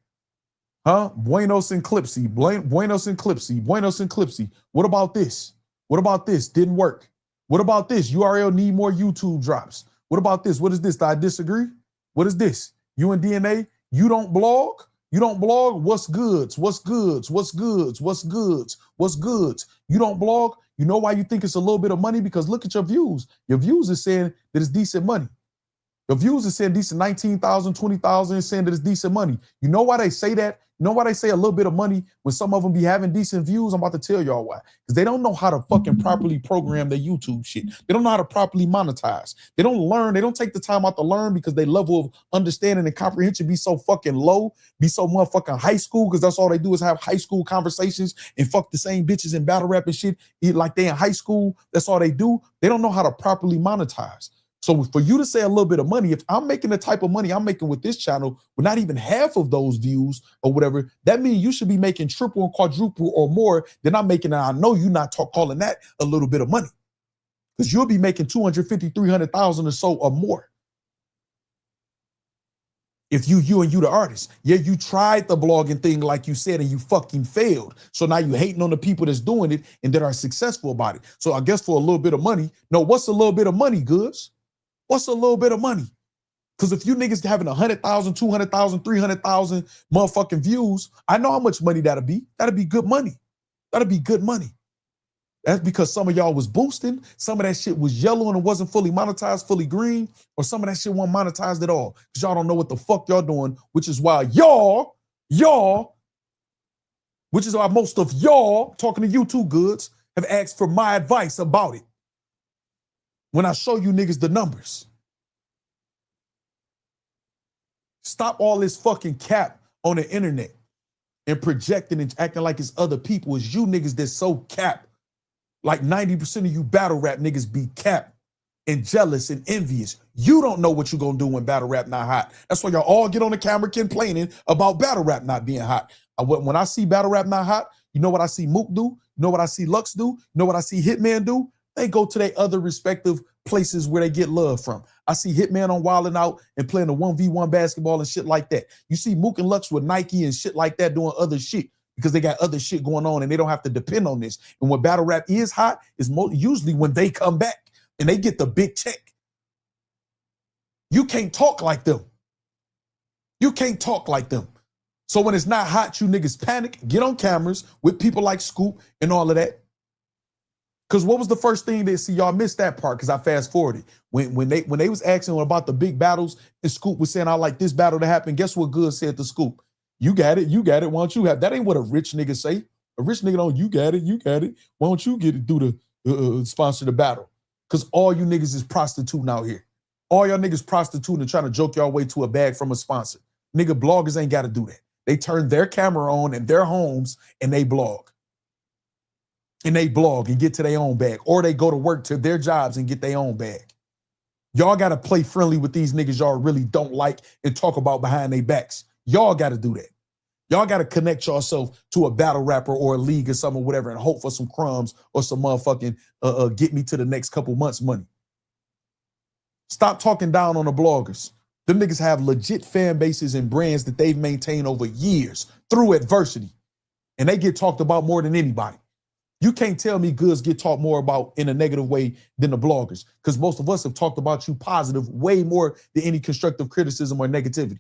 Huh? Buenos and Clipsy. Buenos and Clipsy. Buenos and Clipsy. What about this? What about this? Didn't work. What about this? URL need more YouTube drops. What about this? What is this? I disagree. What is this? You and DNA, you don't blog? You don't blog? What's goods? What's goods? What's goods? What's goods? What's goods? You don't blog? You know why you think it's a little bit of money? Because look at your views. Your views is saying that it's decent money. Your views is saying decent 19,000, 20,000, saying that it's decent money. You know why they say that? You know why they say a little bit of money when some of them be having decent views? I'm about to tell y'all why. Because they don't know how to fucking properly program their YouTube shit. They don't know how to properly monetize. They don't learn. They don't take the time out to learn because their level of understanding and comprehension be so fucking low, be so motherfucking high school, because that's all they do is have high school conversations and fuck the same bitches in battle rap and shit like they in high school. That's all they do. They don't know how to properly monetize. So for you to say a little bit of money, if I'm making the type of money I'm making with this channel with not even half of those views or whatever, that means you should be making triple and quadruple or more than I'm making. And I know you're not calling that a little bit of money, because you'll be making 250, 300,000 or so or more. If you the artist. Yeah, you tried the blogging thing like you said and you fucking failed. So now you hating on the people that's doing it and that are successful about it. So I guess for a little bit of money, no, what's a little bit of money, Goodz? What's a little bit of money? Because if you niggas having 100,000, 200,000, 300,000 motherfucking views, I know how much money that'll be. That'll be good money. That'll be good money. That's because some of y'all was boosting. Some of that shit was yellow and it wasn't fully monetized, fully green, or some of that shit wasn't monetized at all. Because y'all don't know what the fuck y'all doing, which is why which is why most of y'all, talking to you too, Goodz, have asked for my advice about it. When I show you niggas the numbers. Stop all this fucking cap on the internet and projecting and acting like it's other people. It's you niggas that's so cap. Like 90% of you battle rap niggas be cap and jealous and envious. You don't know what you're gonna do when battle rap not hot. That's why y'all all get on the camera complaining about battle rap not being hot. When I see battle rap not hot, you know what I see Mook do? You know what I see Lux do? You know what I see Hitman do? They go to their other respective places where they get love from. I see Hitman on Wildin' Out and playing the 1v1 basketball and shit like that. You see Mook and Lux with Nike and shit like that doing other shit because they got other shit going on and they don't have to depend on this. And when battle rap is hot, is usually when they come back and they get the big check. You can't talk like them. You can't talk like them. So when it's not hot, you niggas panic, get on cameras with people like Scoop and all of that. Because what was the first thing they see? Y'all missed that part because I fast forwarded. When they was asking about the big battles and Scoop was saying, I like this battle to happen. Guess what Goodz said to Scoop? You got it. Why don't you have? That ain't what a rich nigga say. A rich nigga don't, you got it. Why don't you get it through the sponsor the battle? Because all you niggas is prostituting out here. All y'all niggas prostituting and trying to joke y'all way to a bag from a sponsor. Nigga, bloggers ain't got to do that. They turn their camera on in their homes and they blog. And they blog and get to their own bag. Or they go to work to their jobs and get their own bag. Y'all got to play friendly with these niggas y'all really don't like and talk about behind their backs. Y'all got to do that. Y'all got to connect yourself to a battle rapper or a league or something or whatever and hope for some crumbs or some motherfucking get me to the next couple months money. Stop talking down on the bloggers. Them niggas have legit fan bases and brands that they've maintained over years through adversity. And they get talked about more than anybody. You can't tell me Goodz get talked more about in a negative way than the bloggers, because most of us have talked about you positive way more than any constructive criticism or negativity.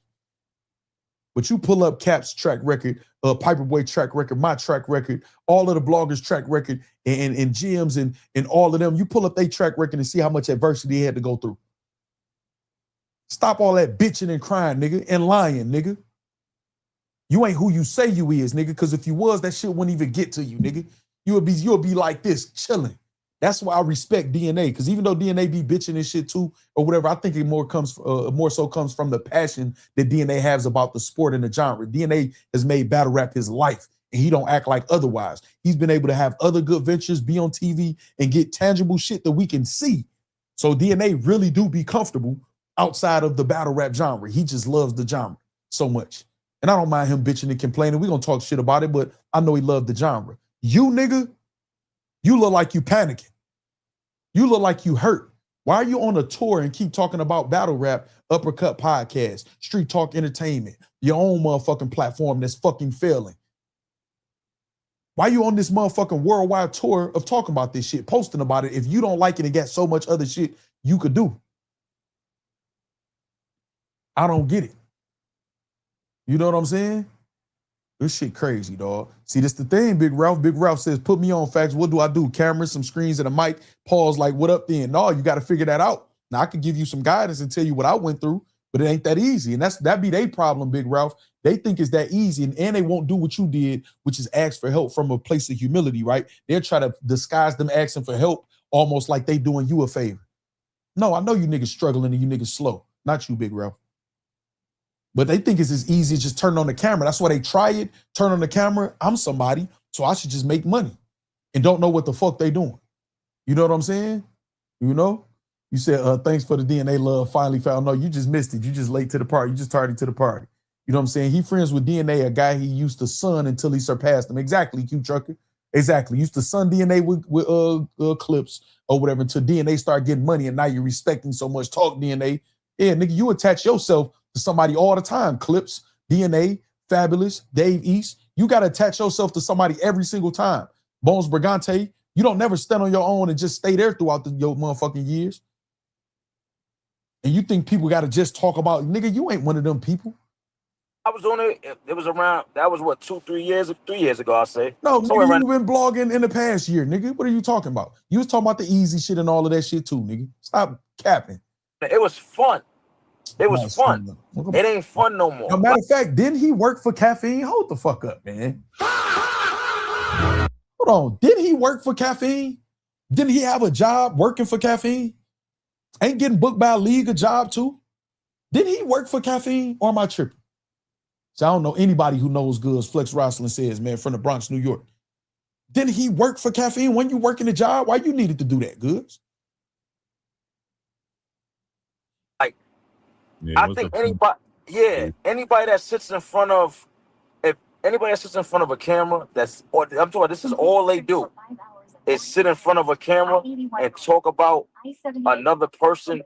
But you pull up Cap's track record, Piperboy track record, my track record, all of the bloggers' track record, and GMs and all of them, you pull up their track record and see how much adversity they had to go through. Stop all that bitching and crying, nigga, and lying, nigga. You ain't who you say you is, nigga, because if you was, that shit wouldn't even get to you, nigga. You'll be like this, chilling. That's why I respect DNA, because even though DNA be bitching and shit too, or whatever, I think it more so comes from the passion that DNA has about the sport and the genre. DNA has made battle rap his life, and he don't act like otherwise. He's been able to have other good ventures, be on TV, and get tangible shit that we can see. So DNA really do be comfortable outside of the battle rap genre. He just loves the genre so much. And I don't mind him bitching and complaining. We're going to talk shit about it, but I know he loved the genre. You, nigga, you look like you panicking. You look like you hurt. Why are you on a tour and keep talking about battle rap, Uppercut Podcast, Street Talk Entertainment, your own motherfucking platform that's fucking failing? Why you on this motherfucking worldwide tour of talking about this shit, posting about it, if you don't like it and got so much other shit you could do? I don't get it. You know what I'm saying? This shit crazy, dog. See, this the thing, Big Ralph. Big Ralph says, put me on, Factz. What do I do? Cameras, some screens, and a mic. Pause, like, what up then? No, you got to figure that out. Now, I can give you some guidance and tell you what I went through, but it ain't that easy. And that be their problem, Big Ralph. They think it's that easy, and they won't do what you did, which is ask for help from a place of humility, right? They'll try to disguise them asking for help almost like they doing you a favor. No, I know you niggas struggling and you niggas slow. Not you, Big Ralph. But they think it's as easy as just turning on the camera. That's why they try it, turn on the camera. I'm somebody, so I should just make money and don't know what the fuck they doing. You know what I'm saying? You know? You said, thanks for the DNA love, finally found. No, you just missed it. You just late to the party. You just tardy to the party. You know what I'm saying? He friends with DNA, a guy he used to son until he surpassed him. Exactly, Q Trucker. Exactly. Used to son DNA with clips or whatever until DNA started getting money, and now you're respecting so much talk DNA. Yeah, nigga, you attach yourself to somebody all the time. Clips, DNA, Fabulous, Dave East. You got to attach yourself to somebody every single time. Bones Brigante, you don't never stand on your own and just stay there throughout your motherfucking years. And you think people got to just talk about, nigga, you ain't one of them people. I was on it. It was around, that was what, 3 years ago, I say. No, nigga, you've been blogging in the past year, nigga. What are you talking about? You was talking about the Eazy shit and all of that shit too, nigga. Stop capping. It was fun. It was fun. It ain't fun no more. No, matter of fact, didn't he work for Caffeine? Hold the fuck up, man. Hold on. Didn't he work for Caffeine? Didn't he have a job working for Caffeine? Ain't getting booked by a league a job too? Didn't he work for Caffeine, or am I tripping? So I don't know anybody who knows Goodz. Flex Rosslyn says, man, from the Bronx, New York. Didn't he work for Caffeine? When you working a job, why you needed to do that, Goodz? Like, yeah, I think anybody that sits in front of, if anybody that sits in front of a camera, I'm talking, this is all they do, is sit in front of a camera and talk about another person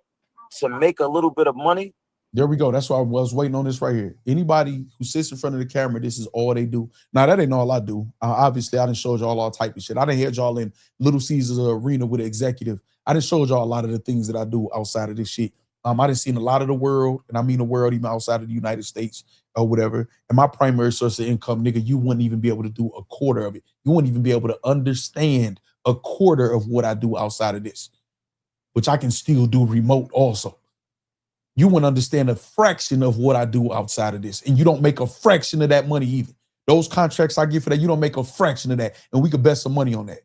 to make a little bit of money. There we go. That's why I was waiting on this right here. Anybody who sits in front of the camera, this is all they do. Now, that ain't all I do. Obviously, I done showed y'all all type of shit. I done had y'all in Little Caesars Arena with an executive. I done showed y'all a lot of the things that I do outside of this shit. I done seen a lot of the world, and I mean the world even outside of the United States or whatever. And my primary source of income, nigga, you wouldn't even be able to do a quarter of it. You wouldn't even be able to understand a quarter of what I do outside of this, which I can still do remote also. You wouldn't understand a fraction of what I do outside of this. And you don't make a fraction of that money either. Those contracts I get for that, you don't make a fraction of that. And we could bet some money on that.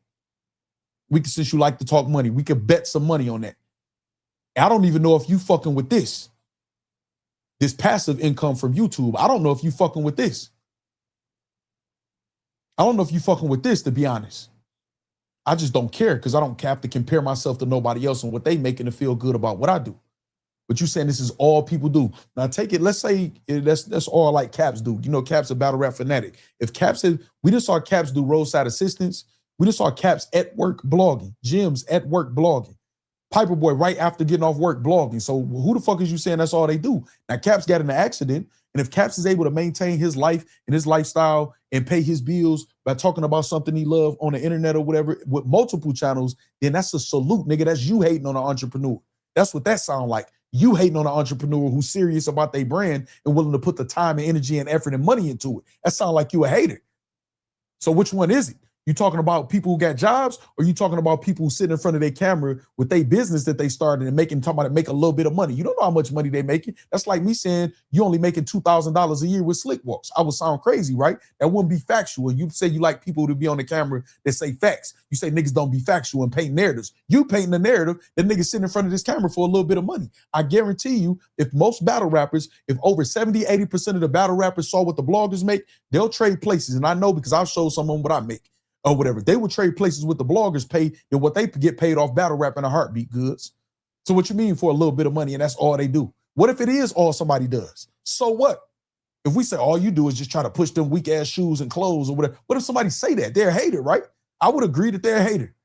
Since you like to talk money, we could bet some money on that. I don't even know if you fucking with this passive income from YouTube. I don't know if you fucking with this. I don't know if you fucking with this, to be honest. I just don't care because I don't have to compare myself to nobody else and what they making to feel good about what I do. But you saying this is all people do. Now take it, let's say that's all like Caps do. You know, Caps a battle rap fanatic. If Caps said, we just saw Caps do roadside assistance. We just saw Caps at work blogging. Jim's at work blogging. Piper Boy right after getting off work blogging. So who the fuck is you saying that's all they do? Now Caps got in an accident, and if Caps is able to maintain his life and his lifestyle and pay his bills by talking about something he loved on the internet or whatever with multiple channels, then that's a salute, nigga. That's you hating on an entrepreneur. That's what that sound like. You hating on an entrepreneur who's serious about their brand and willing to put the time and energy and effort and money into it. That sound like you a hater. So which one is it? You talking about people who got jobs, or you talking about people who sit in front of their camera with their business that they started and talking about it, make a little bit of money? You don't know how much money they making. That's like me saying you only making $2,000 a year with Slick Walks. I would sound crazy, right? That wouldn't be factual. You say you like people to be on the camera that say facts. You say niggas don't be factual and paint narratives. You painting the narrative that niggas sitting in front of this camera for a little bit of money. I guarantee you, if most battle rappers, if over 70, 80% of the battle rappers saw what the bloggers make, they'll trade places. And I know because I've showed someone what I make. Or whatever. They would trade places with the bloggers pay than what they get paid off battle rap in a heartbeat, Goodz. So what you mean for a little bit of money and that's all they do? What if it is all somebody does? So what? If we say all you do is just try to push them weak ass shoes and clothes or whatever, what if somebody say that? They're a hater, right? I would agree that they're a hater.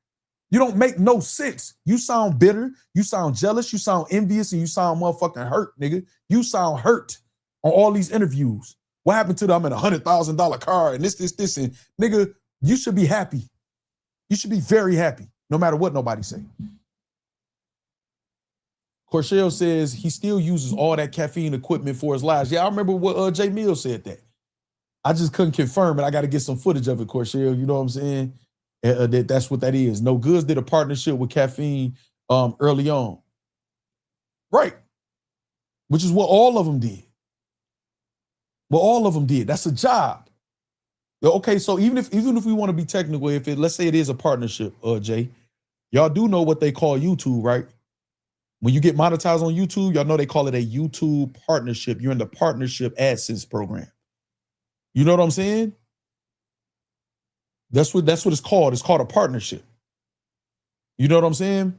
You don't make no sense. You sound bitter, you sound jealous, you sound envious, and you sound motherfucking hurt, nigga. You sound hurt on all these interviews. What happened to them in $100,000 car and this, and nigga, You should be happy. You should be very happy, no matter what nobody say. Corshell says he still uses all that caffeine equipment for his lives. Yeah, I remember what Jay Mills said that. I just couldn't confirm it. I got to get some footage of it, Corshell. You know what I'm saying? That's what that is. No Goods did a partnership with caffeine early on. Right. Which is what all of them did. What all of them did. That's a job. Okay, so even if we want to be technical, let's say it is a partnership, Jay, y'all do know what they call YouTube, right? When you get monetized on YouTube, y'all know they call it a YouTube partnership. You're in the partnership AdSense program. You know what I'm saying? That's what it's called. It's called a partnership. You know what I'm saying?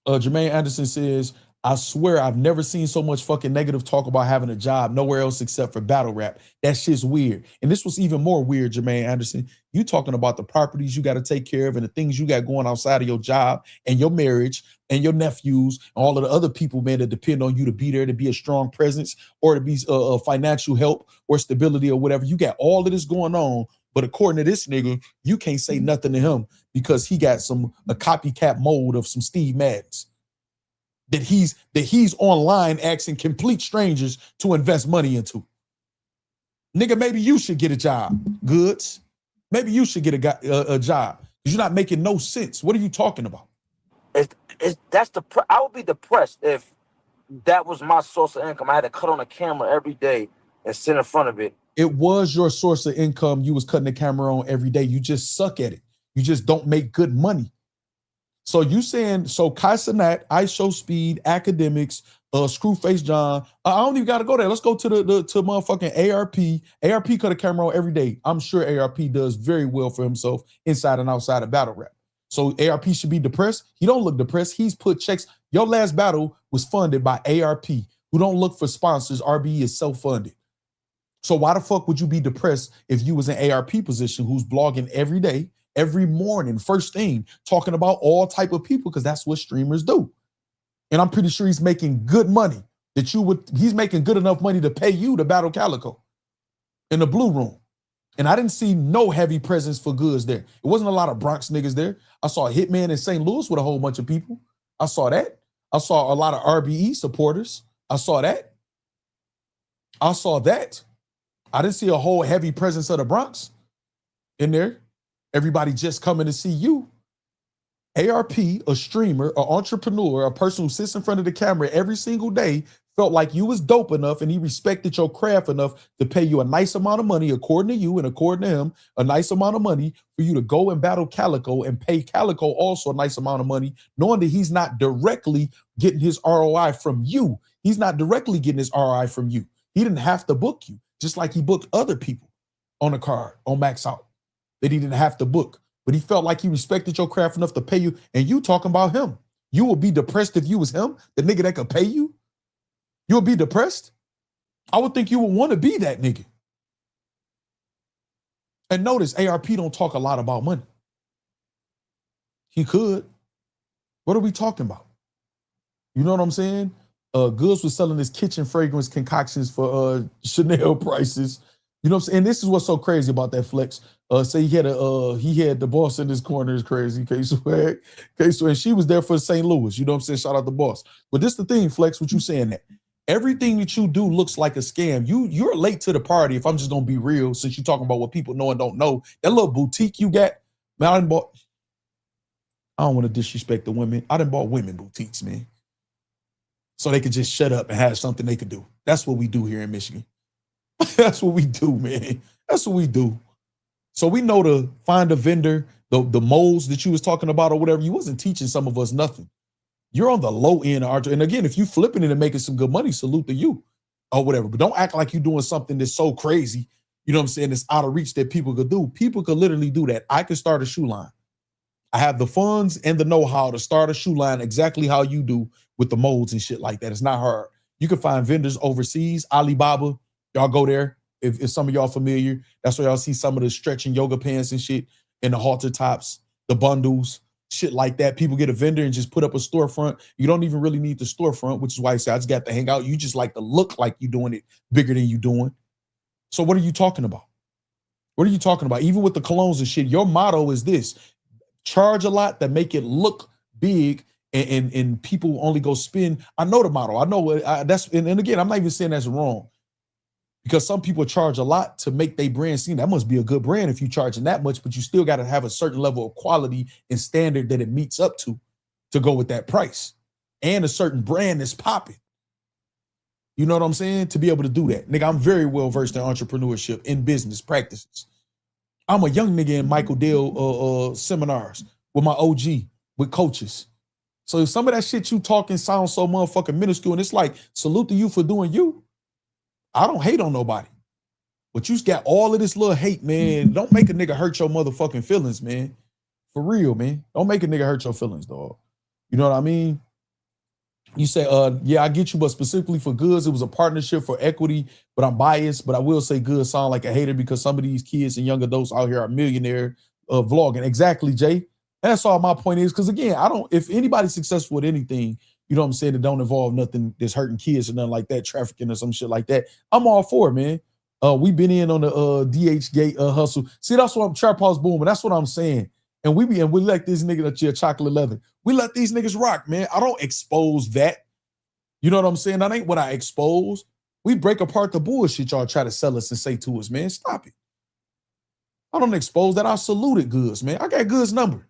Jermaine Anderson says, I swear I've never seen so much fucking negative talk about having a job nowhere else except for battle rap. That shit's weird. And this was even more weird, Jermaine Anderson. You talking about the properties you got to take care of and the things you got going outside of your job and your marriage and your nephews and all of the other people, man, that depend on you to be there, to be a strong presence or to be financial help or stability or whatever. You got all of this going on. But according to this nigga, you can't say nothing to him because he got a copycat mold of some Steve Maddens. That he's online asking complete strangers to invest money into. Nigga, maybe you should get a job, Goods. Maybe you should get a job because you're not making no sense. What are you talking about? I would be depressed if that was my source of income. I had to cut on a camera every day and sit in front of it. It was your source of income. You was cutting the camera on every day. You just suck at it. You just don't make good money. So you saying, Kai Cenat, ISO Speed, Academics, Screwface John, I don't even got to go there. Let's go to to motherfucking ARP. ARP cut a camera on every day. I'm sure ARP does very well for himself inside and outside of battle rap. So ARP should be depressed. He don't look depressed. He's put checks. Your last battle was funded by ARP, who don't look for sponsors. RBE is self-funded. So why the fuck would you be depressed if you was in ARP position who's blogging every day, every morning, first thing, talking about all type of people, because that's what streamers do. And I'm pretty sure he's making good money he's making good enough money to pay you to battle Calico in the blue room. And I didn't see no heavy presence for Goods there. It wasn't a lot of Bronx niggas there. I saw a Hitman in St. Louis with a whole bunch of people. I saw that. I saw a lot of RBE supporters. I saw that. I didn't see a whole heavy presence of the Bronx in there. Everybody just coming to see you. ARP, a streamer, an entrepreneur, a person who sits in front of the camera every single day, felt like you was dope enough and he respected your craft enough to pay you a nice amount of money, according to you and according to him, a nice amount of money for you to go and battle Calico and pay Calico also a nice amount of money, knowing that he's not directly getting his ROI from you. He's not directly getting his ROI from you. He didn't have to book you, just like he booked other people on the card, on Max Out, that he didn't have to book. But he felt like he respected your craft enough to pay you, and you talking about him. You would be depressed if you was him, the nigga that could pay you? You would be depressed? I would think you would want to be that nigga. And notice, ARP don't talk a lot about money. He could. What are we talking about? You know what I'm saying? Goods was selling his kitchen fragrance concoctions for Chanel prices. You know what I'm saying? And this is what's so crazy about that flex. Say he had the boss in his corner is crazy. K-Swag. And she was there for St. Louis. You know what I'm saying? Shout out the boss. But this the thing, Flex, what you saying that? Everything that you do looks like a scam. You're late to the party, if I'm just gonna be real, since you're talking about what people know and don't know. That little boutique you got, man, I don't want to disrespect the women. I done bought women boutiques, man. So they could just shut up and have something they could do. That's what we do here in Michigan. That's what we do, man. That's what we do. So we know to find a vendor, the molds that you was talking about or whatever. You wasn't teaching some of us nothing. You're on the low end, Archer. And again, if you flipping it and making some good money, salute to you or whatever. But don't act like you're doing something that's so crazy, you know what I'm saying, that's out of reach that people could do. People could literally do that. I could start a shoe line. I have the funds and the know-how to start a shoe line exactly how you do with the molds and shit like that. It's not hard. You can find vendors overseas, Alibaba. Y'all go there. If some of y'all familiar, that's where y'all see some of the stretching yoga pants and shit and the halter tops, the bundles, shit like that. People get a vendor and just put up a storefront. You don't even really need the storefront, which is why I say I just got to hang out. You just like to look like you're doing it bigger than you doing. So what are you talking about? What are you talking about? Even with the colognes and shit, your motto is this: charge a lot that make it look big, and people only go spend. I know the motto. I know that's, and again, I'm not even saying that's wrong, because some people charge a lot to make their brand seen. That must be a good brand if you're charging that much, but you still got to have a certain level of quality and standard that it meets up to go with that price, and a certain brand that's popping. You know what I'm saying? To be able to do that. Nigga, I'm very well versed in entrepreneurship, in business practices. I'm a young nigga in Michael Dell seminars with my OG, with coaches. So if some of that shit you talking sounds so motherfucking minuscule, and it's like, salute to you for doing you. I don't hate on nobody. But you got all of this little hate, man. Don't make a nigga hurt your motherfucking feelings, man. For real, man. Don't make a nigga hurt your feelings, dog. You know what I mean? You say, yeah, I get you, but specifically for Goodz, it was a partnership for equity, but I'm biased. But I will say Goodz sound like a hater because some of these kids and young adults out here are millionaire vlogging. Exactly, Jay. That's all my point is. Because again, if anybody's successful with anything, you know what I'm saying, that don't involve nothing that's hurting kids or nothing like that, trafficking or some shit like that, I'm all for it, man. We've been in on the DH gate hustle. See, that's what I'm trap house booming. That's what I'm saying. And we let these niggas at your chocolate leather. We let these niggas rock, man. I don't expose that. You know what I'm saying? That ain't what I expose. We break apart the bullshit y'all try to sell us and say to us, man. Stop it. I don't expose that. I saluted Goodz, man. I got Goodz number.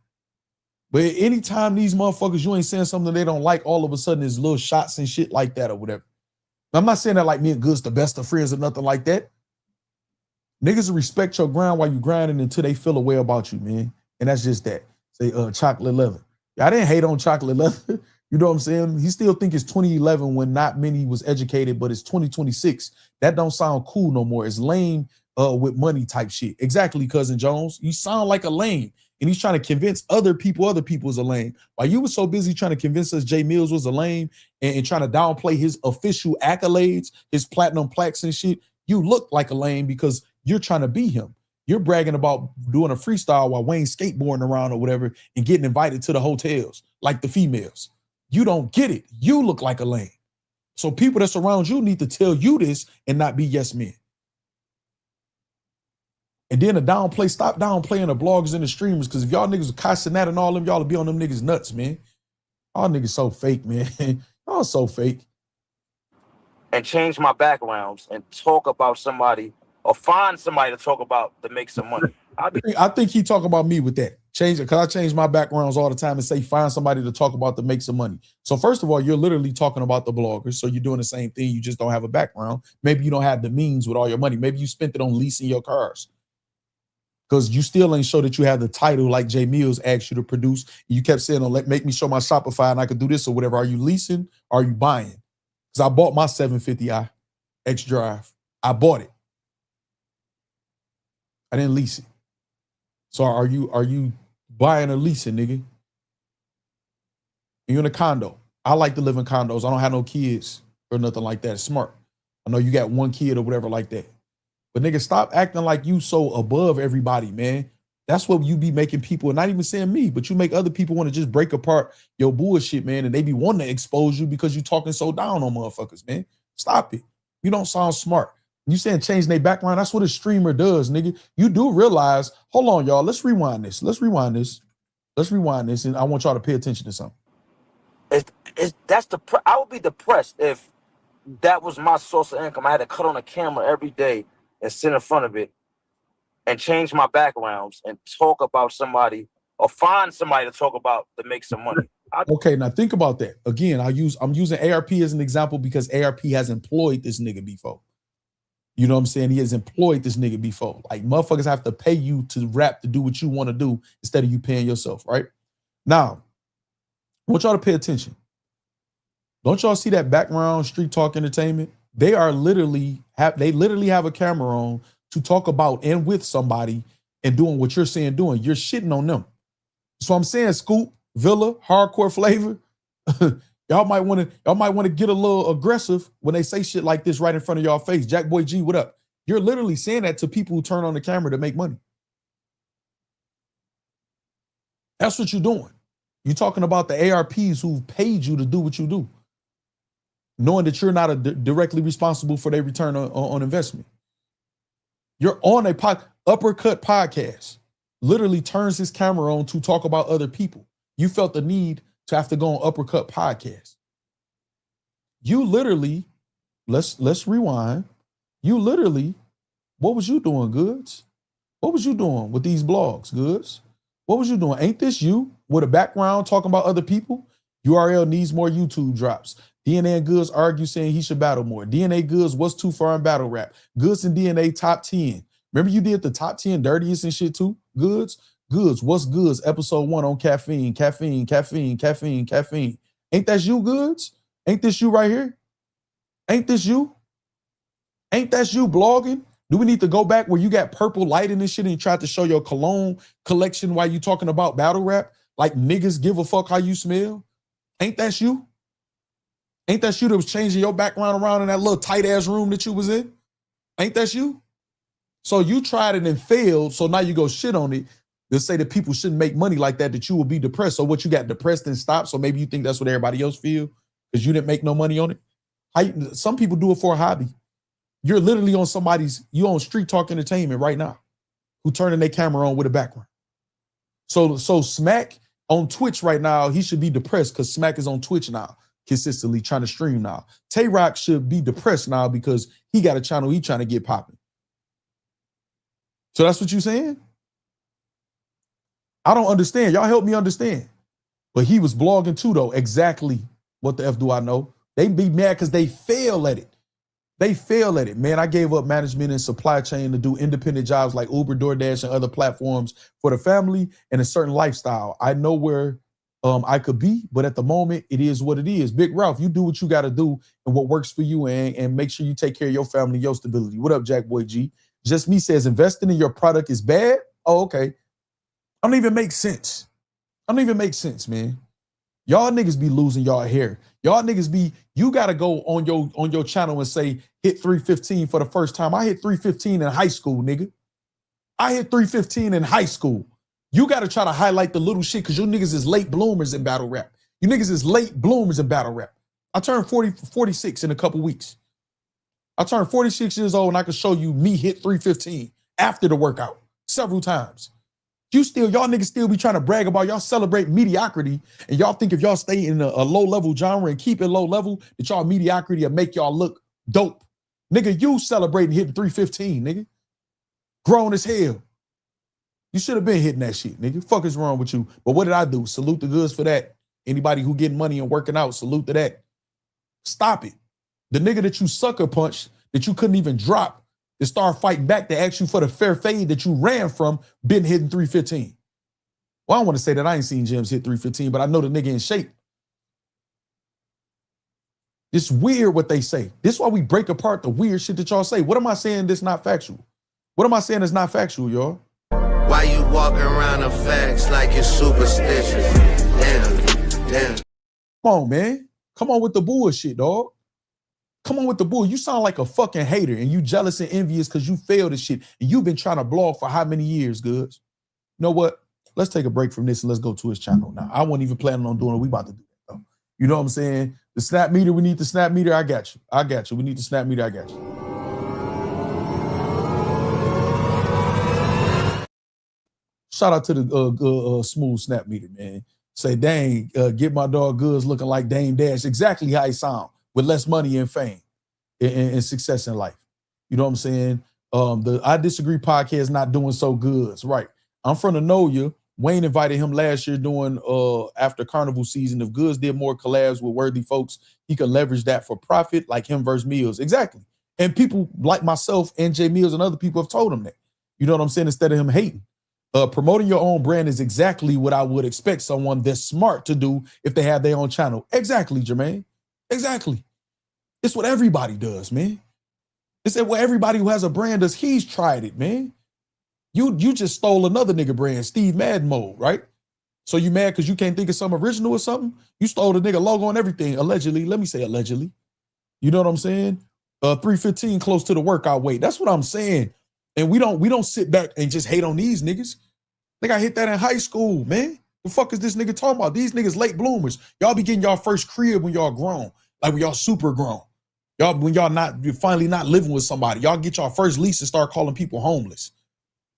But anytime these motherfuckers, you ain't saying something they don't like, all of a sudden there's little shots and shit like that or whatever. I'm not saying that like me and Goodz the best of friends or nothing like that. Niggas respect your grind while you grinding until they feel a way about you, man. And that's just that. Say chocolate leather. I didn't hate on chocolate leather. You know what I'm saying? He still think it's 2011 when not many was educated, but it's 2026. That don't sound cool no more. It's lame with money type shit. Exactly, Cousin Jones. You sound like a lame. And he's trying to convince other people is a lame. While you were so busy trying to convince us Jay Mills was a lame and trying to downplay his official accolades, his platinum plaques and shit, you look like a lame because you're trying to be him. You're bragging about doing a freestyle while Wayne's skateboarding around or whatever and getting invited to the hotels like the females. You don't get it. You look like a lame. So people that's around you need to tell you this and not be yes men. And then stop downplaying the bloggers and the streamers, because if y'all niggas are cussing that and all them, y'all will be on them niggas nuts, man. All niggas so fake, man. Y'all so fake. And change my backgrounds and talk about somebody or find somebody to talk about to make some money. I think he talk about me with that. Change it, because I change my backgrounds all the time and say find somebody to talk about to make some money. So first of all, you're literally talking about the bloggers. So you're doing the same thing. You just don't have a background. Maybe you don't have the means with all your money. Maybe you spent it on leasing your cars. Because you still ain't show that you have the title like Jay Mills asked you to produce. You kept saying, make me show my Shopify and I could do this or whatever. Are you leasing? Or are you buying? Because I bought my 750i X Drive. I bought it. I didn't lease it. So are you buying or leasing, nigga? You're in a condo. I like to live in condos. I don't have no kids or nothing like that. It's smart. I know you got one kid or whatever like that. But nigga, stop acting like you so above everybody, man. That's what you be making people, not even saying me, but you make other people want to just break apart your bullshit, man, and they be wanting to expose you because you talking so down on motherfuckers, man. Stop it. You don't sound smart. You saying change their background, that's what a streamer does, nigga. You do realize, hold on, y'all, let's rewind this. And I want y'all to pay attention to something. I would be depressed if that was my source of income. I had to cut on a camera every day and sit in front of it and change my backgrounds and talk about somebody or find somebody to talk about to make some money. Okay, now think about that. Again, I'm using ARP as an example because ARP has employed this nigga before. You know what I'm saying? He has employed this nigga before. Like, motherfuckers have to pay you to rap to do what you want to do instead of you paying yourself, right? Now, I want y'all to pay attention. Don't y'all see that background Street Talk Entertainment? They literally have a camera on to talk about and with somebody and doing what you're saying doing. You're shitting on them. So I'm saying, Scoop, Villa, Hardcore Flavor, y'all might want to get a little aggressive when they say shit like this right in front of y'all face. Jack Boy G, what up? You're literally saying that to people who turn on the camera to make money. That's what you're doing. You're talking about the ARPs who paid you to do what you do, knowing that you're not directly responsible for their return on investment. You're on a Uppercut Podcast literally turns his camera on to talk about other people. You felt the need to have to go on Uppercut Podcast. You literally, let's rewind. You literally, what was you doing, Goodz? What was you doing with these blogs, Goodz? What was you doing? Ain't this you with a background talking about other people? URL needs more YouTube drops. DNA and Goodz argue saying he should battle more. DNA Goodz, what's too far in battle rap? Goodz and DNA top 10. Remember you did the top 10 dirtiest and shit too? Goodz, what's Goodz? Episode 1 on caffeine. Ain't that you, Goodz? Ain't this you right here? Ain't this you? Ain't that you blogging? Do we need to go back where you got purple lighting and shit and you tried to show your cologne collection while you talking about battle rap? Like niggas give a fuck how you smell? Ain't that you? Ain't that you that was changing your background around in that little tight ass room that you was in? Ain't that you? So you tried it and failed, so now you go shit on it. They'll say that people shouldn't make money like that you will be depressed. So what, you got depressed and stopped? So maybe you think that's what everybody else feel because you didn't make no money on it? Some people do it for a hobby. You're literally on you on Street Talk Entertainment right now, who turning their camera on with a background. So Smack on Twitch right now, he should be depressed because Smack is on Twitch now, consistently trying to stream now. Tay Rock should be depressed now because he got a channel he trying to get popping. So that's what you saying? I don't understand. Y'all help me understand. But he was blogging too, though. Exactly what the F do I know? They be mad because they fail at it. They fail at it. Man, I gave up management and supply chain to do independent jobs like Uber, DoorDash, and other platforms for the family and a certain lifestyle. I know where I could be, but at the moment, it is what it is. Big Ralph, you do what you got to do and what works for you, and make sure you take care of your family, your stability. What up, Jack Boy G? Just Me says investing in your product is bad. Oh, okay. I don't even make sense. I don't even make sense, man. Y'all niggas be losing y'all hair. Y'all niggas be, you gotta go on your channel and say hit 315 for the first time. I hit 315 in high school, nigga. I hit 315 in high school. You gotta try to highlight the little shit because you niggas is late bloomers in battle rap. You niggas is late bloomers in battle rap. I turned 46 in a couple weeks. I turned 46 years old and I can show you me hit 315 after the workout several times. Y'all niggas still be trying to brag about y'all celebrate mediocrity, and y'all think if y'all stay in a low level genre and keep it low level, that y'all mediocrity will make y'all look dope. Nigga, you celebrating hitting 315, nigga. Grown as hell. You should have been hitting that shit, nigga. Fuck is wrong with you? But what did I do? Salute the Goods for that. Anybody who getting money and working out, salute to that. Stop it. The nigga that you sucker punched, that you couldn't even drop, to start fighting back to ask you for the fair fade that you ran from, been hitting 315. Well, I don't want to say that I ain't seen Gems hit 315, but I know the nigga in shape. It's weird what they say. This is why we break apart the weird shit that y'all say. What am I saying that's not factual? What am I saying that's not factual, y'all? Why you walking around the facts like you're superstitious? Damn. Come on, man. Come on with the bullshit, dog. Come on with the bull. You sound like a fucking hater and you jealous and envious because you failed this shit. And you've been trying to blog for how many years, Goods? You know what? Let's take a break from this and let's go to his channel now. I wasn't even planning on doing it. We about to do that, though. You know what I'm saying? The snap meter, we need the snap meter. I got you. I got you. We need the snap meter. I got you. Shout out to the smooth snap meter, man. Say, dang, get my dog Goods looking like Dame Dash. Exactly how he sound. With less money and fame and success in life. You know what I'm saying? The I Disagree podcast not doing so good. Right. I'm from the Know Ya. Wayne invited him last year doing after carnival season. If Goods did more collabs with worthy folks, he could leverage that for profit, like him versus Mills. Exactly. And people like myself, NJ Mills, and other people have told him that. You know what I'm saying? Instead of him hating. Promoting your own brand is exactly what I would expect someone that's smart to do if they have their own channel. Exactly, Jermaine. Exactly. It's what everybody does, man. It's what everybody who has a brand does. He's tried it, man. You just stole another nigga brand, Steve Madden mode, right? So you mad because you can't think of some original or something? You stole the nigga logo and everything, allegedly. Let me say allegedly. You know what I'm saying? 315 close to the workout weight. That's what I'm saying. And we don't sit back and just hate on these niggas. I think I hit that in high school, man. The fuck is this nigga talking about? These niggas late bloomers. Y'all be getting y'all first crib when y'all grown. Like when y'all super grown. Y'all, when you're finally not living with somebody. Y'all get y'all first lease and start calling people homeless.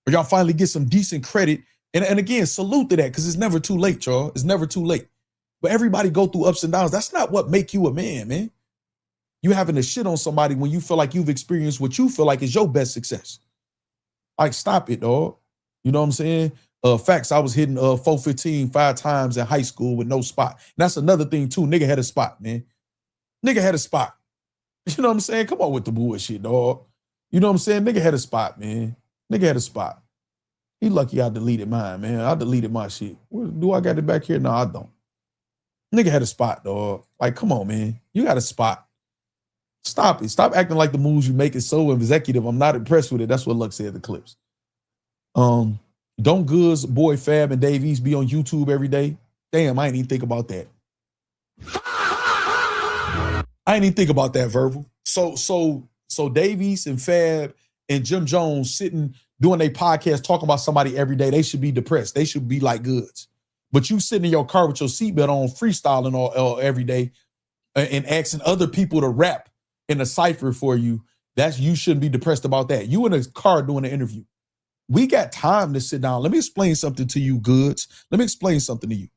or y'all finally get some decent credit. And again, salute to that, because it's never too late, y'all. It's never too late. But everybody go through ups and downs. That's not what make you a man. You having to shit on somebody when you feel like you've experienced what you feel like is your best success. Like, stop it, dog. You know what I'm saying? Factz, I was hitting 415 5 times in high school with no spot. And that's another thing too. Nigga had a spot, man. Nigga had a spot. You know what I'm saying? Come on with the bullshit, dog. You know what I'm saying? Nigga had a spot, man. Nigga had a spot. He lucky I deleted mine, man. I deleted my shit. Do I got it back here? No, I don't. Nigga had a spot, dog. Like, come on, man. You got a spot. Stop it. Stop acting like the moves you make is so executive. I'm not impressed with it. That's what Luck said in the clips. Don't Goodz, Boy Fab, and Dave East be on YouTube every day? Damn, I ain't even think about that. I ain't even think about that, Verbal. So Dave East and Fab and Jim Jones sitting doing a podcast talking about somebody every day. They should be depressed. They should be like Goodz. But you sitting in your car with your seatbelt on, freestyling all every day, and asking other people to rap in a cipher for you. You shouldn't be depressed about that. You in a car doing an interview. We got time to sit down. Let me explain something to you, Goodz. Let me explain something to you.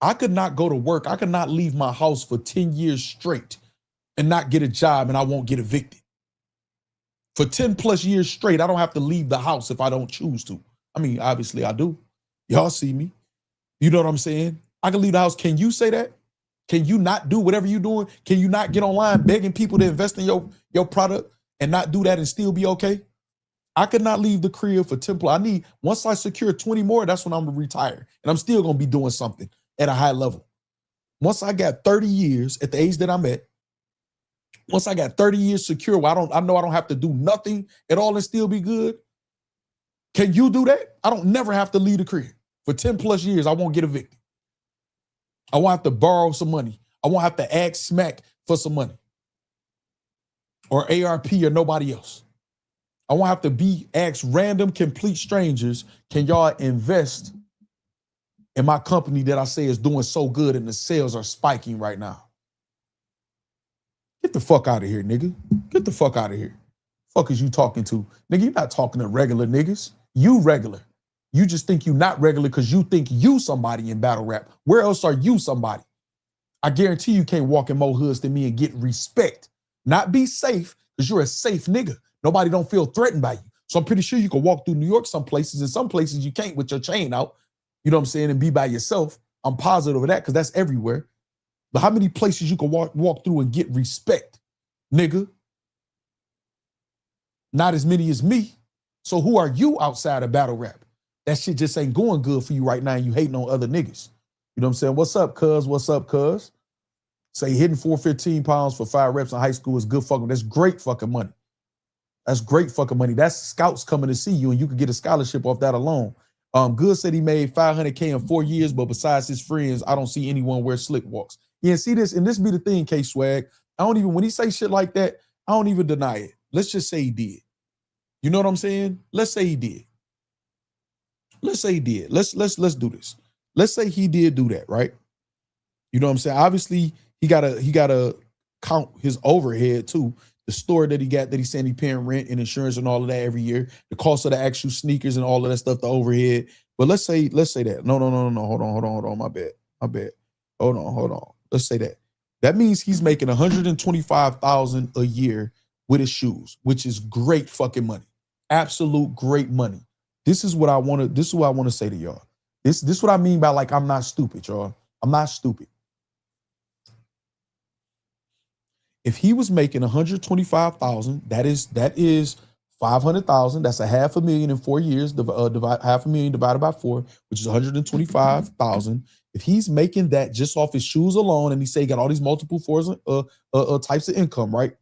I could not go to work. I could not leave my house for 10 years straight and not get a job, and I won't get evicted. For 10 plus years straight, I don't have to leave the house if I don't choose to. I mean, obviously I do. Y'all see me. You know what I'm saying? I can leave the house. Can you say that? Can you not do whatever you're doing? Can you not get online begging people to invest in your product and not do that and still be okay? I could not leave the crib for 10 plus. Once I secure 20 more, that's when I'm gonna retire. And I'm still gonna be doing something at a high level. Once I got 30 years at the age that I'm at, once I got 30 years secure, where I know I don't have to do nothing at all and still be good. Can you do that? I don't never have to leave the crib. For 10 plus years, I won't get evicted. I won't have to borrow some money. I won't have to ask Smack for some money. Or ARP or nobody else. I won't have to ask random complete strangers, can y'all invest in my company that I say is doing so good and the sales are spiking right now? Get the fuck out of here, nigga. Get the fuck out of here. Fuck is you talking to? Nigga, you're not talking to regular niggas. You regular. You just think you not regular because you think you somebody in battle rap. Where else are you somebody? I guarantee you can't walk in more hoods than me and get respect. Not be safe, because you're a safe nigga. Nobody don't feel threatened by you. So I'm pretty sure you can walk through New York some places, and some places you can't with your chain out, you know what I'm saying, and be by yourself. I'm positive of that because that's everywhere. But how many places you can walk through and get respect, nigga? Not as many as me. So who are you outside of battle rap? That shit just ain't going good for you right now and you hating on other niggas. You know what I'm saying? What's up, cuz? What's up, cuz? Say hitting 415 pounds for 5 reps in high school is good fucking. That's great fucking money. That's great fucking money. That's scouts coming to see you and you could get a scholarship off that alone. Goodz said he made $500K in 4 years, but besides his friends, I don't see anyone wear slick walks. Yeah, see this, and this be the thing, K-Swag. When he say shit like that, I don't even deny it. Let's just say he did. You know what I'm saying? Let's say he did. Let's say he did. Let's do this. Let's say he did do that, right? You know what I'm saying? Obviously, he gotta count his overhead too. The store that he got, that he's saying he paying rent and insurance and all of that every year. The cost of the actual sneakers and all of that stuff, the overhead. But let's say that. No. Hold on. My bad. Hold on. Let's say that. That means he's making $125,000 a year with his shoes, which is great fucking money. Absolute great money. This is what I want to say to y'all. This is what I mean by, like, I'm not stupid, y'all. I'm not stupid. If he was making $125,000, that is $500,000. That's $500,000 in 4 years. $500,000 divided by 4, which is $125,000. If he's making that just off his shoes alone, and he say he got all these multiple types of income, right?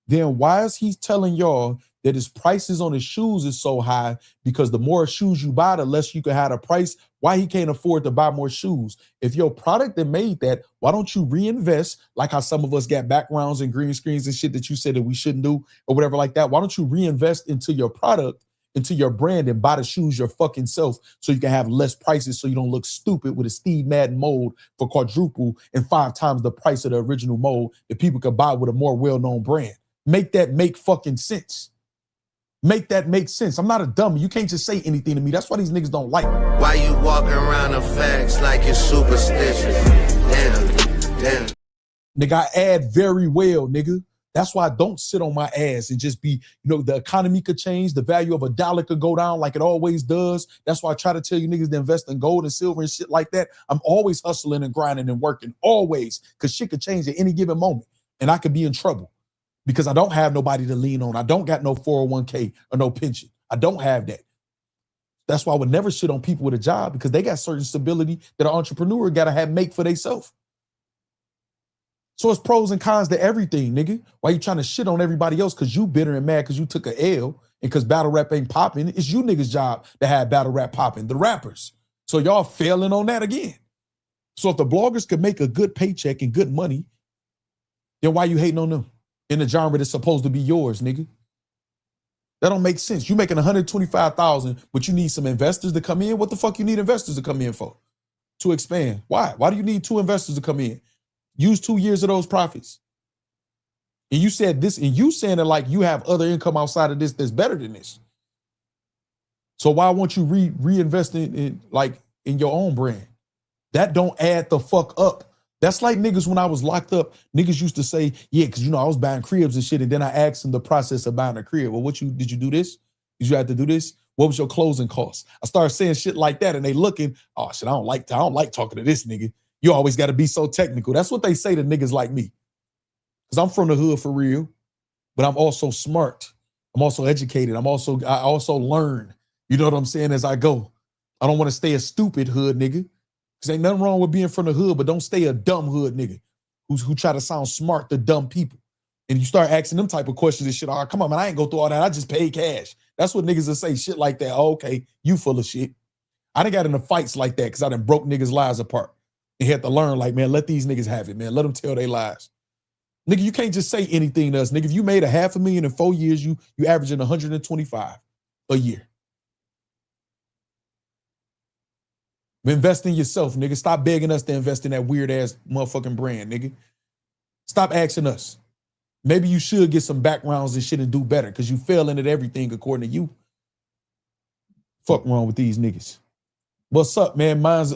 Then why is he telling y'all that his prices on his shoes is so high? Because the more shoes you buy, the less you can have a price. Why he can't afford to buy more shoes? If your product that made that, why don't you reinvest, like how some of us got backgrounds and green screens and shit that you said that we shouldn't do or whatever like that? Why don't you reinvest into your product, into your brand, and buy the shoes your fucking self so you can have less prices so you don't look stupid with a Steve Madden mold for quadruple and 5 times the price of the original mold that people could buy with a more well-known brand? Make that make fucking sense. Make that make sense. I'm not a dummy. You can't just say anything to me. That's why these niggas don't like me. Why you walking around the facts like you're superstitious? Damn. Nigga, I add very well, nigga. That's why I don't sit on my ass and just be, the economy could change. The value of $1 could go down like it always does. That's why I try to tell you niggas to invest in gold and silver and shit like that. I'm always hustling and grinding and working, always, because shit could change at any given moment. And I could be in trouble because I don't have nobody to lean on. I don't got no 401k or no pension. I don't have that. That's why I would never shit on people with a job, because they got certain stability that an entrepreneur got to make for themselves. So it's pros and cons to everything, nigga. Why you trying to shit on everybody else because you bitter and mad because you took a L and because battle rap ain't popping? It's you niggas' job to have battle rap popping, the rappers. So y'all failing on that again. So if the bloggers could make a good paycheck and good money, then why you hating on them in the genre that's supposed to be yours, nigga? That don't make sense. You making $125,000, but you need some investors to come in. What the fuck you need investors to come in for? To expand. Why? Why do you need 2 investors to come in? Use 2 years of those profits. And you said this, and you saying it like you have other income outside of this that's better than this. So why won't you reinvest in your own brand? That don't add the fuck up. That's like niggas when I was locked up, niggas used to say, yeah, because I was buying cribs and shit, and then I asked them the process of buying a crib. Well, did you do this? Did you have to do this? What was your closing costs? I started saying shit like that, and they looking, oh shit, I don't like talking to this nigga. You always got to be so technical. That's what they say to niggas like me. Because I'm from the hood for real, but I'm also smart. I'm also educated. I also learn. You know what I'm saying, as I go. I don't want to stay a stupid hood nigga. Because ain't nothing wrong with being from the hood, but don't stay a dumb hood nigga who try to sound smart to dumb people. And you start asking them type of questions and shit. Oh, come on, man, I ain't go through all that. I just paid cash. That's what niggas will say, shit like that. Oh, okay, you full of shit. I done got into fights like that because I done broke niggas' lives apart. And had to learn, like, man, let these niggas have it, man. Let them tell their lies. Nigga, you can't just say anything to us. Nigga, if you made $500,000 in 4 years, you averaging 125 a year. Invest in yourself, nigga. Stop begging us to invest in that weird-ass motherfucking brand, nigga. Stop asking us. Maybe you should get some backgrounds and shit and do better because you failing at everything according to you. Fuck wrong with these niggas. What's up, man? Mine's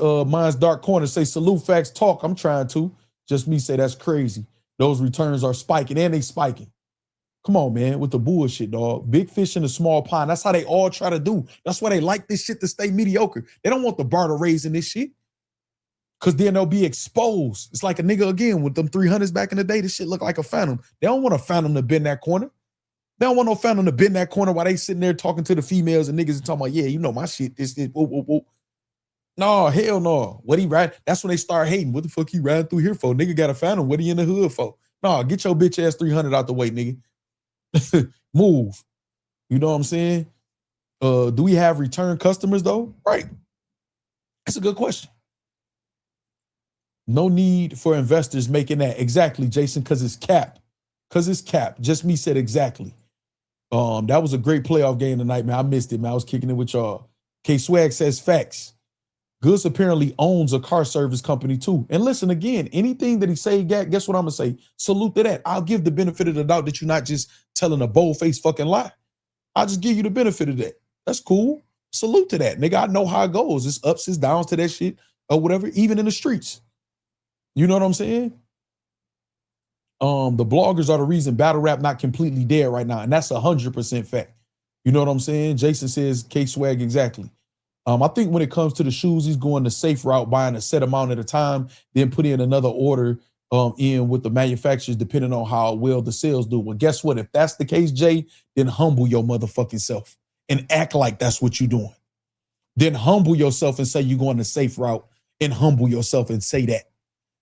Dark Corner say, salute Factz talk. I'm trying to. Just me say that's crazy. Those returns are spiking and they spiking. Come on, man, with the bullshit, dog. Big fish in a small pond. That's how they all try to do. That's why they like this shit to stay mediocre. They don't want the bar to raise in this shit. Because then they'll be exposed. It's like a nigga again with them 300s back in the day. This shit look like a phantom. They don't want a phantom to bend that corner. They don't want no phantom to bend that corner while they sitting there talking to the females and niggas and talking about, yeah, you know my shit. This. Whoa, whoa, whoa. No, hell no. What he ride? That's when they start hating. What the fuck he riding through here for? Nigga got a phantom. What he in the hood for? No, get your bitch ass 300 out the way, nigga. Move. You know what I'm saying? Do we have return customers though? Right. That's a good question. No need for investors making that. Exactly, Jason, because it's cap. Because it's cap. Just me said exactly. That was a great playoff game tonight, man. I missed it, man. I was kicking it with y'all. K-Swag says Factz. Goodz apparently owns a car service company too. And listen, again, anything that he say, guess what I'm going to say? Salute to that. I'll give the benefit of the doubt that you're not just telling a bold-faced fucking lie. I'll just give you the benefit of that. That's cool. Salute to that. Nigga, I know how it goes. It's ups, it's downs to that shit or whatever, even in the streets. You know what I'm saying? The bloggers are the reason battle rap not completely dead right now. And that's 100% fact. You know what I'm saying? Jason says K-Swag exactly. I think when it comes to the shoes, he's going the safe route, buying a set amount at a time, then put in another order in with the manufacturers, depending on how well the sales do. Well, guess what? If that's the case, Jay, then humble your motherfucking self and act like that's what you're doing. Then humble yourself and say you're going the safe route and humble yourself and say that.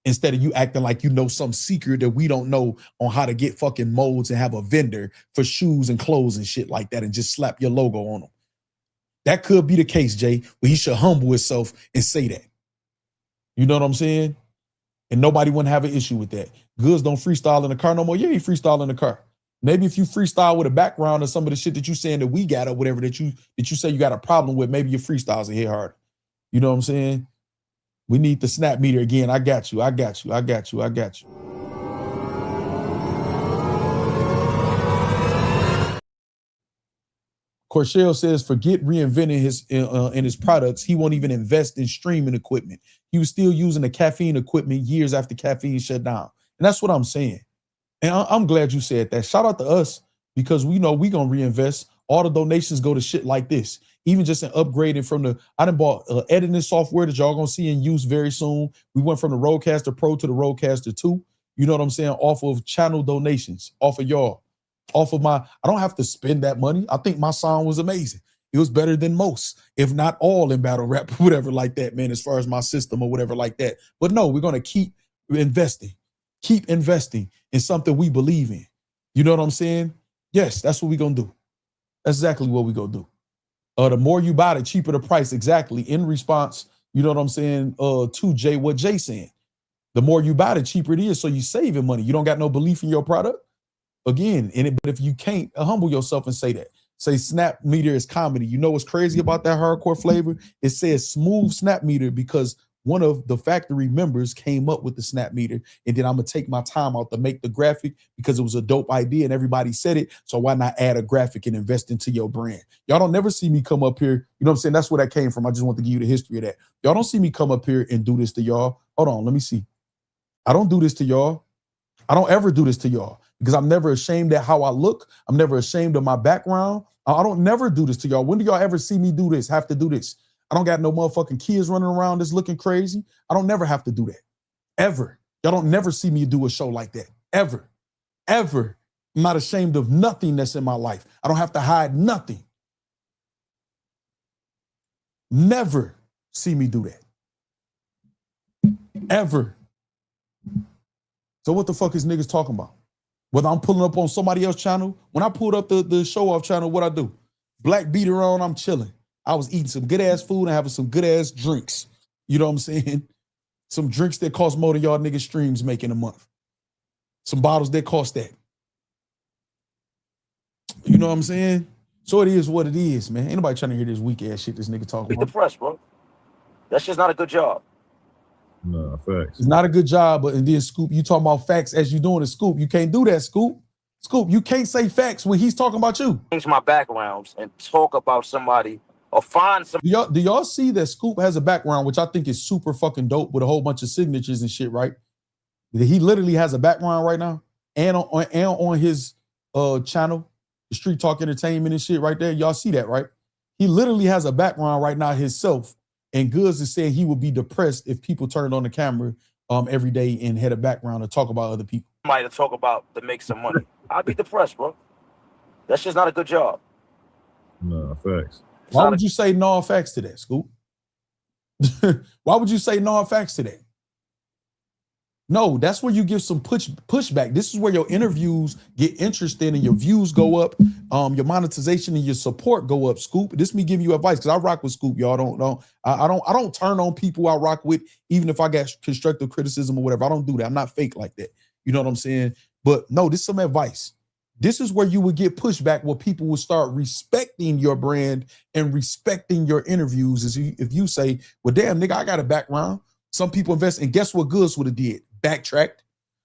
Instead of you acting like you know some secret that we don't know on how to get fucking molds and have a vendor for shoes and clothes and shit like that and just slap your logo on them. That could be the case, Jay, where he should humble himself and say that. You know what I'm saying? And nobody wouldn't have an issue with that. Goodz don't freestyle in the car no more. Yeah, he freestyle in the car. Maybe if you freestyle with a background of some of the shit that you saying that we got or whatever that you say you got a problem with, maybe your freestyles are hit harder. You know what I'm saying? We need the snap meter again. I got you. I got you. I got you. I got you. Corshell says, forget reinventing his in his products. He won't even invest in streaming equipment. He was still using the caffeine equipment years after caffeine shut down. And that's what I'm saying. And I'm glad you said that. Shout out to us, because we know we gonna reinvest. All the donations go to shit like this. Even just in upgrading from I done bought editing software that y'all gonna see in use very soon. We went from the Rodecaster Pro to the Rodecaster 2. You know what I'm saying? Off of channel donations, off of y'all. Off of I don't have to spend that money. I think my sound was amazing. It was better than most, if not all, in battle rap, whatever like that, man, as far as my system or whatever like that. But no, we're going to keep investing in something we believe in. You know what I'm saying? Yes, that's what we're going to do. That's exactly what we're going to do. The more you buy, the cheaper the price. Exactly. In response, you know what I'm saying, to Jay, what Jay saying. The more you buy, the cheaper it is. So you saving money. You don't got no belief in your product. Again, but if you can't, humble yourself and say that. Say snap meter is comedy. You know what's crazy about that hardcore flavor? It says smooth snap meter because one of the factory members came up with the snap meter, and then I'm gonna take my time out to make the graphic because it was a dope idea and everybody said it. So why not add a graphic and invest into your brand? Y'all don't never see me come up here. You know what I'm saying? That's where that came from. I just want to give you the history of that. Y'all don't see me come up here and do this to y'all. Hold on, let me see. I don't do this to y'all. I don't ever do this to y'all because I'm never ashamed at how I look. I'm never ashamed of my background. I don't never do this to y'all. When do y'all ever see me do this, have to do this? I don't got no motherfucking kids running around that's looking crazy. I don't never have to do that. Ever. Y'all don't never see me do a show like that. Ever. Ever. I'm not ashamed of nothing that's in my life. I don't have to hide nothing. Never see me do that. Ever. So what the fuck is niggas talking about? Whether I'm pulling up on somebody else's channel, when I pulled up the show off channel, what I do? Black beater on, I'm chilling. I was eating some good ass food and having some good ass drinks. You know what I'm saying? Some drinks that cost more than y'all niggas streams make in a month. Some bottles that cost that. You know what I'm saying? So it is what it is, man. Ain't nobody trying to hear this weak ass shit this nigga talking Be about. depressed, bro. That's just not a good job. No, facts. It's not a good job, but and then Scoop, you talking about facts as you doing it, Scoop. You can't do that, Scoop. Scoop, you can't say facts when he's talking about you. Change my backgrounds and talk about somebody or find some. Do y'all see that Scoop has a background, which I think is super fucking dope with a whole bunch of signatures and shit, right? He literally has a background right now, and on his channel, the Street Talk Entertainment and shit right there. Y'all see that, right? He literally has a background right now himself. And Goodz is saying he would be depressed if people turned on the camera every day and had a background to talk about other people. Somebody to talk about to make some money. I'd be depressed, bro. That's just not a good job. No, facts. Why would you say no facts to that, Scoop? Why would you say no facts to that? No, that's where you give some pushback. This is where your interviews get interesting and your views go up, your monetization and your support go up, Scoop. This is me giving you advice because I rock with Scoop. Y'all don't know. I don't turn on people I rock with, even if I got constructive criticism or whatever. I don't do that. I'm not fake like that. You know what I'm saying? But no, this is some advice. This is where you would get pushback, where people will start respecting your brand and respecting your interviews. Is if you say, well, damn, nigga, I got a background. Some people invest, and guess what Goodz would have did? Backtracked.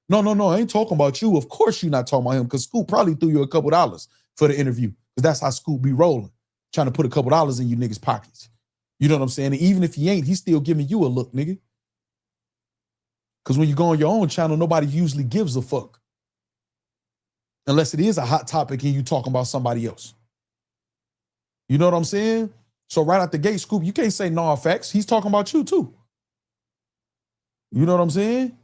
No, I ain't talking about you. Of course you're not talking about him, because Scoop probably threw you a couple dollars for the interview, because that's how Scoop be rolling, trying to put a couple dollars in you niggas' pockets. You know what I'm saying? And even if he ain't, he's still giving you a look, nigga. Because when you go on your own channel, nobody usually gives a fuck. Unless it is a hot topic and you talking about somebody else. You know what I'm saying? So right out the gate, Scoop, you can't say no facts. He's talking about you too. You know what I'm saying?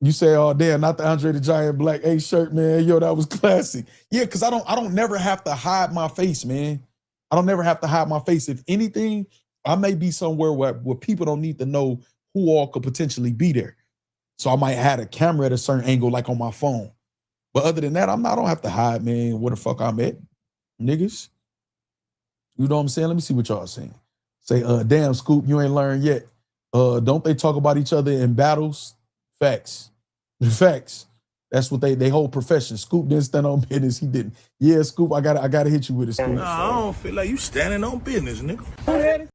You say, oh damn, not the Andre the Giant Black A shirt, man. Yo, that was classic. Yeah, because I don't never have to hide my face, man. I don't never have to hide my face. If anything, I may be somewhere where people don't need to know who all could potentially be there. So I might have a camera at a certain angle, like on my phone. But other than that, I don't have to hide, man, where the fuck I'm at. Niggas. You know what I'm saying? Let me see what y'all saying. Say, damn, Scoop, you ain't learned yet. Don't they talk about each other in battles? Facts. Facts. That's what they whole profession. Scoop didn't stand on business. He didn't. Yeah, Scoop, I gotta hit you with it, Scoop. Nah, I don't feel like you standing on business, nigga.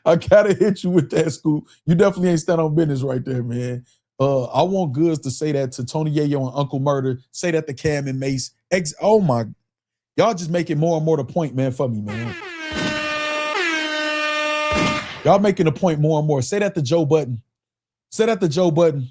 I gotta hit you with that, Scoop. You definitely ain't stand on business right there, man. I want Goodz to say that to Tony Yayo and Uncle Murder. Say that to Cam and Mace. Oh my. Y'all just making more and more the point, man, for me, man. Y'all making the point more and more. Say that to Joe Budden. Say that to Joe Budden.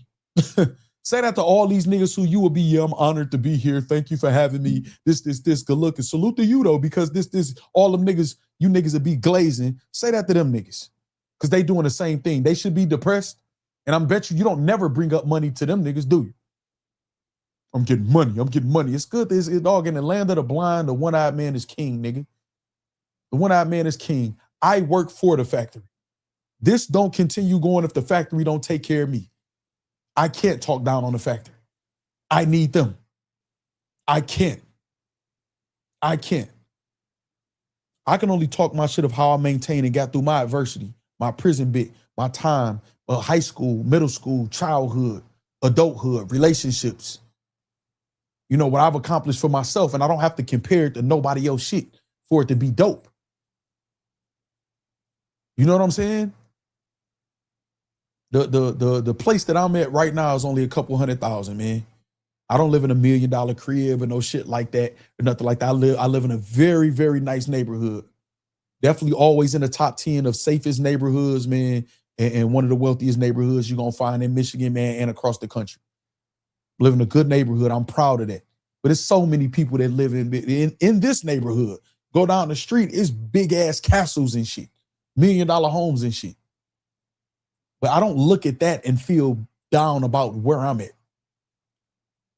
Say that to all these niggas who you will be, yeah, I'm honored to be here. Thank you for having me. This. Good look. And salute to you, though, because this, all them niggas, you niggas will be glazing. Say that to them niggas. Because they doing the same thing. They should be depressed. And I'm bet you don't never bring up money to them niggas, do you? I'm getting money. I'm getting money. It's good. It's dog in the land of the blind. The one-eyed man is king, nigga. The one-eyed man is king. I work for the factory. This don't continue going if the factory don't take care of me. I can't talk down on the factory. I need them. I can't. I can only talk my shit of how I maintained and got through my adversity, my prison bit, my time, high school, middle school, childhood, adulthood, relationships. You know, what I've accomplished for myself, and I don't have to compare it to nobody else shit for it to be dope. You know what I'm saying? The place that I'm at right now is only a couple $100,000, man. I don't live in $1 million crib or no shit like that or nothing like that. I live in a very, very nice neighborhood. Definitely always in the top 10 of safest neighborhoods, man, and one of the wealthiest neighborhoods you're gonna find in Michigan, man, and across the country. Live in a good neighborhood. I'm proud of that. But there's so many people that live in this neighborhood. Go down the street, it's big ass castles and shit, $1 million homes and shit. But I don't look at that and feel down about where I'm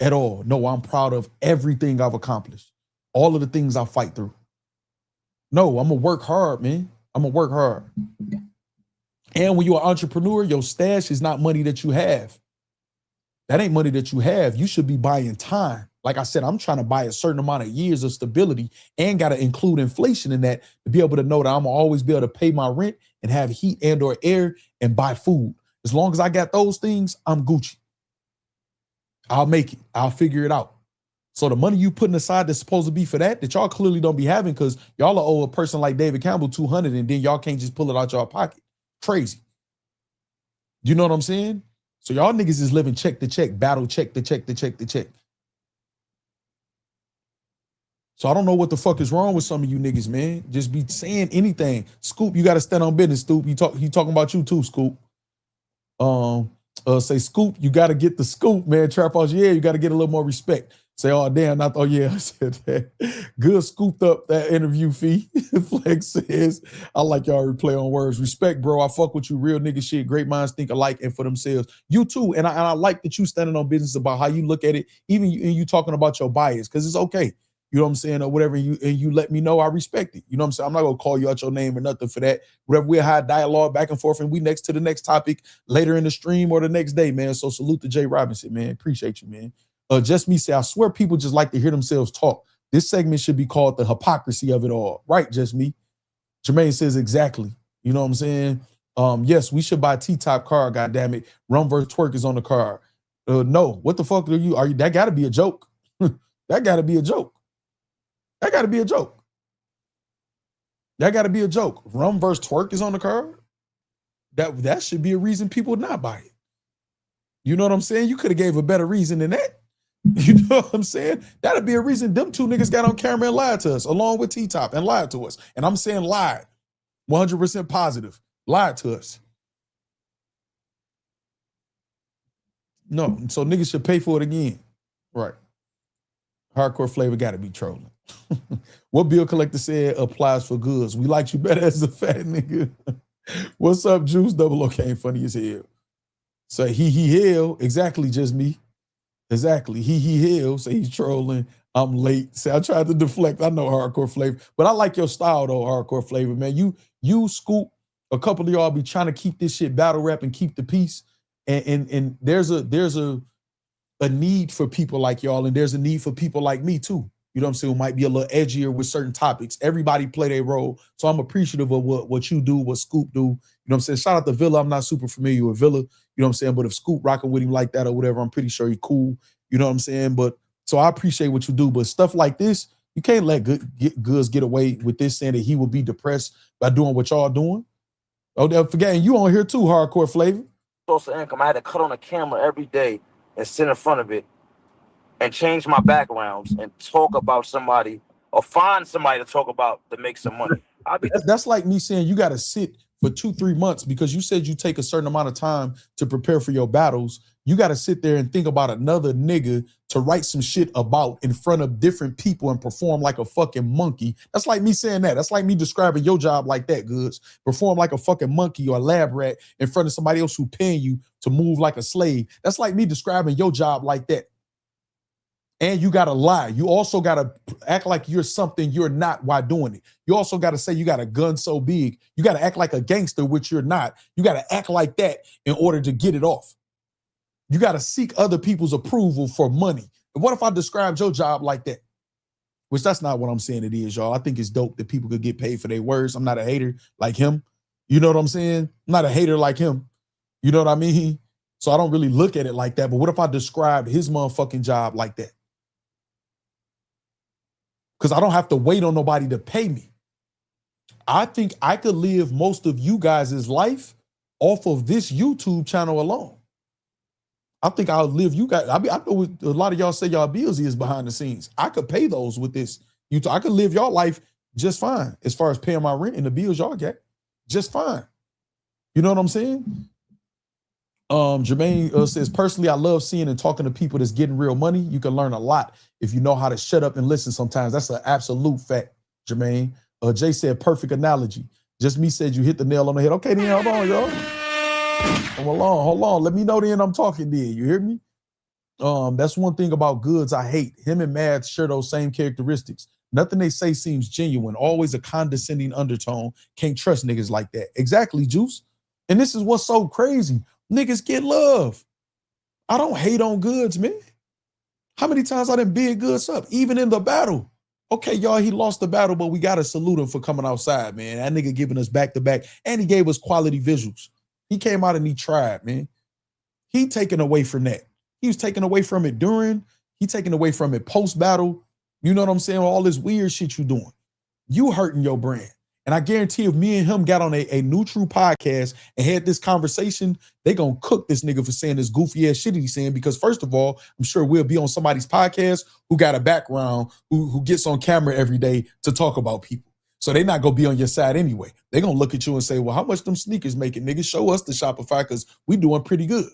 at all. No, I'm proud of everything I've accomplished. All of the things I fight through. No, I'm gonna work hard, man. I'm gonna work hard. And when you're an entrepreneur, your stash is not money that you have. That ain't money that you have. You should be buying time. Like I said, I'm trying to buy a certain amount of years of stability and got to include inflation in that to be able to know that I'm gonna always be able to pay my rent and have heat and or air and buy food. As long as I got those things, I'm Gucci. I'll make it. I'll figure it out. So the money you putting aside that's supposed to be for that y'all clearly don't be having because y'all owe a person like David Campbell 200 and then y'all can't just pull it out your pocket. Crazy. You know what I'm saying? So y'all niggas is living check to check, battle check to check to check to check. So I don't know what the fuck is wrong with some of you niggas, man. Just be saying anything. Scoop, you got to stand on business, Scoop. He talking about you too, Scoop. Say, Scoop, you got to get the scoop, man. Trap House, yeah, you got to get a little more respect. Say, oh, damn, I said that. Good scooped up that interview fee. Flex says, I like y'all replay on words. Respect, bro. I fuck with you. Real nigga shit. Great minds think alike and for themselves. You too. And I like that you standing on business about how you look at it, even you talking about your bias, because it's okay. You know what I'm saying? Or whatever, you let me know, I respect it. You know what I'm saying? I'm not going to call you out your name or nothing for that. Whatever, we'll have dialogue back and forth, and we next to the next topic later in the stream or the next day, man. So salute to Jay Robinson, man. Appreciate you, man. Just me say, I swear people just like to hear themselves talk. This segment should be called the hypocrisy of it all. Right, just me. Jermaine says exactly. You know what I'm saying? Yes, we should buy T-top car, goddammit. Rum versus twerk is on the car. No, what the fuck are you? That gotta be a joke. That gotta be a joke. That got to be a joke. That got to be a joke. Rum versus twerk is on the card. That should be a reason people not buy it. You know what I'm saying? You could have gave a better reason than that. You know what I'm saying? That'd be a reason them two niggas got on camera and lied to us, along with T-Top, and lied to us. And I'm saying lied. 100% positive. Lied to us. No, so niggas should pay for it again. Right. Hardcore Flavor got to be trolling. What Bill Collector said applies for goods. We like you better as a fat nigga. What's up, Juice? Double OK, funny as hell. So he hell. Exactly, just me. Exactly. He hell. Say he's trolling. I'm late. Say I tried to deflect. I know Hardcore Flavor, but I like your style though, Hardcore Flavor, man. You Scoop, a couple of y'all be trying to keep this shit battle rap and keep the peace. And there's a need for people like y'all, and there's a need for people like me too. You know what I'm saying? Who might be a little edgier with certain topics. Everybody play their role. So I'm appreciative of what you do, what Scoop do. You know what I'm saying? Shout out to Villa. I'm not super familiar with Villa. You know what I'm saying? But if Scoop rocking with him like that or whatever, I'm pretty sure he cool. You know what I'm saying? But so I appreciate what you do. But stuff like this, you can't let Goodz get away with this, saying that he will be depressed by doing what y'all doing. Oh, they're forgetting you on here too, Hardcore Flavor. Source of income. I had to cut on a camera every day and sit in front of it and change my backgrounds and talk about somebody or find somebody to talk about to make some money. That's like me saying you got to sit for 2-3 months because you said you take a certain amount of time to prepare for your battles. You got to sit there and think about another nigga to write some shit about in front of different people and perform like a fucking monkey. That's like me saying that. That's like me describing your job like that, Goodz. Perform like a fucking monkey or a lab rat in front of somebody else who paying you to move like a slave. That's like me describing your job like that. And you got to lie. You also got to act like you're something you're not while doing it. You also got to say you got a gun so big. You got to act like a gangster, which you're not. You got to act like that in order to get it off. You got to seek other people's approval for money. And what if I described your job like that? Which that's not what I'm saying it is, y'all. I think it's dope that people could get paid for their words. I'm not a hater like him. You know what I'm saying? I'm not a hater like him. You know what I mean? So I don't really look at it like that. But what if I described his motherfucking job like that? Because I don't have to wait on nobody to pay me. I think I could live most of you guys' life off of this YouTube channel alone. I think I'll live you guys. I know a lot of y'all say y'all bills is behind the scenes. I could pay those with this YouTube. I could live y'all life just fine as far as paying my rent and the bills y'all get. Just fine. You know what I'm saying? Jermaine says, personally, I love seeing and talking to people that's getting real money. You can learn a lot if you know how to shut up and listen sometimes. That's an absolute fact, Jermaine. Jay said, perfect analogy. Just me said you hit the nail on the head. Okay, then hold on, y'all. Hold on. Let me know then I'm talking then. You hear me? That's one thing about Goodz I hate. Him and Mads share those same characteristics. Nothing they say seems genuine. Always a condescending undertone. Can't trust niggas like that. Exactly, Juice. And this is what's so crazy. Niggas get love. I don't hate on Goodz, man. How many times I done big Goodz up, even in the battle? Okay, y'all, he lost the battle, but we got to salute him for coming outside, man. That nigga giving us back-to-back, and he gave us quality visuals. He came out and he tried, man. He taken away from that. He was taken away from it during. He taken away from it post-battle. You know what I'm saying? All this weird shit you doing. You hurting your brand. And I guarantee if me and him got on a New True podcast and had this conversation, they gonna cook this nigga for saying this goofy ass shit he's saying. Because first of all, I'm sure we'll be on somebody's podcast who got a background, who gets on camera every day to talk about people. So they not gonna be on your side anyway. They gonna look at you and say, well, how much them sneakers making, nigga? Show us the Shopify because we doing pretty good.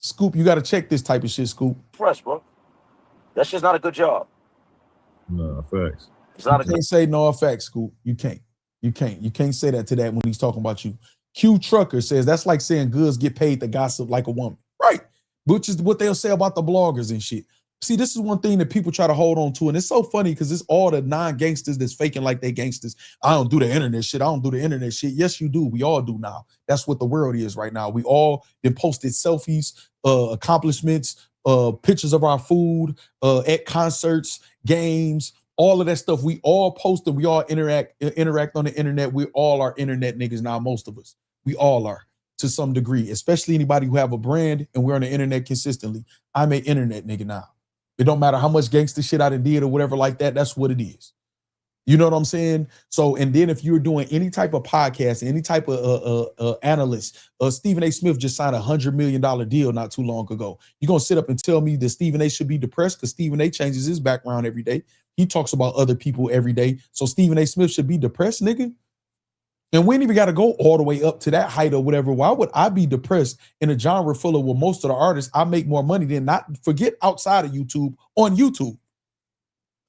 Scoop, you gotta check this type of shit, Scoop. Fresh, bro. That's just not a good job. No, facts. You can't say no effects, Scoop. You can't. You can't say that to that when he's talking about you. Q Trucker says that's like saying Goodz get paid to gossip like a woman. Right. Which is what they'll say about the bloggers and shit. See, this is one thing that people try to hold on to. And it's so funny because it's all the non-gangsters that's faking like they gangsters. I don't do the internet shit. I don't do the internet shit. Yes, you do. We all do now. That's what the world is right now. We all been posted selfies, accomplishments, pictures of our food, at concerts, games, all of that stuff. We all post and we all interact on the internet. We all are internet niggas now, most of us. We all are to some degree, especially anybody who have a brand and we're on the internet consistently. I'm an internet nigga now. It don't matter how much gangster shit I did or whatever like that. That's what it is. You know what I'm saying? So, and then if you're doing any type of podcast, any type of analyst, Stephen A. Smith just signed $100 million deal not too long ago. You're going to sit up and tell me that Stephen A. should be depressed because Stephen A. changes his background every day. He talks about other people every day. So Stephen A. Smith should be depressed, nigga? And we ain't even got to go all the way up to that height or whatever. Why would I be depressed in a genre full of, well, most of the artists, I make more money than, not forget outside of YouTube, on YouTube.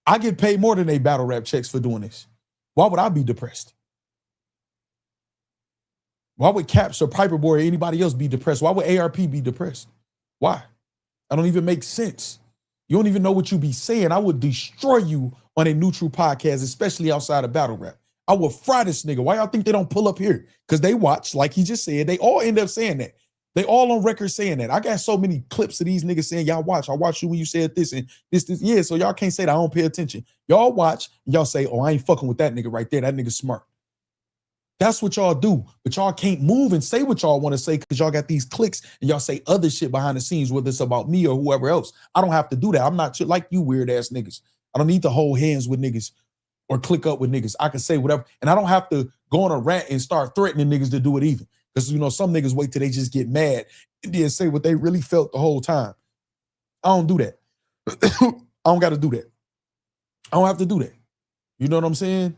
I get paid more than they battle rap checks for doing this. Why would I be depressed? Why would Caps or Piperboy or anybody else be depressed? Why would ARP be depressed? Why? I don't even make sense. You don't even know what you be saying. I would destroy you on a New True podcast, especially outside of battle rap. I would fry this nigga. Why y'all think they don't pull up here? Because they watch, like he just said, they all end up saying that. They all on record saying that. I got so many clips of these niggas saying, y'all watch. I watched you when you said this and this. Yeah, so y'all can't say that I don't pay attention. Y'all watch and y'all say, oh, I ain't fucking with that nigga right there. That nigga smart. That's what y'all do. But y'all can't move and say what y'all want to say because y'all got these clicks and y'all say other shit behind the scenes, whether it's about me or whoever else. I don't have to do that. I'm not like you weird ass niggas. I don't need to hold hands with niggas or click up with niggas. I can say whatever. And I don't have to go on a rant and start threatening niggas to do it either. Because, you know, some niggas wait till they just get mad and then say what they really felt the whole time. I don't do that. I don't got to do that. I don't have to do that. You know what I'm saying?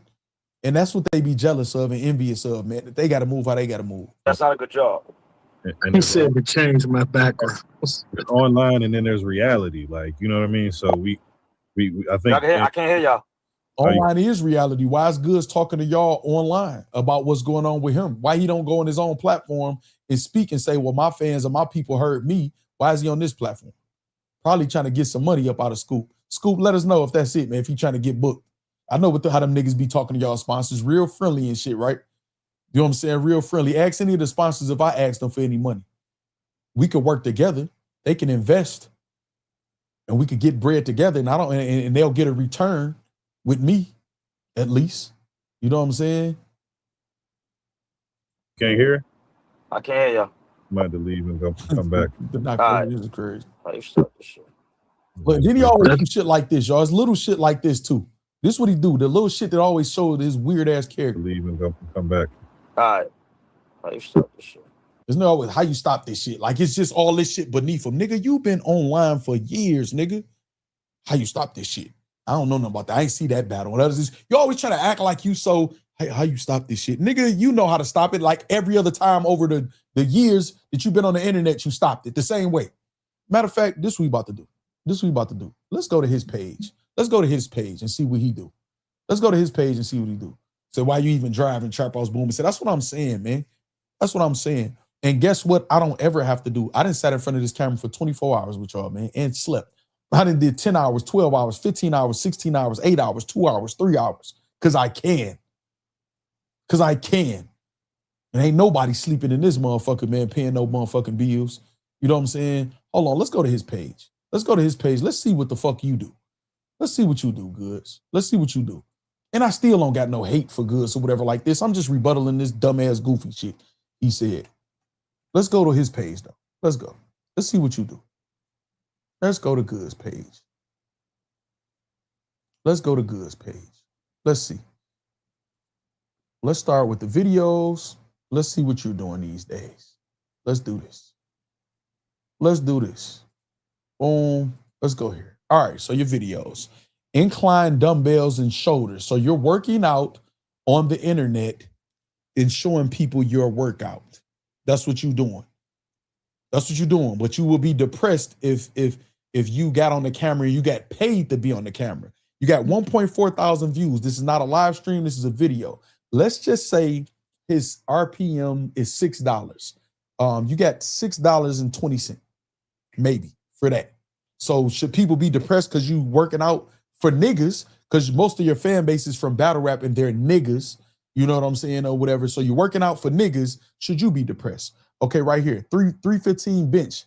And that's what they be jealous of and envious of, man. That they got to move how they got to move. That's not a good job. He said to change my background. It's online, and then there's reality. Like, you know what I mean? So we I think I can't hear y'all. Online is reality. Why is Goodz talking to y'all online about what's going on with him? Why he don't go on his own platform and speak and say, well, my fans and my people heard me. Why is he on this platform? Probably trying to get some money up out of Scoop. Scoop, let us know if that's it, man, if he trying to get booked. I know how them niggas be talking to y'all sponsors, real friendly and shit, right? You know what I'm saying? Real friendly. Ask any of the sponsors if I ask them for any money. We could work together. They can invest and we could get bread together and they'll get a return with me, at least. You know what I'm saying? Can't hear? I can't hear y'all. Might have to leave and come back. This is crazy. But then he always do shit like this, y'all. It's little shit like this too. This is what he do. The little shit that always showed his weird ass character. Leave and come back. All right. How you stop this shit? There's no always how you stop this shit. Like it's just all this shit beneath him. Nigga, you been online for years, nigga. How you stop this shit? I don't know nothing about that. I ain't see that battle. You always try to act like you so, hey, how you stop this shit? Nigga, you know how to stop it. Like every other time over the years that you've been on the internet, you stopped it the same way. Matter of fact, this is what we about to do. Let's go to his page. Let's go to his page and see what he do. Let's go to his page and see what he do. So why you even driving Trap House Boom and say, that's what I'm saying, man. That's what I'm saying. And guess what? I don't ever have to do. I done sat in front of this camera for 24 hours with y'all, man, and slept. I done did 10 hours, 12 hours, 15 hours, 16 hours, 8 hours, 2 hours, 3 hours. Cause I can. And ain't nobody sleeping in this motherfucker, man, paying no motherfucking bills. You know what I'm saying? Hold on, let's go to his page. Let's see what the fuck you do. Let's see what you do, Goodz. Let's see what you do. And I still don't got no hate for Goodz or whatever like this. I'm just rebuttaling this dumbass goofy shit he said. Let's go to his page though. Let's go. Let's see what you do. Let's go to Goodz page. Let's see. Let's start with the videos. Let's see what you're doing these days. Let's do this. Boom. Let's go here. All right, so your videos. Incline dumbbells and shoulders. So you're working out on the internet and showing people your workout. That's what you're doing. But you will be depressed if you got on the camera and you got paid to be on the camera. You got 1.4 thousand views. This is not a live stream. This is a video. Let's just say his RPM is $6. You got $6.20, maybe, for that. So should people be depressed because you working out for niggas? Because most of your fan base is from battle rap and they're niggas. You know what I'm saying, or whatever. So you're working out for niggas. Should you be depressed? Okay, right here, 315 bench.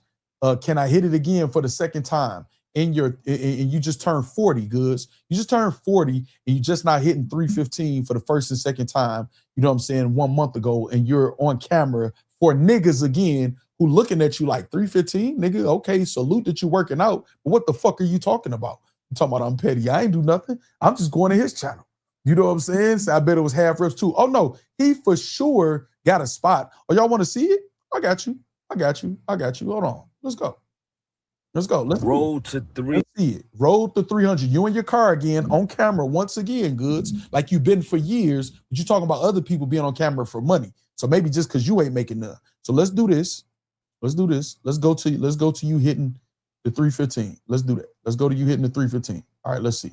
Can I hit it again for the second time? And you just turned 40, Goodz. You just turned 40 and you just not hitting 315 for the first and second time, you know what I'm saying, 1 month ago, and you're on camera for niggas again who looking at you like 315, nigga. Okay, salute that you working out. But what the fuck are you talking about? You talking about I'm petty. I ain't do nothing. I'm just going to his channel. You know what I'm saying? So I bet it was half reps too. Oh no, he for sure got a spot. Oh, y'all want to see it? I got you. Hold on. Let's go. Let's roll to 3. Let's see it. Roll to 300. You in your car again on camera once again, Goodz, like you've been for years. But you're talking about other people being on camera for money. So maybe just because you ain't making none. So let's do this. Let's go to you hitting the 315. Let's do that. Let's go to you hitting the 315. All right, let's see.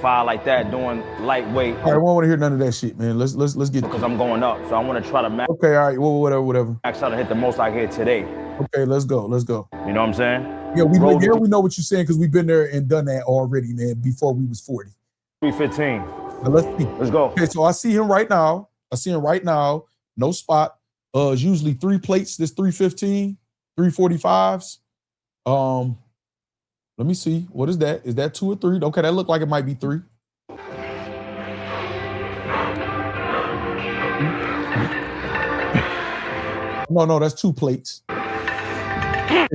Fire like that, doing lightweight. All right, I don't want to hear none of that shit, man. Let's get because I'm going up, so I want to try to max. Okay, all right, whatever. Max out to hit the most I hit today. Okay, let's go. You know what I'm saying? Yeah, we know what you're saying because we've been there and done that already, man. Before we was 40. 315. Now let's see. Let's go. Okay, so I see him right now. No spot. It's usually 3 plates. This 315, 345s. Let me see. What is that? Is that 2 or 3? Okay, that looked like it might be 3. No, that's 2 plates.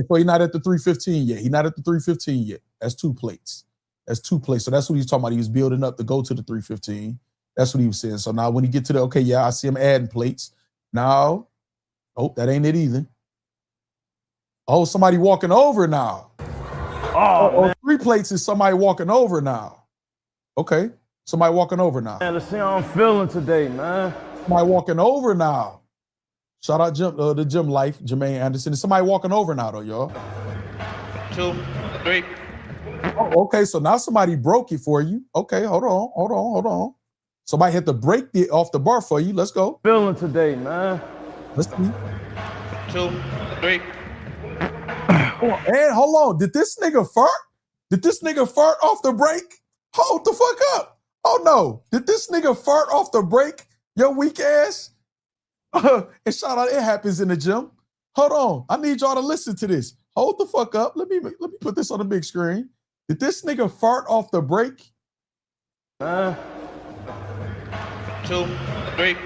So he's not at the 315 yet. That's 2 plates. So that's what he's talking about. He was building up to go to the 315. That's what he was saying. So now when he get to the, okay, yeah, I see him adding plates. Now, oh, that ain't it either. Oh, somebody walking over now. man. 3 plates is somebody walking over now. Okay. Somebody walking over now. Man, let's see how I'm feeling today, man. Somebody walking over now. Shout out the gym life, Jermaine Anderson. Is somebody walking over now, though, y'all? 2, 3. Oh, okay, so now somebody broke it for you. Okay, hold on. Somebody hit the break off the bar for you. Let's go. Feeling today, man. Let's see. 2, 3. And hold on. Did this nigga fart? Did this nigga fart off the break? Hold the fuck up. Oh no. Did this nigga fart off the break? Your weak ass? And shout out, it happens in the gym. Hold on. I need y'all to listen to this. Hold the fuck up. Let me put this on the big screen. Did this nigga fart off the break? 2, 3.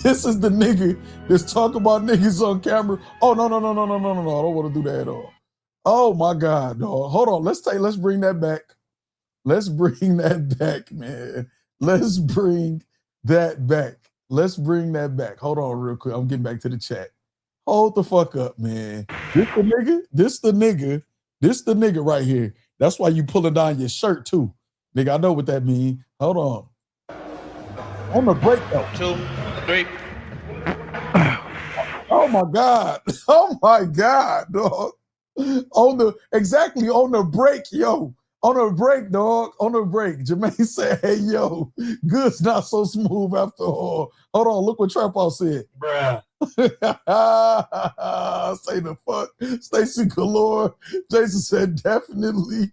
This is the nigga that's talking about niggas on camera. Oh, no. I don't want to do that at all. Oh my God, dog. Hold on. Let's bring that back. Let's bring that back, man. Let's bring that back. Hold on real quick. I'm getting back to the chat. Hold the fuck up, man. This the nigga right here. That's why you pulling down your shirt too. Nigga, I know what that means. Hold on. On the break though. 2, 3. Oh my God. Oh my God, dog. On the break, yo. On the break, dog. On the break. Jermaine said, hey, yo, Goodz not so smooth after all. Hold on, look what Trap House said. Bruh. Say the fuck. Stacy Galore. Jason said, definitely.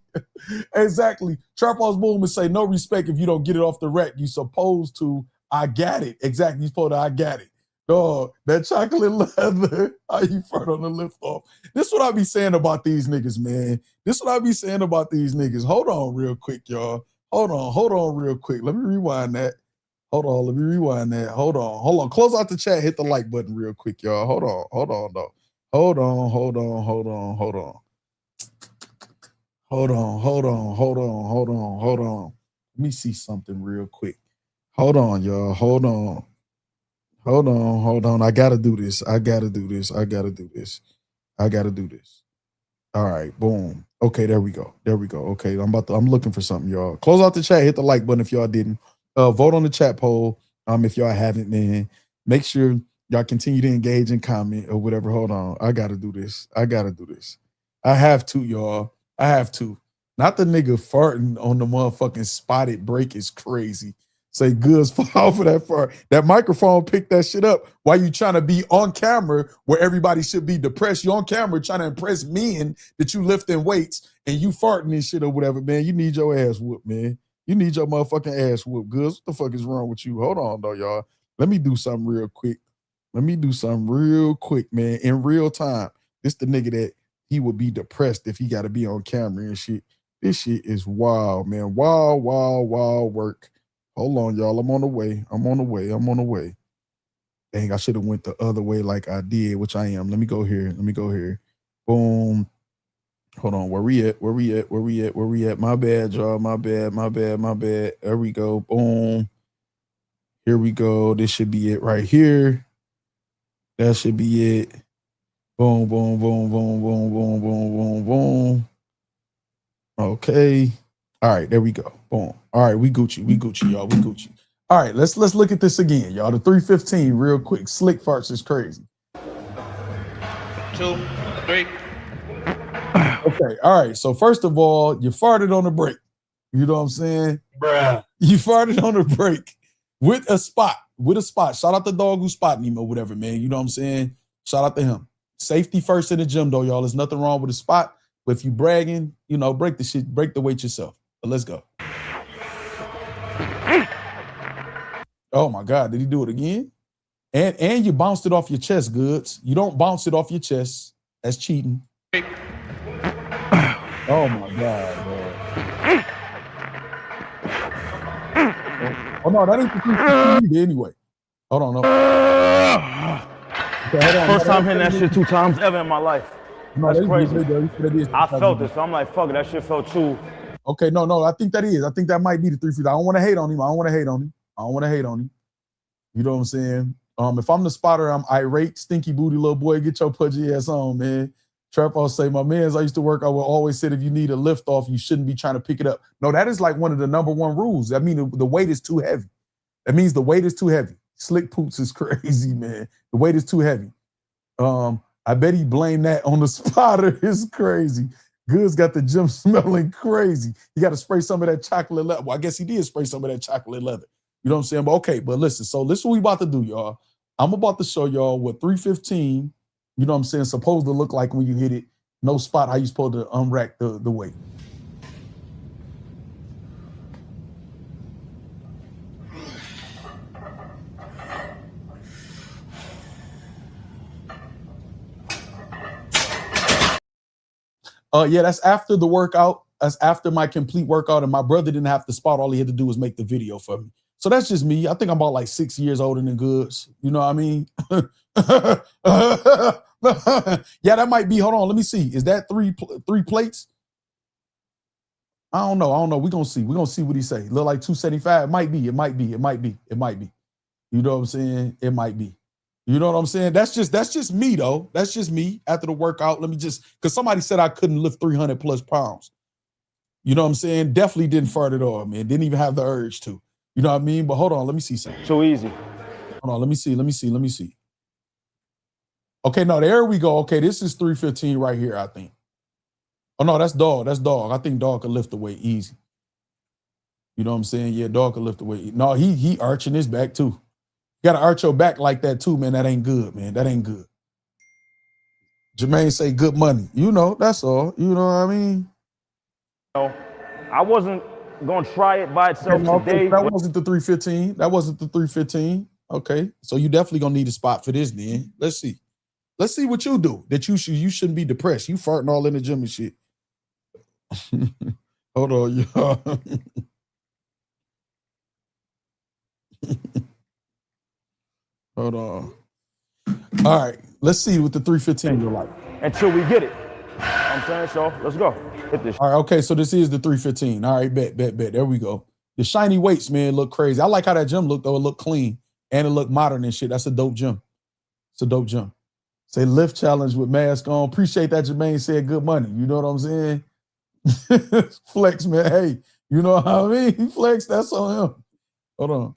Exactly. Trap House Boom and say, no respect if you don't get it off the rack. You supposed to, I got it. Exactly. You supposed to, I got it. Dog, that chocolate leather, how you fart on the lift off. This is what I be saying about these niggas, man. Hold on real quick, y'all. Hold on real quick. Let me rewind that. Hold on. Close out the chat. Hit the like button real quick, y'all. Hold on, though. Hold on. Let me see something real quick. Hold on, y'all. Hold on. I gotta do this. All right, boom. Okay, there we go. Okay, I'm looking for something, y'all. Close out the chat, hit the like button if y'all didn't. Vote on the chat poll. If y'all haven't, man. Make sure y'all continue to engage and comment or whatever. Hold on. I gotta do this. I have to, y'all. Not the nigga farting on the motherfucking spotted break is crazy. Say Goodz fall for that fart. That microphone picked that shit up while you trying to be on camera where everybody should be depressed. You on camera trying to impress men that you lifting weights and you farting and shit or whatever, man. You need your ass whooped, man. You need your motherfucking ass whooped, Goodz. What the fuck is wrong with you? Hold on, though, y'all. Let me do something real quick. Man. In real time. This the nigga that he would be depressed if he got to be on camera and shit. This shit is wild, man. Wild work. Hold on, y'all. I'm on the way. Dang, I should have went the other way like I did, which I am. Let me go here. Boom. Hold on. Where we at? My bad, y'all. My bad. There we go. Boom. Here we go. This should be it right here. That should be it. Boom. Okay. All right, there we go. Boom. All right, we Gucci, y'all. All right, let's look at this again, y'all. The 315, real quick. Slick farts is crazy. 2, 3. Okay, all right. So first of all, you farted on the break. You know what I'm saying? Bruh. You farted on the break with a spot. Shout out the dog who spotted him or whatever, man. You know what I'm saying? Shout out to him. Safety first in the gym, though, y'all. There's nothing wrong with a spot. But if you bragging, break the weight yourself. But let's go. Oh my God, did he do it again? And you bounced it off your chest, Goodz. You don't bounce it off your chest. That's cheating. Oh my God, bro. Oh no, that ain't the 315 anyway. Hold on, no. Okay, First time hitting that shit 2 times ever in my life. No, That's that crazy. is I felt it, so I'm like, fuck it, that shit felt too. Okay, no, I think that is. I think that might be the 350. I don't want to hate on him. You know what I'm saying? If I'm the spotter, I'm irate, stinky booty little boy. Get your pudgy ass on, man. Trap, I'll say, my mans I used to work, I will always say, if you need a lift off, you shouldn't be trying to pick it up. No, that is like one of the number one rules. I mean, the weight is too heavy. That means the weight is too heavy. Slick poops is crazy, man. The weight is too heavy. I bet he blamed that on the spotter. It's crazy. Goodz got the gym smelling crazy. You got to spray some of that chocolate leather. Well, I guess he did spray some of that chocolate leather. You know what I'm saying? But okay, but listen. So this is what we about to do, y'all. I'm about to show y'all what 315, you know what I'm saying, supposed to look like when you hit it. No spot, how you supposed to unrack the weight. Yeah, that's after the workout. That's after my complete workout, and my brother didn't have to spot. All he had to do was make the video for me. So that's just me. I think I'm about like 6 years older than Goodz. You know what I mean? Yeah, that might be. Hold on, let me see. Is that three plates? I don't know. We're gonna see. We're gonna see what he say. Look like 275. It might be. You know what I'm saying? It might be. You know what I'm saying? That's just me though. That's just me after the workout. Let me just, because somebody said I couldn't lift 300 plus pounds. You know what I'm saying? Definitely didn't fart at all, man. Didn't even have the urge to. You know what I mean? But hold on, let me see something. Too easy. Hold on, let me see. Okay, no, there we go. Okay, this is 315 right here, I think. Oh no, that's dog. I think dog could lift the weight easy. You know what I'm saying? Yeah, dog could lift the weight. No, he arching his back too. You gotta arch your back like that too, man. That ain't good, man. That ain't good. Jermaine say good money. You know, that's all. You know what I mean? No, I wasn't gonna try it by itself today. That wasn't the 315. Okay, so you definitely gonna need a spot for this then. Let's see what you do. That you shouldn't be depressed. You farting all in the gym and shit. Hold on, y'all. Hold on. All right, let's see what the 315 look like. Until we get it. I'm saying, so let's go. Hit this. All right, okay, so this is the 315. All right, bet. There we go. The shiny weights, man, look crazy. I like how that gym looked, though. It looked clean and it looked modern and shit. That's a dope gym. Say lift challenge with mask on. Appreciate that Jermaine said good money. You know what I'm saying? Flex, man. Hey, you know what I mean? He flex, that's on him. Hold on.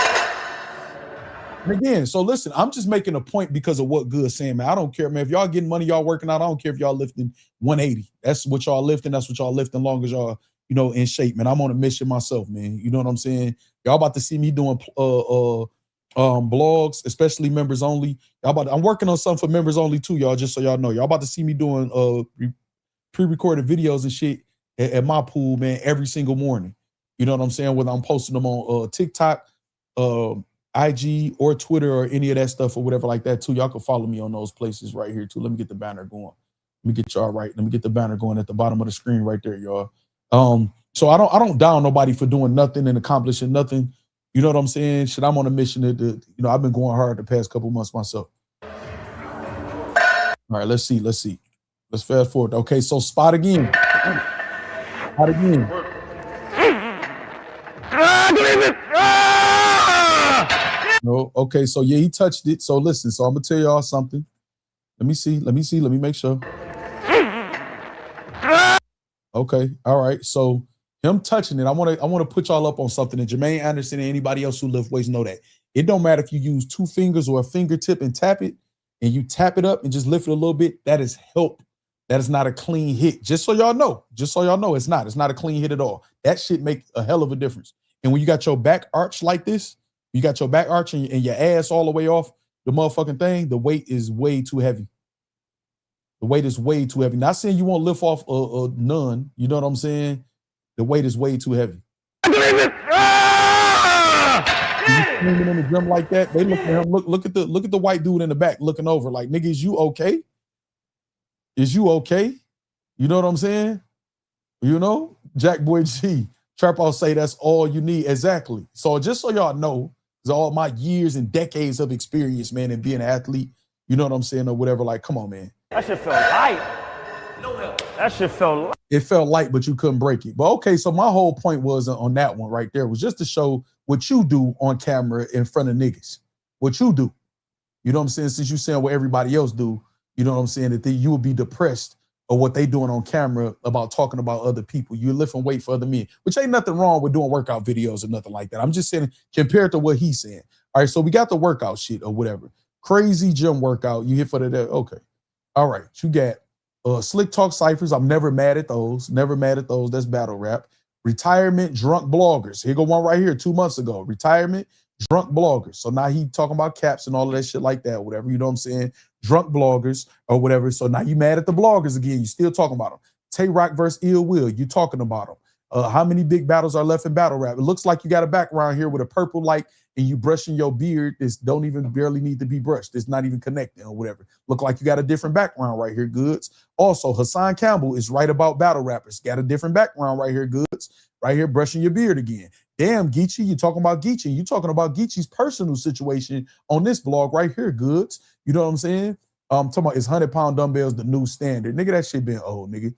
And again, so listen, I'm just making a point because of what Goodz saying, man. I don't care, man. If y'all getting money, y'all working out, I don't care if y'all lifting 180. That's what y'all lifting. That's what y'all lifting long as y'all, you know, in shape, man. I'm on a mission myself, man. You know what I'm saying? Y'all about to see me doing blogs, especially members only. I'm working on something for members only too, y'all, just so y'all know. Y'all about to see me doing pre-recorded videos and shit at my pool, man, every single morning. You know what I'm saying? Whether I'm posting them on TikTok, IG or Twitter or any of that stuff or whatever like that too. Y'all can follow me on those places right here too. Let me get the banner going. Let me get y'all right. Let me get the banner going at the bottom of the screen right there, y'all. So I don't down nobody for doing nothing and accomplishing nothing. You know what I'm saying? Shit, I'm on a mission to you know, I've been going hard the past couple months myself. All right, let's see. Let's fast forward. Okay, so spot again. No, okay, so yeah, he touched it. So listen, so I'm gonna tell y'all something. Let me make sure. Okay, all right. So him touching it, I wanna put y'all up on something. And Jermaine Anderson and anybody else who lift weights know that. It don't matter if you use 2 fingers or a fingertip and tap it, and you tap it up and just lift it a little bit, that is help. That is not a clean hit. Just so y'all know, it's not a clean hit at all. That shit make a hell of a difference. And when you got your back arch like this, you got your back arch and your ass all the way off the motherfucking thing, the weight is way too heavy. The weight is way too heavy. Not saying you won't lift off none. You know what I'm saying? The weight is way too heavy. You screaming in the gym like that, they look at him. Look at the white dude in the back looking over like, nigga, is you okay? Is you okay? You know what I'm saying? You know, Jack Boy G, Trap, I'll say that's all you need. Exactly. So just so y'all know, it's all my years and decades of experience, man, and being an athlete, you know what I'm saying, or whatever. Like, come on, man. That shit felt light. That shit felt light. It felt light, but you couldn't break it. But okay, so my whole point was on that one right there was just to show what you do on camera in front of niggas. What you do. You know what I'm saying? Since you saying what everybody else do, you know what I'm saying? That you would be depressed of what they doing on camera about talking about other people. You're lifting weight for other men, which ain't nothing wrong with doing workout videos or nothing like that. I'm just saying compared to what he's saying. All right, so we got the workout shit or whatever. Crazy gym workout. You hit for the okay. All right, you got Slick Talk Ciphers. I'm never mad at those. Never mad at those. That's battle rap. Retirement drunk bloggers. Here go one right here 2 months ago. Retirement drunk bloggers. So now he talking about caps and all of that shit like that, whatever. You know what I'm saying? Drunk bloggers or whatever. So now you mad at the bloggers again. You still talking about them. Tay Rock versus Ill Will. You talking about them. How many big battles are left in battle rap? It looks like you got a background here with a purple light and you brushing your beard. This don't even barely need to be brushed. It's not even connecting or whatever. Look like you got a different background right here, Goodz. Also, Hassan Campbell is right about battle rappers. Got a different background right here, Goodz. Right here, brushing your beard again. Damn, Geechee, you talking about Geechee. You talking about Geechee's personal situation on this blog right here, Goodz. You know what I'm saying? Talking about is 100-pound dumbbells the new standard. Nigga, that shit been old, nigga.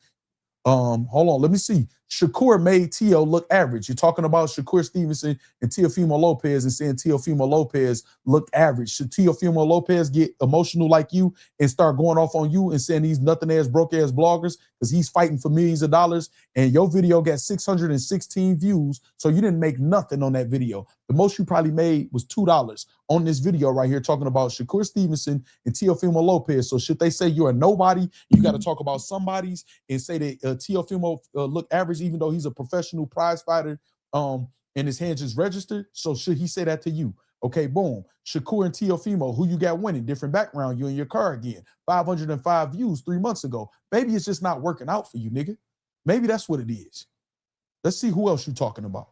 Hold on, let me see. Shakur made Tio look average. You're talking about Shakur Stevenson and Teofimo Lopez and saying Teofimo Lopez looked average. Should Teofimo Lopez get emotional like you and start going off on you and saying these nothing ass broke ass bloggers because he's fighting for millions of dollars and your video got 616 views, so you didn't make nothing on that video. The most you probably made was $2 on this video right here talking about Shakur Stevenson and Teofimo Lopez. So should they say you're a nobody, you got to talk about somebody's and say that Teofimo look average even though he's a professional prize fighter and his hands is registered? So should he say that to you? Okay, boom. Shakur and Teofimo, who you got winning? Different background, you in your car again. 505 views 3 months ago. Maybe it's just not working out for you, nigga. Maybe that's what it is. Let's see who else you talking about.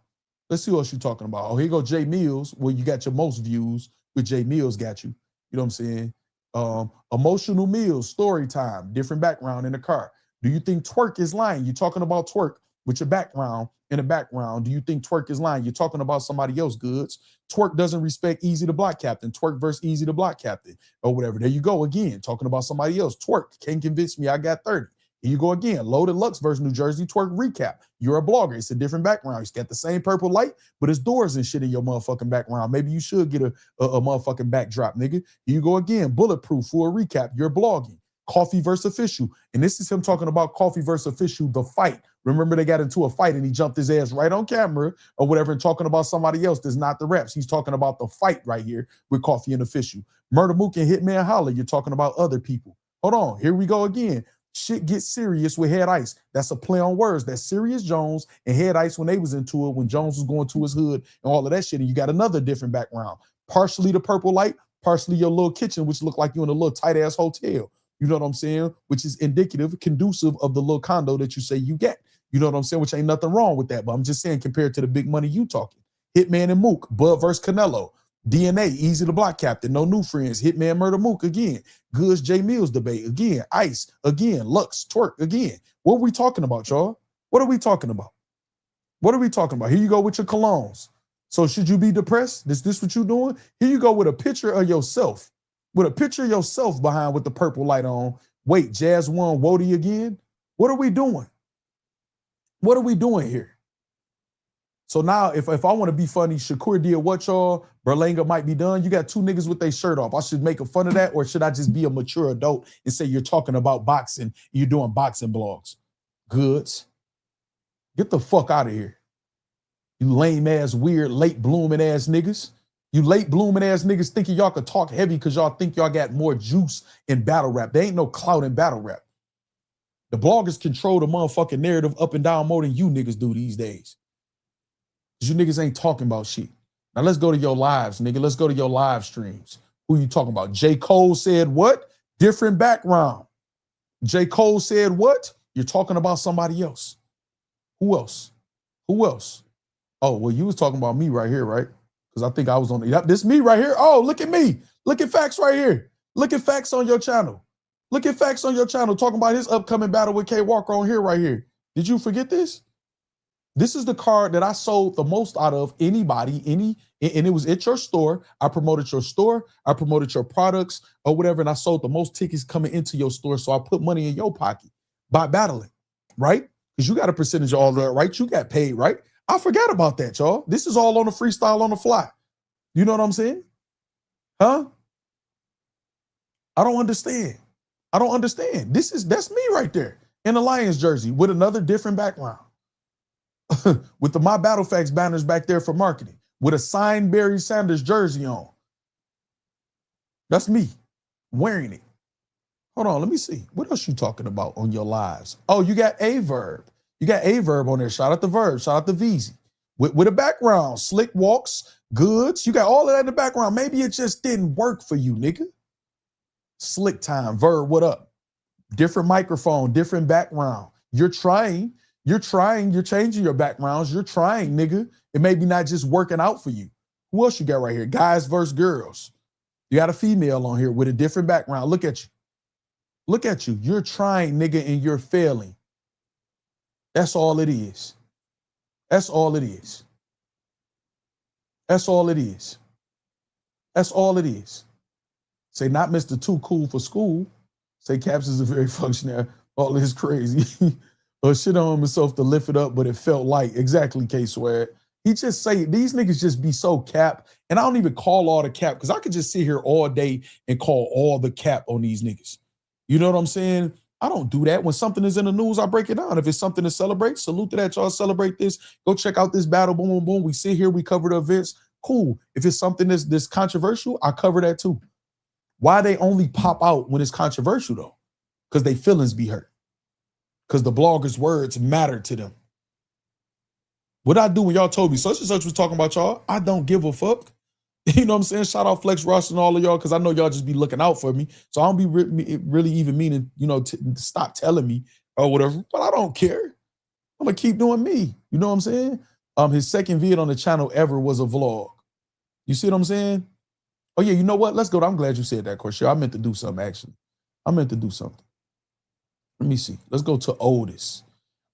Let's see who else you talking about. Oh, here go Jay Mills, where you got your most views, with Jay Mills got you. You know what I'm saying? Emotional Meals, story time, different background in the car. Do you think Twerk is lying? You're talking about Twerk with your background in the background. Do you think Twerk is lying? You're talking about somebody else, Goodz. Twerk doesn't respect Eazy the Block Captain. Twerk versus Eazy the Block Captain or whatever. There you go again, talking about somebody else. Twerk can't convince me I got 30. Here you go again. Loaded Lux versus New Jersey. Twerk recap. You're a blogger. It's a different background. It's got the same purple light, but it's doors and shit in your motherfucking background. Maybe you should get a motherfucking backdrop, nigga. Here you go again. Bulletproof for a recap. You're blogging. Coffee versus Official. And this is him talking about Coffee versus Official, the fight. Remember they got into a fight and he jumped his ass right on camera or whatever and talking about somebody else that's not the reps. He's talking about the fight right here with Coffee and Official. Murder Mook and Hitman Holla. You're talking about other people. Hold on. Here we go again. Shit gets serious with Head Ice. That's a play on words. That's Serious Jones and Head Ice when they was into it, when Jones was going to his hood and all of that shit. And you got another different background. Partially the purple light, partially your little kitchen, which look like you in a little tight ass hotel. You know what I'm saying? Which is indicative, conducive of the little condo that you say you get. You know what I'm saying? Which ain't nothing wrong with that. But I'm just saying compared to the big money you talking. Hitman and Mook, Bud versus Canelo. DNA, Eazy the Block Captain, no new friends. Hitman Murder Mook again. Goodz J Mills debate again. Ice again. Lux Twerk again. What are we talking about, y'all? What are we talking about? What are we talking about? Here you go with your colognes. So should you be depressed? Is this what you doing? Here you go with a picture of yourself. With a picture of yourself behind with the purple light on. Wait, Jazz One Wody again? What are we doing? What are we doing here? So now, if I want to be funny, Shakur did what, y'all? Berlanga might be done. You got two niggas with their shirt off. I should make fun of that, or should I just be a mature adult and say you're talking about boxing, you're doing boxing blogs? Goodz. Get the fuck out of here. You lame ass, weird, late blooming ass niggas. You late blooming ass niggas thinking y'all could talk heavy because y'all think y'all got more juice in battle rap. There ain't no clout in battle rap. The bloggers control the motherfucking narrative up and down more than you niggas do these days. You niggas ain't talking about shit. Now let's go to your lives, nigga. Let's go to your live streams. Who you talking about? J. Cole said what? Different background. J. Cole said what? You're talking about somebody else. Who else? Who else? Oh, well, you was talking about me right here, right? Because I think I was on the, this me right here. Oh, look at me. Look at Factz right here. Look at Factz on your channel. Look at Factz on your channel talking about his upcoming battle with K Walker on here right here. Did you forget this? This is the card that I sold the most out of anybody, and it was at your store. I promoted your store. I promoted your products or whatever, and I sold the most tickets coming into your store, so I put money in your pocket. by battling, right? Because you got a percentage of all that, right? You got paid, right? I forgot about that, y'all. This is all on the freestyle on the fly. You know what I'm saying? Huh? I don't understand. I don't understand. That's me right there in a Lions jersey with another different background. With the My Battle Facts banners back there for marketing, with a signed Barry Sanders jersey on. That's me wearing it. Hold on, let me see. What else you talking about on your lives? Oh, you got a verb. You got a verb on there. Shout out the verb. Shout out to Eazy. With a background, slick walks, goods. You got all of that in the background. Maybe it just didn't work for you, nigga. Slick time, verb, what up? Different microphone, different background. You're trying, you're changing your backgrounds. You're trying, nigga. It may be not just working out for you. Who else you got right here? Guys versus girls. You got a female on here with a different background. Look at you. Look at you. You're trying, nigga, and you're failing. That's all it is. That's all it is. That's all it is. That's all it is. Say not Mr. Too Cool for School. Say Caps is a very functionary. All this crazy. Or shit on himself to lift it up, but it felt light. Exactly, K-Swag. He just say, these niggas just be so cap. And I don't even call all the cap because I could just sit here all day and call all the cap on these niggas. You know what I'm saying? I don't do that. When something is in the news, I break it down. If it's something to celebrate, salute to that. Y'all celebrate this. Go check out this battle. Boom, boom, boom. We sit here. We cover the events. Cool. If it's something that's controversial, I cover that too. Why they only pop out when it's controversial though? Because they feelings be hurt. Because the bloggers' words matter to them. What I do when y'all told me such and such was talking about y'all, I don't give a fuck. You know what I'm saying? Shout out Flex Ross and all of y'all because I know y'all just be looking out for me. So I don't be really even meaning, you know, to stop telling me or whatever. But I don't care. I'm going to keep doing me. You know what I'm saying? His second vid on the channel ever was a vlog. You see what I'm saying? Oh, yeah, you know what? Let's go. I'm glad you said that, Corshell. I meant to do something, actually. I meant to do something. Let me see. Let's go to Otis.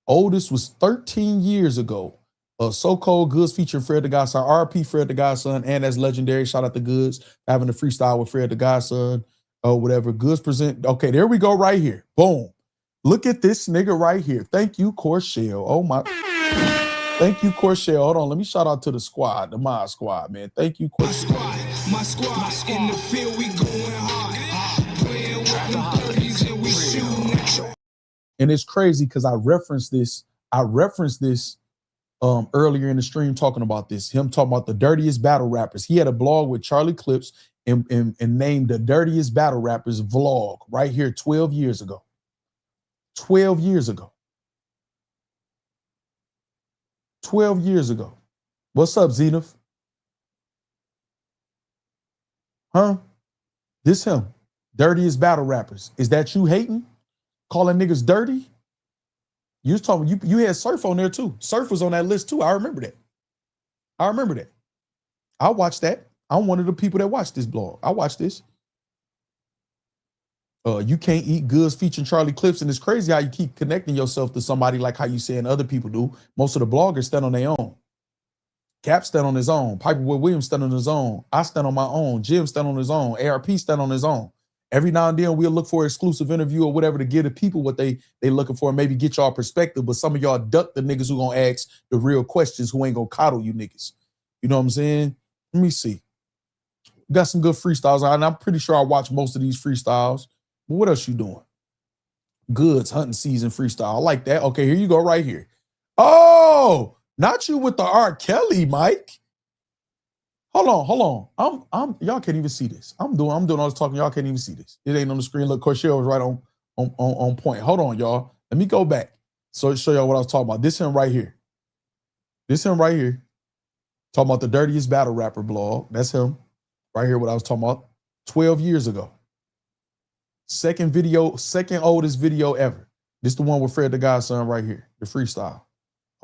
Otis was 13 years ago. So-called Goodz featuring Fred the Godson, RP Fred the Godson, and that's legendary. Shout out to Goodz having a freestyle with Fred the Godson or whatever. Goodz present. Okay, there we go right here. Boom. Look at this nigga right here. Thank you, Corshell. Oh my. Thank you, Corshell. Hold on. Let me shout out to the squad, the Mod Squad, man. Thank you, Corshell. My squad in the field, we going hard. Playing with the 30s and we shooting. And it's crazy because I referenced this earlier in the stream talking about this. Him talking about the dirtiest battle rappers. He had a blog with Charlie Clips and named the dirtiest battle rappers vlog right here 12 years ago. 12 years ago. 12 years ago. What's up, Zenith? Huh? This him. Dirtiest battle rappers. Is that you hating? Calling niggas dirty? You was talking, you had Surf on there too. Surf was on that list too. I remember that. I watched that. I'm one of the people that watched this blog. I watched this. You can't eat Goodz featuring Charlie Clips, and it's crazy how you keep connecting yourself to somebody like how you saying other people do. Most of the bloggers stand on their own. Cap stand on his own. Piper Williams stand on his own. I stand on my own. Jim stand on his own. ARP stand on his own. Every now and then we'll look for an exclusive interview or whatever to give the people what they looking for and maybe get y'all perspective. But some of y'all duck the niggas who gonna ask the real questions who ain't gonna coddle you niggas. You know what I'm saying? Let me see. Got some good freestyles, and I'm pretty sure I watched most of these freestyles. But what else you doing? Goodz hunting season freestyle. I like that. Okay, here you go right here. Oh, not you with the R. Kelly, Mike. Hold on. I'm y'all can't even see this. I'm doing all this talking. Y'all can't even see this. It ain't on the screen. Look, Corshell was right on point. Hold on, y'all. Let me go back. So show y'all what I was talking about. This him right here. Talking about the dirtiest battle rapper blog. That's him. Right here, what I was talking about 12 years ago. Second oldest video ever. This the one with Fred the Godson right here, the freestyle.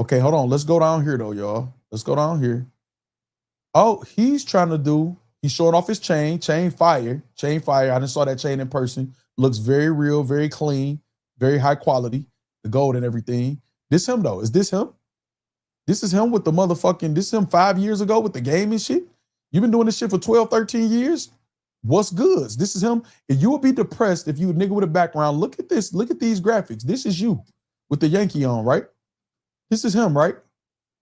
Okay, hold on. Let's go down here though, y'all. Let's go down here. Oh, he's showing off his chain fire. I just saw that chain in person. Looks very real, very clean, very high quality, the gold and everything. This him though, is this him? This is him with the motherfucking, this is him 5 years ago with the game and shit? You've been doing this shit for 12, 13 years? What's Goodz? This is him. And you will be depressed if you a nigga with a background. Look at this. Look at these graphics. This is you with the Yankee on, right? This is him, right?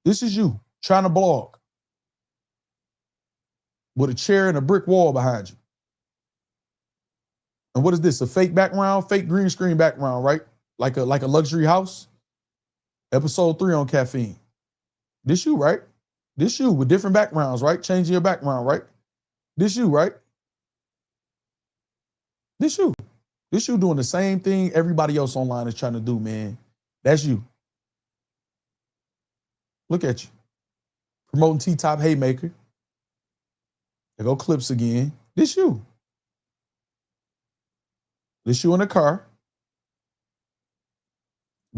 This is you trying to blog with a chair and a brick wall behind you. And what is this? A fake background, fake green screen background, right? Like a luxury house. Episode 3 on caffeine. This you, right? This you with different backgrounds, right? Changing your background, right? This you, right? This you. This you doing the same thing everybody else online is trying to do, man. That's you. Look at you. Promoting T-Top Haymaker. There go clips again. This you. This you in the car.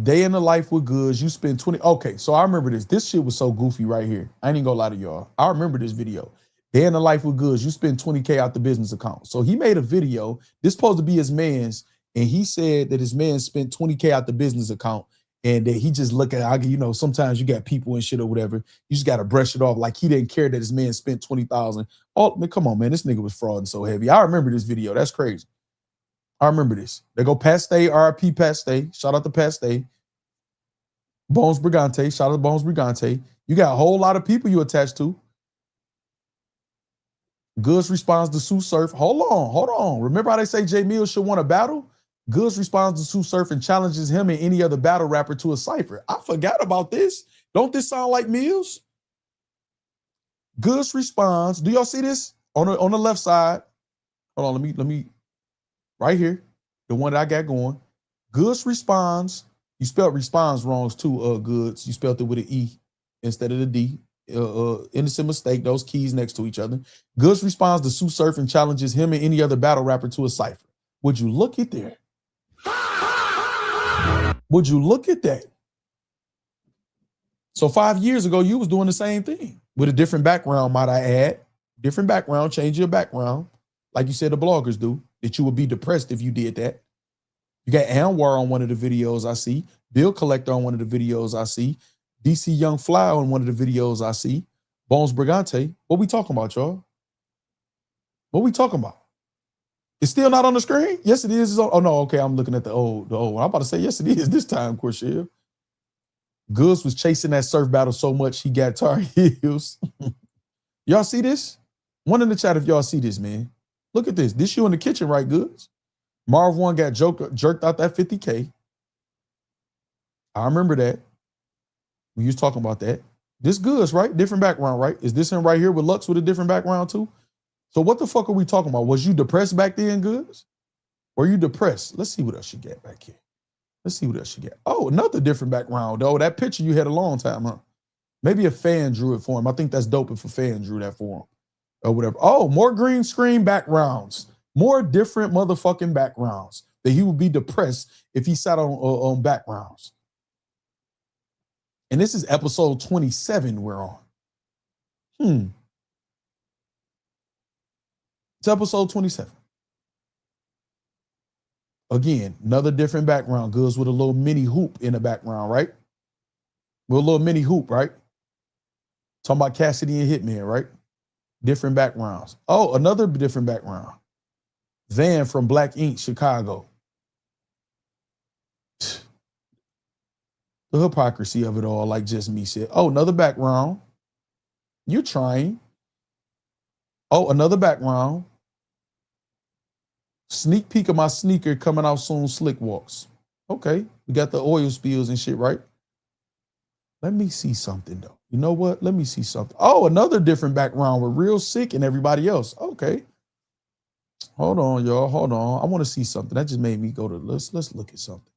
Day in the life with Goodz. You spend 20. Okay, so I remember this. This shit was so goofy right here. I ain't even gonna lie to y'all. I remember this video. Day in the life with Goodz. You spend 20K out the business account. So he made a video. This supposed to be his man's, and he said that his man spent 20K out the business account, and that he just look at, you know, sometimes you got people and shit or whatever. You just got to brush it off like he didn't care that his man spent 20,000. Oh, man, come on, man. This nigga was frauding so heavy. I remember this video. That's crazy. I remember this. They go Paste, RIP Paste. Shout out to Paste. Bones Brigante. Shout out to Bones Brigante. You got a whole lot of people you attached to. Goodz responds to Sue Surf. Hold on. Remember how they say Jay Mills should want a battle? Goodz responds to Sue Surf and challenges him and any other battle rapper to a cypher. I forgot about this. Don't this sound like Mills? Goodz responds. Do y'all see this on the left side? Hold on. Let me. Right here, the one that I got going. Goodz responds. You spelled responds wrongs too, Goodz. You spelled it with an E instead of the D. Innocent mistake, those keys next to each other. Goodz responds to Sue Surf and challenges him and any other battle rapper to a cypher. Would you look at that? Would you look at that? So 5 years ago, you was doing the same thing with a different background, might I add. Different background, change your background. Like you said, the bloggers do. That you would be depressed if you did that. You got Anwar on one of the videos I see. Bill Collector on one of the videos I see. DC Young Fly on one of the videos I see. Bones Brigante. What we talking about, y'all? What we talking about? It's still not on the screen? Yes, it is. Oh, no, okay, I'm looking at the old one. I'm about to say, yes, it is this time, Corshell. Goodz was chasing that surf battle so much he got Tar Heels. Y'all see this? One in the chat if y'all see this, man. Look at this. This you in the kitchen, right, Goodz? Marv 1 got jerked out that 50K. I remember that. We was talking about that. This Goodz, right? Different background, right? Is this him right here with Lux with a different background too? So what the fuck are we talking about? Was you depressed back then, Goodz? Were you depressed? Let's see what else you got back here. Let's see what else you got. Oh, another different background, though. That picture you had a long time, huh? Maybe a fan drew it for him. I think that's dope if a fan drew that for him. Or whatever. Oh, more green screen backgrounds. More different motherfucking backgrounds. That he would be depressed if he sat on backgrounds. And this is episode 27 we're on. It's episode 27. Again, another different background. Goodz with a little mini hoop in the background, right? With a little mini hoop, right? Talking about Cassidy and Hitman, right? Different backgrounds. Oh, another different background. Van from Black Ink, Chicago. The hypocrisy of it all, like just me said. Oh, another background. You're trying. Oh, another background. Sneak peek of my sneaker coming out soon, Slick Walks. Okay, we got the oil spills and shit, right? Let me see something, though. You know what? Let me see something. Oh, another different background with Real Sick and everybody else. Okay. Hold on, y'all. Hold on. I want to see something. That just made me go to, let's look at something.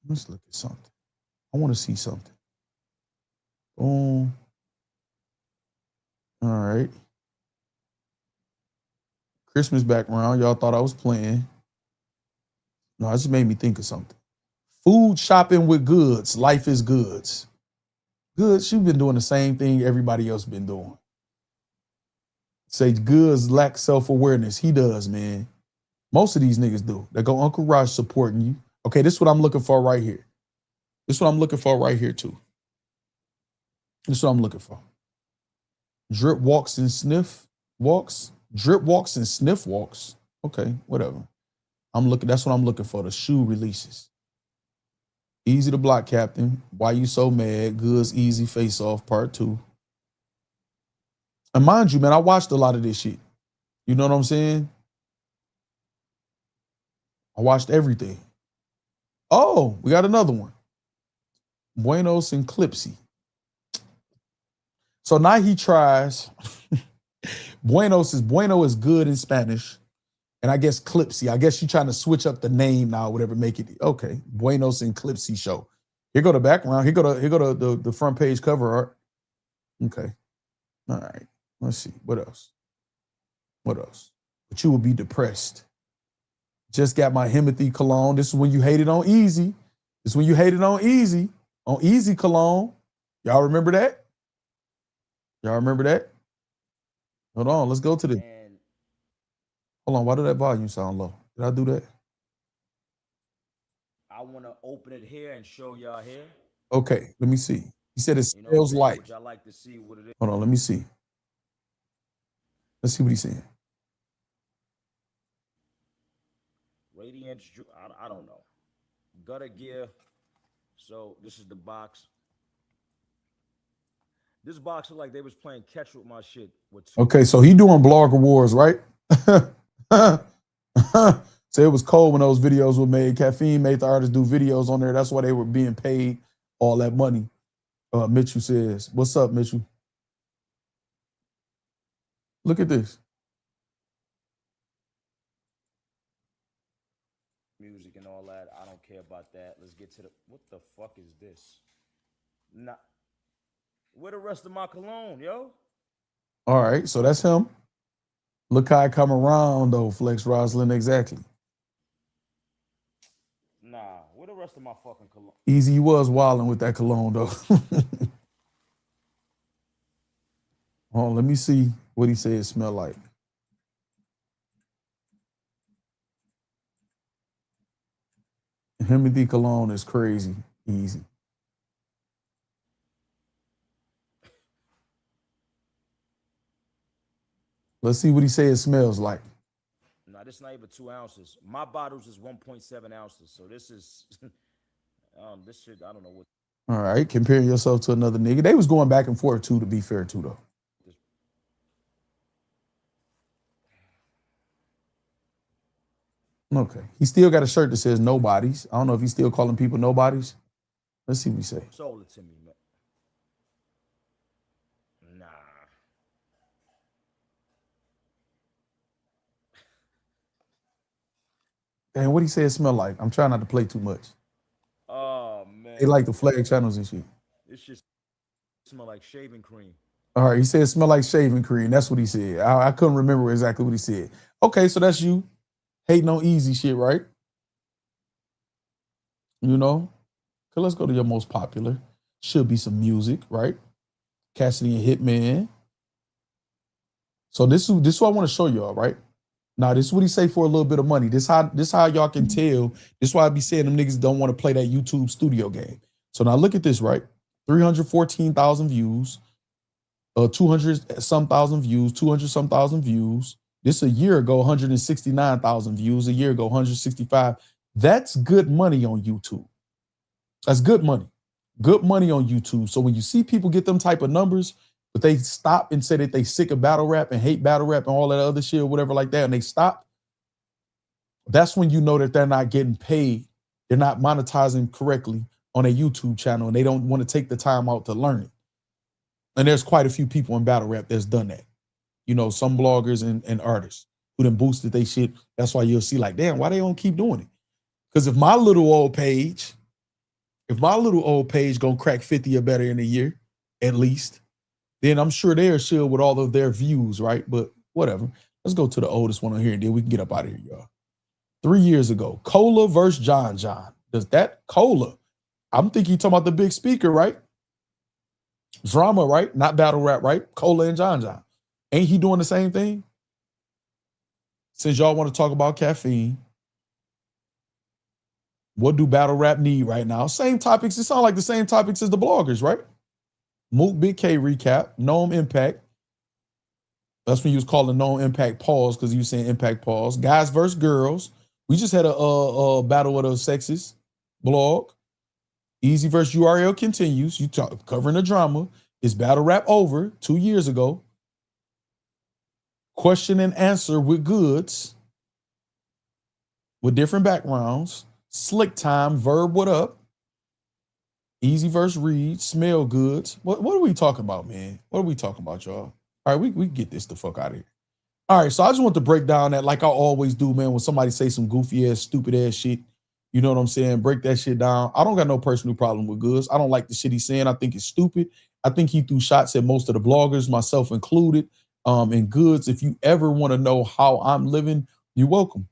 Let's look at something. I want to see something. Boom. All right. Christmas background. Y'all thought I was playing. No, it just made me think of something. Food shopping with Goodz. Life is Goodz. Goodz, you've been doing the same thing everybody else been doing. Say Goodz lacks self-awareness. He does, man. Most of these niggas do. They go Uncle Raj supporting you. Okay, this is what I'm looking for right here. This is what I'm looking for right here, too. This is what I'm looking for. Drip walks and sniff walks. Drip walks and sniff walks. Okay, whatever. I'm looking. That's what I'm looking for. The shoe releases. Eazy the Block Captain. Why you so mad? Goodz Eazy Face Off Part 2. And mind you, man, I watched a lot of this shit. You know what I'm saying? I watched everything. Oh, we got another one. Buenos and Clipsy. So now he tries. Bueno is good in Spanish. And I guess Clipsy. I guess she's trying to switch up the name now, whatever, make it okay. Buenos and Clipsy show. Here go the background. Here go the front page cover art. Okay. All right. Let's see. What else? What else? But you will be depressed. Just got my Himothy cologne. This is when you hated on Eazy. This is when you hated on Eazy. On Eazy cologne. Y'all remember that? Y'all remember that? Hold on. Let's go to the. Hold on. Why did that volume sound low? Did I do that? I want to open it here and show y'all here. Okay. Let me see. He said it smells like. Which I like to see what it is. Hold on. Let me see. Let's see what he's saying. Radiance, I don't know. Gutter gear. So this is the box. This box looked like they was playing catch with my shit. Okay, so he doing blogger wars, right? So it was cold when those videos were made. Caffeine made the artists do videos on there. That's why they were being paid all that money. Mitchell says, "What's up, Mitchell? Look at this." Music and all that. I don't care about that. Let's get to the. What the fuck is this? Nah. Where the rest of my cologne, yo? All right, so that's him. Look how I come around, though, Flex Roslyn, exactly. Nah, where the rest of my fucking cologne? Eazy was wilding with that cologne, though. Oh, let me see what he said it smelled like. Himothy cologne is crazy. Easy. Let's see what he said it smells like. Nah, this is not even 2 ounces. My bottles is 1.7 ounces. So this is this shit, I don't know what. All right, comparing yourself to another nigga. They was going back and forth too, to be fair too, though. Okay. He still got a shirt that says nobodies. I don't know if he's still calling people nobodies. Let's see what he say. Sold it to me, man. Nah. And what he say it smell like? I'm trying not to play too much. Oh, man. They like the flag channels and shit. This shit smell like shaving cream. All right, he said it smell like shaving cream. That's what he said. I couldn't remember exactly what he said. Okay, so that's you hating on Eazy shit, right? You know? Okay, let's go to your most popular. Should be some music, right? Cassidy and Hitman. So this is what I want to show y'all, right? Now, this is what he say for a little bit of money. This how y'all can tell. This is why I be saying them niggas don't want to play that YouTube studio game. So now look at this, right? 314,000 views, 200 some thousand views, 200 some thousand views. This a year ago, 169,000 views. A year ago, 165. That's good money on YouTube. That's good money. Good money on YouTube. So when you see people get them type of numbers, but they stop and say that they sick of battle rap and hate battle rap and all that other shit or whatever like that, and they stop, that's when you know that they're not getting paid. They're not monetizing correctly on a YouTube channel, and they don't want to take the time out to learn it. And there's quite a few people in battle rap that's done that. You know, some bloggers and artists who done boosted they shit. That's why you'll see like, damn, why they don't keep doing it? Because if my little old page gonna crack 50 or better in a year, at least, then I'm sure they're chill with all of their views, right? But whatever. Let's go to the oldest one on here, and then we can get up out of here, y'all. 3 years ago, Cola versus John John. Does that Cola? I'm thinking you're talking about the big speaker, right? Drama, right? Not battle rap, right? Cola and John John. Ain't he doing the same thing? Since y'all want to talk about caffeine, what do battle rap need right now? Same topics. It sounds like the same topics as the bloggers, right? Mook Big K recap, Gnome Impact, That's when you was calling non-impact pause because you was saying impact pause. Guys versus girls. We just had a battle of the sexes blog. Eazy versus URL continues. You talk covering the drama. Is battle rap over 2 years ago? Question and answer with Goodz. With different backgrounds. Slick time. Verb, what up? Eazy versus Reed. Smell Goods. What are we talking about, man? What are we talking about, y'all? All right, we get this the fuck out of here. All right, so I just want to break down that like I always do, man, when somebody say some goofy ass, stupid ass shit. You know what I'm saying? Break that shit down. I don't got no personal problem with Goodz. I don't like the shit he's saying. I think it's stupid. I think he threw shots at most of the bloggers, myself included. And Goodz, if you ever want to know how I'm living, you're welcome.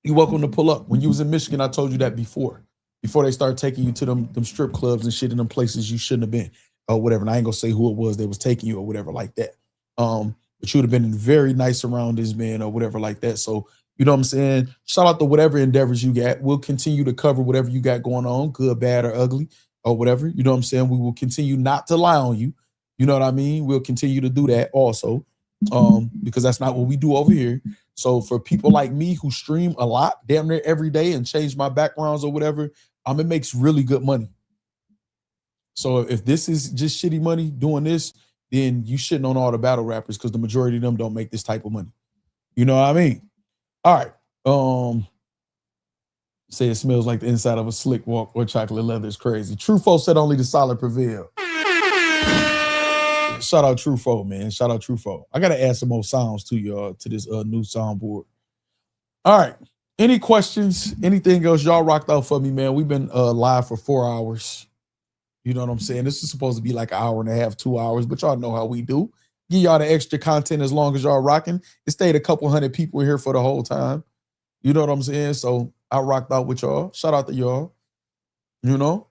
You're welcome to pull up. When you was in Michigan, I told you that before they started taking you to them strip clubs and shit in them places you shouldn't have been or whatever. And I ain't gonna say who it was that was taking you or whatever like that. But you would have been in very nice surroundings, man, or whatever like that. So, you know what I'm saying? Shout out to whatever endeavors you got. We'll continue to cover whatever you got going on, good, bad, or ugly, or whatever. You know what I'm saying? We will continue not to lie on you. You know what I mean? We'll continue to do that also, because that's not what we do over here. So for people like me who stream a lot, damn near every day, and change my backgrounds or whatever, it makes really good money. So if this is just shitty money doing this, then you shitting on all the battle rappers because the majority of them don't make this type of money. You know what I mean? All right. Say it smells like the inside of a slick walk or chocolate leather is crazy. Trufo said only the solid prevail. Shout out Trufo, man. Shout out Trufo. I gotta add some more sounds to y'all to this new soundboard. All right. Any questions? Anything else? Y'all rocked out for me, man. We've been live for 4 hours. You know what I'm saying? This is supposed to be like an hour and a half, 2 hours, but y'all know how we do. Give y'all the extra content as long as y'all rocking. It stayed a couple hundred people here for the whole time. You know what I'm saying? So I rocked out with y'all. Shout out to y'all. You know?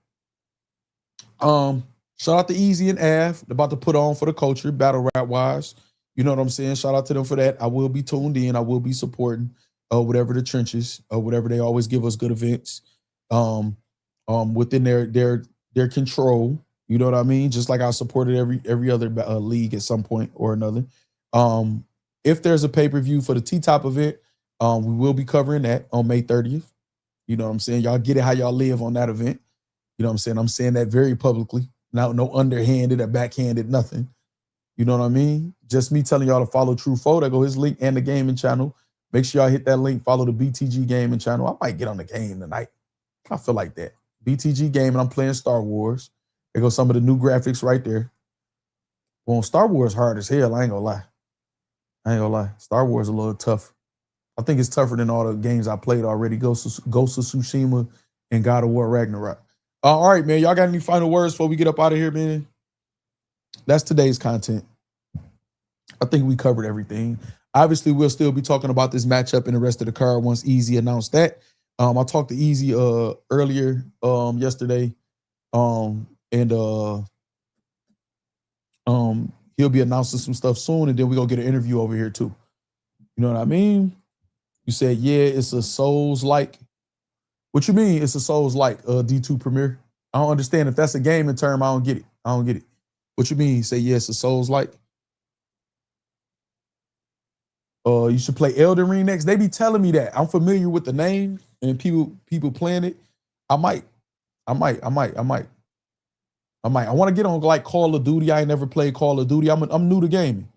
Shout out to Eazy and Ave. They're about to put on for the culture, battle rap wise. You know what I'm saying? Shout out to them for that. I will be tuned in. I will be supporting whatever the trenches, whatever they always give us good events. Within their control. You know what I mean? Just like I supported every other league at some point or another. If there's a pay-per-view for the T-Top event, we will be covering that on May 30th. You know what I'm saying? Y'all get it how y'all live on that event. You know what I'm saying? I'm saying that very publicly. No underhanded or backhanded, nothing. You know what I mean? Just me telling y'all to follow Trufo. There go his link and the gaming channel. Make sure y'all hit that link. Follow the BTG gaming channel. I might get on the game tonight. I feel like that. BTG gaming. I'm playing Star Wars. There goes some of the new graphics right there. Well, Star Wars hard as hell. I ain't gonna lie. Star Wars a little tough. I think it's tougher than all the games I played already. Ghost of Tsushima and God of War Ragnarok. All right, man. Y'all got any final words before we get up out of here, man? That's today's content. I think we covered everything. Obviously, we'll still be talking about this matchup and the rest of the card once Eazy announced that. I talked to Eazy earlier yesterday. He'll be announcing some stuff soon, and then we're gonna get an interview over here too. You know what I mean? You said, yeah, it's a Souls-like. What you mean it's a Souls-like D2 Premier? I don't understand. If that's a gaming term, I don't get it. What you mean? You say, yeah, it's a Souls-like? You should play Elden Ring next. They be telling me that. I'm familiar with the name and people playing it. I might. I want to get on like Call of Duty. I ain't never played Call of Duty. I'm new to gaming.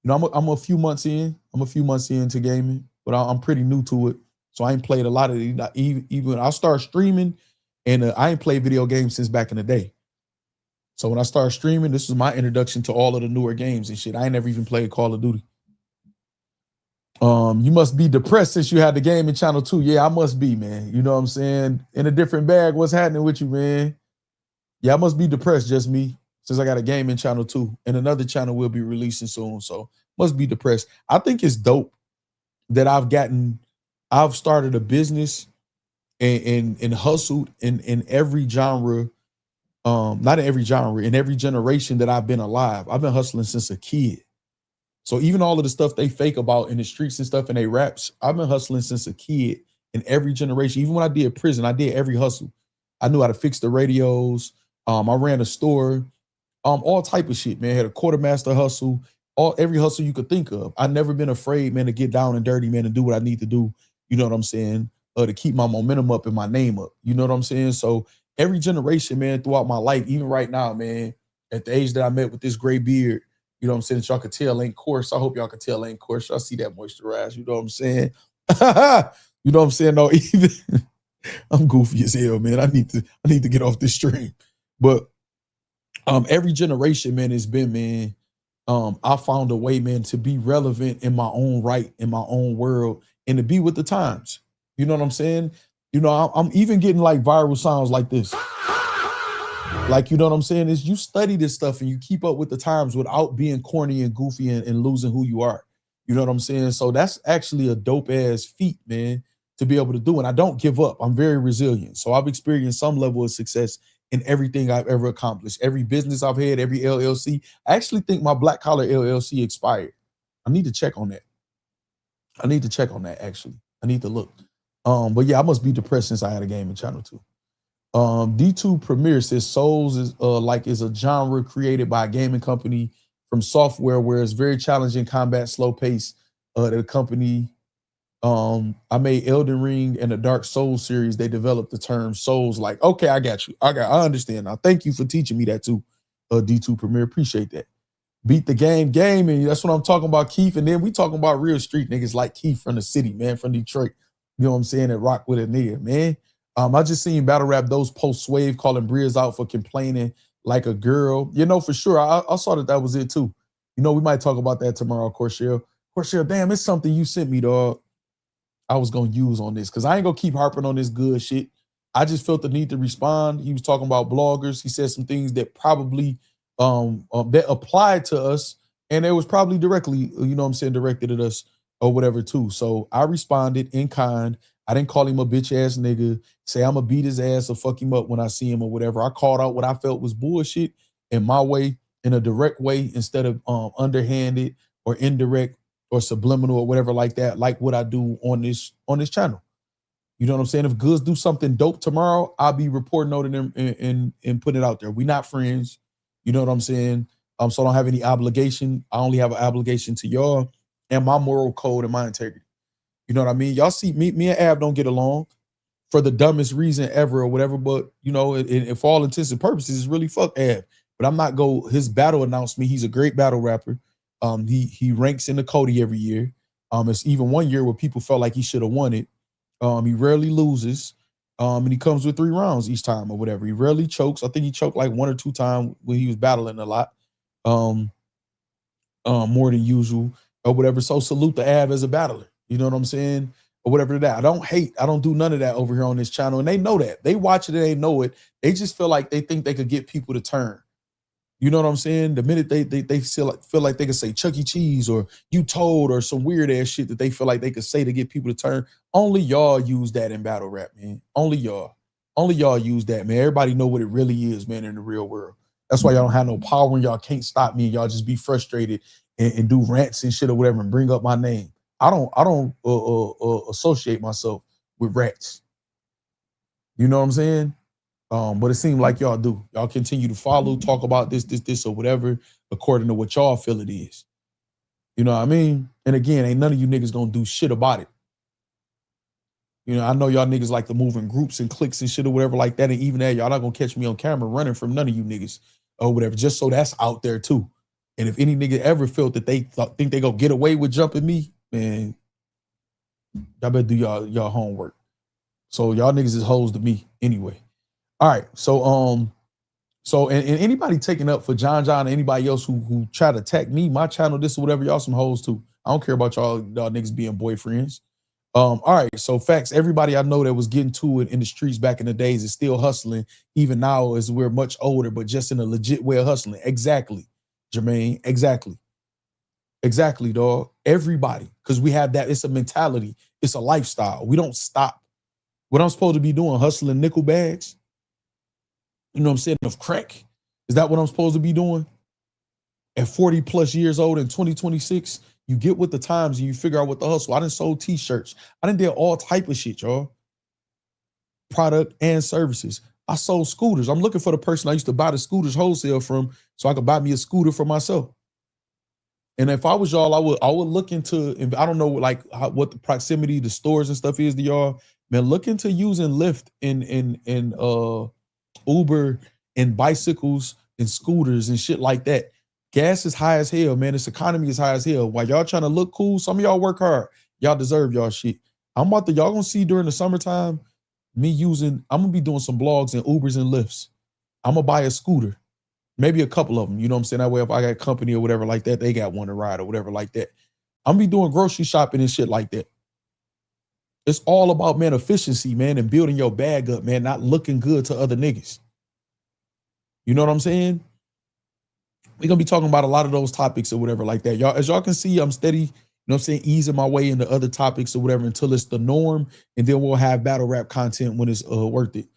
You know, I'm a few months in. I'm a few months into gaming, but I'm pretty new to it. So I ain't played a lot of it. Even I started streaming, and I ain't played video games since back in the day. So when I started streaming, this was my introduction to all of the newer games and shit. I ain't never even played Call of Duty. You must be depressed since you had the gaming channel too. Yeah, I must be, man. You know what I'm saying? In a different bag, what's happening with you, man? Yeah, I must be depressed, just me, since I got a gaming channel too. And another channel will be releasing soon, so must be depressed. I think it's dope that I've started a business and hustled in every genre, not in every genre, in every generation that I've been alive. I've been hustling since a kid. So even all of the stuff they fake about in the streets and stuff and they raps, I've been hustling since a kid in every generation. Even when I did prison, I did every hustle. I knew how to fix the radios. I ran a store, all type of shit, man. Had a quartermaster hustle, every hustle you could think of. I've never been afraid, man, to get down and dirty, man, and do what I need to do. You know what I'm saying? To keep my momentum up and my name up. You know what I'm saying? So every generation, man, throughout my life, even right now, man, at the age that I met with this gray beard, you know what I'm saying, that y'all could tell ain't coarse. I hope y'all could tell ain't coarse. I see that moisturize. You know what I'm saying? You know what I'm saying? No, even I'm goofy as hell, man. I need to get off this stream. But every generation, man, has been, man. I found a way, man, to be relevant in my own right, in my own world, and to be with the times. You know what I'm saying? You know, I'm even getting like viral sounds like this. Like, you know what I'm saying? Is you study this stuff and you keep up with the times without being corny and goofy and losing who you are. You know what I'm saying? So that's actually a dope ass feat, man, to be able to do. And I don't give up. I'm very resilient. So I've experienced some level of success in everything I've ever accomplished. Every business I've had, every LLC. I actually think my Black Collar LLC expired. I need to check on that. Actually. I need to look. But yeah, I must be depressed since I had a gaming channel too. D2 Premier says Souls is a genre created by a gaming company from software where it's very challenging combat, slow pace. The company I made Elden Ring and the Dark Souls series. They developed the term Souls. Like, okay, I got you. I understand now. Thank you for teaching me that too. D2 Premier, appreciate that. Beat the game, gaming. That's what I'm talking about, Keith. And then we talking about real street niggas like Keith from the city, man, from Detroit. You know what I'm saying? That rock with a nigga, man. I just seen battle rap those post Swave calling Briz out for complaining like a girl. You know, for sure. I saw that was it too. You know, we might talk about that tomorrow, Corshell. Corshell, damn, it's something you sent me, dog. I was gonna use on this because I ain't gonna keep harping on this good shit. I just felt the need to respond. He was talking about bloggers. He said some things that probably that applied to us, and it was probably directly, you know what I'm saying, directed at us or whatever too. So I responded in kind. I didn't call him a bitch ass nigga, say I'm gonna beat his ass or fuck him up when I see him or whatever. I called out what I felt was bullshit in my way, in a direct way, instead of underhanded or indirect or subliminal or whatever like that, like what I do on this channel. You know what I'm saying? If Goodz do something dope tomorrow, I'll be reporting on them and putting it out there. We're not friends. You know what I'm saying? So I don't have any obligation. I only have an obligation to y'all and my moral code and my integrity. You know what I mean? Y'all see me and Av don't get along for the dumbest reason ever or whatever, but you know, and for all intents and purposes, it's really fuck Av. But I'm not his battle announced me. He's a great battle rapper. He ranks in the Cody every year. It's even one year where people felt like he should have won it. He rarely loses. And he comes with 3 rounds each time or whatever. He rarely chokes. I think he choked like 1 or 2 times when he was battling a lot. More than usual or whatever. So salute the Av as a battler. You know what I'm saying? Or whatever that. I don't hate. I don't do none of that over here on this channel. And they know that. They watch it and they know it. They just feel like they think they could get people to turn. You know what I'm saying? The minute they feel like they could say Chuck E. Cheese or you told or some weird ass shit that they feel like they could say to get people to turn. Only y'all use that in battle rap, man. Only y'all use that, man. Everybody know what it really is, man, in the real world. That's why y'all don't have no power and y'all can't stop me and y'all just be frustrated and do rants and shit or whatever and bring up my name. I don't associate myself with rats. You know what I'm saying? But it seemed like y'all do. Y'all continue to follow, talk about this, or whatever, according to what y'all feel it is. You know what I mean? And again, ain't none of you niggas gonna do shit about it. You know, I know y'all niggas like to move in groups and cliques and shit or whatever like that. And even that, y'all not gonna catch me on camera running from none of you niggas or whatever, just so that's out there too. And if any nigga ever felt that they think they gonna get away with jumping me, man, y'all better do y'all homework. So y'all niggas is hoes to me anyway. All right, so and anybody taking up for John and anybody else who try to attack me, my channel, this or whatever, y'all some hoes too. I don't care about y'all niggas being boyfriends. All right, so Factz, everybody I know that was getting to it in the streets back in the days is still hustling, even now as we're much older, but just in a legit way of hustling. Exactly, Jermaine, exactly, dog. Everybody, because we have that, it's a mentality, it's a lifestyle. We don't stop. What I'm supposed to be doing, hustling nickel bags? You know what I'm saying, of crack? Is that what I'm supposed to be doing? At 40 plus years old in 2026, you get with the times and you figure out what the hustle. I done sold t-shirts. I done did all type of shit, y'all. Product and services. I sold scooters. I'm looking for the person I used to buy the scooters wholesale from so I could buy me a scooter for myself. And if I was y'all, I would look into, I don't know like what the proximity to stores and stuff is to y'all. Man, look into using Lyft and Uber and bicycles and scooters and shit like that. Gas is high as hell, man. This economy is high as hell. While y'all trying to look cool, some of y'all work hard. Y'all deserve y'all shit. I'm about to, y'all gonna see during the summertime, I'm gonna be doing some blogs and Ubers and Lyfts. I'm gonna buy a scooter. Maybe a couple of them, you know what I'm saying? That way, if I got company or whatever like that, they got one to ride or whatever like that. I'm gonna be doing grocery shopping and shit like that. It's all about, man, efficiency, man, and building your bag up, man, not looking good to other niggas. You know what I'm saying? We're gonna be talking about a lot of those topics or whatever like that. Y'all, as y'all can see, I'm steady, you know what I'm saying, easing my way into other topics or whatever until it's the norm, and then we'll have battle rap content when it's worth it.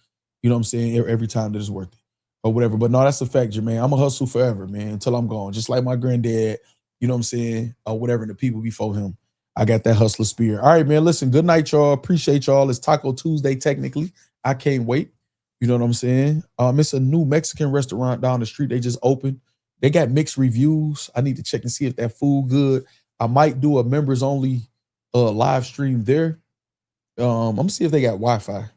You know what I'm saying? Every time that it's worth it. Or whatever. But no, that's a fact, Jermaine. I'm a hustle forever, man, until I'm gone. Just like my granddad, you know what I'm saying? Or whatever, and the people before him. I got that hustler spirit. All right, man. Listen, good night, y'all. Appreciate y'all. It's Taco Tuesday, technically. I can't wait. You know what I'm saying? It's a new Mexican restaurant down the street. They just opened. They got mixed reviews. I need to check and see if that food good. I might do a members only live stream there. I'm gonna see if they got Wi-Fi. I'm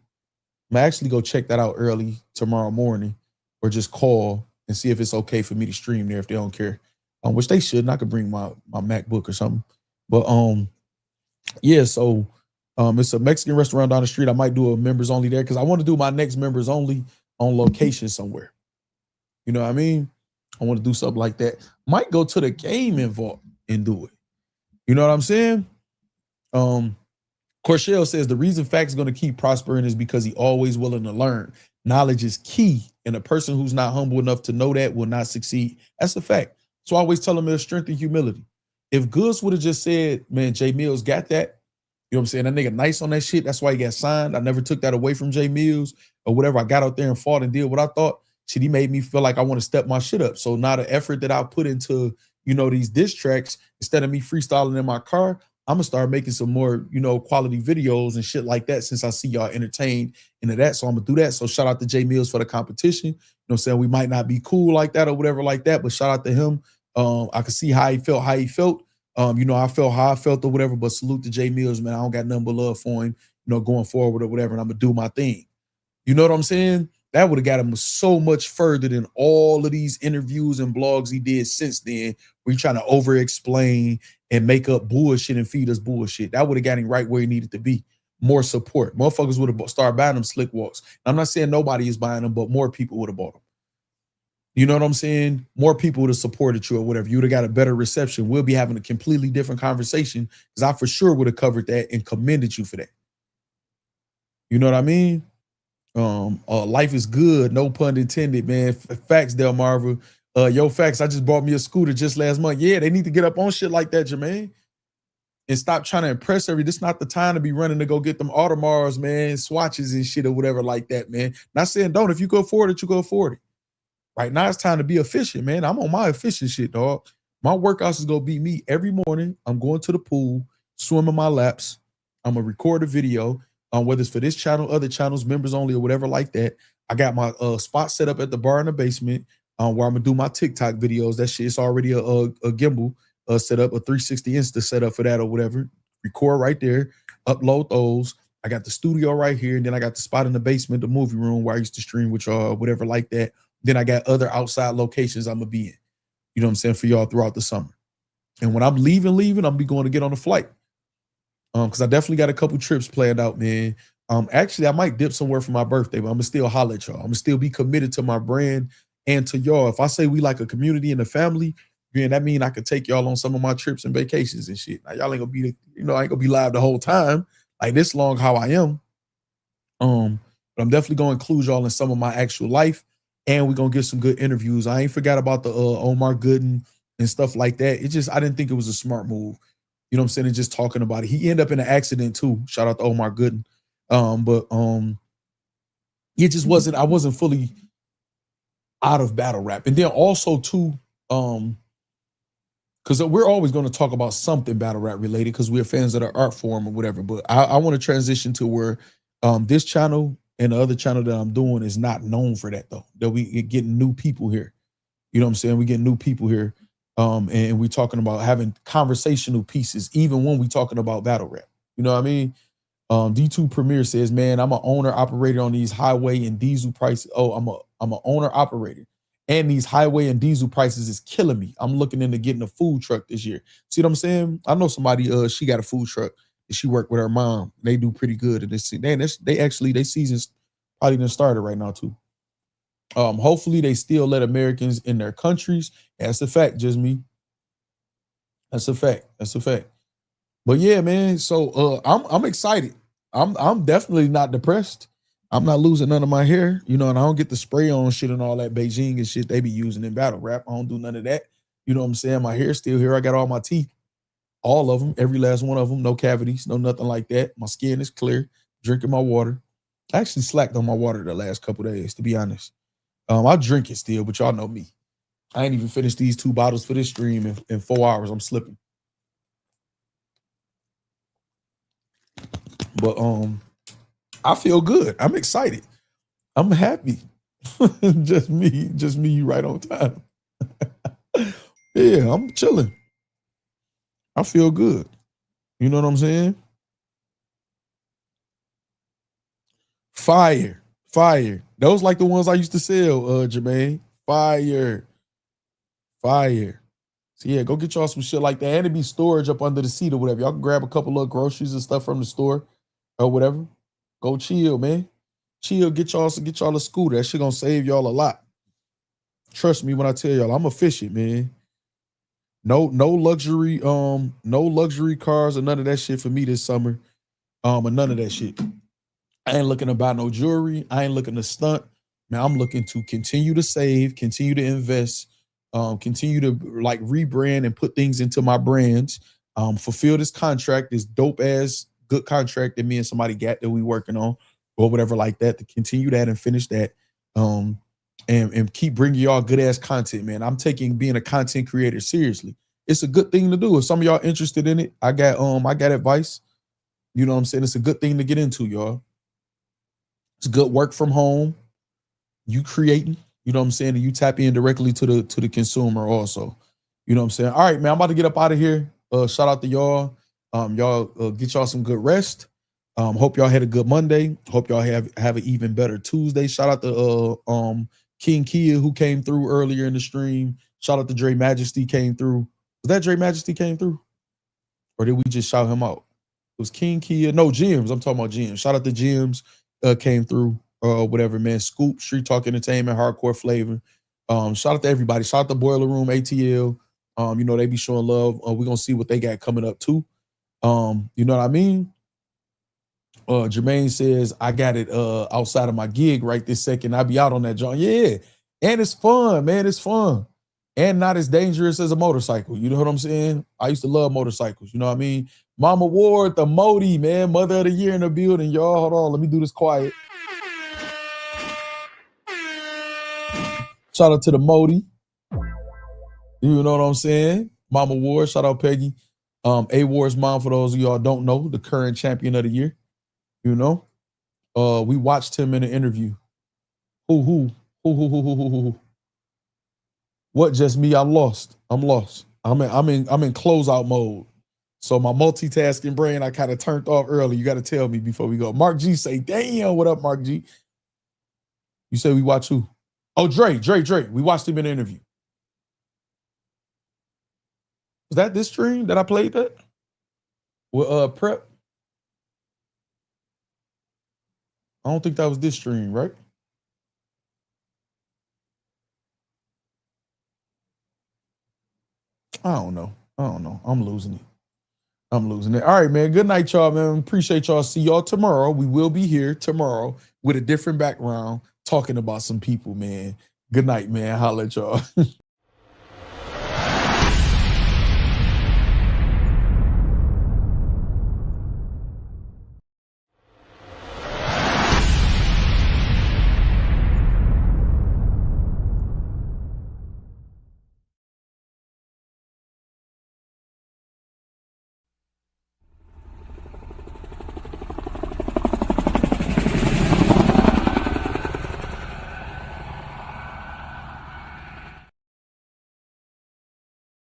gonna actually go check that out early tomorrow morning. Or just call and see if it's okay for me to stream there if they don't care. Which they shouldn't. I could bring my MacBook or something. But yeah, so it's a Mexican restaurant down the street. I might do a members only there because I want to do my next members only on location somewhere. You know what I mean? I want to do something like that. Might go to the game involved and do it. You know what I'm saying? Corshell says the reason Factz is going to keep prospering is because he always willing to learn. Knowledge is key, and a person who's not humble enough to know that will not succeed. That's a fact. So I always tell him there's strength and humility. If Goodz would have just said, man, Jay Mills got that, you know what I'm saying? That nigga nice on that shit. That's why he got signed. I never took that away from Jay Mills or whatever. I got out there and fought and did what I thought. Shit, he made me feel like I want to step my shit up. So now the effort that I put into, you know, these diss tracks, instead of me freestyling in my car, I'm gonna start making some more, you know, quality videos and shit like that since I see y'all entertained into that. So I'm gonna do that. So shout out to Jay Mills for the competition. You know what I'm saying? We might not be cool like that or whatever like that, but shout out to him. I could see how he felt. You know, I felt how I felt or whatever, but salute to Jay Mills, man. I don't got nothing but love for him, you know, going forward or whatever, and I'm gonna do my thing. You know what I'm saying? That would have got him so much further than all of these interviews and blogs he did since then, where he's trying to over-explain and make up bullshit and feed us bullshit. That would have got him right where he needed to be. More support. Motherfuckers would have started buying them slick walks. I'm not saying nobody is buying them, but more people would have bought them. You know what I'm saying? More people would have supported you or whatever. You would have got a better reception. We'll be having a completely different conversation because I for sure would have covered that and commended you for that. You know what I mean? Life is good, no pun intended, man. Factz, Delmarva. Yo, Factz, I just bought me a scooter just last month. Yeah, they need to get up on shit like that, Jermaine. And stop trying to impress everybody. This not the time to be running to go get them Audemars, man, swatches and shit or whatever like that, man. Not saying don't. If you go afford it, you go afford it. Right now it's time to be efficient, man. I'm on my efficient shit, dog. My workouts is gonna be me every morning. I'm going to the pool, swimming my laps. I'm gonna record a video. Whether it's for this channel, other channels, members only, or whatever like that. I got my spot set up at the bar in the basement where I'm gonna do my TikTok videos. That shit is already a gimbal set up, a 360 Insta set up for that or whatever. Record right there, upload those. I got the studio right here, and then I got the spot in the basement, the movie room where I used to stream with y'all, whatever like that. Then I got other outside locations I'm gonna be in. You know what I'm saying, for y'all throughout the summer. And when I'm leaving, I'm be going to get on a flight. Because I definitely got a couple trips planned out, man. Actually, I might dip somewhere for my birthday, but I'm gonna still holler at y'all. I'm gonna still be committed to my brand and to y'all. If I say we like a community and a family, man, that mean I could take y'all on some of my trips and vacations and shit. Now y'all ain't gonna be, you know, I ain't gonna be live the whole time like this long how I am. But I'm definitely gonna include y'all in some of my actual life, and we're gonna get some good interviews. I ain't forgot about the Omar Gooden and stuff like that. It just, I didn't think it was a smart move. You know what I'm saying? And just talking about it. He ended up in an accident too. Shout out to Omar Gooden. But it just wasn't, I wasn't fully out of battle rap. And then also too, because we're always going to talk about something battle rap related because we're fans of the art form or whatever. But I want to transition to where this channel and the other channel that I'm doing is not known for that though. That we getting new people here. You know what I'm saying? We getting new people here. And we talking about having conversational pieces, even when we talking about battle rap. You know what I mean? D2 Premier says, man, I'm an owner operator on these highway and diesel prices. Oh, I'm an owner operator. And these highway and diesel prices is killing me. I'm looking into getting a food truck this year. See what I'm saying? I know somebody, she got a food truck and she worked with her mom. They do pretty good. And they season's probably done started right now too. Hopefully they still let Americans in their countries. That's a fact, just me. That's a fact. That's a fact. But yeah, man. So I'm excited. I'm definitely not depressed. I'm not losing none of my hair, you know, and I don't get the spray on shit and all that Beijing and shit they be using in battle rap. I don't do none of that. You know what I'm saying? My hair's still here. I got all my teeth, all of them, every last one of them, no cavities, no nothing like that. My skin is clear. Drinking my water. I actually slacked on my water the last couple of days, to be honest. I drink it still, but y'all know me. I ain't even finished these 2 bottles for this stream in 4 hours. I'm slipping. But I feel good. I'm excited. I'm happy. just me right on time. Yeah, I'm chilling. I feel good. You know what I'm saying? Fire. Those like the ones I used to sell, Jermaine. Fire. So yeah, go get y'all some shit like that. And it be storage up under the seat or whatever. Y'all can grab a couple of groceries and stuff from the store or whatever. Go chill, man. Chill, get y'all a scooter. That shit gonna save y'all a lot. Trust me when I tell y'all, I'm efficient, man. No luxury cars or none of that shit for me this summer. Or none of that shit. I ain't looking to buy no jewelry. I ain't looking to stunt. Man, I'm looking to continue to save, continue to invest, continue to like rebrand and put things into my brands, fulfill this contract, this dope ass good contract that me and somebody got that we working on or whatever like that, to continue that and finish that, and keep bringing y'all good ass content, man. I'm taking being a content creator seriously. It's a good thing to do. If some of y'all interested in it, I got advice. You know what I'm saying? It's a good thing to get into, y'all. It's good work from home. You creating, you know what I'm saying? And you tap in directly to the consumer also. You know what I'm saying? All right, man, I'm about to get up out of here. Shout out to y'all. Y'all get y'all some good rest. Hope y'all had a good Monday. Hope y'all have an even better Tuesday. Shout out to King Kia who came through earlier in the stream. Shout out to Dre Majesty came through. Was that Dre Majesty came through? Or did we just shout him out? It was King Kia. No, Jims. I'm talking about Jims. Shout out to Jims. Came through. Whatever, man. Scoop, Street Talk Entertainment, Hardcore Flavor. Shout out to everybody. Shout out to Boiler Room, ATL. You know, they be showing love. We're gonna see what they got coming up too. You know what I mean? Jermaine says, I got it outside of my gig right this second. I'll be out on that joint. Yeah. And it's fun, man. It's fun. And not as dangerous as a motorcycle. You know what I'm saying? I used to love motorcycles. You know what I mean? Mama Ward, the Modi, man. Mother of the Year in the building, y'all. Hold on. Let me do this quiet. Shout out to the Modi. You know what I'm saying? Mama Ward, shout out Peggy. A Ward's mom, for those of y'all don't know, the current champion of the year. You know? We watched him in an interview. Who? What, just me? I'm lost. I'm in closeout mode. So my multitasking brain, I kind of turned off early. You got to tell me before we go. Mark G say, damn, what up, Mark G? You say we watch who? Oh, Dre. We watched him in an interview. Was that this stream that I played that? With Prep? I don't think that was this stream, right? I don't know. I'm losing it. All right, man. Good night, y'all, man. Appreciate y'all. See y'all tomorrow. We will be here tomorrow with a different background talking about some people, man. Good night, man. Holla at y'all.